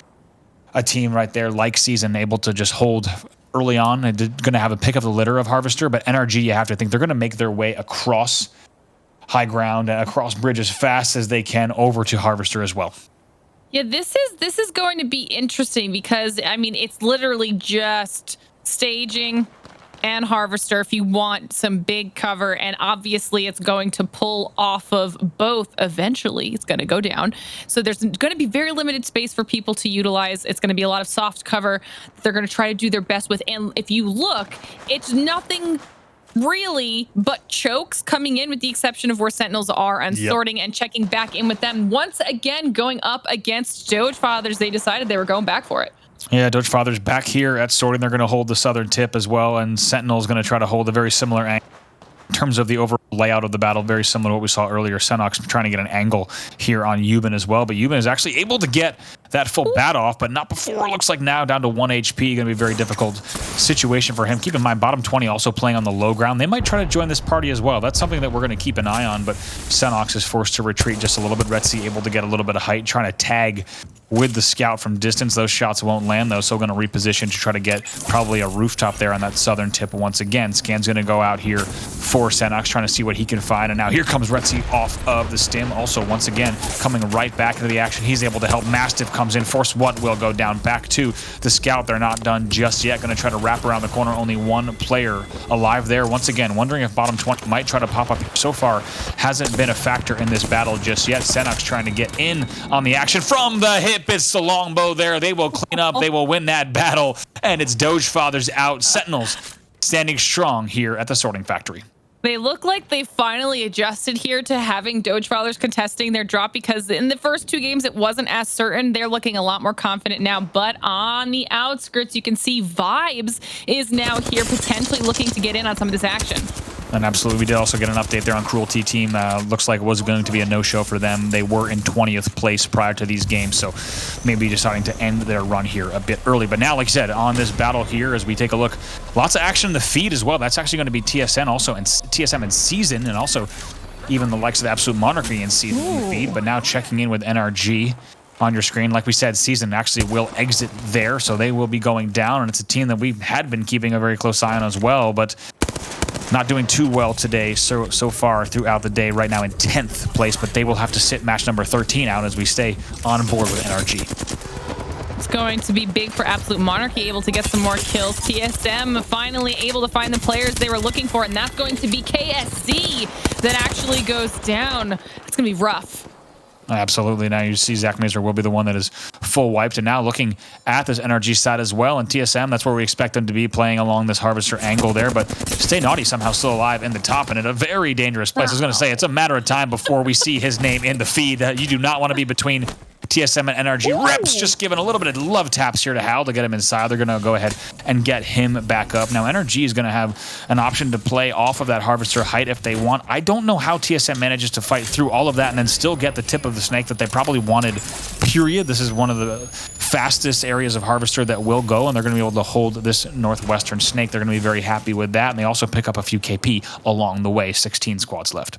a team right there like Season able to just hold early on and going to have a pick of the litter of Harvester, but NRG, you have to think they're going to make their way across high ground and across bridge as fast as they can over to Harvester as well. Yeah, this is going to be interesting because, I mean, it's literally just staging and Harvester if you want some big cover, and obviously it's going to pull off of both eventually. It's going to go down, so there's going to be very limited space for people to utilize. It's going to be a lot of soft cover that they're going to try to do their best with, and if you look, it's nothing really but chokes coming in, with the exception of where Sentinels are, and sorting and checking back in with them. Once again, going up against Doge Fathers, they decided they were going back for it. Yeah, Doge Fathers back here at sorting. They're going to hold the southern tip as well, and Sentinel's going to try to hold a very similar angle. In terms of the overall layout of the battle, very similar to what we saw earlier. Senox trying to get an angle here on Euban as well, but Euban is actually able to get that full bat off, but not before. Looks like now down to 1 HP. Going to be a very difficult situation for him. Keep in mind, bottom 20 also playing on the low ground. They might try to join this party as well. That's something that we're going to keep an eye on, but Senox is forced to retreat just a little bit. Retzi able to get a little bit of height, trying to tag with the scout from distance. Those shots won't land, though, so going to reposition to try to get probably a rooftop there on that southern tip once again. Scan's going to go out here for Senox, trying to see what he can find, and now here comes Retzi off of the stim. Also, once again, coming right back into the action. He's able to help. Mastiff comes in. Force What will go down back to the scout. They're not done just yet. Going to try to wrap around the corner. Only 1 player alive there. Once again, wondering if bottom 20 might try to pop up. So far, hasn't been a factor in this battle just yet. Senox trying to get in on the action from the hip. It's the longbow there. They will clean up. They will win that battle. And it's Doge Fathers out. Sentinels standing strong here at the sorting factory. They look like they finally adjusted here to having Doge Fathers contesting their drop, because in the first 2 games it wasn't as certain. They're looking a lot more confident now, but on the outskirts you can see Vibes is now here potentially looking to get in on some of this action. And absolutely, we did also get an update there on Cruelty team. Looks like it was going to be a no-show for them. They were in 20th place prior to these games, so maybe deciding to end their run here a bit early. But now, like I said, on this battle here, as we take a look, lots of action in the feed as well. That's actually going to be TSN also, and TSM and Season, and also even the likes of Absolute Monarchy in season feed. But now checking in with NRG on your screen. Like we said, Season actually will exit there, so they will be going down, and it's a team that we had been keeping a very close eye on as well, but not doing too well today so far throughout the day. Right now in 10th place, but they will have to sit match number 13 out as we stay on board with NRG. It's going to be big for Absolute Monarchy, able to get some more kills. TSM finally able to find the players they were looking for, and that's going to be KSC that actually goes down. It's going to be rough. Absolutely. Now you see Zach Mazer will be the one that is full wiped, and now looking at this NRG side as well, and TSM, that's where we expect them to be, playing along this Harvester angle there, but Stay Naughty somehow still alive in the top and in a very dangerous place. I was going to say, it's a matter of time before we see his name in the feed. You do not want to be between TSM and NRG. Reps just giving a little bit of love taps here to Hal to get him inside. They're going to go ahead and get him back up. Now, NRG is going to have an option to play off of that Harvester height if they want. I don't know how TSM manages to fight through all of that and then still get the tip of the snake that they probably wanted, period. This is one of the fastest areas of Harvester that will go, and they're going to be able to hold this northwestern snake. They're going to be very happy with that, and they also pick up a few KP along the way. 16 squads left.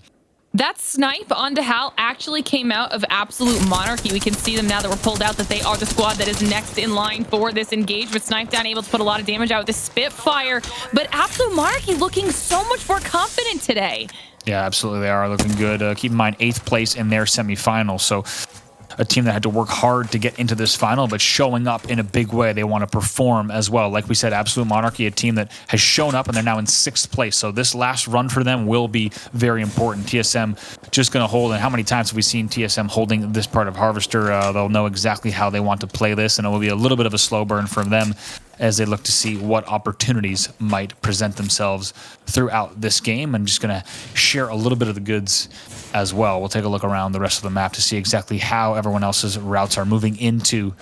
That snipe onto Hal actually came out of Absolute Monarchy. We can see them now that we're pulled out, that they are the squad that is next in line for this engagement. Snipe down, able to put a lot of damage out with this Spitfire, but Absolute Monarchy looking so much more confident today. Yeah, absolutely. They are looking good. Keep in mind, 8th place in their semifinal. So a team that had to work hard to get into this final, but showing up in a big way. They want to perform as well. Like we said, Absolute Monarchy, a team that has shown up, and they're now in 6th place. So this last run for them will be very important. TSM just going to hold, and how many times have we seen TSM holding this part of Harvester? They'll know exactly how they want to play this, and it will be a little bit of a slow burn from them as they look to see what opportunities might present themselves throughout this game. I'm just going to share a little bit of the goods as well. We'll take a look around the rest of the map to see exactly how everyone else's routes are moving into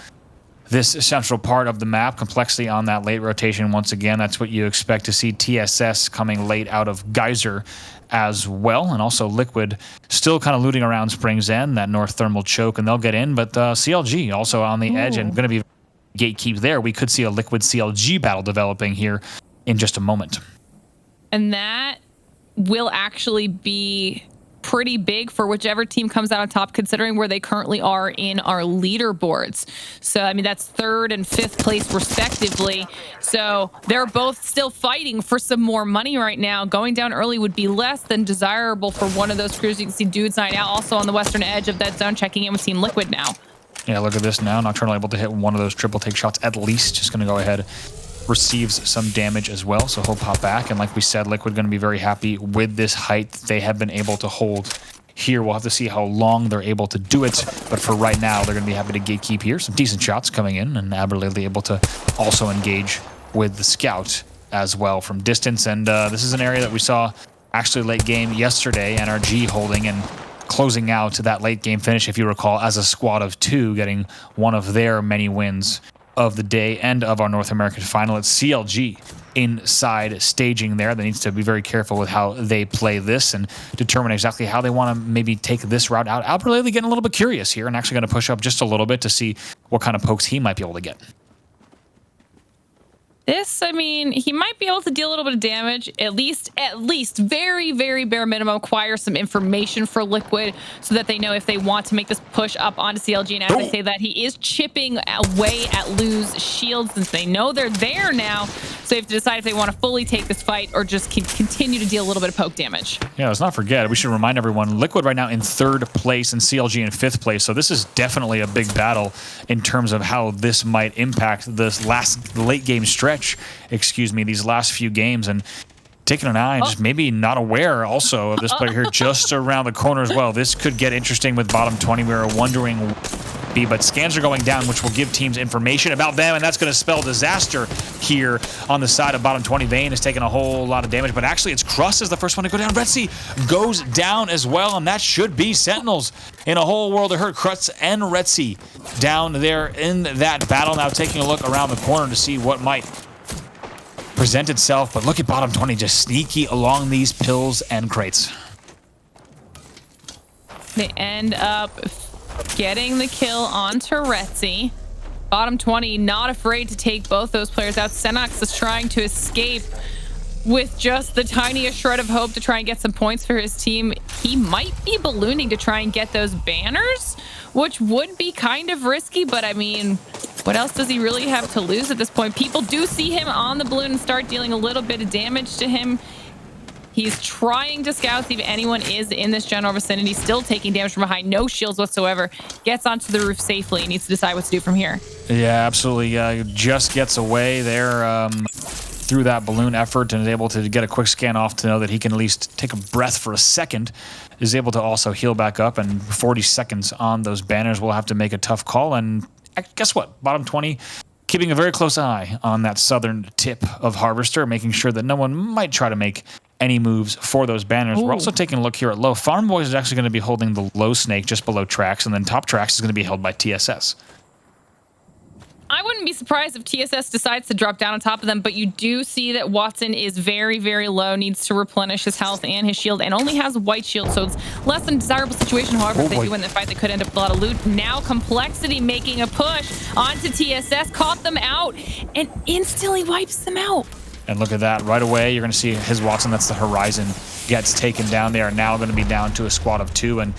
this central part of the map. Complexity on that late rotation once again. That's what you expect to see. TSS coming late out of Geyser as well, and also Liquid still kind of looting around Springs End, that north thermal choke, and they'll get in, but CLG also on the edge and going to be gatekeep there. We could see a Liquid CLG battle developing here in just a moment. And that will actually be pretty big for whichever team comes out on top, considering where they currently are in our leaderboards. So, I mean, that's 3rd and 5th place respectively. So they're both still fighting for some more money right now. Going down early would be less than desirable for one of those crews. You can see Dude's Night Out also on the western edge of that zone, checking in with Team Liquid now. Yeah, look at this now. Nocturnal able to hit one of those triple take shots at least. Just going to go ahead, receives some damage as well, so he'll pop back. And like we said, Liquid going to be very happy with this height they have been able to hold here. We'll have to see how long they're able to do it, but for right now, they're going to be happy to gatekeep here. Some decent shots coming in, and Aberlily able to also engage with the scout as well from distance. And this is an area that we saw actually late game yesterday, NRG holding and closing out that late game finish, if you recall, as a squad of 2, getting one of their many wins of the day and of our North American final. It's CLG inside staging there. They need to be very careful with how they play this and determine exactly how they want to maybe take this route out. Albert Laley getting a little bit curious here and actually going to push up just a little bit to see what kind of pokes he might be able to get. This, I mean, he might be able to deal a little bit of damage, at least very, very bare minimum, acquire some information for Liquid so that they know if they want to make this push up onto CLG. And as I say that, he is chipping away at Lou's shield since they know they're there now. So they have to decide if they want to fully take this fight or just continue to deal a little bit of poke damage. Yeah, let's not forget, we should remind everyone, Liquid right now in 3rd place and CLG in 5th place. So this is definitely a big battle in terms of how this might impact this late game stretch. These last few games, and taking an eye, just maybe not aware also of this player here just around the corner as well. This could get interesting with bottom 20. We were wondering, but scans are going down, which will give teams information about them, and that's going to spell disaster here on the side of bottom 20. Vayne is taking a whole lot of damage, but actually it's Crust is the first one to go down. Retzi goes down as well, and that should be Sentinels in a whole world of hurt. Crust and Retzi down there in that battle. Now taking a look around the corner to see what might present itself, but look at bottom 20 just sneaky along these pills and crates. They end up getting the kill on Retzi. Bottom 20 not afraid to take both those players out. Senox is trying to escape, with just the tiniest shred of hope to try and get some points for his team. He might be ballooning to try and get those banners, which would be kind of risky, but I mean, what else does he really have to lose at this point? People do see him on the balloon and start dealing a little bit of damage to him. He's trying to scout, see if anyone is in this general vicinity, still taking damage from behind, no shields whatsoever, gets onto the roof safely and needs to decide what to do from here. Yeah, absolutely. Just gets away there through that balloon effort and is able to get a quick scan off to know that he can at least take a breath for a second, is able to also heal back up, and 40 seconds on those banners will have to make a tough call. And guess what? Bottom 20, keeping a very close eye on that southern tip of Harvester, making sure that no one might try to make any moves for those banners. Ooh. We're also taking a look here at low. Farm Boys is actually going to be holding the low snake just below tracks, and then top tracks is going to be held by TSS. I wouldn't be surprised if TSS decides to drop down on top of them, but you do see that Watson is very, very low, needs to replenish his health and his shield, and only has a white shield, so it's less than a desirable situation. However, if they do win the fight, they could end up with a lot of loot. Now Complexity making a push onto TSS, caught them out, and instantly wipes them out. And look at that, right away, you're going to see his Watson, that's the Horizon, gets taken down. They are now going to be down to a squad of 2, and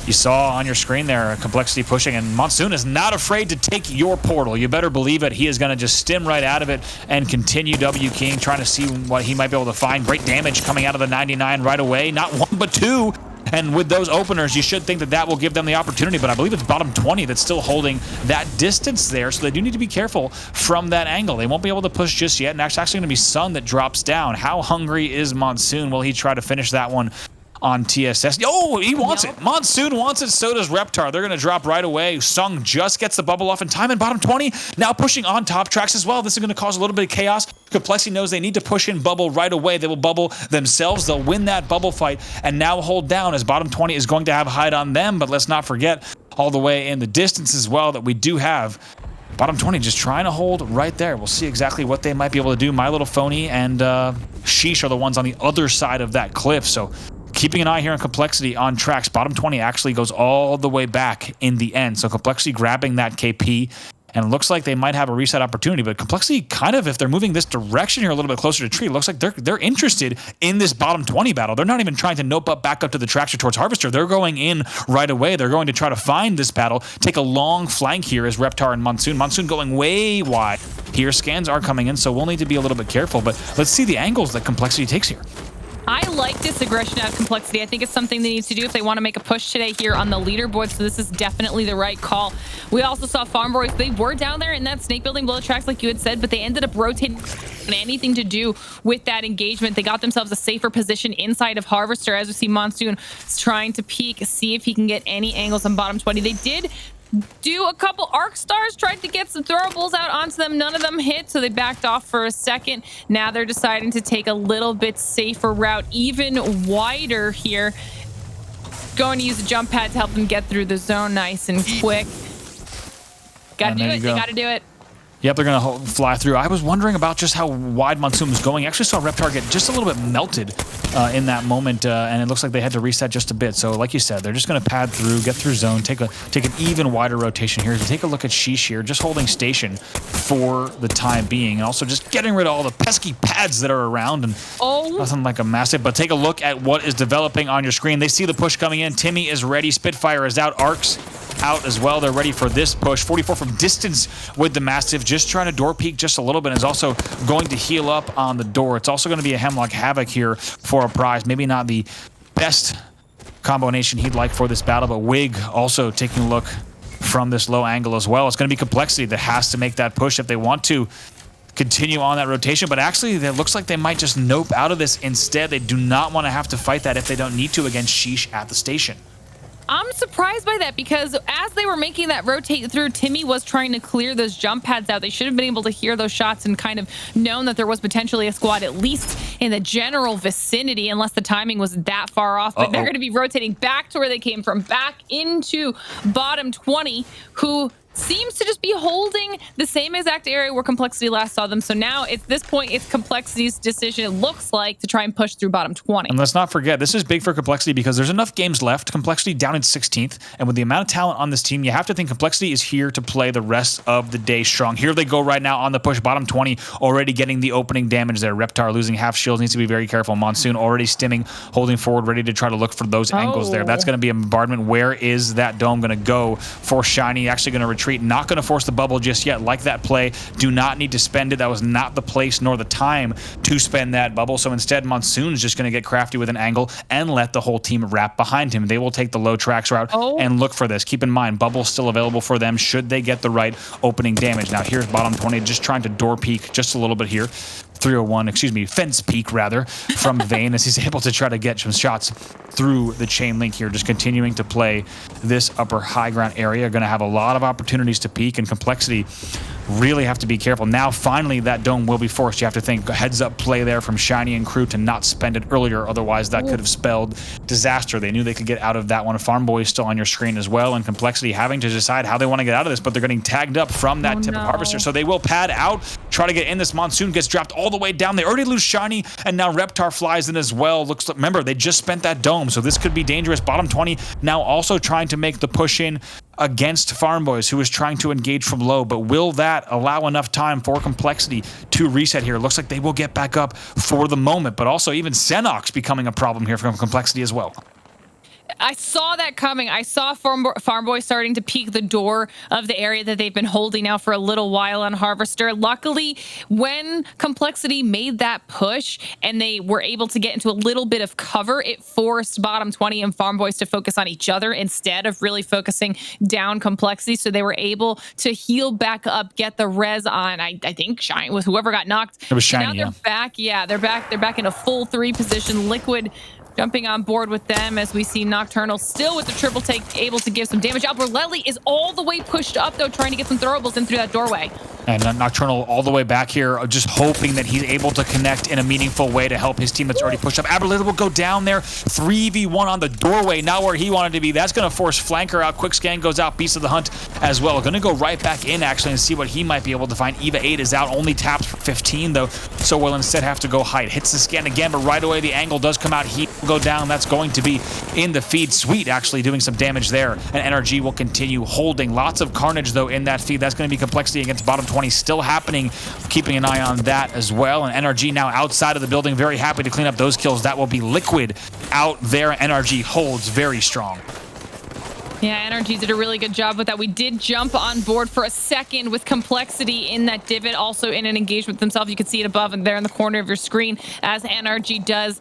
you saw on your screen there, Complexity pushing, and Monsoon is not afraid to take your portal. You better believe it. He is going to just stem right out of it and continue W King, trying to see what he might be able to find. Great damage coming out of the 99 right away. Not 1, but 2. And with those openers, you should think that that will give them the opportunity, but I believe it's bottom 20 that's still holding that distance there, so they do need to be careful from that angle. They won't be able to push just yet, and it's actually going to be Sun that drops down. How hungry is Monsoon? Will he try to finish that one on TSS? Oh, he wants it. Monsoon wants it. So does Reptar. They're going to drop right away. Sung just gets the bubble off in time, and bottom 20 now pushing on top tracks as well. This is going to cause a little bit of chaos. Complexity knows they need to push in bubble right away. They will bubble themselves. They'll win that bubble fight and now hold down, as bottom 20 is going to have hide on them. But let's not forget all the way in the distance as well that we do have bottom 20 just trying to hold right there. We'll see exactly what they might be able to do. My Little Phony and Sheesh are the ones on the other side of that cliff. So keeping an eye here on Complexity on tracks. Bottom 20 actually goes all the way back in the end. So Complexity grabbing that KP, and it looks like they might have a reset opportunity. But Complexity kind of, if they're moving this direction here a little bit closer to tree, it looks like they're interested in this bottom 20 battle. They're not even trying to nope up back up to the tracks or towards Harvester. They're going in right away. They're going to try to find this battle, take a long flank here as Reptar and Monsoon. Monsoon going way wide here. Scans are coming in, so we'll need to be a little bit careful. But let's see the angles that Complexity takes here. I like this aggression out of Complexity. I think it's something they need to do if they want to make a push today here on the leaderboard, so this is definitely the right call. We also saw Farm Boys. They were down there in that snake building below tracks like you had said, but they ended up rotating anything to do with that engagement. They got themselves a safer position inside of Harvester, as we see Monsoon trying to peek, see if he can get any angles on bottom 20. They did do a couple arc stars, tried to get some throwables out onto them. None of them hit, so they backed off for a second. Now they're deciding to take a little bit safer route, even wider here. Going to use a jump pad to help them get through the zone nice and quick. Gotta do it. They gotta do it. Yep, they're going to fly through. I was wondering about just how wide Monsoon was going. I actually saw Reptar get just a little bit melted in that moment, and it looks like they had to reset just a bit. So like you said, they're just going to pad through, get through zone, take an even wider rotation here. Take a look at Sheesh here, just holding station for the time being, and also just getting rid of all the pesky pads that are around, and nothing like a massive. But take a look at what is developing on your screen. They see the push coming in. Timmy is ready. Spitfire is out. Arcs out as well. They're ready for this push. 44 from distance with the Mastiff, just trying to door peek just a little bit, and is also going to heal up on the door. It's also going to be a Hemlock Havoc here for a prize. Maybe not the best combination he'd like for this battle, but Wig also taking a look from this low angle as well. It's going to be Complexity that has to make that push if they want to continue on that rotation, but actually it looks like they might just nope out of this instead. They do not want to have to fight that if they don't need to against Sheesh at the station. I'm surprised by that, because as they were making that rotate through, Timmy was trying to clear those jump pads out. They should have been able to hear those shots and kind of known that there was potentially a squad at least in the general vicinity, unless the timing was that far off. But they're going to be rotating back to where they came from, back into bottom 20, who seems to just be holding the same exact area where Complexity last saw them. So now at this point, it's Complexity's decision, it looks like, to try and push through bottom 20. And let's not forget, this is big for Complexity because there's enough games left. Complexity down in 16th. And with the amount of talent on this team, you have to think Complexity is here to play the rest of the day strong. Here they go right now on the push. Bottom 20 already getting the opening damage there. Reptar losing half shields, needs to be very careful. Monsoon already stimming, holding forward, ready to try to look for those angles there. That's going to be a bombardment. Where is that dome going to go for Shiny? Actually going to retreat. Not going to force the bubble just yet. Like that play. Do not need to spend it. That was not the place nor the time to spend that bubble. So instead, Monsoon's just going to get crafty with an angle and let the whole team wrap behind him. They will take the low tracks route and look for this. Keep in mind, bubble's still available for them should they get the right opening damage. Now here's bottom 20 just trying to door peek just a little bit here. 301, excuse me, fence peek rather, from Vayne as he's able to try to get some shots through the chain link here, just continuing to play this upper high ground area. Going to have a lot of opportunities to peek, and Complexity really have to be careful. Now, finally, that dome will be forced. You have to think heads up play there from Shiny and crew to not spend it earlier. Otherwise, that could have spelled disaster. They knew they could get out of that one. Farm Boy is still on your screen as well, and Complexity having to decide how they want to get out of this, but they're getting tagged up from that tip of Harvester. So they will pad out, try to get in. This Monsoon gets dropped all the way down. They already lose Shiny, and now Reptar flies in as well. Looks like, remember, they just spent that dome, so this could be dangerous. Bottom 20 now also trying to make the push in against Farm Boys, who is trying to engage from low, but will that allow enough time for Complexity to reset here? Looks like they will get back up for the moment, but also even Xenox becoming a problem here from Complexity as well. I saw that coming. I saw Farm Boy starting to peek the door of the area that they've been holding now for a little while on Harvester. Luckily, when Complexity made that push and they were able to get into a little bit of cover, it forced bottom 20 and Farm Boys to focus on each other instead of really focusing down Complexity. So they were able to heal back up, get the res on, I think, Shiny, with whoever got knocked. It was Shiny, now they're back. Yeah, they're back in a full 3 position. Liquid jumping on board with them as we see Nocturnal still with the triple take, able to give some damage. Alberlelli is all the way pushed up, though, trying to get some throwables in through that doorway. And Nocturnal all the way back here, just hoping that he's able to connect in a meaningful way to help his team that's already pushed up. Alberlelli will go down there, 3v1 on the doorway, not where he wanted to be. That's going to force Flanker out. Quick scan goes out, Beast of the Hunt as well. Going to go right back in, actually, and see what he might be able to find. Eva 8 is out, only taps for 15, though, so will instead have to go hide. Hits the scan again, but right away the angle does come out. He will go down. That's going to be in the feed. Sweet actually doing some damage there, and NRG will continue holding. Lots of carnage, though, in that feed. That's going to be Complexity against bottom 20 still happening. Keeping an eye on that as well, and NRG now outside of the building, very happy to clean up those kills. That will be Liquid out there. NRG holds very strong. Yeah, NRG did a really good job with that. We did jump on board for a second with Complexity in that divot, also in an engagement themselves. You can see it above and there in the corner of your screen as NRG does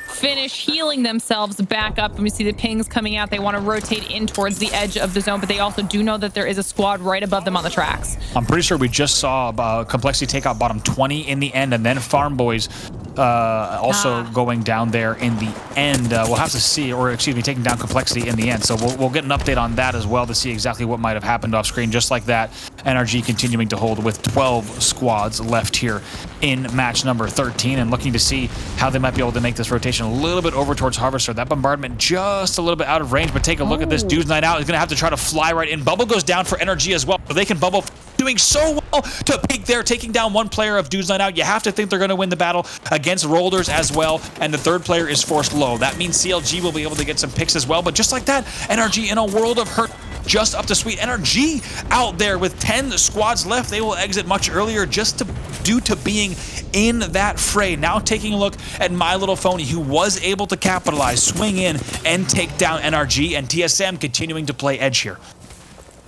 finish healing themselves back up. And we see the pings coming out. They want to rotate in towards the edge of the zone, but they also do know that there is a squad right above them on the tracks. I'm pretty sure we just saw Complexity take out bottom 20 in the end, and then Farm Boys also going down there in the end. We'll have to see, or excuse me, taking down Complexity in the end. So we'll get an update on that as well to see exactly what might have happened off screen. Just like that, NRG continuing to hold with 12 squads left here in match number 13, and looking to see how they might be able to make this rotation a little bit over towards Harvester. That bombardment just a little bit out of range, but take a look at this. Dude's Night Out is going to have to try to fly right in. Bubble goes down for NRG as well, so they can bubble, doing so well to peek there, taking down one player of Dude's Night Out. You have to think they're going to win the battle against Rollers as well, and the third player is forced low. That means CLG will be able to get some picks as well, but just like that, NRG in a world of hurt, just up to Sweet. NRG out there with 10 squads left. They will exit much earlier just due to being in that fray. Now taking a look at My Little Phony, who was able to capitalize, swing in, and take down NRG, and TSM continuing to play edge here.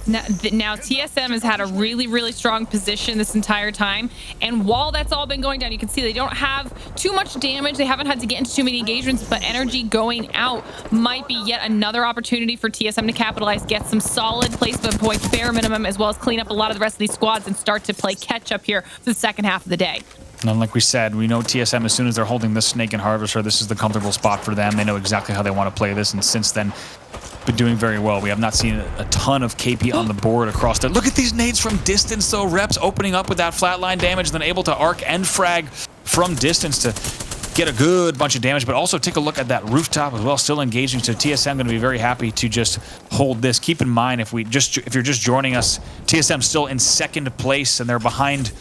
Now TSM has had a really, really strong position this entire time, and while that's all been going down, you can see they don't have too much damage. They haven't had to get into too many engagements, but NRG going out might be yet another opportunity for TSM to capitalize, get some solid placement points, bare minimum, as well as clean up a lot of the rest of these squads and start to play catch up here for the second half of the day. And like we said, we know TSM, as soon as they're holding this Snake and Harvester, this is the comfortable spot for them. They know exactly how they want to play this, and since then, been doing very well. We have not seen a ton of KP on the board across there. Look at these nades from distance, though. Reps opening up with that flatline damage, then able to arc and frag from distance to get a good bunch of damage, but also take a look at that rooftop as well, still engaging. So TSM going to be very happy to just hold this. Keep in mind, if you're just joining us, TSM still in second place, and they're behind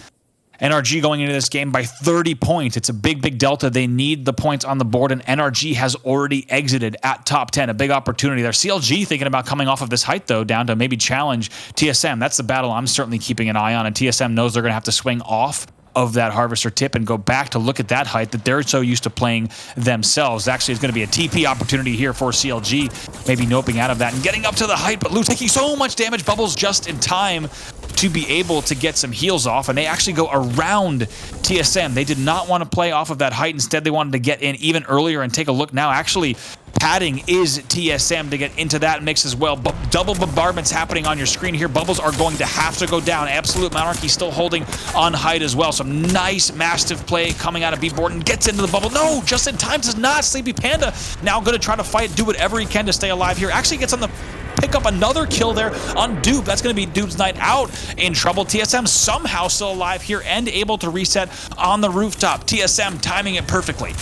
NRG going into this game by 30 points. It's a big delta. They need the points on the board, and NRG has already exited at top 10. A big opportunity there. CLG thinking about coming off of this height, though, down to maybe challenge TSM. That's the battle I'm certainly keeping an eye on, and TSM knows they're going to have to swing off of that harvester tip and go back to look at that height that they're so used to playing themselves. Actually, it's going to be a TP opportunity here for CLG, maybe noping out of that and getting up to the height, but Lou taking so much damage. Bubbles just in time to be able to get some heals off, and they actually go around TSM. They did not want to play off of that height. Instead, they wanted to get in even earlier, and take a look now. Actually, padding is TSM to get into that mix as well. But double bombardments happening on your screen here. Bubbles are going to have to go down. Absolute Monarchy still holding on height as well. Some nice massive play coming out of B-Board, and gets into the bubble. No, just in time does not. Sleepy Panda now going to try to fight, do whatever he can to stay alive here. Actually gets on the pick up another kill there on Dupe. That's going to be Dupe's night out in trouble. TSM somehow still alive here and able to reset on the rooftop. TSM timing it perfectly.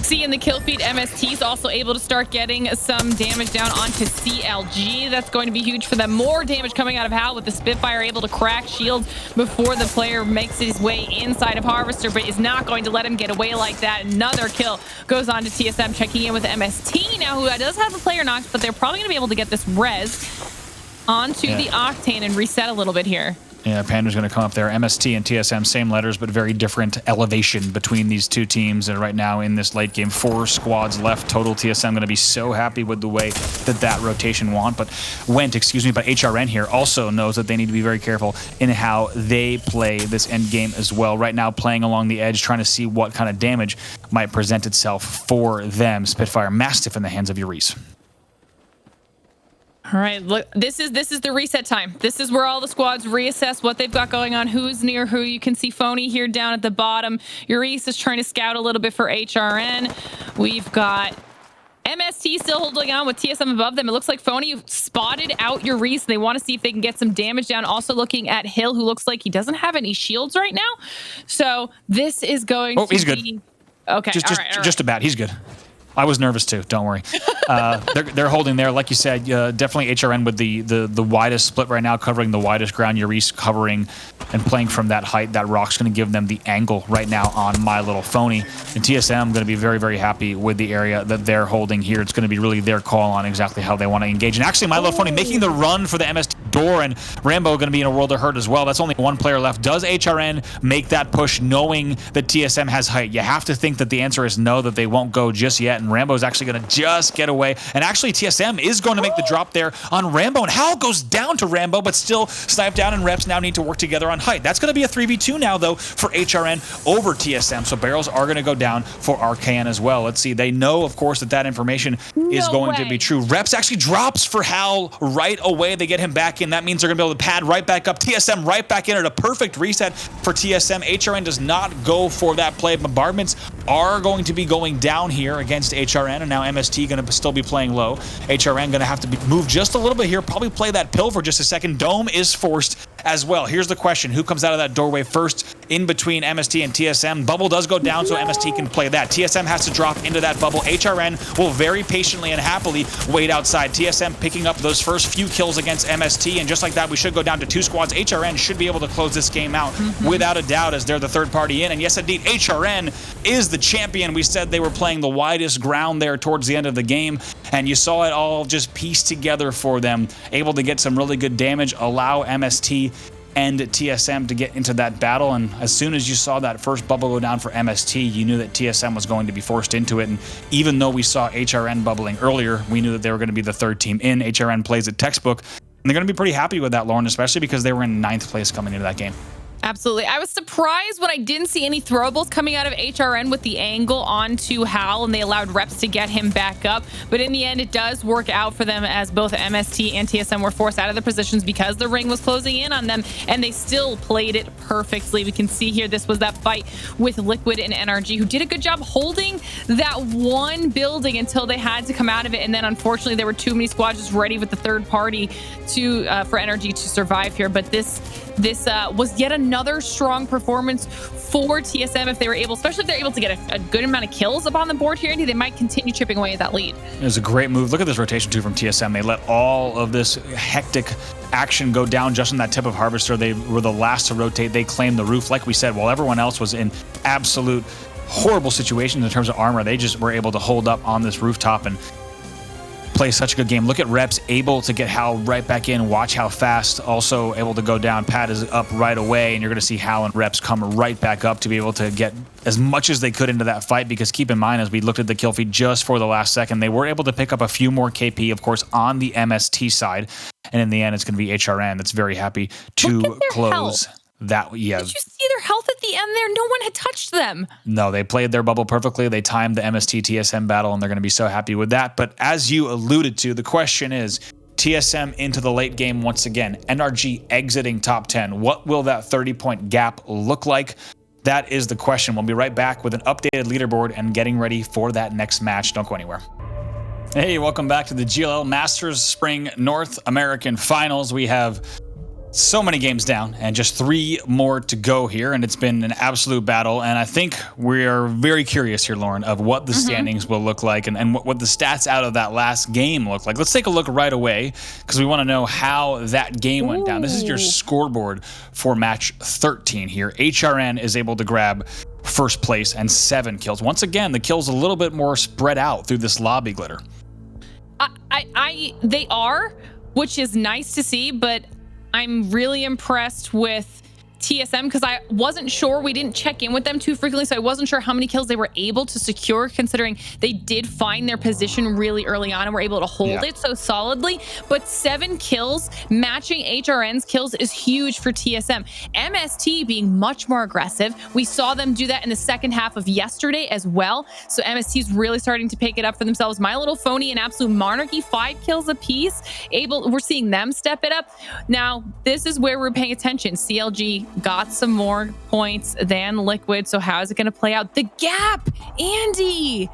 In the kill feed, MST is also able to start getting some damage down onto CLG. That's going to be huge for them. More damage coming out of Hal with the Spitfire, able to crack shields before the player makes his way inside of Harvester, but is not going to let him get away like that. Another kill goes on to TSM, checking in with MST now, who does have a player knocked, but they're probably going to be able to get this res onto the Octane and reset a little bit here. Yeah, Panda's going to come up there. MST and TSM, same letters, but very different elevation between these two teams. And right now in this late game, 4 squads left total. TSM going to be so happy with the way that rotation went. But HRN here also knows that they need to be very careful in how they play this end game as well. Right now, playing along the edge, trying to see what kind of damage might present itself for them. Spitfire Mastiff in the hands of Urice. All right, look, this is the reset time. This is where all the squads reassess what they've got going on, who's near who. You can see Phony here down at the bottom. Urice is trying to scout a little bit for HRN. We've got MST still holding on with TSM above them. It looks like Phony spotted out Urice. They want to see if they can get some damage down. Also looking at Hill, who looks like he doesn't have any shields right now. So this is going to he's be... good. Okay, just about. He's good. I was nervous too. Don't worry. They're holding there, like you said. Definitely HRN with the widest split right now, covering the widest ground. Urice covering and playing from that height. That rock's going to give them the angle right now on My Little Phony. And TSM going to be very happy with the area that they're holding here. It's going to be really their call on exactly how they want to engage. And actually, My Little Phony making the run for the MST door, and Rambo going to be in a world of hurt as well. That's only one player left. Does HRN make that push knowing that TSM has height? You have to think that the answer is no, that they won't go just yet. And Rambo is actually going to just get away. And actually, TSM is going to make the drop there on Rambo. And Hal goes down to Rambo, but still sniped down, and reps now need to work together on height. That's going to be a 3v2 now, though, for HRN over TSM. So barrels are going to go down for RKN as well. Let's see. They know, of course, that information is going to be true. Reps actually drops for Hal right away. They get him back in. That means they're going to be able to pad right back up. TSM right back in at a perfect reset for TSM. HRN does not go for that play. Bombardments are going to be going down here against HRN, and now MST going to still be playing low. HRN going to have to move just a little bit here, probably play that pill for just a second. Dome is forced as well. Here's the question. Who comes out of that doorway first in between MST and TSM? Bubble does go down, so MST can play that. TSM has to drop into that bubble. HRN will very patiently and happily wait outside. TSM picking up those first few kills against MST, and just like that, we should go down to 2 squads. HRN should be able to close this game out without a doubt, as they're the third party in. And yes, indeed, HRN is the champion. We said they were playing the widest ground there towards the end of the game, and you saw it all just piece together for them, able to get some really good damage, allow MST and TSM to get into that battle. And as soon as you saw that first bubble go down for MST, you knew that TSM was going to be forced into it. And even though we saw HRN bubbling earlier, we knew that they were going to be the third team in. HRN plays it textbook, and they're going to be pretty happy with that, Lauren, especially because they were in 9th place coming into that game. Absolutely. I was surprised when I didn't see any throwables coming out of HRN with the angle onto Hal, and they allowed reps to get him back up. But in the end, it does work out for them, as both MST and TSM were forced out of their positions because the ring was closing in on them, and they still played it perfectly. We can see here, this was that fight with Liquid and NRG, who did a good job holding that one building until they had to come out of it. And then unfortunately, there were too many squads just ready with the third party to for NRG to survive here. But this was yet another another strong performance for TSM if they were able, especially if they're able to get a good amount of kills up on the board here. They might continue chipping away at that lead. It was a great move. Look at this rotation too from TSM. They let all of this hectic action go down just on that tip of Harvester. They were the last to rotate. They claimed the roof, like we said, while everyone else was in absolute horrible situations in terms of armor. They just were able to hold up on this rooftop and play such a good game. Look at Reps able to get Hal right back in. Watch how fast, also able to go down. Pat is up right away, and you're going to see Hal and Reps come right back up to be able to get as much as they could into that fight, because keep in mind, as we looked at the kill feed just for the last second, they were able to pick up a few more KP, of course, on the MST side, and in the end, it's going to be HRN that's very happy to close that. Yeah. Did you see their health at the end there? No one had touched them. No, they played their bubble perfectly. They timed the MST TSM battle, and they're going to be so happy with that. But as you alluded to, the question is, TSM into the late game once again. NRG exiting top 10. What will that 30-point gap look like? That is the question. We'll be right back with an updated leaderboard and getting ready for that next match. Don't go anywhere. Hey, welcome back to the GLL Masters Spring North American Finals. We have so many games down and just 3 more to go here, and it's been an absolute battle. And I think we are very curious here, Lauren, of what the standings will look like and what the stats out of that last game look like. Let's take a look right away, because we want to know how that game went down. This is your scoreboard for match 13 here. HRN is able to grab first place and 7 kills. Once again, the kills a little bit more spread out through this lobby, Glitter. They are, which is nice to see, but I'm really impressed with TSM because I wasn't sure. We didn't check in with them too frequently, so I wasn't sure how many kills they were able to secure, considering they did find their position really early on and were able to hold it so solidly. But 7 kills matching HRN's kills is huge for TSM. MST being much more aggressive. We saw them do that in the second half of yesterday as well. So MST is really starting to pick it up for themselves. My Little Phony and Absolute Monarchy, 5 kills apiece. We're seeing them step it up. Now, this is where we're paying attention. CLG got some more points than Liquid, so how is it going to play out? The gap, Andy.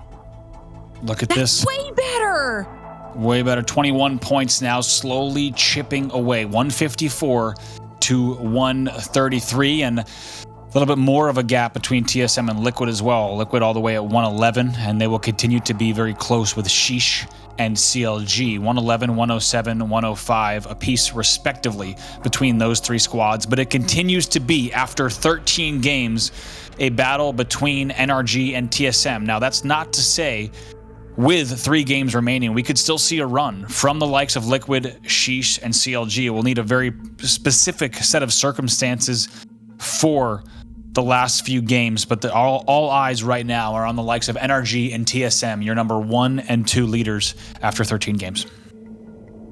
Look at this. Way better. Way better. 21 points now, slowly chipping away. 154 to 133, and a little bit more of a gap between TSM and Liquid as well. Liquid all the way at 111, and they will continue to be very close with Sheesh and CLG, 111, 107, 105 apiece respectively between those 3 squads. But it continues to be, after 13 games, a battle between NRG and TSM. Now, that's not to say with 3 games remaining, we could still see a run from the likes of Liquid, Sheesh, and CLG. We'll need a very specific set of circumstances for the last few games, but all eyes right now are on the likes of NRG and TSM, your number 1 and 2 leaders after 13 games.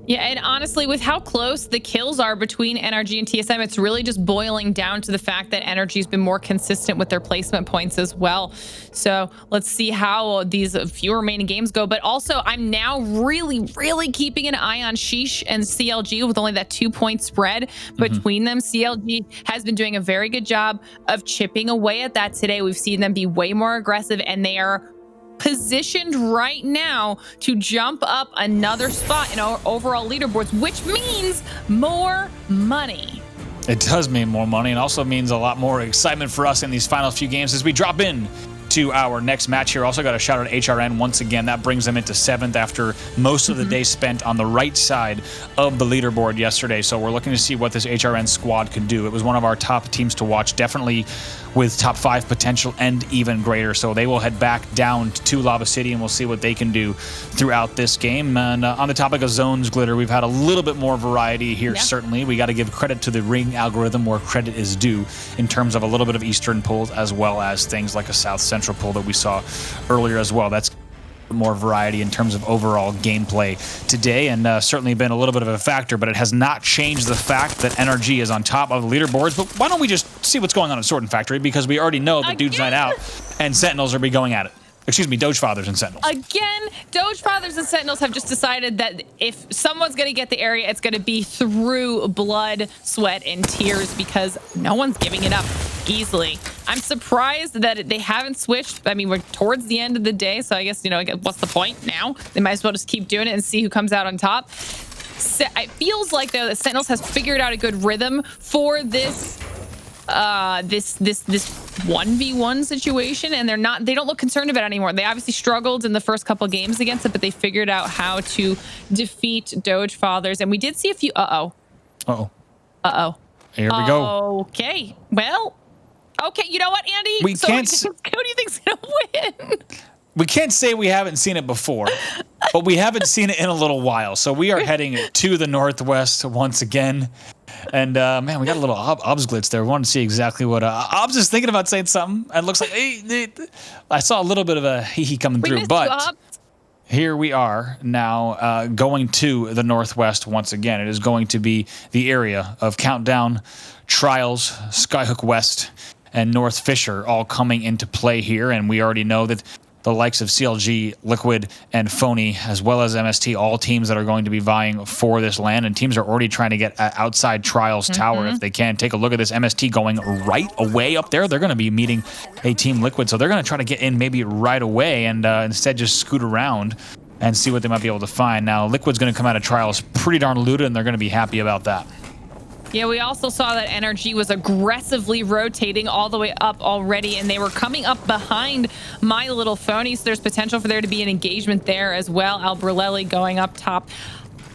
Yeah, and honestly, with how close the kills are between NRG and TSM, it's really just boiling down to the fact that NRG's been more consistent with their placement points as well. So let's see how these few remaining games go. But also, I'm now really keeping an eye on Sheesh and CLG with only that 2-point spread between them. CLG has been doing a very good job of chipping away at that today. We've seen them be way more aggressive, and they are positioned right now to jump up another spot in our overall leaderboards, which means more money. It does mean more money, and also means a lot more excitement for us in these final few games as we drop in to our next match here. Also got a shout out to HRN once again. That brings them into 7th after most of the day spent on the right side of the leaderboard yesterday. So we're looking to see what this HRN squad can do. It was one of our top teams to watch, definitely with top 5 potential and even greater. So they will head back down to Lava City, and we'll see what they can do throughout this game. And on the topic of zones, Glitter, we've had a little bit more variety here, certainly. We got to give credit to the ring algorithm where credit is due in terms of a little bit of Eastern pulls, as well as things like a South Central pull that we saw earlier as well. That's more variety in terms of overall gameplay today, and certainly been a little bit of a factor, but it has not changed the fact that NRG is on top of the leaderboards. But why don't we just see what's going on at Sword and Factory, because we already know that Dude's Night Out and Sentinels are be going at it. Excuse me, Doge Fathers and Sentinels. Again, Doge Fathers and Sentinels have just decided that if someone's going to get the area, it's going to be through blood, sweat, and tears, because no one's giving it up easily. I'm surprised that they haven't switched. I mean, we're towards the end of the day, so I guess, you know, what's the point now? They might as well just keep doing it and see who comes out on top. So it feels like, though, that Sentinels has figured out a good rhythm for this this 1v1 situation, and they don't look concerned about it anymore. They obviously struggled in the first couple games against it, but they figured out how to defeat Doge Fathers. And we did see a few Here we go. Okay, well, okay, you know what, Andy? We can't who do you think's gonna win? We can't say we haven't seen it before, but we haven't seen it in a little while. So we are heading to the northwest once again. And man, we got a little Obs glitch there. We wanted to see exactly what Obs is thinking about saying something. And looks like I saw a little bit of a hee coming through, but here we are now going to the northwest once again. It is going to be the area of Countdown, Trials, Skyhook West, and North Fisher all coming into play here. And we already know that the likes of CLG, Liquid, and Phony, as well as MST, all teams that are going to be vying for this land, and teams are already trying to get outside Trials Tower if they can. Take a look at this MST going right away up there. They're going to be meeting a Team Liquid, so they're going to try to get in maybe right away and instead just scoot around and see what they might be able to find. Now, Liquid's going to come out of Trials pretty darn looted, and they're going to be happy about that. Yeah, we also saw that NRG was aggressively rotating all the way up already, and they were coming up behind My Little Phony, so there's potential for there to be an engagement there as well. Albrelelli going up top.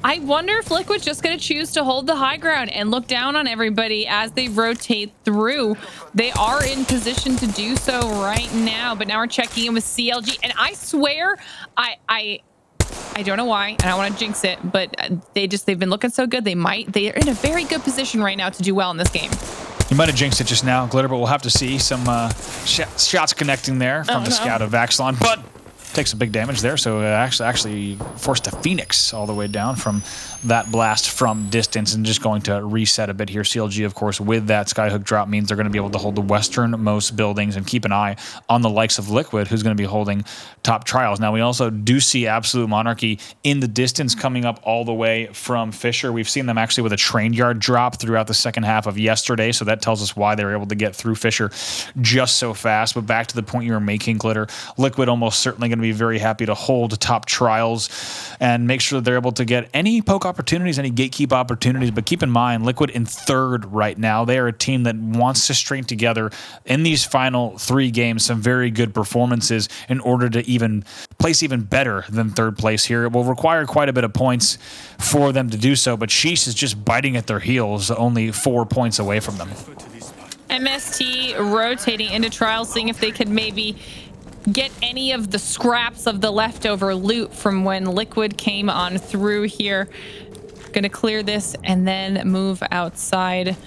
I wonder if Liquid's just going to choose to hold the high ground and look down on everybody as they rotate through. They are in position to do so right now, but now we're checking in with CLG, and I swear, I don't know why, and I don't want to jinx it, but they've been looking so good. They're in a very good position right now to do well in this game. You might have jinxed it just now, Glitter, but we'll have to see some shots connecting there from the scout of Axelon, but takes a big damage there, so actually forced a Phoenix all the way down from that blast from distance, and just going to reset a bit here. CLG, of course, with that Skyhook drop means they're going to be able to hold the westernmost buildings and keep an eye on the likes of Liquid, who's going to be holding top Trials. Now, we also do see Absolute Monarchy in the distance coming up all the way from Fisher. We've seen them actually with a train yard drop throughout the second half of yesterday, so that tells us why they were able to get through Fisher just so fast. But back to the point you were making, Glitter, Liquid almost certainly going to be very happy to hold top Trials and make sure that they're able to get any poke opportunities, any gatekeep opportunities. But keep in mind, Liquid in third right now. They are a team that wants to string together in these final 3 games some very good performances in order to even place even better than third place here. It will require quite a bit of points for them to do so, but Sheesh is just biting at their heels, only 4 points away from them. MST rotating into Trials, seeing if they could maybe get any of the scraps of the leftover loot from when Liquid came on through here. Gonna clear this and then move outside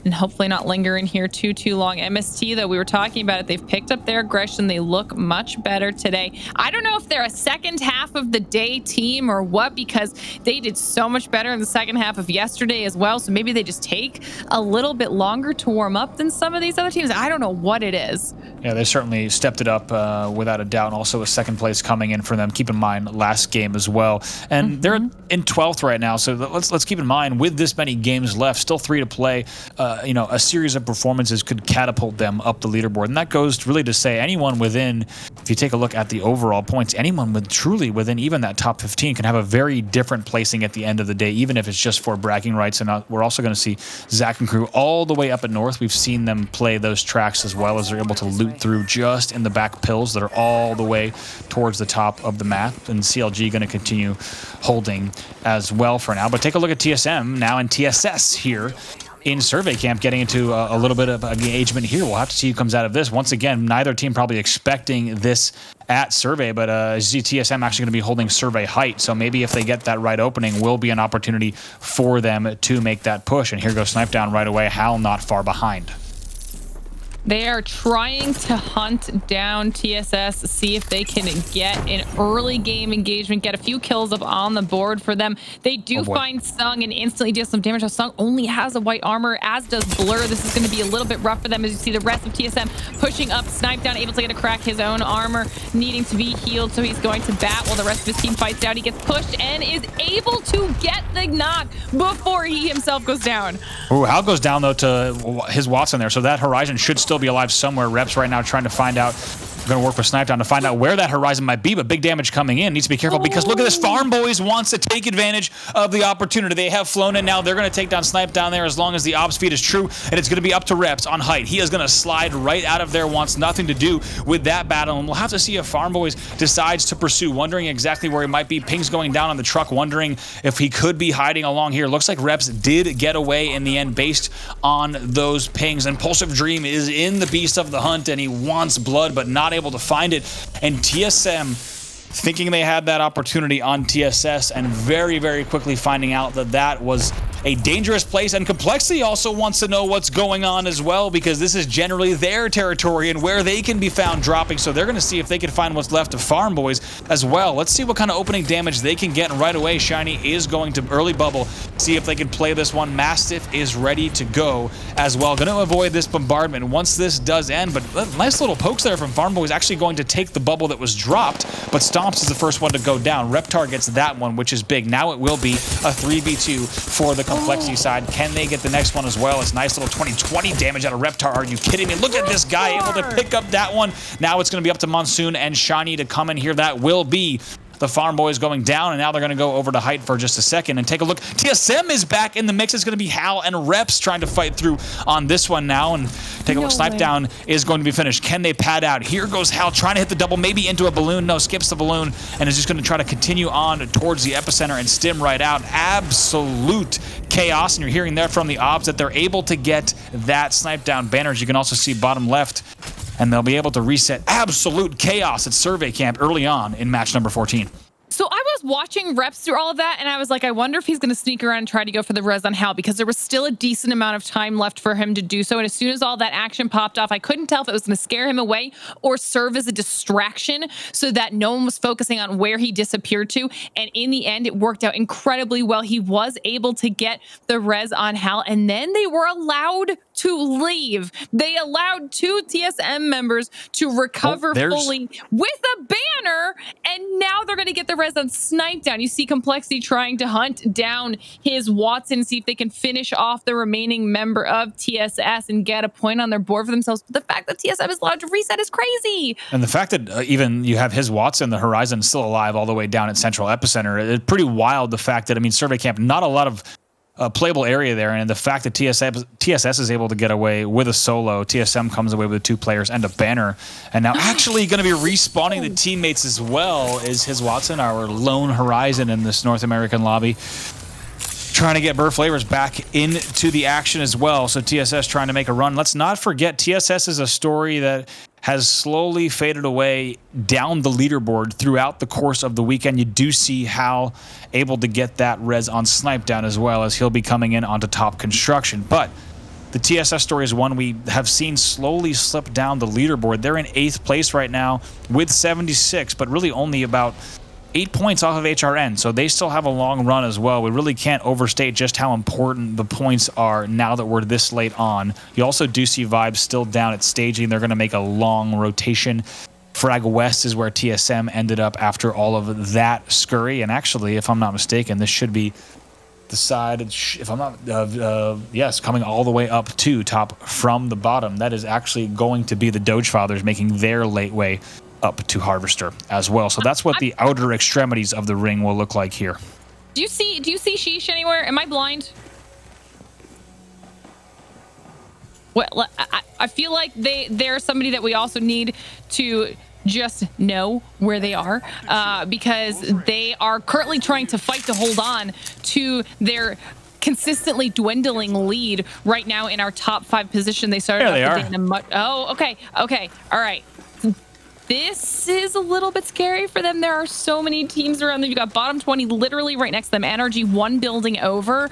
and hopefully not linger in here too long. MST, though, we were talking about it, they've picked up their aggression. They look much better today. I don't know if they're a second half of the day team or what, because they did so much better in the second half of yesterday as well. So maybe they just take a little bit longer to warm up than some of these other teams. I don't know what it is. Yeah, they certainly stepped it up without a doubt. And also a second place coming in for them. Keep in mind, last game as well. And they're in 12th right now. So let's keep in mind, with this many games left, still 3 to play, a series of performances could catapult them up the leaderboard. And that goes really to say anyone within, if you take a look at the overall points, anyone truly within even that top 15 can have a very different placing at the end of the day, even if it's just for bragging rights. And we're also going to see Zach and crew all the way up at North. We've seen them play those tracks as well, as they're able to loot through just in the back pills that are all the way towards the top of the map. And CLG going to continue holding as well for now. But take a look at TSM now and TSS here in Survey Camp, getting into a little bit of engagement here. We'll have to see who comes out of this. Once again, neither team probably expecting this at Survey, but TSM actually going to be holding Survey Height. So maybe if they get that right opening, will be an opportunity for them to make that push. And here goes Snipe Down right away. Hal not far behind. They are trying to hunt down TSS, see if they can get an early game engagement, get a few kills up on the board for them. They do find Sung and instantly deal some damage. Sung only has a white armor, as does Blur. This is going to be a little bit rough for them, as you see the rest of TSM pushing up. Snipe Down, able to get a crack his own armor, needing to be healed, so he's going to bat while the rest of his team fights down. He gets pushed and is able to get the knock before he himself goes down. Ooh, Hal goes down, though, to his Watson there, so that Horizon should still be alive somewhere. Reps right now trying to find out going to work with Snipedown to find out where that horizon might be, but big damage coming in. Needs to be careful because look at this. Farm Boys wants to take advantage of the opportunity. They have flown in now. They're going to take down Snipedown there as long as the op speed is true, and it's going to be up to Reps on height. He is going to slide right out of there, wants nothing to do with that battle, and we'll have to see if Farm Boys decides to pursue, wondering exactly where he might be. Ping's going down on the truck, wondering if he could be hiding along here. Looks like Reps did get away in the end based on those pings. Impulsive Dream is in the beast of the hunt, and he wants blood, but not able to find it. And TSM thinking they had that opportunity on TSS and very, very quickly finding out that that was a dangerous place. And Complexity also wants to know what's going on as well, because this is generally their territory and where they can be found dropping. So they're going to see if they can find what's left of Farm Boys as well. Let's see what kind of opening damage they can get. And right away, Shiny is going to early bubble, see if they can play this one. Mastiff is ready to go as well. Going to avoid this bombardment once this does end, but nice little pokes there from Farm Boys, actually going to take the bubble that was dropped, but Stomps is the first one to go down. Reptar gets that one, which is big. Now it will be a 3v2 for the Complexity side. Can they get the next one as well? It's nice little 20-20 damage out of Reptar. Are you kidding me? Look at this guy able to pick up that one. Now it's going to be up to Monsoon and Shiny to come in here. That will be the Farm Boys going down, and now they're going to go over to height for just a second and take a look. TSM is back in the mix. It's going to be Hal and Reps trying to fight through on this one now, and take a look. Snipedown is going to be finished. Can they pad out? Here goes Hal trying to hit the double, maybe into a balloon. No, skips the balloon and is just going to try to continue on towards the epicenter and stim right out. Absolute chaos, and you're hearing there from the Obs that they're able to get that Snipedown banners. You can also see bottom left, and they'll be able to reset. Absolute chaos at Survey Camp early on in match number 14. So I was watching Reps through all of that, and I was like, I wonder if he's going to sneak around and try to go for the res on Hal, because there was still a decent amount of time left for him to do so. And as soon as all that action popped off, I couldn't tell if it was going to scare him away or serve as a distraction so that no one was focusing on where he disappeared to. And in the end, it worked out incredibly well. He was able to get the res on Hal, and then they were allowed to leave. They allowed 2 TSM members to recover fully with a banner, and now they're going to get the res on Snipedown. You see Complexity trying to hunt down his Watson, see if they can finish off the remaining member of TSS and get a point on their board for themselves. But the fact that TSM is allowed to reset is crazy. And the fact that even you have his Watson, the Horizon, still alive all the way down at Central Epicenter, it's pretty wild. The fact that, I mean, Survey Camp, not a lot of playable area there, and the fact that TSS is able to get away with a solo, TSM comes away with 2 players and a banner, and now actually going to be respawning the teammates as well is his Watson, our lone Horizon in this North American lobby, trying to get Burr Flavors back into the action as well. So TSS trying to make a run. Let's not forget, TSS is a story that has slowly faded away down the leaderboard throughout the course of the weekend. You do see Hal able to get that res on Snipedown as well, as he'll be coming in onto top construction. But the TSS story is one we have seen slowly slip down the leaderboard. They're in 8th place right now with 76, but really only about 8 points off of HRN, so they still have a long run as well. We really can't overstate just how important the points are now that we're this late on. You also do see Vibes still down at staging. They're going to make a long rotation. Frag West is where TSM ended up after all of that scurry, and actually, if I'm not mistaken, this should be the side, if I'm not, yes, coming all the way up to top from the bottom. That is actually going to be the Doge Fathers making their late way up to Harvester as well. So that's what the outer extremities of the ring will look like here. Do you see Sheesh anywhere? Am I blind? Well, I feel like they're somebody that we also need to just know where they are, because they are currently trying to fight to hold on to their consistently dwindling lead right now in our top 5 position. They started off the day in a oh, okay, all right. This is a little bit scary for them. There are so many teams around them. You got bottom 20 literally right next to them. NRG 1 building over.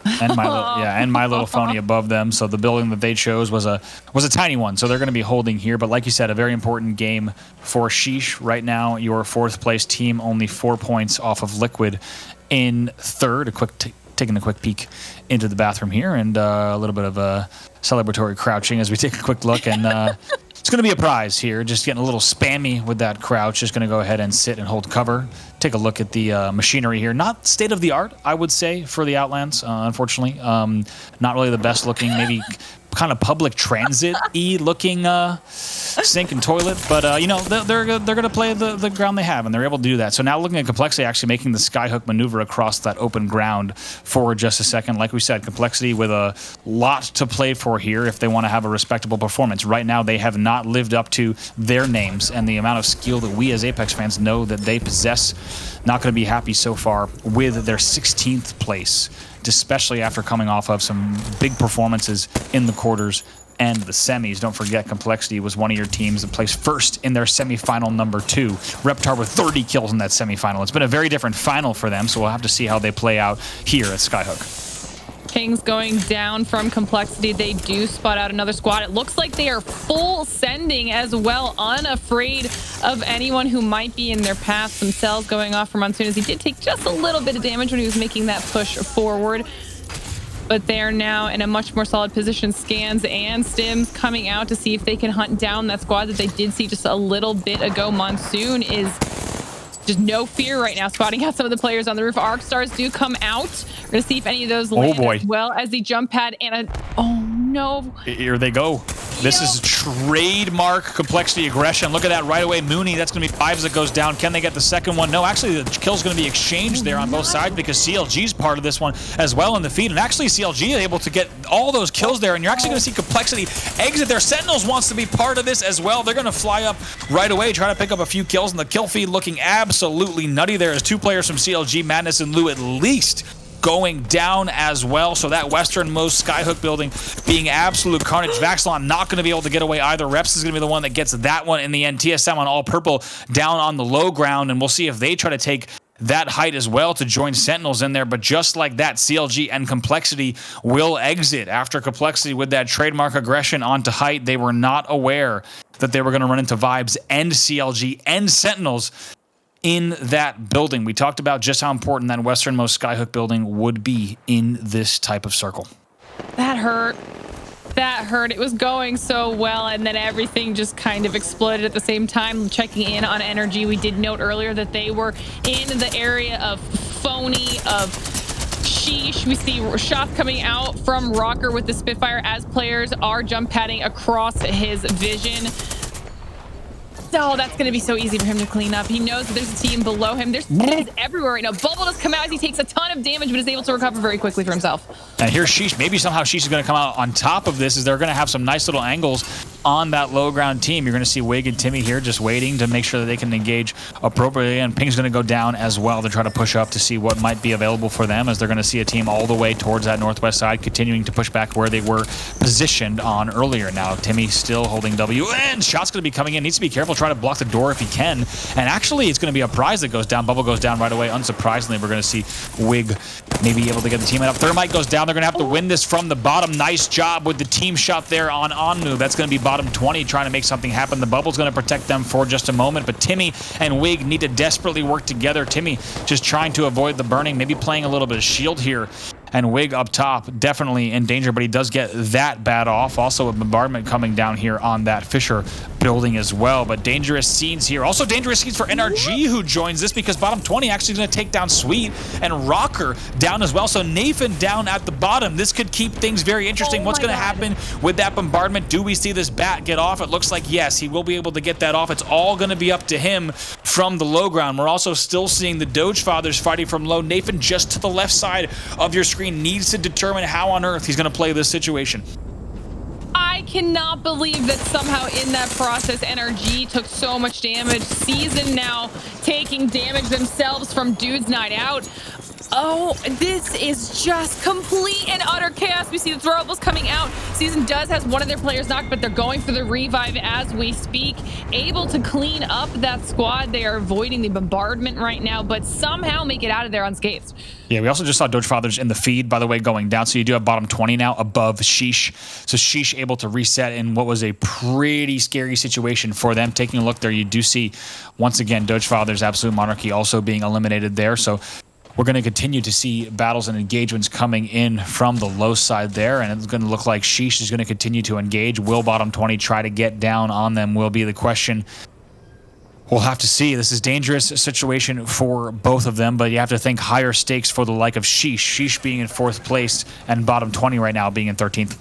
And my little phony above them. So the building that they chose was a tiny one. So they're going to be holding here. But like you said, a very important game for Sheesh right now. Your 4th place team, only 4 points off of Liquid in 3rd. Taking a quick peek into the bathroom here, and a little bit of a celebratory crouching as we take a quick look. And it's going to be a prize here. Just getting a little spammy with that crouch. Just going to go ahead and sit and hold cover. Take a look at the machinery here. Not state of the art, I would say, for the Outlands, unfortunately. Not really the best looking. Maybe kind of public transit-y looking sink and toilet, but you know, they're going to play the ground they have, and they're able to do that. So now looking at Complexity actually making the skyhook maneuver across that open ground for just a second. Like we said, Complexity with a lot to play for here if they want to have a respectable performance. Right now, they have not lived up to their names and the amount of skill that we as Apex fans know that they possess. Not going to be happy so far with their 16th place, especially after coming off of some big performances in the quarters and the semis. Don't forget, Complexity was one of your teams that placed first in their semifinal number 2. Reptar with 30 kills in that semifinal. It's been a very different final for them, so we'll have to see how they play out here at Skyhook. Kings going down from Complexity. They do spot out another squad. It looks like they are full sending as well, unafraid of anyone who might be in their path. Some cells going off for Monsoon as he did take just a little bit of damage when he was making that push forward. But they are now in a much more solid position. Scans and Stims coming out to see if they can hunt down that squad that they did see just a little bit ago. Monsoon is just no fear right now, spotting out some of the players on the roof. Arc Stars do come out. We're going to see if any of those land as well as the jump pad and oh no. Here they go. This is trademark Complexity aggression. Look at that right away. Mooney, that's going to be 5 that goes down. Can they get the second one? No, actually the kill's going to be exchanged there on both sides because CLG's part of this one as well in the feed. And actually CLG is able to get all those kills there. And you're actually going to see Complexity exit there. Sentinels wants to be part of this as well. They're going to fly up right away, try to pick up a few kills. And the kill feed looking absolutely nutty there as 2 players from CLG, Madness and Lou at least, going down as well. So that westernmost skyhook building being absolute carnage. Vaxilon not going to be able to get away either. Reps is going to be the one that gets that one in the end. TSM on all purple down on the low ground, and we'll see if they try to take that height as well to join Sentinels in there. But just like that, CLG and Complexity will exit after Complexity with that trademark aggression onto height. They were not aware that they were going to run into Vibes and CLG and Sentinels in that building. We talked about just how important that westernmost skyhook building would be in this type of circle. That hurt. That hurt. It was going so well, and then everything just kind of exploded at the same time. Checking in on Energy, we did note earlier that they were in the area of Phony, of Sheesh. We see shots coming out from Rocker with the Spitfire as players are jump padding across his vision. Oh, that's going to be so easy for him to clean up. He knows that there's a team below him. There's teams everywhere right now. Bubble does come out as he takes a ton of damage, but is able to recover very quickly for himself. And here's Sheesh. Maybe somehow Sheesh is going to come out on top of this, as they're going to have some nice little angles on that low ground team. You're going to see Wig and Timmy here just waiting to make sure that they can engage appropriately, and Ping's going to go down as well to try to push up to see what might be available for them, as they're going to see a team all the way towards that northwest side, continuing to push back where they were positioned on earlier. Now Timmy still holding W, and shot's going to be coming in. Needs to be careful, try to block the door if he can. And actually it's going to be a prize that goes down. Bubble goes down right away. Unsurprisingly, we're going to see Wig maybe able to get the team up. Thermite goes down. They're going to have to win this from the bottom. Nice job with the team shot there on move. That's going to be bottom 20 trying to make something happen. The bubble's going to protect them for just a moment, but Timmy and Wig need to desperately work together. Timmy just trying to avoid the burning, maybe playing a little bit of shield here. And Wig up top, definitely in danger, but he does get that bad off. Also a bombardment coming down here on that Fisher building as well. But dangerous scenes here. Also dangerous scenes for NRG, who joins this, because bottom 20 actually is going to take down Sweet and Rocker down as well. So Nathan down at the bottom. This could keep things very interesting. What's going to happen with that bombardment? Do we see this bat get off? It looks like yes, he will be able to get that off. It's all going to be up to him from the low ground. We're also still seeing the Doge Fathers fighting from low. Nathan just to the left side of your screen needs to determine how on earth he's going to play this situation. I cannot believe that somehow in that process NRG took so much damage. Season now taking damage themselves from Dude's Night Out. Oh, this is just complete and utter chaos. We see the throwables coming out. Season has one of their players knocked, but they're going for the revive as we speak. Able to clean up that squad. They are avoiding the bombardment right now, but somehow make it out of there unscathed. Yeah, we also just saw Doge Fathers in the feed, by the way, going down. So you do have bottom 20 now above Sheesh. So Sheesh able to reset in what was a pretty scary situation for them. Taking a look there, you do see, once again, Doge Fathers, Absolute Monarchy also being eliminated there. So we're going to continue to see battles and engagements coming in from the low side there, and it's going to look like Sheesh is going to continue to engage. Will bottom 20 try to get down on them will be the question. We'll have to see. This is a dangerous situation for both of them, but you have to think higher stakes for the like of Sheesh. Sheesh being in 4th place and bottom 20 right now being in 13th.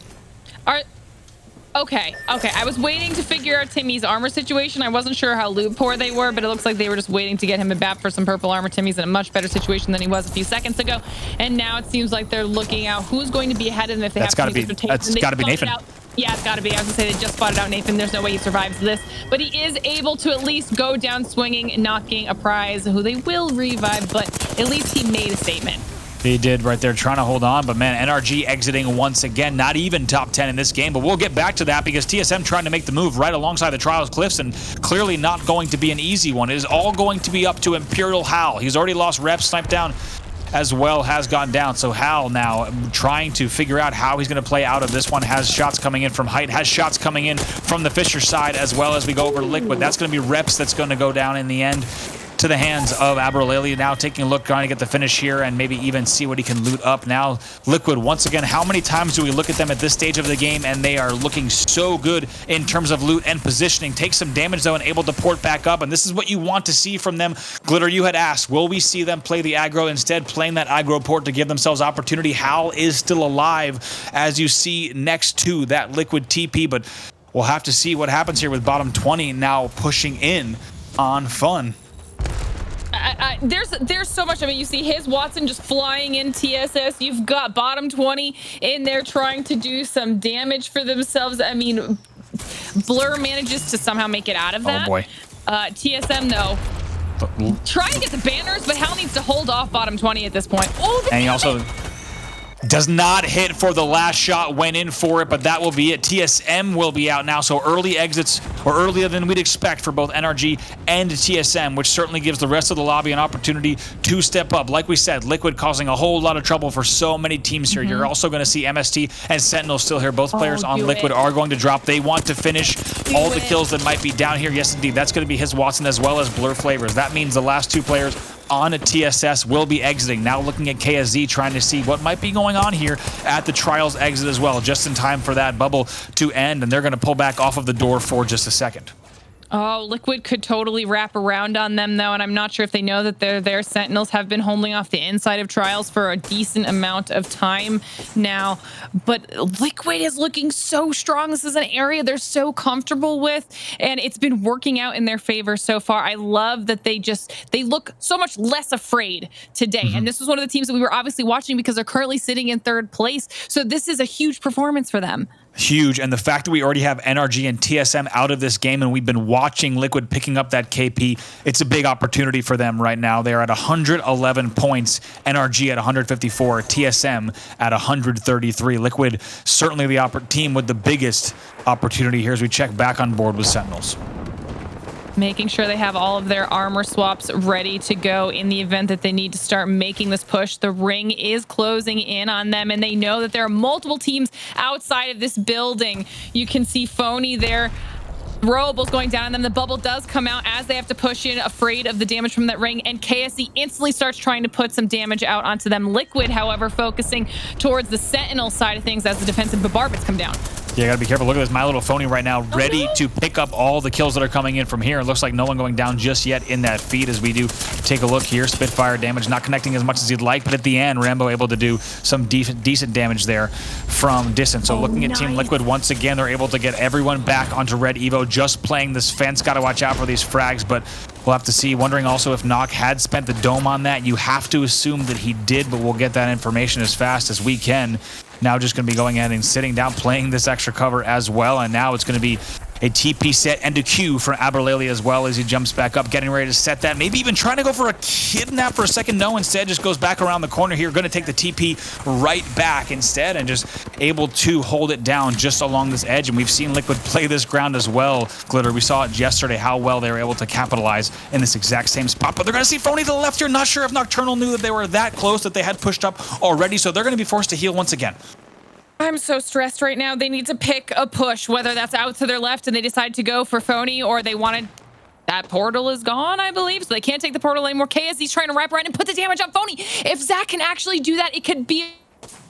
Okay. I was waiting to figure out Timmy's armor situation. I wasn't sure how loot poor they were, but it looks like they were just waiting to get him a BAP for some purple armor. Timmy's in a much better situation than he was a few seconds ago. And now it seems like they're looking out who's going to be ahead of them if they have to use rotation. That's got to be Nathan. Yeah, it's got to be. I was going to say they just spotted out Nathan. There's no way he survives this. But he is able to at least go down swinging, knocking a prize who they will revive. But at least he made a statement. He did right there, trying to hold on. But, man, NRG exiting once again. Not even top 10 in this game. But we'll get back to that because TSM trying to make the move right alongside the Trials Cliffs and clearly not going to be an easy one. It is all going to be up to Imperial Hal. He's already lost reps, sniped down as well, has gone down. So Hal now trying to figure out how he's going to play out of this one. Has shots coming in from height, has shots coming in from the Fisher side as well as we go over to Liquid. That's going to be reps that's going to go down in the end to the hands of Abroleli. Now taking a look, trying to get the finish here and maybe even see what he can loot up. Now Liquid, once again, how many times do we look at them at this stage of the game and they are looking so good in terms of loot and positioning? Take some damage though and able to port back up, and this is what you want to see from them. Glitter, you had asked, will we see them play the aggro, instead playing that aggro port to give themselves opportunity? Hal is still alive as you see next to that Liquid TP, but we'll have to see what happens here with bottom 20 now pushing in on Fun. There's so much. I mean, you see his Watson just flying in TSS. You've got bottom 20 in there trying to do some damage for themselves. I mean, Blur manages to somehow make it out of that. Oh boy. TSM though, trying to get the banners, but Hal needs to hold off bottom 20 at this point. Oh, and he also does not hit for the last shot, went in for it, but that will be it. TSM will be out now, so early exits, or earlier than we'd expect for both NRG and TSM, which certainly gives the rest of the lobby an opportunity to step up. Like we said, Liquid causing a whole lot of trouble for so many teams here. You're also going to see MST and Sentinel still here. Both players on Liquid are going to drop. They want to finish all the kills that might be down here. Yes, indeed. That's going to be his Watson as well as Blur Flavors. That means the last two players on a TSS will be exiting. Now looking at KSZ, trying to see what might be going on here at the Trials exit as well, just in time for that bubble to end, and they're going to pull back off of the door for just a second. Oh, Liquid could totally wrap around on them, though, and I'm not sure if they know that they're there. Sentinels have been holding off the inside of Trials for a decent amount of time now, but Liquid is looking so strong. This is an area they're so comfortable with, and it's been working out in their favor so far. I love that they look so much less afraid today, and this was one of the teams that we were obviously watching because they're currently sitting in third place, so this is a huge performance for them. Huge, and the fact that we already have NRG and TSM out of this game and we've been watching Liquid picking up that KP, it's a big opportunity for them right now. They're at 111 points, NRG at 154, TSM at 133. Liquid certainly the team with the biggest opportunity here as we check back on board with Sentinels. Making sure they have all of their armor swaps ready to go in the event that they need to start making this push. The ring is closing in on them, and they know that there are multiple teams outside of this building. You can see Phony there. Robles going down on them. The bubble does come out as they have to push in, afraid of the damage from that ring, and KSE instantly starts trying to put some damage out onto them. Liquid, however, focusing towards the Sentinel side of things as the defensive bombardments come down. Yeah, gotta be careful. Look at this My Little Phony right now, ready to pick up all the kills that are coming in from here. It looks like no one going down just yet in that feed as we do take a look here. Spitfire damage, not connecting as much as he'd like, but at the end, Rambo able to do some decent damage there from distance. So looking at Team Liquid, once again, they're able to get everyone back onto Red Evo, just playing this fence. Gotta watch out for these frags, but we'll have to see. Wondering also if Nock had spent the dome on that. You have to assume that he did, but we'll get that information as fast as we can. Now just going to be going ahead and sitting down, playing this extra cover as well. And now it's going to be a TP set and a Q for Aberlele as well as he jumps back up, getting ready to set that. Maybe even trying to go for a kidnap for a second. No, instead just goes back around the corner here. Going to take the TP right back instead and just able to hold it down just along this edge. And we've seen Liquid play this ground as well, Glitter. We saw it yesterday, how well they were able to capitalize in this exact same spot. But they're going to see Phony to the left here. Not sure if Nocturnal knew that they were that close, that they had pushed up already. So they're going to be forced to heal once again. I'm so stressed right now. They need to pick a push, whether that's out to their left and they decide to go for Phony, or they wanted... That portal is gone, I believe, so they can't take the portal anymore. KSD's trying to wrap around and put the damage on Phony. If Zach can actually do that, it could be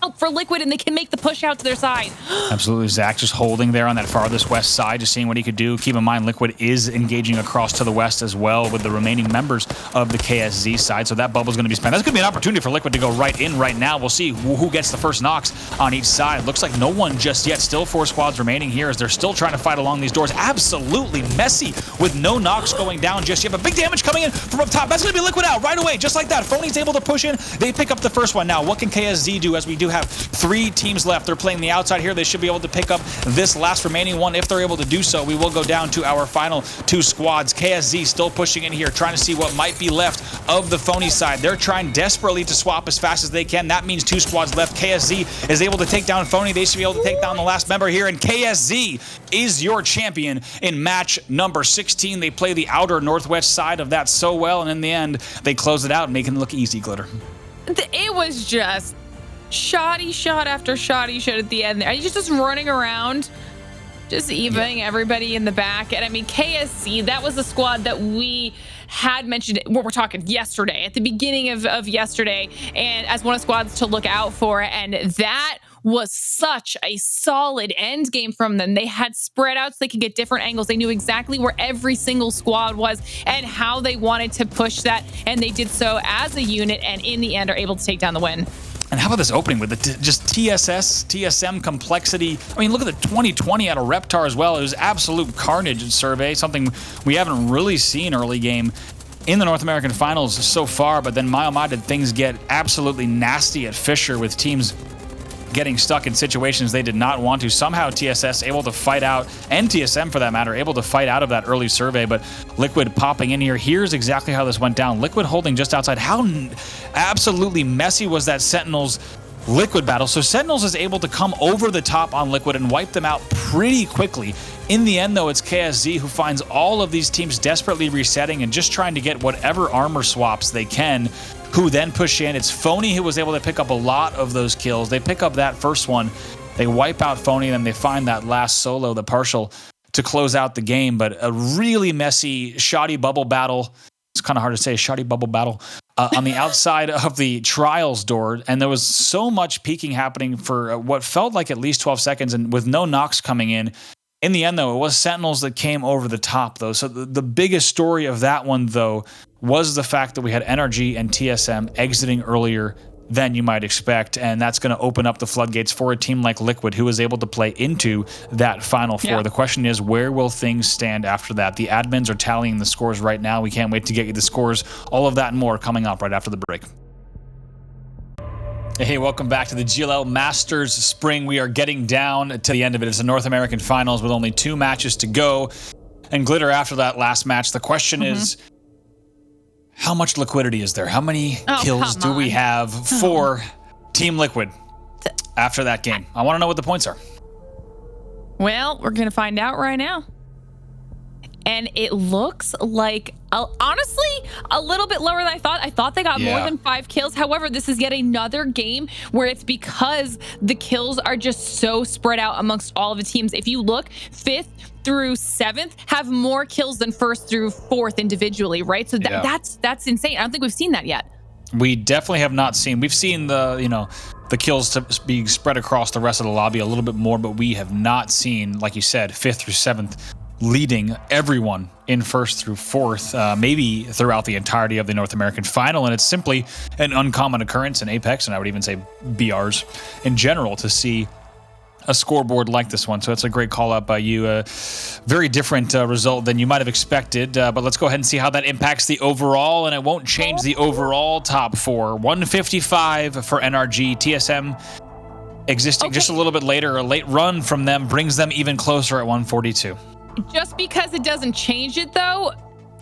out for Liquid, and they can make the push out to their side. Absolutely. Zach just holding there on that farthest west side, just seeing what he could do. Keep in mind, Liquid is engaging across to the west as well with the remaining members of the KSZ side, so that bubble's going to be spent. That's going to be an opportunity for Liquid to go right in right now. We'll see who gets the first knocks on each side. Looks like no one just yet. Still 4 squads remaining here as they're still trying to fight along these doors. Absolutely messy with no knocks going down just yet, but big damage coming in from up top. That's going to be Liquid out right away, just like that. Phony's able to push in. They pick up the first one. Now, what can KSZ do, as we do have 3 teams left? They're playing the outside here. They should be able to pick up this last remaining one. If they're able to do so, we will go down to our final 2 squads. KSZ still pushing in here, trying to see what might be left of the Phony side. They're trying desperately to swap as fast as they can. That means 2 squads left. KSZ is able to take down Phony. They should be able to take down the last member here, and KSZ is your champion in match number 16. They play the outer northwest side of that so well, and in the end, they close it out, making it look easy, Glitter. It was just shoddy shot after shoddy shot at the end there. He's just running around, just evening everybody in the back. And I mean, KSC, that was the squad that we had mentioned, we're talking yesterday, at the beginning of yesterday, and as one of the squads to look out for. And that was such a solid end game from them. They had spread out so they could get different angles. They knew exactly where every single squad was and how they wanted to push that, and they did so as a unit, and in the end are able to take down the win. And how about this opening with the just TSS, TSM complexity? I mean, look at the 2020 out of Reptar as well. It was absolute carnage in Survey, something we haven't really seen early game in the North American Finals so far. But then Mile did things get absolutely nasty at Fisher with teams getting stuck in situations they did not want to. Somehow TSS able to fight out, and TSM for that matter, able to fight out of that early survey, but Liquid popping in here. Here's exactly how this went down. Liquid holding just outside. How absolutely messy was that Sentinels Liquid battle? So Sentinels is able to come over the top on Liquid and wipe them out pretty quickly. In the end, though, it's KSZ who finds all of these teams desperately resetting and just trying to get whatever armor swaps they can, who then push in. It's Phony who was able to pick up a lot of those kills. They pick up that first one, they wipe out Phony, and then they find that last solo, the partial, to close out the game. But a really messy, shoddy bubble battle. It's kind of hard to say, shoddy bubble battle on the outside of the trials door. And there was so much peeking happening for what felt like at least 12 seconds, and with no knocks coming in. In the end, though, it was Sentinels that came over the top, though. So the biggest story of that one, though, was the fact that we had NRG and TSM exiting earlier than you might expect, and that's going to open up the floodgates for a team like Liquid, who is able to play into that Final Four. Yeah. The question is, where will things stand after that? The admins are tallying the scores right now. We can't wait to get you the scores. All of that and more coming up right after the break. Hey, welcome back to the GLL Masters Spring. We are getting down to the end of it. It's the North American Finals with only 2 matches to go. And Glitter, after that last match, the question is, how much liquidity is there? How many kills do we have for Team Liquid after that game? I want to know what the points are. Well, we're going to find out right now. And it looks like, honestly, a little bit lower than I thought. I thought they got more than 5 kills. However, this is yet another game where it's because the kills are just so spread out amongst all of the teams. If you look, 5th through 7th have more kills than 1st through 4th individually, right? So that's insane. I don't think we've seen that yet. We definitely have not seen. We've seen the kills to be spread across the rest of the lobby a little bit more, but we have not seen, like you said, 5th through 7th leading everyone in 1st through 4th, maybe throughout the entirety of the North American Final. And it's simply an uncommon occurrence in Apex, and I would even say BRs in general, to see a scoreboard like this one. So it's a great call out by you. Very different result than you might have expected, but let's go ahead and see how that impacts the overall, and it won't change the overall top 4. 155 for NRG. TSM existing just a little bit later. A late run from them brings them even closer at 142. Just because it doesn't change it, though,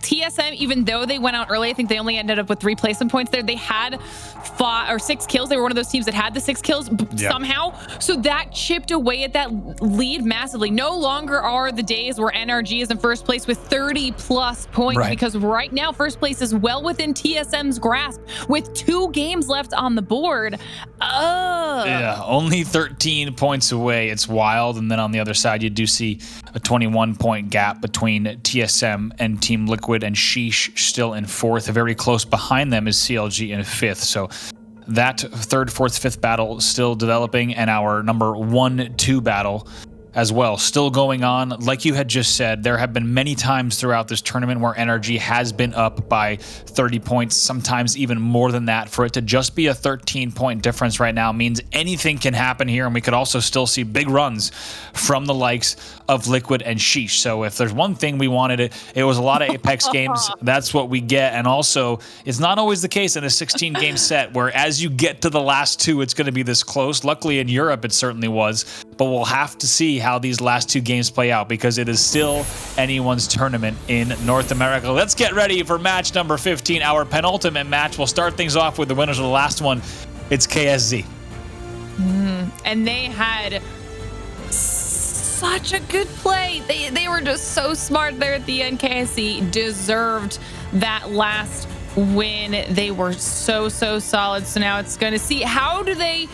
TSM, even though they went out early, I think they only ended up with 3 placement points there. They had 5 or 6 kills. They were one of those teams that had the 6 kills somehow. So that chipped away at that lead massively. No longer are the days where NRG is in 1st place with 30 plus points, because right now 1st place is well within TSM's grasp with 2 games left on the board. Yeah, only 13 points away. It's wild. And then on the other side, you do see a 21-point gap between TSM and Team Liquid, and Sheesh still in 4th. Very close behind them is CLG in 5th. So that third, fourth, fifth battle still developing, and our number 1-2 battle as well still going on. Like you had just said, there have been many times throughout this tournament where NRG has been up by 30 points, sometimes even more than that. For it to just be a 13-point difference right now means anything can happen here, and we could also still see big runs from the likes of Liquid and Sheesh. So if there's one thing we wanted, it was a lot of Apex games. That's what we get. And also, it's not always the case in a 16-game set where as you get to the last two, it's going to be this close. Luckily in Europe, it certainly was. But we'll have to see how these last two games play out because it is still anyone's tournament in North America. Let's get ready for match number 15, our penultimate match. We'll start things off with the winners of the last one. It's KSZ. And they had such a good play. They were just so smart there at the end. KSZ deserved that last win. They were so solid. So now it's going to see how do they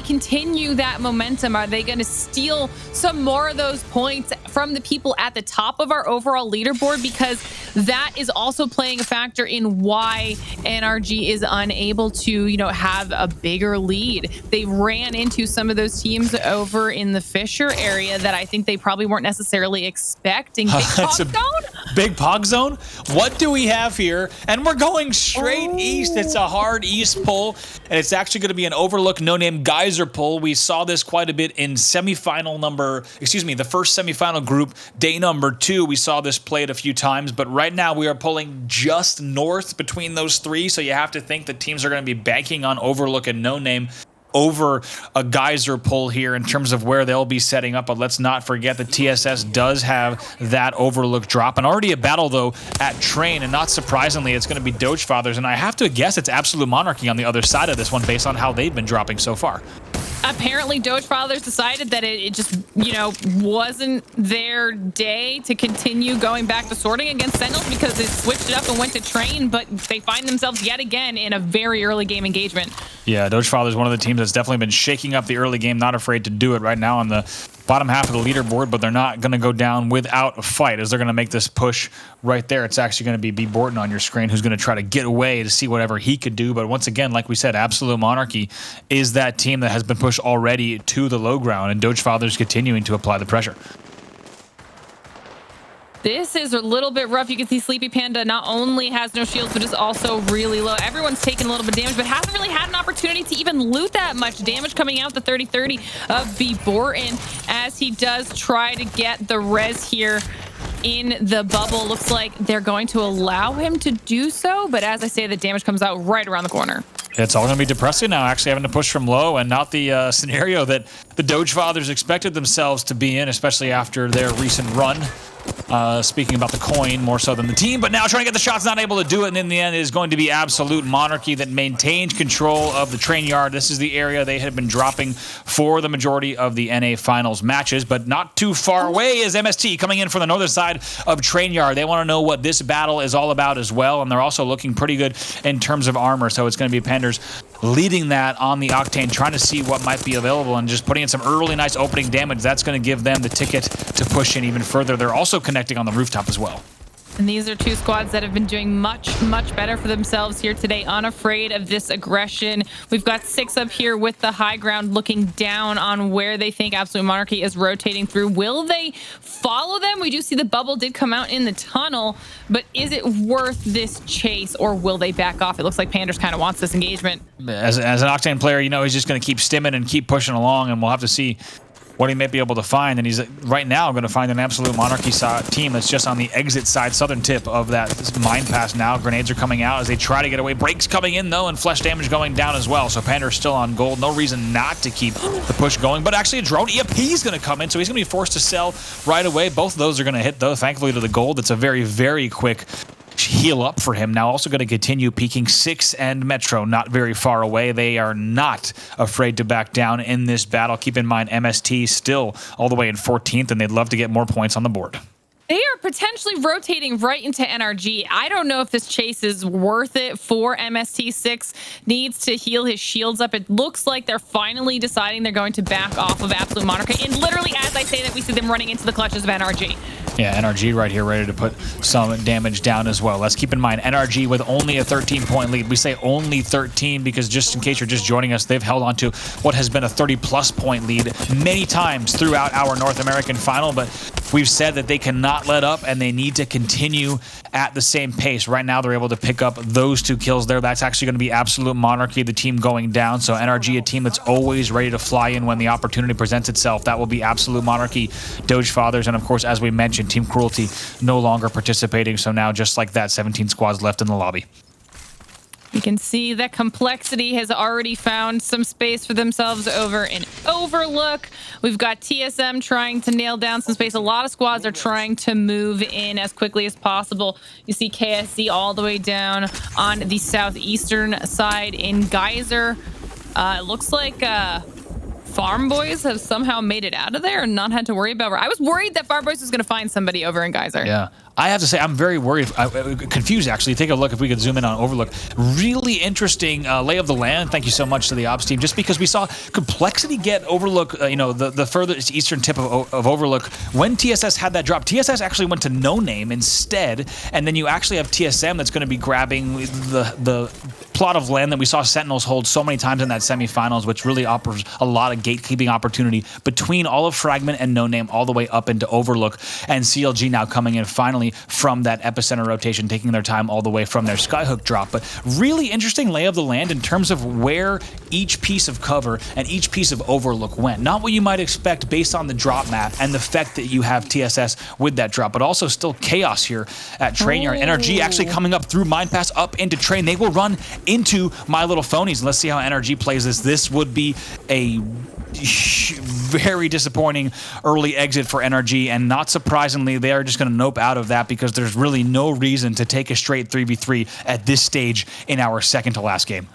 continue that momentum? Are they going to steal some more of those points from the people at the top of our overall leaderboard? Because that is also playing a factor in why NRG is unable to, have a bigger lead. They ran into some of those teams over in the Fisher area that I think they probably weren't necessarily expecting. Big Pog Zone? Big Pog Zone? What do we have here? And we're going straight east. It's a hard east pull, and it's actually going to be an overlook no-name Geyser pull. We saw this quite a bit in the first semifinal group, day number 2. We saw this played a few times, but right now we are pulling just north between those three, so you have to think that teams are going to be banking on overlook and no name over a Geyser pull here in terms of where they'll be setting up. But let's not forget that TSS does have that overlook drop, and already a battle though at Train, and not surprisingly it's going to be Doge Fathers, and I have to guess it's Absolute Monarchy on the other side of this one based on how they've been dropping so far. Apparently Doge Fathers decided that it just, wasn't their day to continue going back to sorting against Sentinels because they switched it up and went to Train, but they find themselves yet again in a very early game engagement. Yeah, Doge Fathers, one of the teams that's definitely been shaking up the early game, not afraid to do it right now on the bottom half of the leaderboard, but they're not going to go down without a fight as they're going to make this push right there. It's actually going to be B. Borton on your screen who's going to try to get away to see whatever he could do. But once again, like we said, Absolute Monarchy is that team that has been pushed already to the low ground, and Doge Fathers continuing to apply the pressure. This is a little bit rough. You can see Sleepy Panda not only has no shields, but is also really low. Everyone's taken a little bit of damage, but hasn't really had an opportunity to even loot that much damage coming out the 30-30 of B. Borton as he does try to get the res here in the bubble. Looks like they're going to allow him to do so, but as I say, the damage comes out right around the corner. It's all going to be depressing now, actually having to push from low, and not the scenario that the Doge Fathers expected themselves to be in, especially after their recent run. Speaking about the coin more so than the team, but now trying to get the shots, not able to do it, and in the end it is going to be Absolute Monarchy that maintained control of the train yard. This is the area they had been dropping for the majority of the NA Finals matches, but not too far away is MST coming in from the northern side of train yard. They want to know what this battle is all about as well, and they're also looking pretty good in terms of armor, so it's going to be Panders leading that on the Octane, trying to see what might be available and just putting in some early nice opening damage. That's going to give them the ticket to push in even further. They're also connecting on the rooftop as well. And these are two squads that have been doing much better for themselves here today, unafraid of this aggression. We've got 6 up here with the high ground looking down on where they think Absolute Monarchy is rotating through. Will they follow them? We do see the bubble did come out in the tunnel, but is it worth this chase or will they back off? It looks like Panders kind of wants this engagement. As an Octane player, he's just going to keep stimming and keep pushing along, and we'll have to see what he may be able to find. And he's right now going to find an Absolute Monarchy team that's just on the exit side, southern tip of that mine pass now. Grenades are coming out as they try to get away. Breaks coming in though, and flesh damage going down as well. So Pander's still on gold. No reason not to keep the push going. But actually a drone EMP is going to come in, so he's going to be forced to sell right away. Both of those are going to hit though, thankfully, to the gold. It's a very quick heal up for him. Now also going to continue peeking 6 and Metro, not very far away. They are not afraid to back down in this battle. Keep in mind MST still all the way in 14th, and they'd love to get more points on the board. They are potentially rotating right into NRG. I don't know if this chase is worth it for MST. 6 needs to heal his shields up. It looks like they're finally deciding they're going to back off of Absolute Monarchy. And literally, as I say that, we see them running into the clutches of NRG. Yeah, NRG right here ready to put some damage down as well. Let's keep in mind, NRG with only a 13-point lead. We say only 13 because just in case you're just joining us, they've held on to what has been a 30-plus point lead many times throughout our North American final, but we've said that they cannot let up and they need to continue at the same pace. Right now, they're able to pick up those 2 kills there. That's actually going to be Absolute Monarchy, the team going down. So NRG, a team that's always ready to fly in when the opportunity presents itself. That will be Absolute Monarchy, Doge Fathers, and of course, as we mentioned, Team Cruelty no longer participating. So now, just like that, 17 squads left in the lobby. You can see that Complexity has already found some space for themselves over in Overlook. We've got TSM trying to nail down some space. A lot of squads are trying to move in as quickly as possible. You see KSC all the way down on the southeastern side in Geyser. It looks like Farm Boys have somehow made it out of there and not had to worry about it. I was worried that Farm Boys was going to find somebody over in Geyser. Yeah. I have to say, I'm very worried, confused actually. Take a look if we could zoom in on Overlook. Really interesting lay of the land. Thank you so much to the ops team. Just because we saw Complexity get Overlook, the furthest eastern tip of Overlook. When TSS had that drop, TSS actually went to No Name instead, and then you actually have TSM that's going to be grabbing the plot of land that we saw Sentinels hold so many times in that semifinals, which really offers a lot of gatekeeping opportunity between all of Fragment and No Name all the way up into Overlook, and CLG now coming in finally from that epicenter rotation, taking their time all the way from their Skyhook drop. But really interesting lay of the land in terms of where each piece of cover and each piece of Overlook went. Not what you might expect based on the drop map and the fact that you have TSS with that drop, but also still chaos here at Train Yard. NRG actually coming up through Mine Pass up into Train. They will run into My Little Phonies. Let's see how NRG plays this. This would be a very disappointing early exit for NRG, and not surprisingly, they are just going to nope out of that because there's really no reason to take a straight 3v3 at this stage in our second to last game.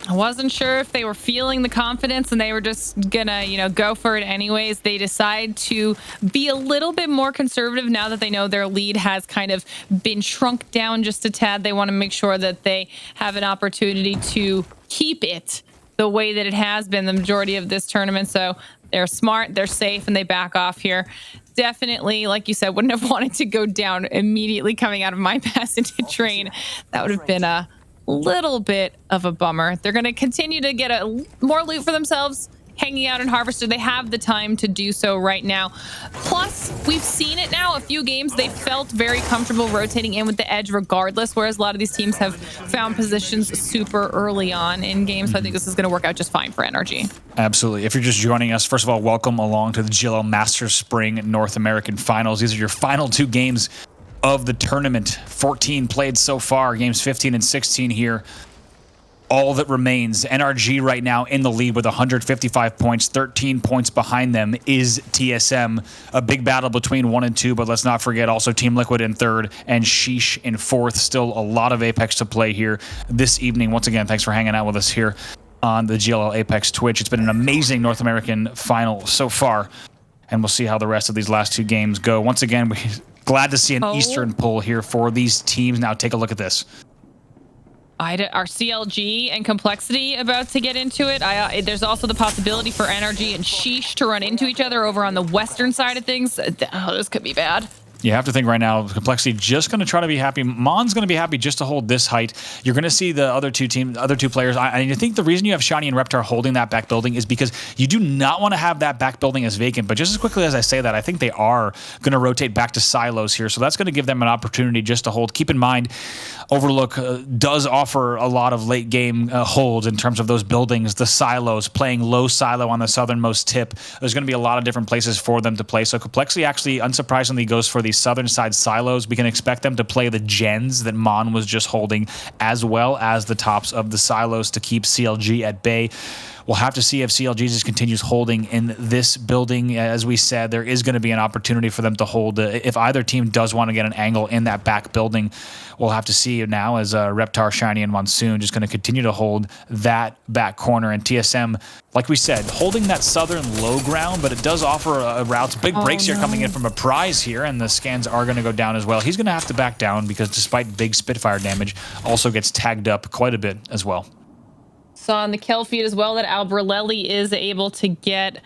I wasn't sure if they were feeling the confidence and they were just gonna, go for it anyways. They decide to be a little bit more conservative now that they know their lead has kind of been shrunk down just a tad. They want to make sure that they have an opportunity to keep it the way that it has been the majority of this tournament. So they're smart, they're safe, and they back off here. Definitely, like you said, wouldn't have wanted to go down immediately coming out of my pass into Train. That would have been a little bit of a bummer. They're going to continue to get more loot for themselves, hanging out in Harvester. They have the time to do so right now. Plus, we've seen it now a few games. They felt very comfortable rotating in with the edge regardless, whereas a lot of these teams have found positions super early on in games. So I think this is going to work out just fine for NRG. Absolutely. If you're just joining us, first of all, welcome along to the GLL Masters Spring North American Finals. These are your final 2 games of the tournament. 14 played so far, games 15 and 16 here. All that remains, NRG right now in the lead with 155 points, 13 points behind them is TSM. A big battle between 1 and 2, but let's not forget also Team Liquid in 3rd and Sheesh in 4th. Still a lot of Apex to play here this evening. Once again, thanks for hanging out with us here on the GLL Apex Twitch. It's been an amazing North American final so far, and we'll see how the rest of these last 2 games go. Once again, we're glad to see an Eastern pull here for these teams. Now take a look at this. Are CLG and Complexity about to get into it? There's also the possibility for NRG and Sheesh to run into each other over on the western side of things. Oh, this could be bad. You have to think right now, Complexity just going to try to be happy. Mon's going to be happy just to hold this height. You're going to see the other 2 players. I think the reason you have Shiny and Reptar holding that back building is because you do not want to have that back building as vacant. But just as quickly as I say that, I think they are going to rotate back to silos here. So that's going to give them an opportunity just to hold. Keep in mind, Overlook does offer a lot of late game holds in terms of those buildings, the silos, playing low silo on the southernmost tip. There's going to be a lot of different places for them to play. So Complexity actually, unsurprisingly, goes for the southern side silos. We can expect them to play the gens that Mon was just holding, as well as the tops of the silos to keep CLG at bay. We'll have to see if CLG just continues holding in this building. As we said, there is going to be an opportunity for them to hold. If either team does want to get an angle in that back building, we'll have to see now as Reptar, Shiny, and Monsoon just going to continue to hold that back corner. And TSM, like we said, holding that southern low ground, but it does offer routes. Big breaks here coming in from a prize here, and the scans are going to go down as well. He's going to have to back down because despite big Spitfire damage, also gets tagged up quite a bit as well. Saw on the kill feed as well that Albrelelli is able to get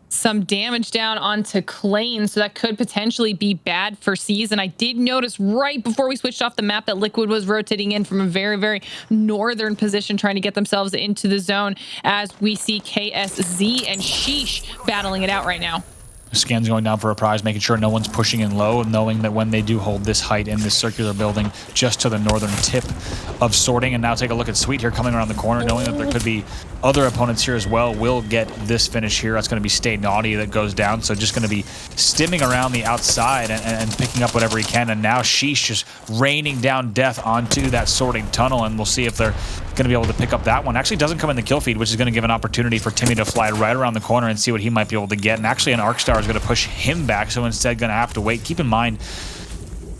some damage down onto Klain, so that could potentially be bad for Seas. And I did notice right before we switched off the map that Liquid was rotating in from a very, very northern position, trying to get themselves into the zone, as we see KSZ and Sheesh battling it out right now. Scans going down for a prize, making sure no one's pushing in low, knowing that when they do hold this height in this circular building just to the northern tip of sorting. And now take a look at Sweet here coming around the corner, knowing that there could be other opponents here as well. Will get this finish here. That's going to be Stay Naughty that goes down. So just going to be stimming around the outside and picking up whatever he can. And now Sheesh just raining down death onto that sorting tunnel. And we'll see if they're going to be able to pick up that one. Actually doesn't come in the kill feed, which is going to give an opportunity for Timmy to fly right around the corner and see what he might be able to get. And actually an Arcstar is going to push him back, so instead going to have to wait. Keep in mind,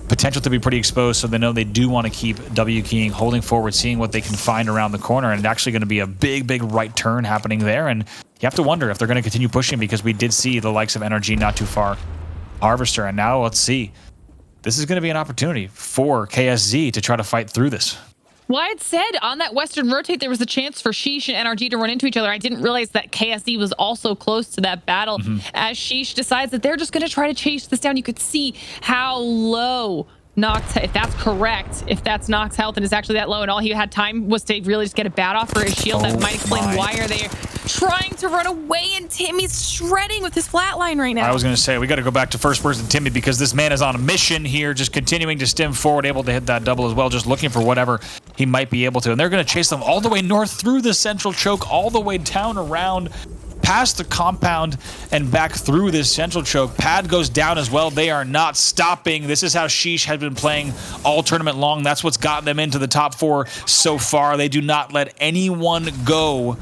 potential to be pretty exposed, so they know they do want to keep W keying, holding forward, seeing what they can find around the corner, and actually going to be a big right turn happening there. And you have to wonder if they're going to continue pushing, because we did see the likes of NRG not too far. Harvester, and now let's see. This is going to be an opportunity for KSZ to try to fight through this. Well, I had said on that Western rotate, there was a chance for Sheesh and NRG to run into each other. I didn't realize that KSZ was also close to that battle, as Sheesh decides that they're just going to try to chase this down. You could see how low Nox, if that's correct, if that's Nox health and is actually that low, and all he had time was to really just get a bat off for his shield. That might explain why are they trying to run away, and Timmy's shredding with his flatline right now. I was going to say, we got to go back to first person Timmy, because this man is on a mission here, just continuing to stem forward, able to hit that double as well, just looking for whatever he might be able to. And they're going to chase them all the way north through the central choke, all the way down around past the compound and back through this central choke. Pad goes down as well. They are not stopping. This is how Sheesh has been playing all tournament long. That's what's gotten them into the top 4 so far. They do not let anyone go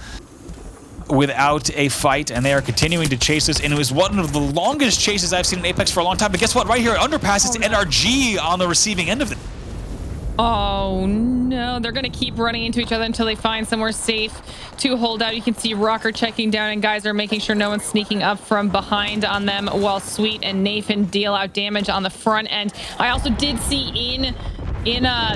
without a fight, and they are continuing to chase this. And it was one of the longest chases I've seen in Apex for a long time. But guess what? Right here at Underpass, it's NRG on the receiving end of it. Oh no, they're gonna keep running into each other until they find somewhere safe to hold out. You can see Rocker checking down, and guys are making sure no one's sneaking up from behind on them, while Sweet and Nathan deal out damage on the front end. I also did see in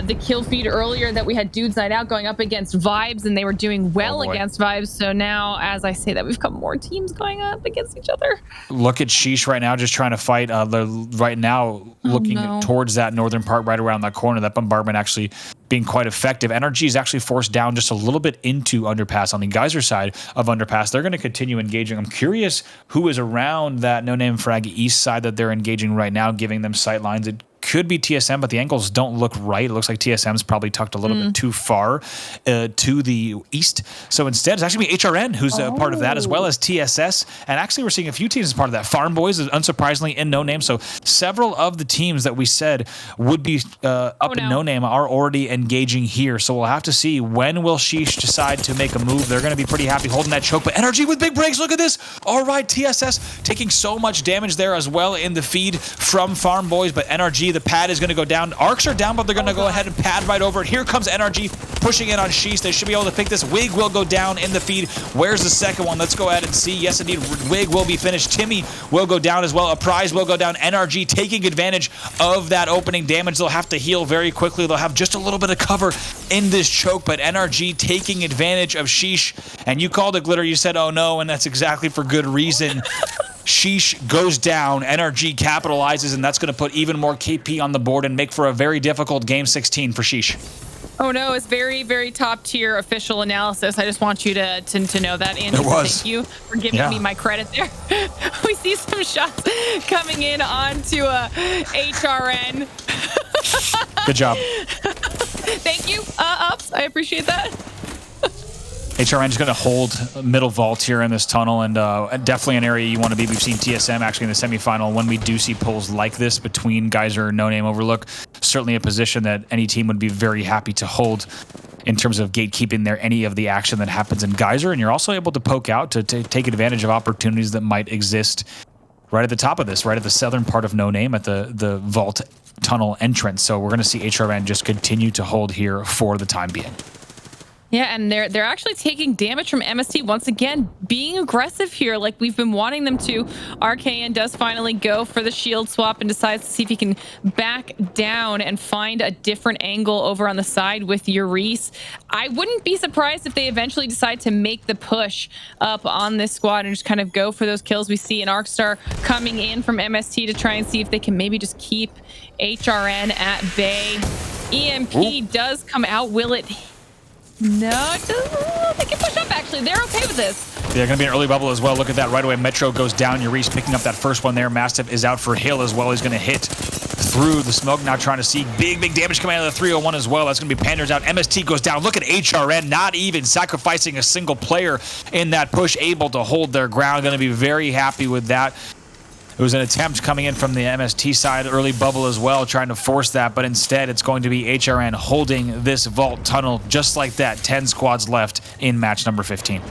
the kill feed earlier that we had Dudes Night Out going up against Vibes, and they were doing well against Vibes. So now, as I say that, we've got more teams going up against each other. Look at Sheesh right now, just trying to fight. They're right now looking towards that northern part, right around that corner. That bombardment actually being quite effective. NRG is actually forced down just a little bit into Underpass on the Geyser side of Underpass. They're going to continue engaging. I'm curious who is around that no-name frag east side that they're engaging right now, giving them sight lines. It could be TSM, but the angles don't look right. It looks like TSM's probably tucked a little bit too far to the east. So instead, it's actually HRN who's a part of that, as well as TSS. And actually, we're seeing a few teams as part of that. Farm Boys is unsurprisingly in No Name. So several of the teams that we said would be up in No Name are already engaging here. So we'll have to see, when will Sheesh decide to make a move. They're going to be pretty happy holding that choke. But NRG with big breaks. Look at this. All right, TSS taking so much damage there as well in the feed from Farm Boys. But NRG, the pad is going to go down. Arcs are down, but they're going to go ahead and pad right over it. Here comes NRG pushing in on Sheesh. They should be able to pick this. Wig will go down in the feed. Where's the second one? Let's go ahead and see. Yes, indeed, Wig will be finished. Timmy will go down as well. A prize will go down. NRG taking advantage of that opening damage. They'll have to heal very quickly. They'll have just a little bit of cover in this choke, but NRG taking advantage of Sheesh. And you called it, Glitter. You said, oh no, and that's exactly for good reason. Sheesh goes down, NRG capitalizes, and that's going to put even more KP on the board and make for a very difficult Game 16 for Sheesh. Oh no, it's very, very top tier official analysis. I just want you to know that, Andy. Thank you for giving me my credit there. We see some shots coming in onto HRN. Good job. Thank you, Ups. I appreciate that. HRN is going to hold middle vault here in this tunnel, and definitely an area you want to be. We've seen TSM actually in the semifinal. When we do see pulls like this between Geyser and No Name Overlook, certainly a position that any team would be very happy to hold in terms of gatekeeping there any of the action that happens in Geyser. And you're also able to poke out to take advantage of opportunities that might exist right at the top of this, right at the southern part of No Name at the vault tunnel entrance. So we're going to see HRN just continue to hold here for the time being. Yeah, and they're actually taking damage from MST once again, being aggressive here like we've been wanting them to. RKN does finally go for the shield swap and decides to see if he can back down and find a different angle over on the side with Urice. I wouldn't be surprised if they eventually decide to make the push up on this squad and just kind of go for those kills. We see an Arcstar coming in from MST to try and see if they can maybe just keep HRN at bay. EMP does come out. Will it? No, it doesn't. They can push up, actually. They're okay with this. They're going to be an early bubble as well. Look at that right away. Metro goes down. Urice picking up that first one there. Mastiff is out for Hill as well. He's going to hit through the smoke. Now trying to see big damage coming out of the 301 as well. That's going to be Panders out. MST goes down. Look at HRN, not even sacrificing a single player in that push, able to hold their ground. Going to be very happy with that. It was an attempt coming in from the MST side, early bubble as well, trying to force that, but instead it's going to be HRN holding this vault tunnel just like that. 10 squads left in match number 15.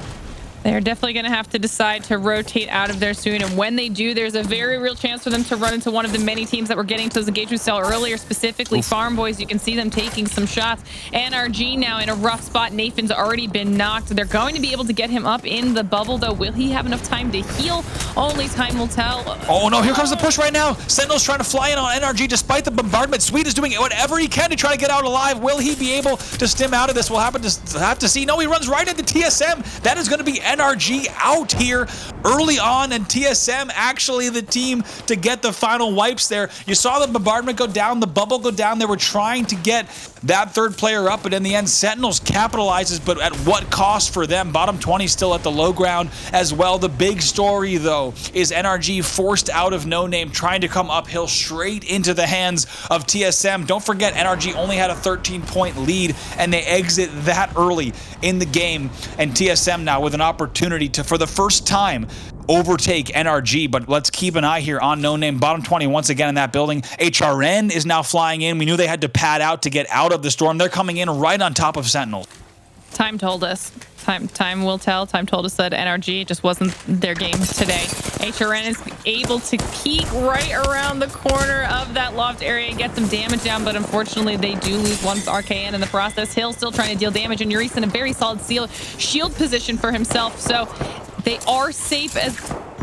They're definitely going to have to decide to rotate out of there soon. And when they do, there's a very real chance for them to run into one of the many teams that were getting to those engagements earlier, specifically Farm Boys. You can see them taking some shots. NRG now in a rough spot. Nathan's already been knocked. They're going to be able to get him up in the bubble, though. Will he have enough time to heal? Only time will tell. Oh, no. Here comes the push right now. Sentinel's trying to fly in on NRG despite the bombardment. Sweet is doing whatever he can to try to get out alive. Will he be able to stem out of this? We'll have to see. No, he runs right into TSM. That is going to be NRG out here early on, and TSM actually the team to get the final wipes there. You saw the bombardment go down, the bubble go down. They were trying to get that third player up, but in the end, Sentinels capitalizes, but at what cost for them? Bottom 20 still at the low ground as well. The big story, though, is NRG forced out of No Name, trying to come uphill straight into the hands of TSM. Don't forget, NRG only had a 13-point lead, and they exit that early in the game, and TSM now with an opportunity to, for the first time, overtake NRG, but let's keep an eye here on No Name. Bottom 20 once again in that building. HRN is now flying in. We knew they had to pad out to get out of the storm. They're coming in right on top of Sentinel. Time told us. Time will tell. Time told us that NRG just wasn't their game today. HRN is able to peek right around the corner of that loft area and get some damage down, but unfortunately they do lose one with RKN in the process. Hill still trying to deal damage, and Urice in a very solid shield position for himself, so they are safe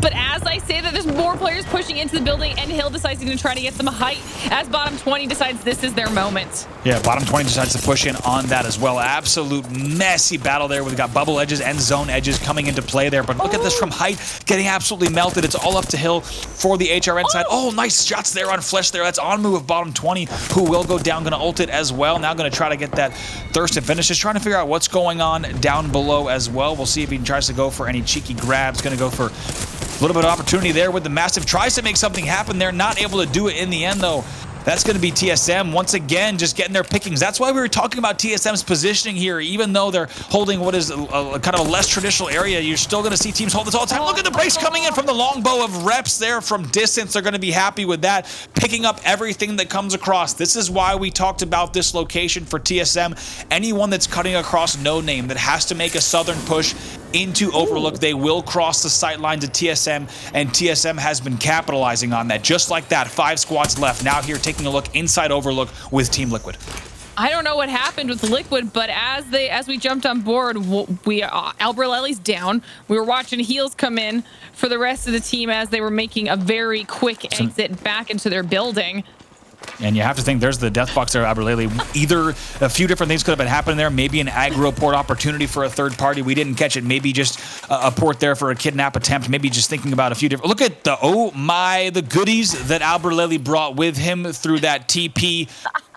but as I say that, there's more players pushing into the building, and Hill decides he's going to try to get some height as bottom 20 decides this is their moment. Yeah, bottom 20 decides to push in on that as well. Absolute messy battle there. We've got bubble edges and zone edges coming into play there, but look at this from height, getting absolutely melted. It's all up to Hill for the HRN side. Oh, nice shots there on Flesh there. That's on move of bottom 20, who will go down, going to ult it as well. Now going to try to get that thirst and finish. Just trying to figure out what's going on down below as well. We'll see if he tries to go for any cheeky grabs. Going to go for a little bit of opportunity there with the Mastiff. Tries to make something happen there. Not able to do it in the end, though. That's going to be TSM once again, just getting their pickings. That's why we were talking about TSM's positioning here. Even though they're holding what is a kind of a less traditional area, you're still going to see teams hold this all the time. Look at the brace coming in from the longbow of reps there from distance. They're going to be happy with that, picking up everything that comes across. This is why we talked about this location for TSM. Anyone that's cutting across No Name that has to make a southern push into Overlook, they will cross the sight line to TSM, and TSM has been capitalizing on that. Just like that, 5 squads left. Now here taking a look inside Overlook with Team Liquid. I don't know what happened with Liquid, but as we jumped on board, Albrelelli's down. We were watching heals come in for the rest of the team as they were making a very quick exit back into their building. And you have to think there's the death box there, Aberlele. Either a few different things could have been happening there. Maybe an aggro port opportunity for a third party. We didn't catch it. Maybe just a port there for a kidnap attempt. Maybe just thinking about a few different... Look at the goodies that Aberlele brought with him through that TP.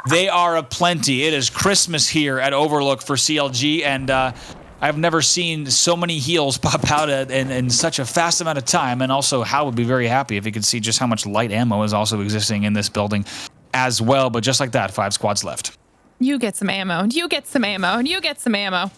They are aplenty. It is Christmas here at Overlook for CLG, and I've never seen so many heals pop out in such a fast amount of time. And also, Hal would be very happy if he could see just how much light ammo is also existing in this building as well. But just like that, 5 squads left. You get some ammo. You get some ammo. You get some ammo.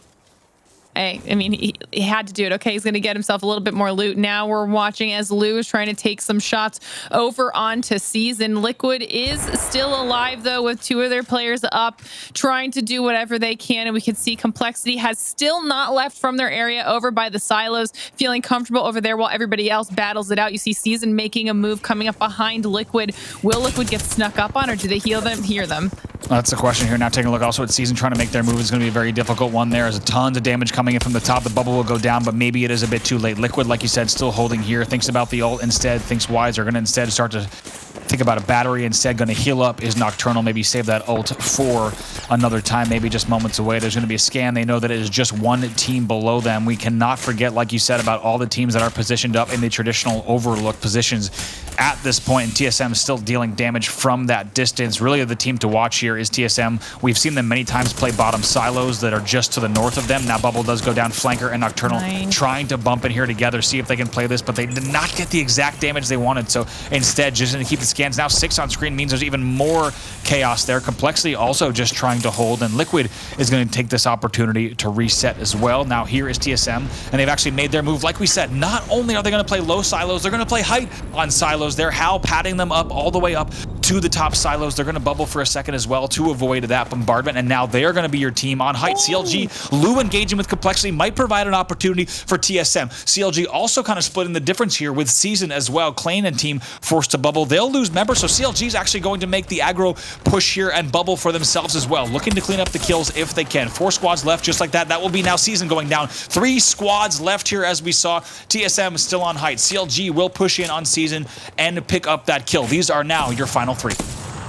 Hey, I mean, he had to do it. Okay, he's going to get himself a little bit more loot. Now we're watching as Lou is trying to take some shots over onto Season. Liquid is still alive, though, with 2 of their players up, trying to do whatever they can. And we can see Complexity has still not left from their area over by the silos, feeling comfortable over there while everybody else battles it out. You see Season making a move coming up behind Liquid. Will Liquid get snuck up on, or do they hear them? That's the question here. Now taking a look also at Season trying to make their move is going to be a very difficult one. There is a ton of damage coming in from the top. The bubble will go down, but maybe it is a bit too late. Liquid, like you said, still holding here. Thinks about the ult instead. Thinks wise. They're going to instead start to think about a battery instead. Going to heal up is Nocturnal. Maybe save that ult for another time. Maybe just moments away. There's going to be a scan. They know that it is just one team below them. We cannot forget, like you said, about all the teams that are positioned up in the traditional overlook positions at this point. And TSM is still dealing damage from that distance. Really, the team to watch here is TSM. We've seen them many times play bottom silos that are just to the north of them. Now Bubble does go down. Flanker and Nocturnal trying to bump in here together, see if they can play this, but they did not get the exact damage they wanted. So instead, just going to keep the scans. Now 6 on screen means there's even more chaos there. Complexity also just trying to hold, and Liquid is going to take this opportunity to reset as well. Now here is TSM, and they've actually made their move. Like we said, not only are they going to play low silos, they're going to play height on silos. They're Hal patting them up all the way up to the top silos. They're going to bubble for a second as well to avoid that bombardment, and now they are going to be your team on height. CLG, Lou engaging with Complexity might provide an opportunity for TSM. CLG also kind of splitting the difference here with Season as well. Klain and team forced to bubble. They'll lose members, so CLG is actually going to make the aggro push here and bubble for themselves as well, looking to clean up the kills if they can. 4 squads left just like that. That will be now Season going down. 3 squads left here as we saw. TSM still on height. CLG will push in on Season and pick up that kill. These are now your final 3.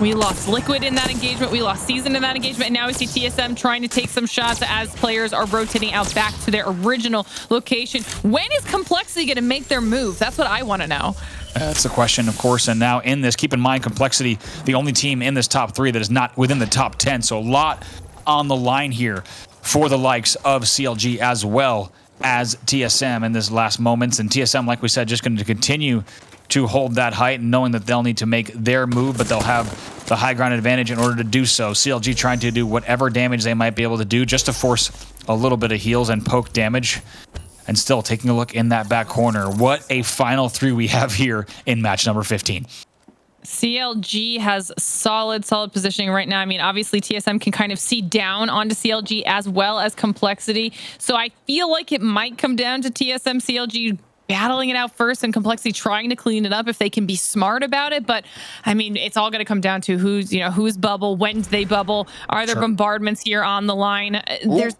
We lost Liquid in that engagement. We lost Season in that engagement. And now we see TSM trying to take some shots as players are rotating out back to their original location. When is Complexity going to make their move? That's what I want to know. That's the question, of course. And now in this, keep in mind, Complexity, the only team in this top 3 that is not within the top 10. So a lot on the line here for the likes of CLG as well as TSM in this last moments. And TSM, like we said, just going to continue to hold that height, and knowing that they'll need to make their move, but they'll have the high ground advantage in order to do so. CLG trying to do whatever damage they might be able to do just to force a little bit of heals and poke damage. And still taking a look in that back corner. What a final 3 we have here in match number 15. CLG has solid positioning right now. I mean, obviously TSM can kind of see down onto CLG as well as Complexity. So I feel like it might come down to TSM CLG battling it out first and Complexity trying to clean it up if they can be smart about it. But I mean, it's all going to come down to who's bubble, when do they bubble, are there bombardments here on the line?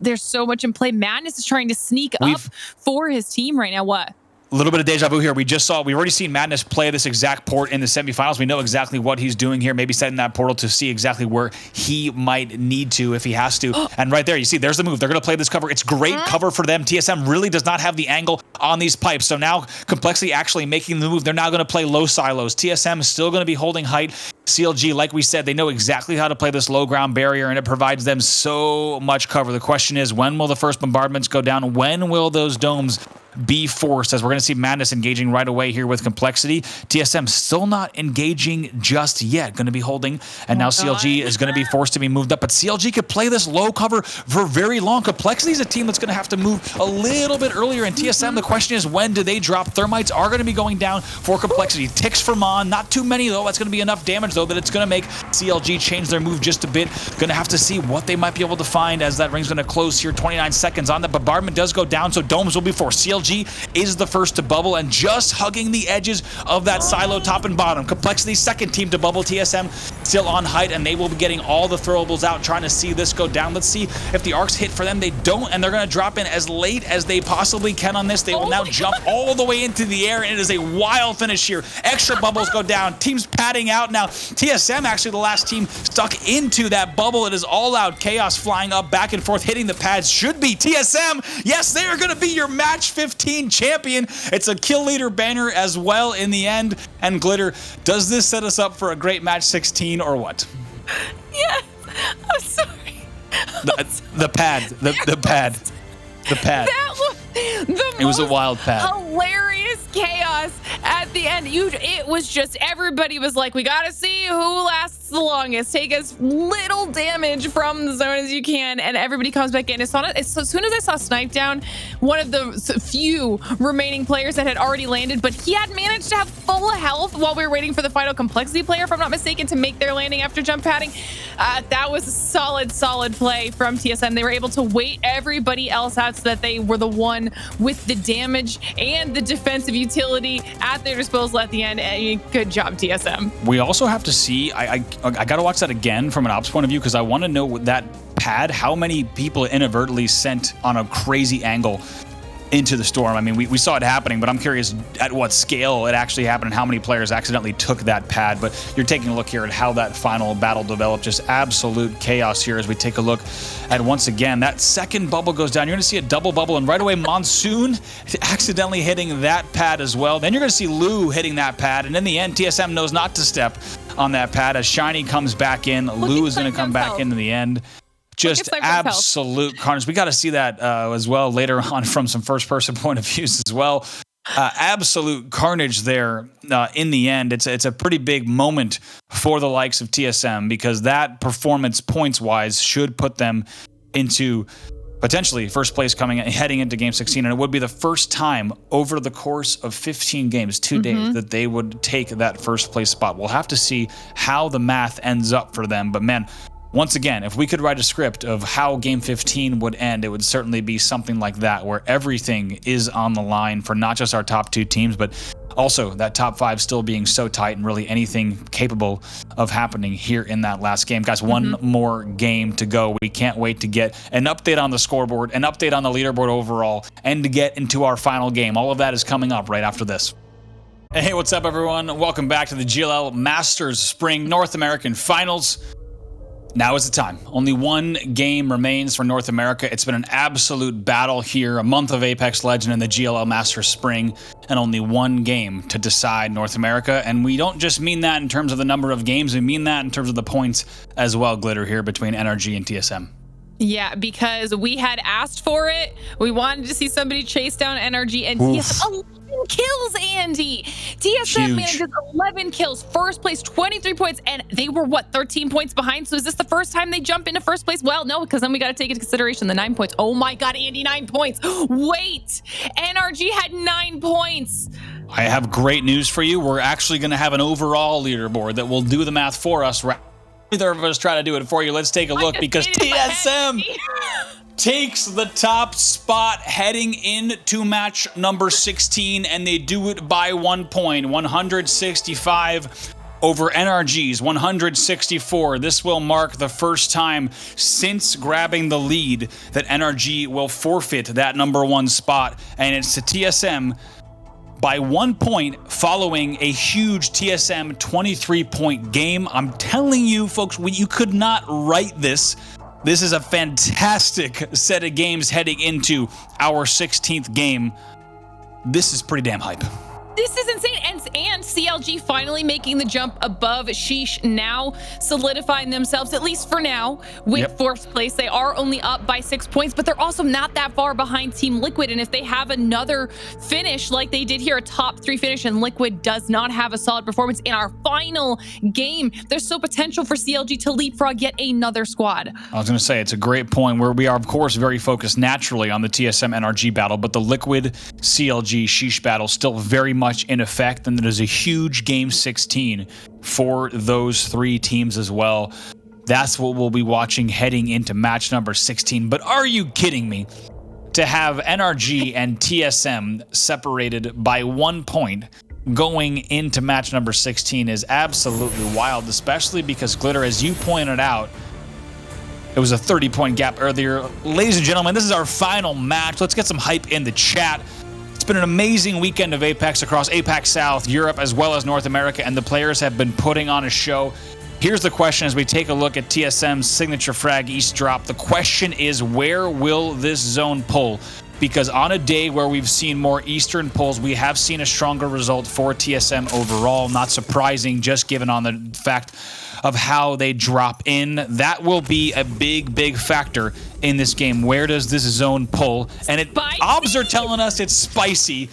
There's so much in play. Madness is trying to sneak up for his team right now. What? A little bit of deja vu here. We've already seen Madness play this exact port in the semifinals. We know exactly what he's doing here, maybe setting that portal to see exactly where he might need to if he has to. And right there, you see, there's the move. They're going to play this cover. It's great cover for them. TSM really does not have the angle on these pipes. So now Complexity actually making the move. They're now going to play low silos. TSM is still going to be holding height. CLG, like we said, they know exactly how to play this low ground barrier, and it provides them so much cover. The question is, when will the first bombardments go down? When will those domes be forced, as we're going to see Madness engaging right away here with Complexity. TSM still not engaging just yet. Going to be holding, and now CLG is going to be forced to be moved up. But CLG could play this low cover for very long. Complexity is a team that's going to have to move a little bit earlier. And TSM, the question is, when do they drop? Thermites are going to be going down for Complexity. Ticks for Mon, not too many though. That's going to be enough damage though that it's going to make CLG change their move just a bit. Going to have to see what they might be able to find as that ring's going to close here. 29 seconds on. The bombardment does go down, so domes will be forced. CLG is the first to bubble and just hugging the edges of that silo top and bottom. Complexity, second team to bubble. TSM still on height, and they will be getting all the throwables out, trying to see this go down. Let's see if the arcs hit for them. They don't, and they're going to drop in as late as they possibly can on this. They will now jump all the way into the air, and it is a wild finish here. Extra bubbles go down. Teams padding out now. TSM actually the last team stuck into that bubble. It is all out chaos flying up back and forth, hitting the pads. Should be TSM. Yes, they are going to be your match 15 champion. It's a kill leader banner as well in the end. And Glitter, does this set us up for a great match 16 or what? Yes. I'm sorry. The pad. The pad. That was it was a wild pad. Hilarious chaos at the end. It was just, everybody was like, we got to see who lasts the longest. Take as little damage from the zone as you can. And everybody comes back in. As soon as I saw Snipe down, one of the few remaining players that had already landed, but he had managed to have full health while we were waiting for the final Complexity player, if I'm not mistaken, to make their landing after jump padding. That was a solid play from TSM. They were able to wait everybody else out so that they were the one with the damage and the defensive utility at their disposal at the end. Good job, TSM. We also have to see, I got to watch that again from an ops point of view because I want to know that pad, how many people inadvertently sent on a crazy angle into the storm. I mean, we saw it happening, but I'm curious at what scale it actually happened and how many players accidentally took that pad. But you're taking a look here at how that final battle developed. Just absolute chaos here as we take a look at, once again, that second bubble goes down. You're going to see a double bubble, and right away, Monsoon accidentally hitting that pad as well. Then you're going to see Lou hitting that pad, and in the end, TSM knows not to step on that pad as Shiny comes back in. Lou is going to come back in the end. Just absolute carnage. We got to see that as well later on from some first-person point of views as well. Absolute carnage there in the end. It's a pretty big moment for the likes of TSM because that performance points-wise should put them into potentially first place heading into Game 16. And it would be the first time over the course of 15 games, 2 days, that they would take that first place spot. We'll have to see how the math ends up for them. But man, once again, if we could write a script of how Game 15 would end, it would certainly be something like that, where everything is on the line for not just our top 2 teams, but also that top 5 still being so tight and really anything capable of happening here in that last game. Guys, one more game to go. We can't wait to get an update on the scoreboard, an update on the leaderboard overall, and to get into our final game. All of that is coming up right after this. Hey, what's up, everyone? Welcome back to the GLL Masters Spring North American Finals. Now is the time. Only one game remains for North America. It's been an absolute battle here, a month of Apex Legends and the GLL Masters Spring, and only one game to decide North America. And we don't just mean that in terms of the number of games, we mean that in terms of the points as well, Glitter, here between NRG and TSM. Yeah, because we had asked for it. We wanted to see somebody chase down NRG, and TSM 11 kills, Andy. TSM manages 11 kills, first place, 23 points, and they were, what, 13 points behind? So is this the first time they jump into first place? Well, no, because then we got to take into consideration the 9 points. Oh my God, Andy, 9 points. Wait, NRG had 9 points. I have great news for you. We're actually going to have an overall leaderboard that will do the math for us. Neither of us try to do it for you. Let's take a look because TSM takes the top spot heading into match number 16, and they do it by 1 point, 165 over NRG's 164. This will mark the first time since grabbing the lead that NRG will forfeit that number 1 spot, and it's to TSM by 1 point following a huge TSM 23-point game. I'm telling you, folks, you could not write this. This is a fantastic set of games heading into our 16th game. This is pretty damn hype. This is insane. And CLG finally making the jump above Sheesh, now solidifying themselves, at least for now, with fourth place. They are only up by 6 points, but they're also not that far behind Team Liquid. And if they have another finish like they did here, a top 3 finish, and Liquid does not have a solid performance in our final game, there's still potential for CLG to leapfrog yet another squad. I was going to say, it's a great point where we are, of course, very focused naturally on the TSM NRG battle, but the Liquid CLG Sheesh battle still very much in effect, and there's a huge Game 16 for those 3 teams as well. That's what we'll be watching heading into match number 16. But are you kidding me? To have NRG and TSM separated by 1 point going into match number 16 is absolutely wild, especially because, Glitter, as you pointed out, it was a 30-point gap earlier. Ladies and gentlemen, this is our final match. Let's get some hype in the chat. It's been an amazing weekend of Apex across APAC South, Europe, as well as North America, and the players have been putting on a show. Here's the question as we take a look at TSM's signature frag East drop. The question is, where will this zone pull? Because on a day where we've seen more Eastern pulls, we have seen a stronger result for TSM overall. Not surprising, just given on the fact of how they drop in. That will be a big factor in this game. Where does this zone pull? And obs are telling us it's spicy.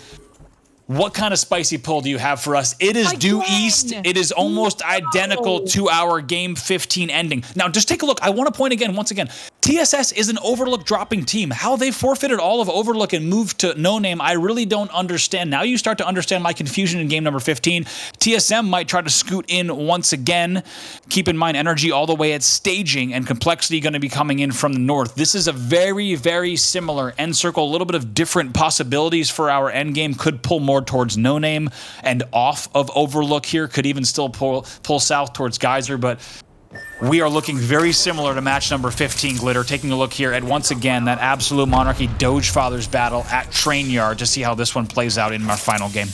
What kind of spicy pull do you have for us? It is due east. It is almost identical to our Game 15 ending. Now, just take a look. I want to point again, once again, TSS is an Overlook dropping team. How they forfeited all of Overlook and moved to No Name, I really don't understand. Now you start to understand my confusion in game number 15. TSM might try to scoot in once again. Keep in mind, energy all the way at staging and complexity going to be coming in from the north. This is a very, very similar end circle. A little bit of different possibilities for our end game. Could pull more towards No Name and off of Overlook here. Could even still pull south towards Geyser, but we are looking very similar to match number 15, Glitter. Taking a look here at, once again, that Absolute Monarchy Doge Fathers battle at Train Yard to see how this one plays out in our final game.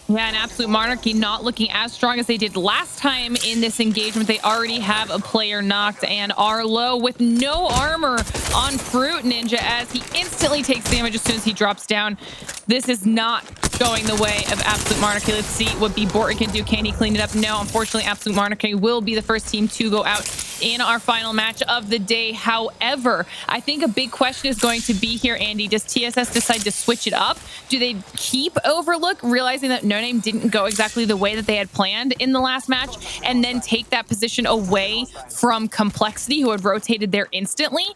Yeah, and Absolute Monarchy not looking as strong as they did last time in this engagement. They already have a player knocked and are low with no armor on Fruit Ninja as he instantly takes damage as soon as he drops down. This is not going the way of Absolute Monarchy. Let's see what B. Borton can do. Can he clean it up? No, unfortunately, Absolute Monarchy will be the first team to go out in our final match of the day. However, I think a big question is going to be here, Andy. Does TSS decide to switch it up? Do they keep Overlook, realizing that No Name didn't go exactly the way that they had planned in the last match, and then take that position away from Complexity, who had rotated there instantly?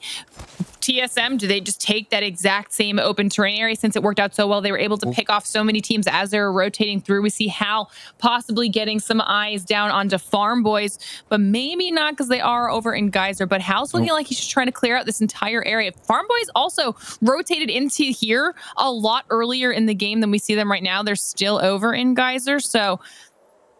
TSM, do they just take that exact same open terrain area since it worked out so well? They were able to pick off so many teams as they were rotating through. We see Hal possibly getting some eyes down onto Farm Boys, but maybe not because they are over in Geyser. But Hal's looking like he's just trying to clear out this entire area. Farm Boys also rotated into here a lot earlier in the game than we see them right now. They're still over in Geyser, so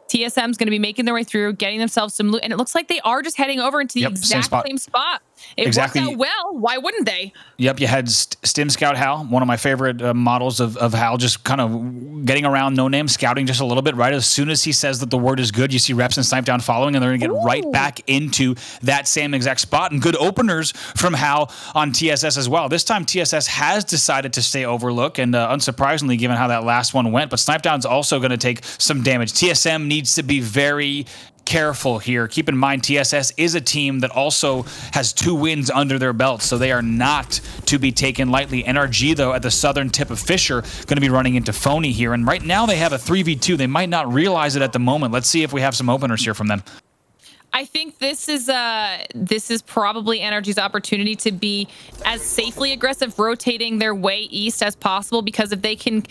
TSM is going to be making their way through, getting themselves some loot, and it looks like they are just heading over into the exact same spot. It worked out well. Why wouldn't they? Yep, you had Stim Scout Hal, one of my favorite models of Hal, just kind of getting around No Name, scouting just a little bit. Right as soon as he says that the word is good, you see Reps and Snipe Down following, and they're going to get right back into that same exact spot. And good openers from Hal on TSS as well. This time TSS has decided to stay Overlook, and unsurprisingly, given how that last one went, but Snipe Down's also going to take some damage. TSM needs to be very careful here. Keep in mind, TSS is a team that also has 2 wins under their belt, so they are not to be taken lightly. NRG, though, at the southern tip of Fisher, going to be running into Phony here, and right now they have a 3v2. They might not realize it at the moment. Let's see if we have some openers here from them. I think this is probably NRG's opportunity to be as safely aggressive, rotating their way east as possible, because if they can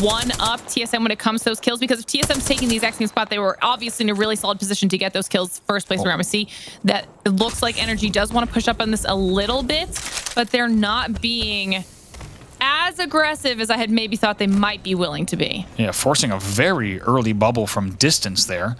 one-up TSM when it comes to those kills, because if TSM's taking the exact same spot, they were obviously in a really solid position to get those kills first place around. We see that it looks like NRG does want to push up on this a little bit, but they're not being as aggressive as I had maybe thought they might be willing to be. Yeah, forcing a very early bubble from distance there.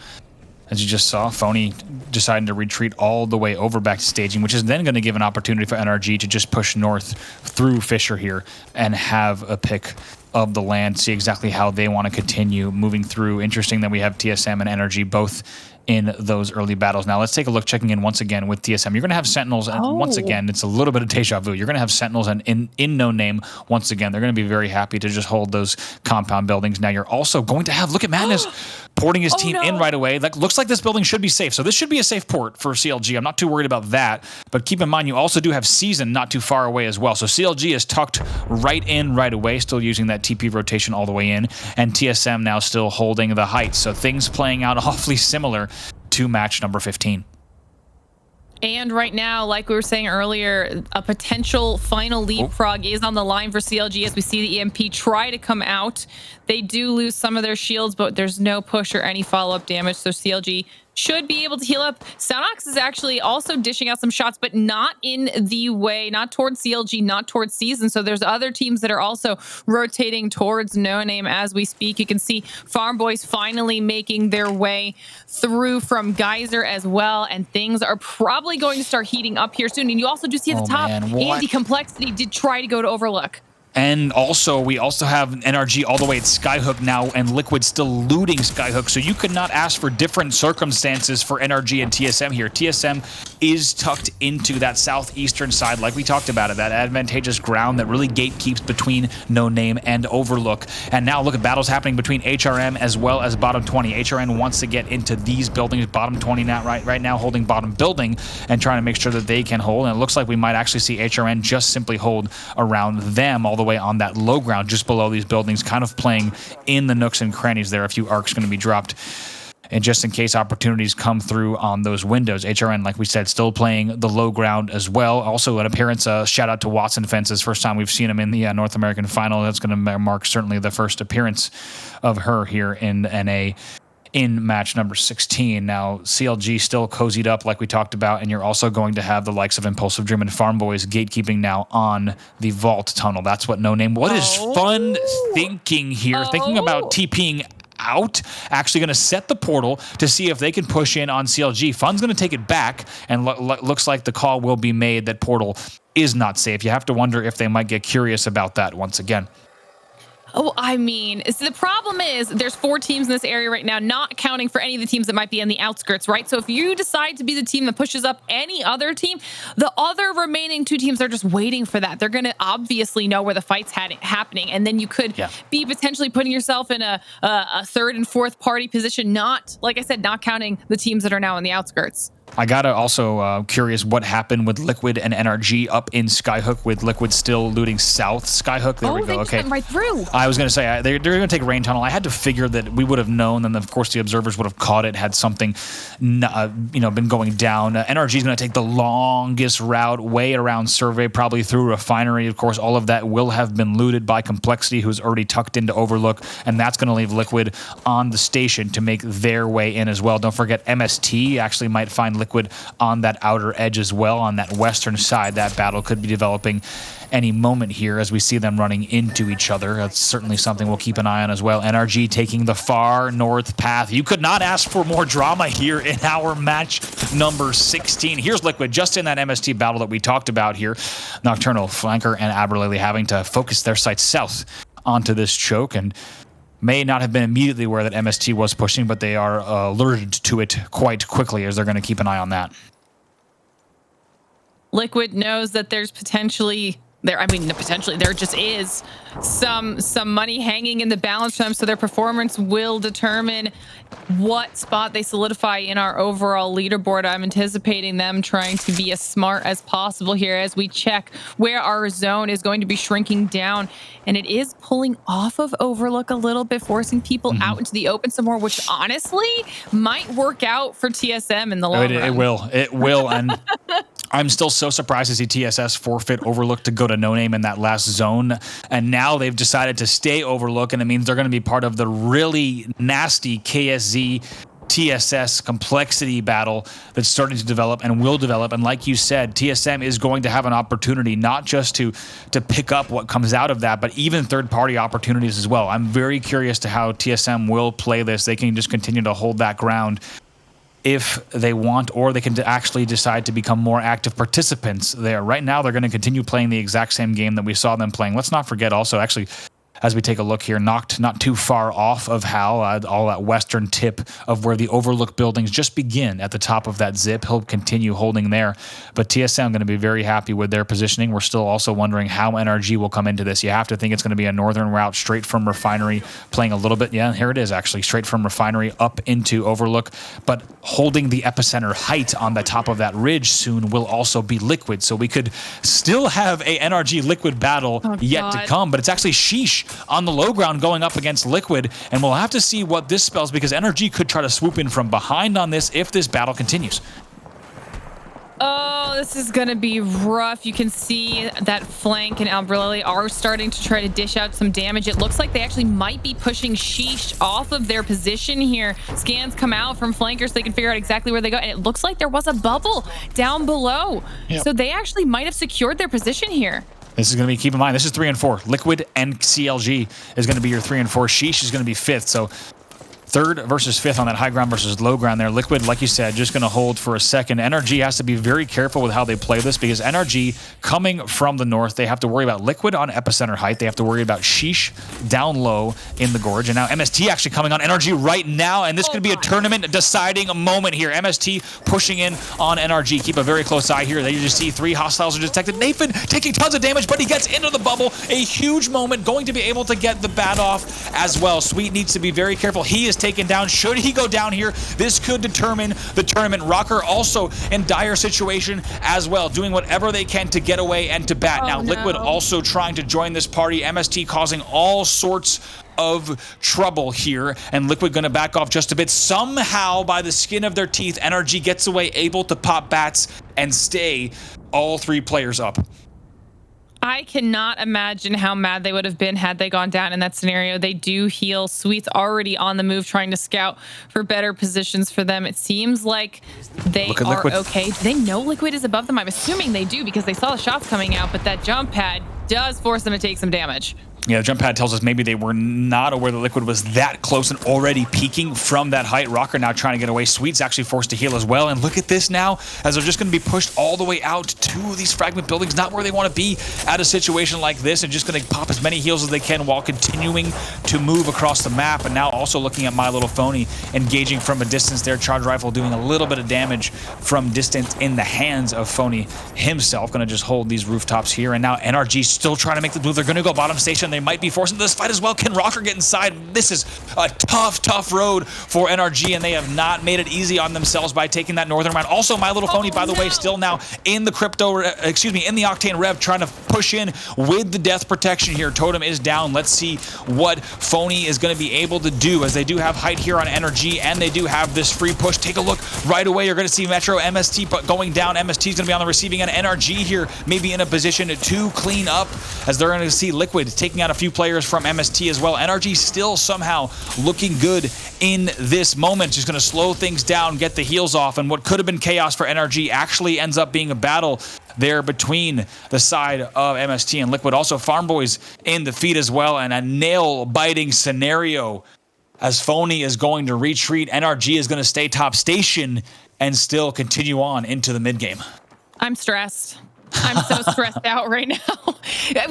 As you just saw, Phony deciding to retreat all the way over back to staging, which is then going to give an opportunity for NRG to just push north through Fisher here and have a pick of the land, see exactly how they want to continue moving through. Interesting that we have TSM and NRG both in those early battles. Now let's take a look, checking in once again with TSM. You're going to have Sentinels, and once again, it's a little bit of deja vu. You're going to have Sentinels and in No Name once again. They're going to be very happy to just hold those compound buildings. Now you're also going to have, look at Madness porting his team in right away. Like, looks like this building should be safe. So this should be a safe port for CLG. I'm not too worried about that. But keep in mind, you also do have Season not too far away as well. So CLG is tucked right in right away, still using that TP rotation all the way in. And TSM now still holding the heights. So things playing out awfully similar to match number 15. And right now, like we were saying earlier, a potential final leapfrog is on the line for CLG as we see the EMP try to come out. They do lose some of their shields, but there's no push or any follow-up damage, so CLG should be able to heal up. Sonox is actually also dishing out some shots, but not in the way, not towards CLG, not towards Season. So there's other teams that are also rotating towards No Name as we speak. You can see Farm Boys finally making their way through from Geyser as well, and things are probably going to start heating up here soon. And you also do see at the top, Andy Complexity did try to go to Overlook. And also, we also have NRG all the way at Skyhook now, and Liquid still looting Skyhook. So you could not ask for different circumstances for NRG and TSM here. TSM is tucked into that southeastern side, like we talked about it, that advantageous ground that really gatekeeps between No Name and Overlook. And now look at battles happening between HRM as well as bottom 20. HRM wants to get into these buildings, bottom 20 now, right now holding bottom building and trying to make sure that they can hold. And it looks like we might actually see HRM just simply hold around them all the way on that low ground just below these buildings, kind of playing in the nooks and crannies there. A few arcs going to be dropped. And just in case opportunities come through on those windows, HRN, like we said, still playing the low ground as well. Also an appearance, shout out to Watson Fences. First time we've seen him in the North American final. That's going to mark certainly the first appearance of her here in NA in match number 16. Now, CLG still cozied up like we talked about, and you're also going to have the likes of Impulsive Dream and Farm Boys gatekeeping now on the Vault Tunnel. That's what No Name. What is fun thinking here? Thinking about TPing out, actually going to set the portal to see if they can push in on CLG. Fun's going to take it back, and looks like the call will be made that portal is not safe. You have to wonder if they might get curious about that once again. Oh, I mean, so the problem is there's 4 teams in this area right now, not accounting for any of the teams that might be in the outskirts, right? So if you decide to be the team that pushes up any other team, the other remaining 2 teams are just waiting for that. They're going to obviously know where the fight's happening, and then you could be potentially putting yourself in a 3rd and 4th party position, not, like I said, not counting the teams that are now in the outskirts. I gotta also curious what happened with Liquid and NRG up in Skyhook, with Liquid still looting south Skyhook. There we go. They just went right through. I was gonna say they're gonna take Rain Tunnel. I had to figure that we would have known, and of course the observers would have caught it had something, been going down. NRG is gonna take the longest route way around Survey, probably through Refinery. Of course, all of that will have been looted by Complexity, who's already tucked into Overlook, and that's gonna leave Liquid on the station to make their way in as well. Don't forget MST actually might find Liquid on that outer edge as well, on that western side. That battle could be developing any moment here as we see them running into each other. That's certainly something we'll keep an eye on as well. NRG taking the far north path. You could not ask for more drama here in our match number 16. Here's Liquid just in that MST battle that we talked about here. Nocturnal, Flanker, and Aberlily having to focus their sights south onto this choke, and may not have been immediately where that MST was pushing, but they are alerted to it quite quickly as they're going to keep an eye on that. Liquid knows that there's potentially there just is some money hanging in the balance for them, so their performance will determine what spot they solidify in our overall leaderboard. I'm anticipating them trying to be as smart as possible here as we check where our zone is going to be shrinking down, and it is pulling off of Overlook a little bit, forcing people out into the open some more, which honestly might work out for TSM in the long run. It will, and I'm still so surprised to see TSS forfeit Overlook to go to No Name in that last zone, and now they've decided to stay Overlook, and it means they're going to be part of the really nasty KSZ TSS Complexity battle that's starting to develop and will develop. And like you said, TSM is going to have an opportunity not just to pick up what comes out of that, but even third-party opportunities as well. I'm very curious to how TSM will play this. They can just continue to hold that ground if they want, or they can actually decide to become more active participants there. Right now, they're going to continue playing the exact same game that we saw them playing. Let's not forget also, actually, as we take a look here, Noct not too far off of Hal, all that western tip of where the Overlook buildings just begin at the top of that zip. He'll continue holding there. But TSM going to be very happy with their positioning. We're still also wondering how NRG will come into this. You have to think it's going to be a northern route straight from Refinery, playing a little bit. Yeah, here it is actually, straight from Refinery up into Overlook. But holding the epicenter height on the top of that ridge soon will also be Liquid. So we could still have a NRG Liquid battle yet to come. But it's actually Sheesh on the low ground going up against Liquid, and we'll have to see what this spells, because NRG could try to swoop in from behind on this if this battle continues. Oh, this is going to be rough. You can see that Flank and Aberlily are starting to try to dish out some damage. It looks like they actually might be pushing Sheesh off of their position here. Scans come out from Flankers so they can figure out exactly where they go, and it looks like there was a bubble down below. So they actually might have secured their position here. This is going to be, keep in mind, this is 3 and 4. Liquid and CLG is going to be your 3 and 4. Sheesh is going to be 5th. So 3rd versus 5th on that high ground versus low ground there. Liquid, like you said, just going to hold for a second. NRG has to be very careful with how they play this, because NRG coming from the north, they have to worry about Liquid on epicenter height. They have to worry about Sheesh down low in the gorge. And now MST actually coming on NRG right now. And this could be a tournament deciding moment here. MST pushing in on NRG. Keep a very close eye here. There you just see 3 hostiles are detected. Nathan taking tons of damage, but he gets into the bubble. A huge moment, going to be able to get the bat off as well. Sweet needs to be very careful. He is taken down. Should he go down here, this could determine the tournament. Rocker also in dire situation as well, doing whatever they can to get away and to bat. Now, Liquid also trying to join this party. MST causing all sorts of trouble here, and Liquid gonna back off just a bit. Somehow, by the skin of their teeth, NRG gets away, able to pop bats and stay all 3 players up. I cannot imagine how mad they would have been had they gone down in that scenario. They do heal. Sweet's already on the move, trying to scout for better positions for them. It seems like they are Liquid. okay. Do they know Liquid is above them? I'm assuming they do because they saw the shots coming out, but that jump pad does force them to take some damage. Yeah, the jump pad tells us maybe they were not aware that Liquid was that close and already peaking from that height. Rocker now trying to get away. Sweet's actually forced to heal as well. And look at this now, as they're just going to be pushed all the way out to these fragment buildings, not where they want to be at a situation like this, and just going to pop as many heals as they can while continuing to move across the map. And now also looking at My Little Phony, engaging from a distance there. Charge Rifle doing a little bit of damage from distance in the hands of Phony himself. Going to just hold these rooftops here. And now NRG still trying to make the move. They're going to go bottom station. They might be forced into this fight as well. Can Rocker get inside? This is a tough road for NRG, and they have not made it easy on themselves by taking that northern round. Also, My Little Phony, by the way, still now in the in the Octane Rev, trying to push in with the death protection here. Totem is down. Let's see what Phony is going to be able to do, as they do have height here on NRG, and they do have this free push. Take a look right away. You're going to see Metro MST going down. MST is going to be on the receiving end. NRG here maybe in a position to clean up, as they're going to see Liquid taking out a few players from MST as well. NRG still somehow looking good in this moment. Just going to slow things down, get the heals off, and what could have been chaos for NRG actually ends up being a battle there between the side of MST and Liquid. Also, Farm Boys in the feed as well, and a nail-biting scenario as Phony is going to retreat. NRG is going to stay top station and still continue on into the mid-game. I'm stressed. I'm so stressed out right now.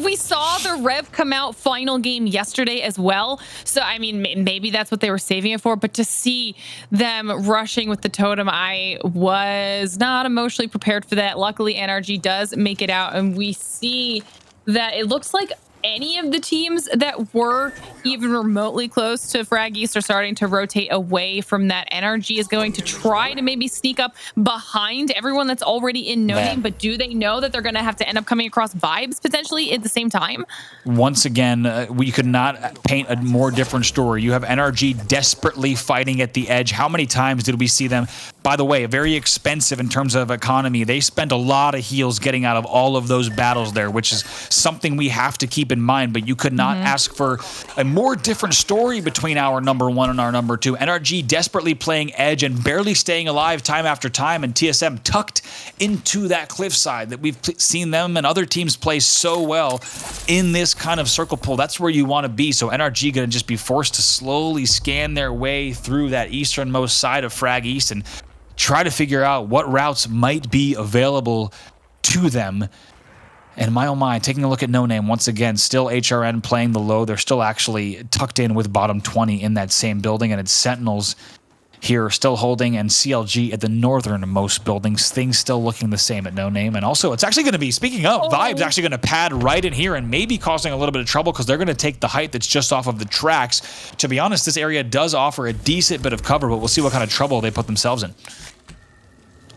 We saw the Rev come out final game yesterday as well. So, I mean, maybe that's what they were saving it for. But to see them rushing with the totem, I was not emotionally prepared for that. Luckily, NRG does make it out. And we see that it looks like any of the teams that were even remotely close to Frag East are starting to rotate away from that. NRG is going to try to maybe sneak up behind everyone that's already in No Name, but do they know that they're going to have to end up coming across Vibes potentially at the same time? Once again, we could not paint a more different story. You have NRG desperately fighting at the edge. How many times did we see them? By the way, very expensive in terms of economy. They spent a lot of heals getting out of all of those battles there, which is something we have to keep in mind. But you could not ask for a more different story between our number 1 and our number 2. NRG desperately playing edge and barely staying alive time after time, and TSM tucked into that cliffside that we've seen them and other teams play so well in this kind of circle pull. That's where you want to be. So NRG going to just be forced to slowly scan their way through that easternmost side of Frag East and try to figure out what routes might be available to them. And my oh my, taking a look at No Name once again, still HRN playing the low. They're still actually tucked in with bottom 20 in that same building, and it's Sentinels here still holding, and CLG at the northernmost buildings. Things still looking the same at No Name. And also, it's actually going to be, speaking of, Vibes actually going to pad right in here and maybe causing a little bit of trouble because they're going to take the height that's just off of the tracks. To be honest, this area does offer a decent bit of cover, but we'll see what kind of trouble they put themselves in.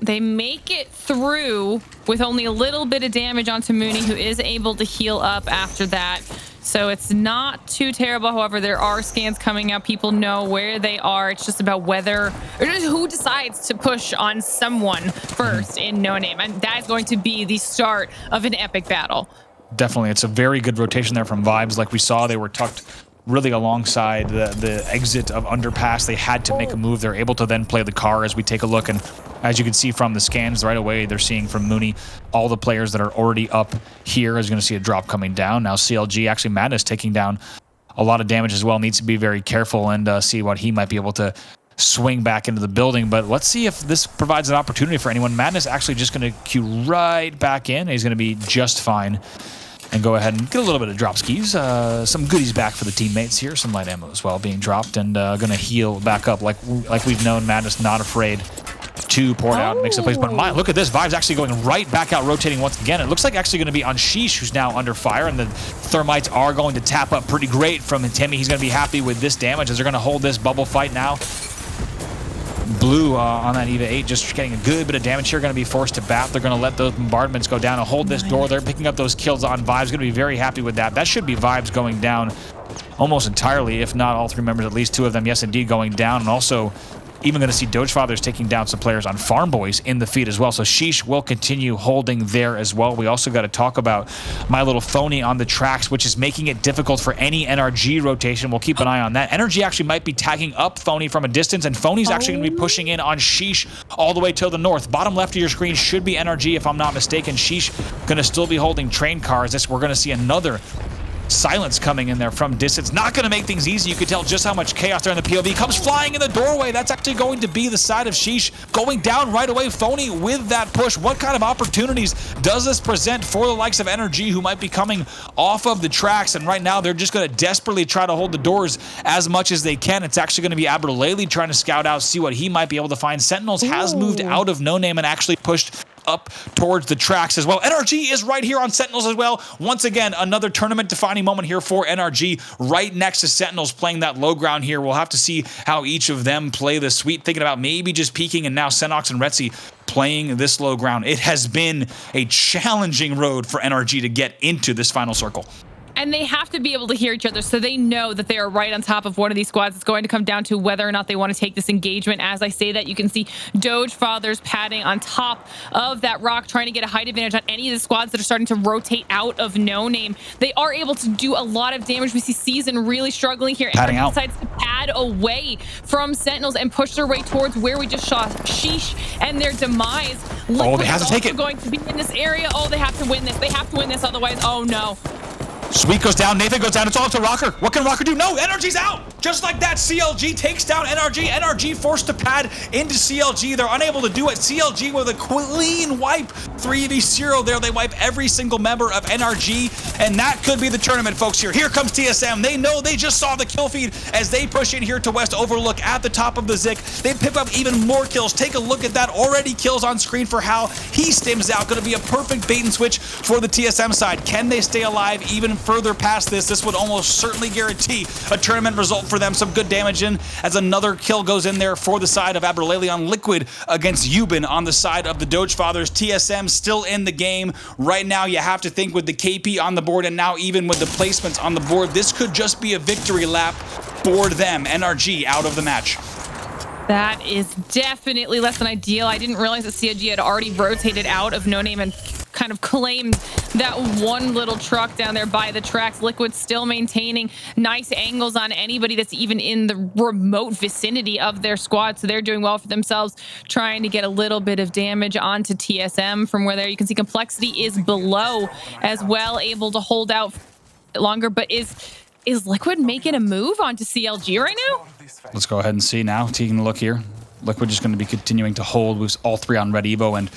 They make it through with only a little bit of damage onto Mooney, who is able to heal up after that. So it's not too terrible. However, there are scans coming out. People know where they are. It's just about whether or just who decides to push on someone first in No Name. And that is going to be the start of an epic battle. Definitely. It's a very good rotation there from Vibes. Like we saw, they were tucked really alongside the exit of Underpass. They had to make a move. They're able to then play the car as we take a look. And as you can see from the scans right away, they're seeing from Mooney, all the players that are already up here is going to see a drop coming down. Now CLG, actually Madness taking down a lot of damage as well. Needs to be very careful and see what he might be able to swing back into the building. But let's see if this provides an opportunity for anyone. Madness actually just going to queue right back in. He's going to be just fine. And go ahead and get a little bit of drop skis. Some goodies back for the teammates here. Some light ammo as well being dropped, and going to heal back up. Like we've known, Madness not afraid Two poured out, makes a place. But look at this. Vibe's actually going right back out, rotating once again. It looks like actually going to be on Sheesh, who's now under fire. And the Thermites are going to tap up pretty great from Timmy. He's going to be happy with this damage as they're going to hold this bubble fight now. Blue on that EVA 8 just getting a good bit of damage here. Going to be forced to bat. They're going to let those bombardments go down and hold this door. They're picking up those kills on Vibes. Going to be very happy with that. That should be Vibes going down almost entirely, if not all three members, at least two of them, yes, indeed, going down. And also even going to see Doge Fathers taking down some players on Farm Boys in the feed as well. So Sheesh will continue holding there as well. We also got to talk about My Little Phony on the tracks, which is making it difficult for any NRG rotation. We'll keep an eye on that. NRG actually might be tagging up Phony from a distance, and Phony's actually going to be pushing in on Sheesh all the way to the north. Bottom left of your screen should be NRG, if I'm not mistaken. Sheesh going to still be holding train cars. We're going to see another silence coming in there from distance. Not going to make things easy. You can tell just how much chaos there in the POV. Comes flying in the doorway. That's actually going to be the side of Sheesh going down right away. Phony with that push. What kind of opportunities does this present for the likes of NRG, who might be coming off of the tracks? And right now they're just going to desperately try to hold the doors as much as they can. It's actually going to be Abrolele trying to scout out, see what he might be able to find. Sentinels has moved out of No Name and actually pushed up towards the tracks as well. NRG is right here on Sentinels as well. Once again, another tournament defining moment here for NRG, right next to Sentinels playing that low ground here. We'll have to see how each of them play the sweep, thinking about maybe just peeking, and now Senox and Retzi playing this low ground. It has been a challenging road for NRG to get into this final circle. And they have to be able to hear each other, so they know that they are right on top of one of these squads. It's going to come down to whether or not they want to take this engagement. As I say that, you can see Doge Fathers padding on top of that rock, trying to get a height advantage on any of the squads that are starting to rotate out of No Name. They are able to do a lot of damage. We see Season really struggling here. Padding out. Decides to pad away from Sentinels and push their way towards where we just saw Sheesh and their demise. Liquid they have to take it. Going to be in this area. Oh, they have to win this. They have to win this, otherwise, oh no. Sweet goes down, Nathan goes down, it's all up to Rocker. What can Rocker do? No, NRG's out! Just like that, CLG takes down NRG. NRG forced to pad into CLG. They're unable to do it. CLG with a clean wipe. 3v0 there. They wipe every single member of NRG, and that could be the tournament, folks, here. Here comes TSM. They know they just saw the kill feed as they push in here to West Overlook at the top of the Zik. They pick up even more kills. Take a look at that. Already kills on screen for Hal. He stims out. Going to be a perfect bait and switch for the TSM side. Can they stay alive even further past this? This would almost certainly guarantee a tournament result for them. Some good damage in as another kill goes in there for the side of Abrolele on Liquid against Euban on the side of the Doge Fathers. TSM still in the game. Right now, you have to think with the KP on the board and now even with the placements on the board, this could just be a victory lap for them. NRG out of the match. That is definitely less than ideal. I didn't realize that CLG had already rotated out of No Name and kind of claimed that one little truck down there by the tracks. Liquid still maintaining nice angles on anybody that's even in the remote vicinity of their squad. So they're doing well for themselves, trying to get a little bit of damage onto TSM from where there you can see Complexity is below as well, able to hold out longer. But is Liquid making a move onto CLG right now? Let's go ahead and see now. Taking a look here. Liquid just going to be continuing to hold with all three on Red Evo, and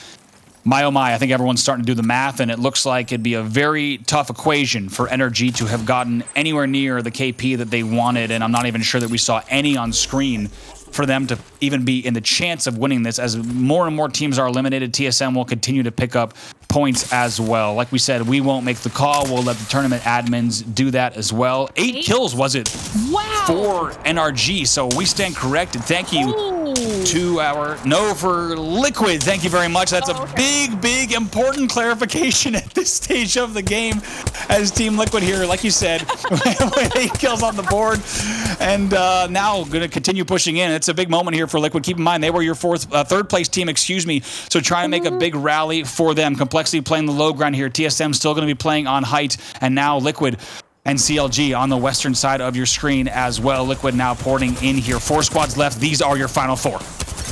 my oh my, I think everyone's starting to do the math, and it looks like it'd be a very tough equation for NRG to have gotten anywhere near the KP that they wanted, and I'm not even sure that we saw any on screen for them to even be in the chance of winning this. As more and more teams are eliminated, TSM will continue to pick up points as well. Like we said, we won't make the call. We'll let the tournament admins do that as well. 8 kills was it? Wow. For NRG, so we stand corrected. Thank you to our no for Liquid. Thank you very much. That's a big important clarification at this stage of the game as Team Liquid here, like you said, with 8 kills on the board, and now going to continue pushing in. It's a big moment here for Liquid. Keep in mind they were your third place team, excuse me, so try and make a big rally for them. Complexity playing the low ground here. TSM still going to be playing on height, and now Liquid and CLG on the western side of your screen as well. Liquid now porting in here. 4 squads left. These are your final 4.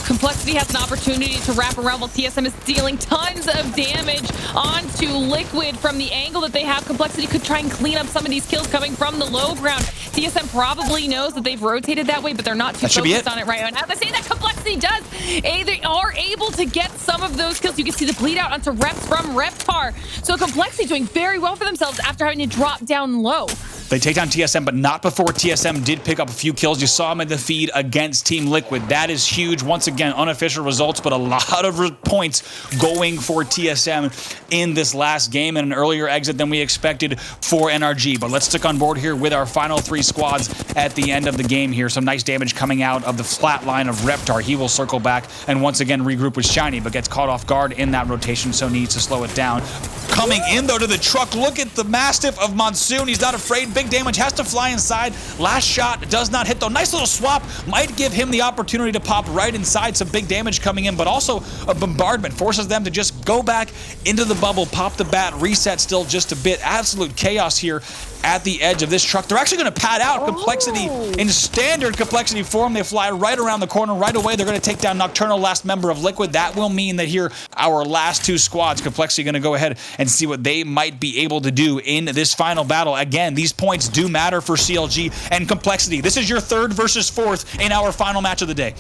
Complexity has an opportunity to wrap around while TSM is dealing tons of damage onto Liquid from the angle that they have. Complexity could try and clean up some of these kills coming from the low ground. TSM probably knows that they've rotated that way, but they're not too focused on it right now. As I say that, Complexity does. They are able to get some of those kills. You can see the bleed out onto reps from Reptar. So Complexity doing very well for themselves after having to drop down low. They take down TSM, but not before TSM did pick up a few kills. You saw him in the feed against Team Liquid. That is huge. Once again, unofficial results, but a lot of points going for TSM in this last game, and an earlier exit than we expected for NRG. But let's stick on board here with our final 3 squads at the end of the game here. Some nice damage coming out of the flat line of Reptar. He will circle back and once again regroup with Shiny, but gets caught off guard in that rotation, so needs to slow it down. Coming in, though, to the truck. Look at the Mastiff of Monsoon. He's not afraid. Big damage, has to fly inside. Last shot does not hit, though. Nice little swap. Might give him the opportunity to pop right inside. Some big damage coming in, but also a bombardment forces them to just go back into the bubble, pop the bat, reset still just a bit. Absolute chaos here at the edge of this truck. They're actually going to pad out Complexity in standard Complexity form. They fly right around the corner. Right away, they're going to take down Nocturnal, last member of Liquid. That will mean that here, our last 2 squads, Complexity going to go ahead and see what they might be able to do in this final battle. Again, these points do matter for CLG and Complexity. This is your 3rd versus 4th in our final match of the day.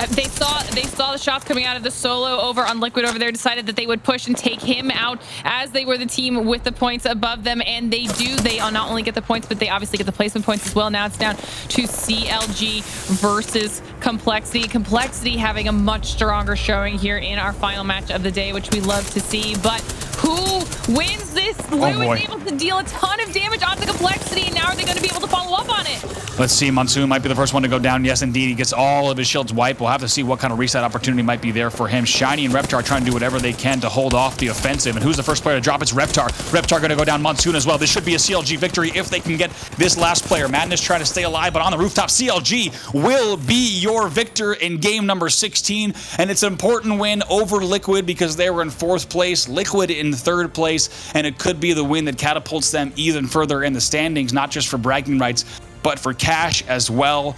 They saw the shots coming out of the solo over on Liquid over there, decided that they would push and take him out as they were the team with the points above them, and they do. They not only get the points, but they obviously get the placement points as well. Now it's down to CLG versus Complexity. Complexity having a much stronger showing here in our final match of the day, which we love to see. But who wins this? Lou is able to deal a ton of damage onto Complexity, and now are they going to be able to follow up on it? Let's see. Monsoon might be the first one to go down. Yes, indeed. He gets all of his shields wiped. We'll have to see what kind of reset opportunity might be there for him. Shiny and Reptar trying to do whatever they can to hold off the offensive. And who's the first player to drop? It's Reptar. Reptar going to go down Monsoon as well. This should be a CLG victory if they can get this last player. Madness trying to stay alive, but on the rooftop, CLG will be your victor in game number 16. And it's an important win over Liquid because they were in 4th place, Liquid in 3rd place, and it could be the win that catapults them even further in the standings, not just for bragging rights, but for cash as well.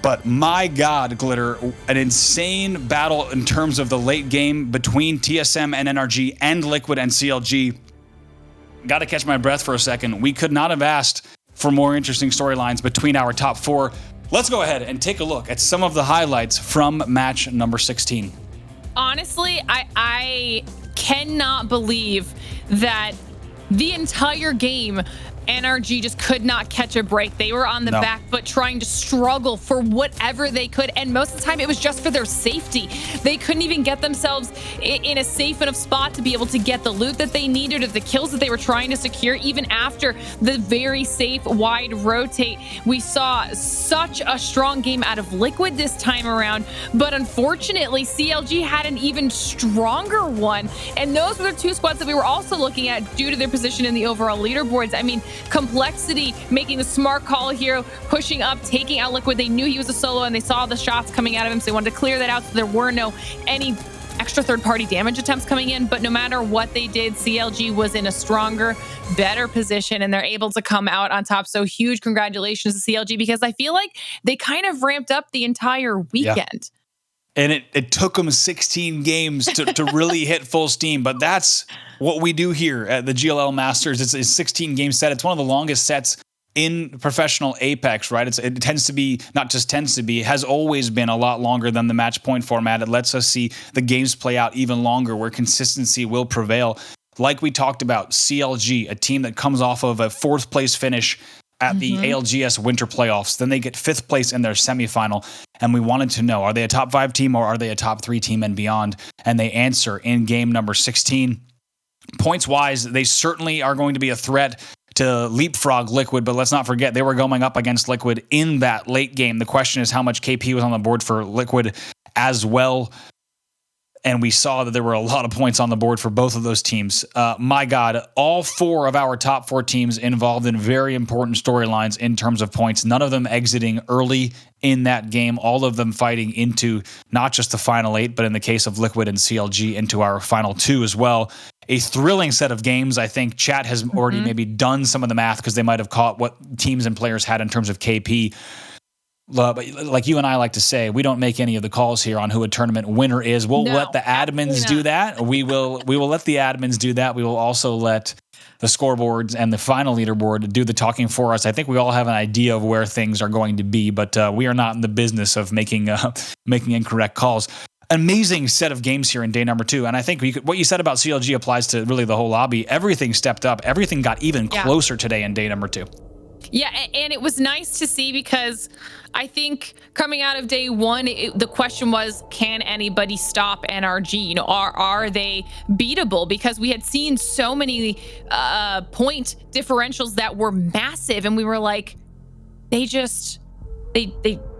But my God, Glitter, an insane battle in terms of the late game between TSM and NRG and Liquid and CLG. Got to catch my breath for a second. We could not have asked for more interesting storylines between our top 4. Let's go ahead and take a look at some of the highlights from match number 16. Honestly, I cannot believe that the entire game NRG just could not catch a break. They were on the back foot trying to struggle for whatever they could, and most of the time it was just for their safety. They couldn't even get themselves in a safe enough spot to be able to get the loot that they needed or the kills that they were trying to secure. Even after the very safe wide rotate, we saw such a strong game out of Liquid this time around, but unfortunately CLG had an even stronger one, and those were the 2 squads that we were also looking at due to their position in the overall leaderboards. I mean, Complexity making the smart call here, pushing up, taking out Liquid. They knew he was a solo and they saw the shots coming out of him, so they wanted to clear that out so there were any extra third-party damage attempts coming in. But no matter what they did, CLG was in a stronger, better position, and they're able to come out on top. So huge congratulations to CLG, because I feel like they kind of ramped up the entire weekend. And it took them 16 games to really hit full steam. But that's what we do here at the GLL Masters. It's a 16-game set. It's one of the longest sets in professional Apex, right? It tends to be, not just tends to be, has always been a lot longer than the match point format. It lets us see the games play out even longer, where consistency will prevail. Like we talked about, CLG, a team that comes off of a 4th place finish at the ALGS Winter Playoffs. Then they get 5th place in their semifinal. And we wanted to know, are they a top 5 team or are they a top 3 team and beyond? And they answer in game number 16. Points-wise, they certainly are going to be a threat to leapfrog Liquid, but let's not forget they were going up against Liquid in that late game. The question is how much KP was on the board for Liquid as well. And we saw that there were a lot of points on the board for both of those teams. My God, all 4 of our top 4 teams involved in very important storylines in terms of points. None of them exiting early in that game. All of them fighting into not just the final 8, but in the case of Liquid and CLG, into our final 2 as well. A thrilling set of games. I think chat has already maybe done some of the math because they might have caught what teams and players had in terms of KP. But like you and I like to say, we don't make any of the calls here on who a tournament winner is. We'll let the admins do that. We will let the admins do that. We will also let the scoreboards and the final leaderboard do the talking for us. I think we all have an idea of where things are going to be, but we are not in the business of making incorrect calls. Amazing set of games here in day number 2. And I think what you said about CLG applies to really the whole lobby. Everything stepped up. Everything got even closer today in day number 2. Yeah, and it was nice to see because I think coming out of day one, the question was, can anybody stop NRG? You know, are they beatable? Because we had seen so many point differentials that were massive, and we were like, they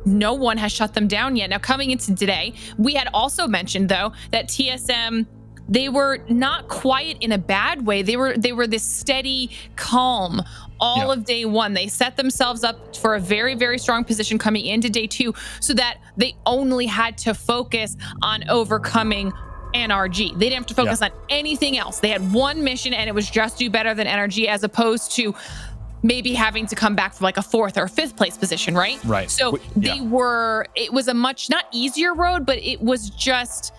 no one has shut them down yet. Now coming into today, we had also mentioned though that TSM, they were not quiet in a bad way. They were this steady calm all of day one. They set themselves up for a very, very strong position coming into day two, so that they only had to focus on overcoming NRG. They didn't have to focus on anything else. They had one mission, and it was just do better than NRG, as opposed to maybe having to come back from like a 4th or 5th place position, right? Right. So it was a much not easier road, but it was just,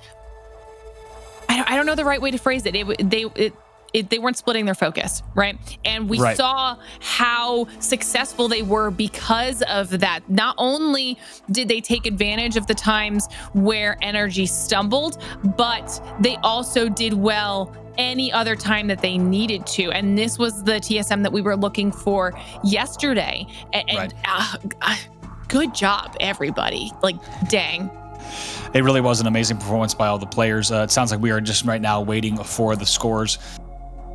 I don't know the right way to phrase it. They weren't splitting their focus, right? And we saw how successful they were because of that. Not only did they take advantage of the times where NRG stumbled, but they also did well any other time that they needed to. And this was the TSM that we were looking for yesterday. And good job, everybody. Like, dang. It really was an amazing performance by all the players. It sounds like we are just right now waiting for the scores.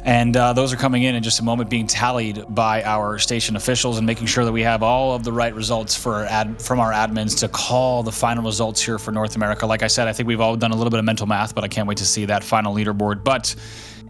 And those are coming in just a moment, being tallied by our station officials and making sure that we have all of the right results from our admins to call the final results here for North America. Like I said, I think we've all done a little bit of mental math, but I can't wait to see that final leaderboard. But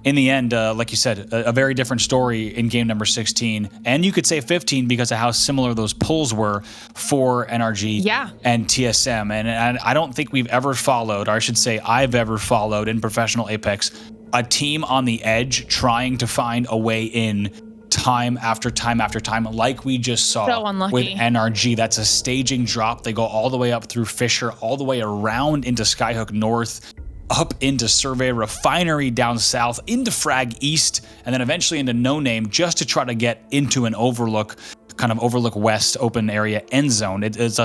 in the end, like you said, a very different story in game number 16. And you could say 15 because of how similar those pulls were for NRG and TSM. And I don't think we've ever followed, or I should say I've ever followed in professional Apex, a team on the edge trying to find a way in time after time after time, like we just saw with NRG. That's a staging drop. They go all the way up through Fisher, all the way around into Skyhook North, up into Survey Refinery down south, into Frag East, and then eventually into No Name, just to try to get into an Overlook, kind of Overlook West open area end zone. It is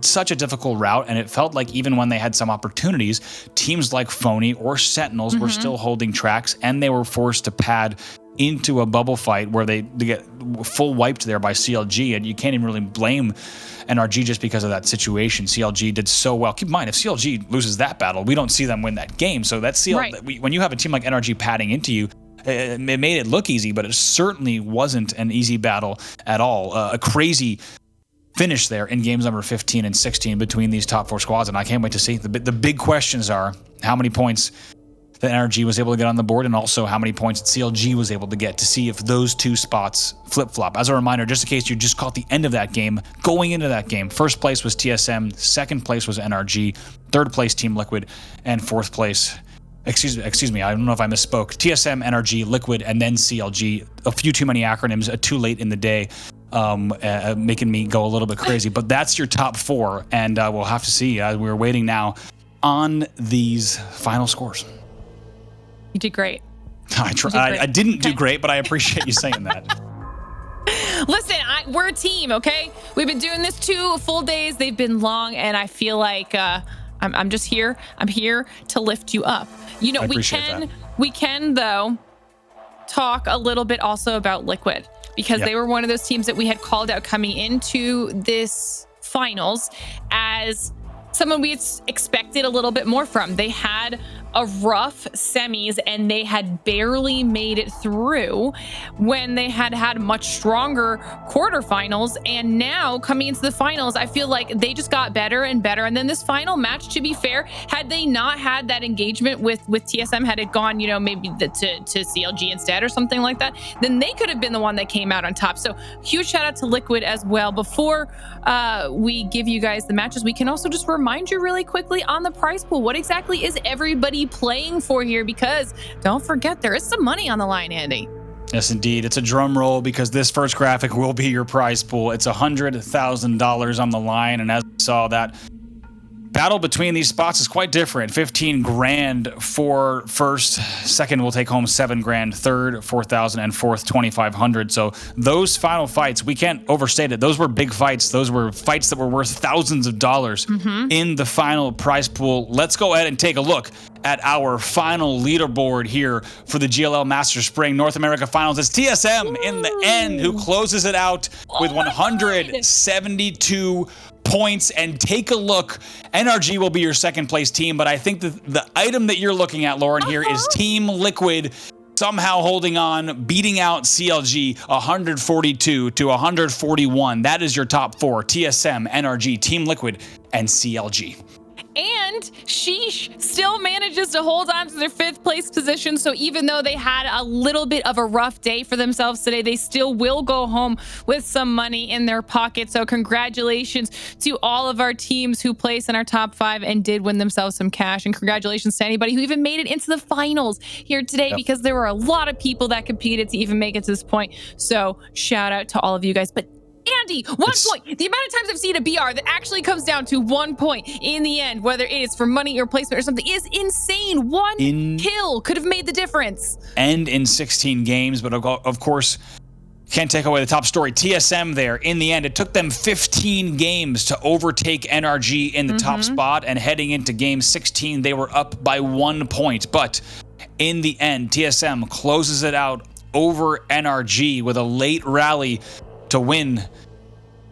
such a difficult route, and it felt like even when they had some opportunities, teams like Phony or Sentinels were still holding tracks, and they were forced to pad into a bubble fight where they get full wiped there by CLG, and you can't even really blame NRG just because of that situation. CLG did so well. Keep in mind, if CLG loses that battle, we don't see them win that game. So that's when you have a team like NRG padding into you, it made it look easy, but it certainly wasn't an easy battle at all. A crazy finish there in games number 15 and 16 between these top 4 squads, and I can't wait to see. The big questions are how many points that NRG was able to get on the board, and also how many points that CLG was able to get, to see if those two spots flip-flop. As a reminder, just in case you just caught the end of that game, going into that game, first place was TSM, second place was NRG, third place Team Liquid, and fourth place, excuse me, I don't know if I misspoke, TSM, NRG, Liquid, and then CLG. A few too many acronyms, too late in the day, making me go a little bit crazy. But that's your top 4, and we'll have to see. We're waiting now on these final scores. You did great. I didn't do great, but I appreciate you saying that. Listen, we're a team, okay? We've been doing this 2 full days. They've been long, and I feel like I'm just here. I'm here to lift you up. You know, we can though talk a little bit also about Liquid, because they were one of those teams that we had called out coming into this finals as someone we had expected a little bit more from. They had a rough semis, and they had barely made it through when they had much stronger quarterfinals. And now coming into the finals, I feel like they just got better and better. And then this final match, to be fair, had they not had that engagement with TSM, had it gone, you know, maybe to CLG instead or something like that, then they could have been the one that came out on top. So huge shout out to Liquid as well. Before we give you guys the matches, we can also just remind you really quickly on the prize pool, what exactly is everybody playing for here? Because don't forget, there is some money on the line, Andy. Yes, indeed. It's a drum roll, because this first graphic will be your prize pool. It's $100,000 on the line, and as we saw, that battle between these spots is quite different. 15 grand for first, second will take home 7 grand, third 4,000, and fourth 2,500. So those final fights, we can't overstate it. Those were big fights. Those were fights that were worth thousands of dollars in the final prize pool. Let's go ahead and take a look at our final leaderboard here for the GLL Masters Spring North America Finals. It's TSM in the end who closes it out with 172 points. And take a look, NRG will be your second place team, but I think the item that you're looking at, Lauren, here is Team Liquid somehow holding on, beating out CLG 142 to 141. That is your top four: TSM, NRG, Team Liquid, and CLG. And Sheesh still manages to hold on to their 5th place position. So even though they had a little bit of a rough day for themselves today, they still will go home with some money in their pocket. So congratulations to all of our teams who placed in our top 5 and did win themselves some cash. And congratulations to anybody who even made it into the finals here today, because there were a lot of people that competed to even make it to this point. So shout out to all of you guys. But Andy, 1 point. The amount of times I've seen a BR that actually comes down to 1 point in the end, whether it is for money or placement or something, is insane. One kill could have made the difference. And in 16 games, but of course, can't take away the top story. TSM there, in the end, it took them 15 games to overtake NRG in the top spot, and heading into game 16, they were up by 1 point. But in the end, TSM closes it out over NRG with a late rally to win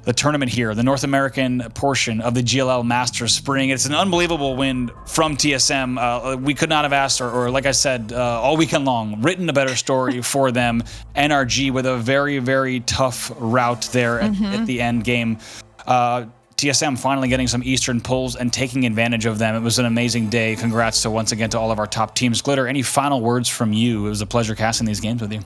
the tournament here, the North American portion of the GLL Masters Spring. It's an unbelievable win from TSM. We could not have asked, or like I said, all weekend long, written a better story for them. NRG with a very, very tough route there at the end game. TSM finally getting some Eastern pulls and taking advantage of them. It was an amazing day. Congrats to once again to all of our top teams. Glitter, any final words from you? It was a pleasure casting these games with you.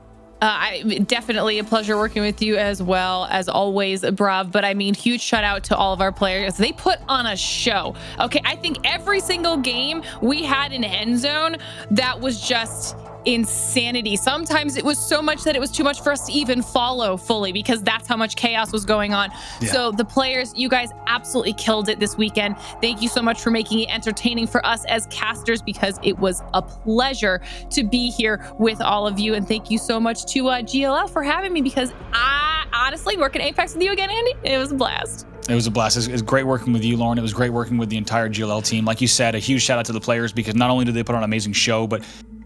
Definitely a pleasure working with you as well, as always, Brav. But I mean, huge shout out to all of our players. They put on a show. Okay, I think every single game we had an end zone that was just insanity. Sometimes it was so much that it was too much for us to even follow fully, because that's how much chaos was going on. Yeah. So the players, you guys absolutely killed it this weekend. Thank you so much for making it entertaining for us as casters, because it was a pleasure to be here with all of you. And thank you so much to GLL for having me, because I honestly, working Apex with you again, Andy, it was a blast. It was a blast. It was great working with you, Lauren. It was great working with the entire GLL team. Like you said, a huge shout out to the players, because not only did they put on an amazing show, but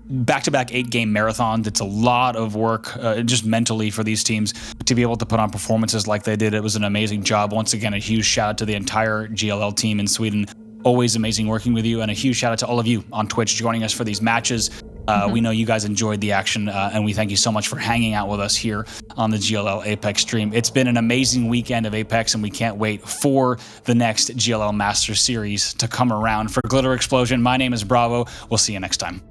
back-to-back 8-game marathons. It's a lot of work just mentally for these teams to be able to put on performances like they did. It was an amazing job. Once again, a huge shout out to the entire GLL team in Sweden. Always amazing working with you, and a huge shout out to all of you on Twitch joining us for these matches. We know you guys enjoyed the action, and we thank you so much for hanging out with us here on the GLL Apex stream. It's been an amazing weekend of Apex, and we can't wait for the next GLL Masters series to come around. For Glitter Explosion, my name is Bravo. We'll see you next time.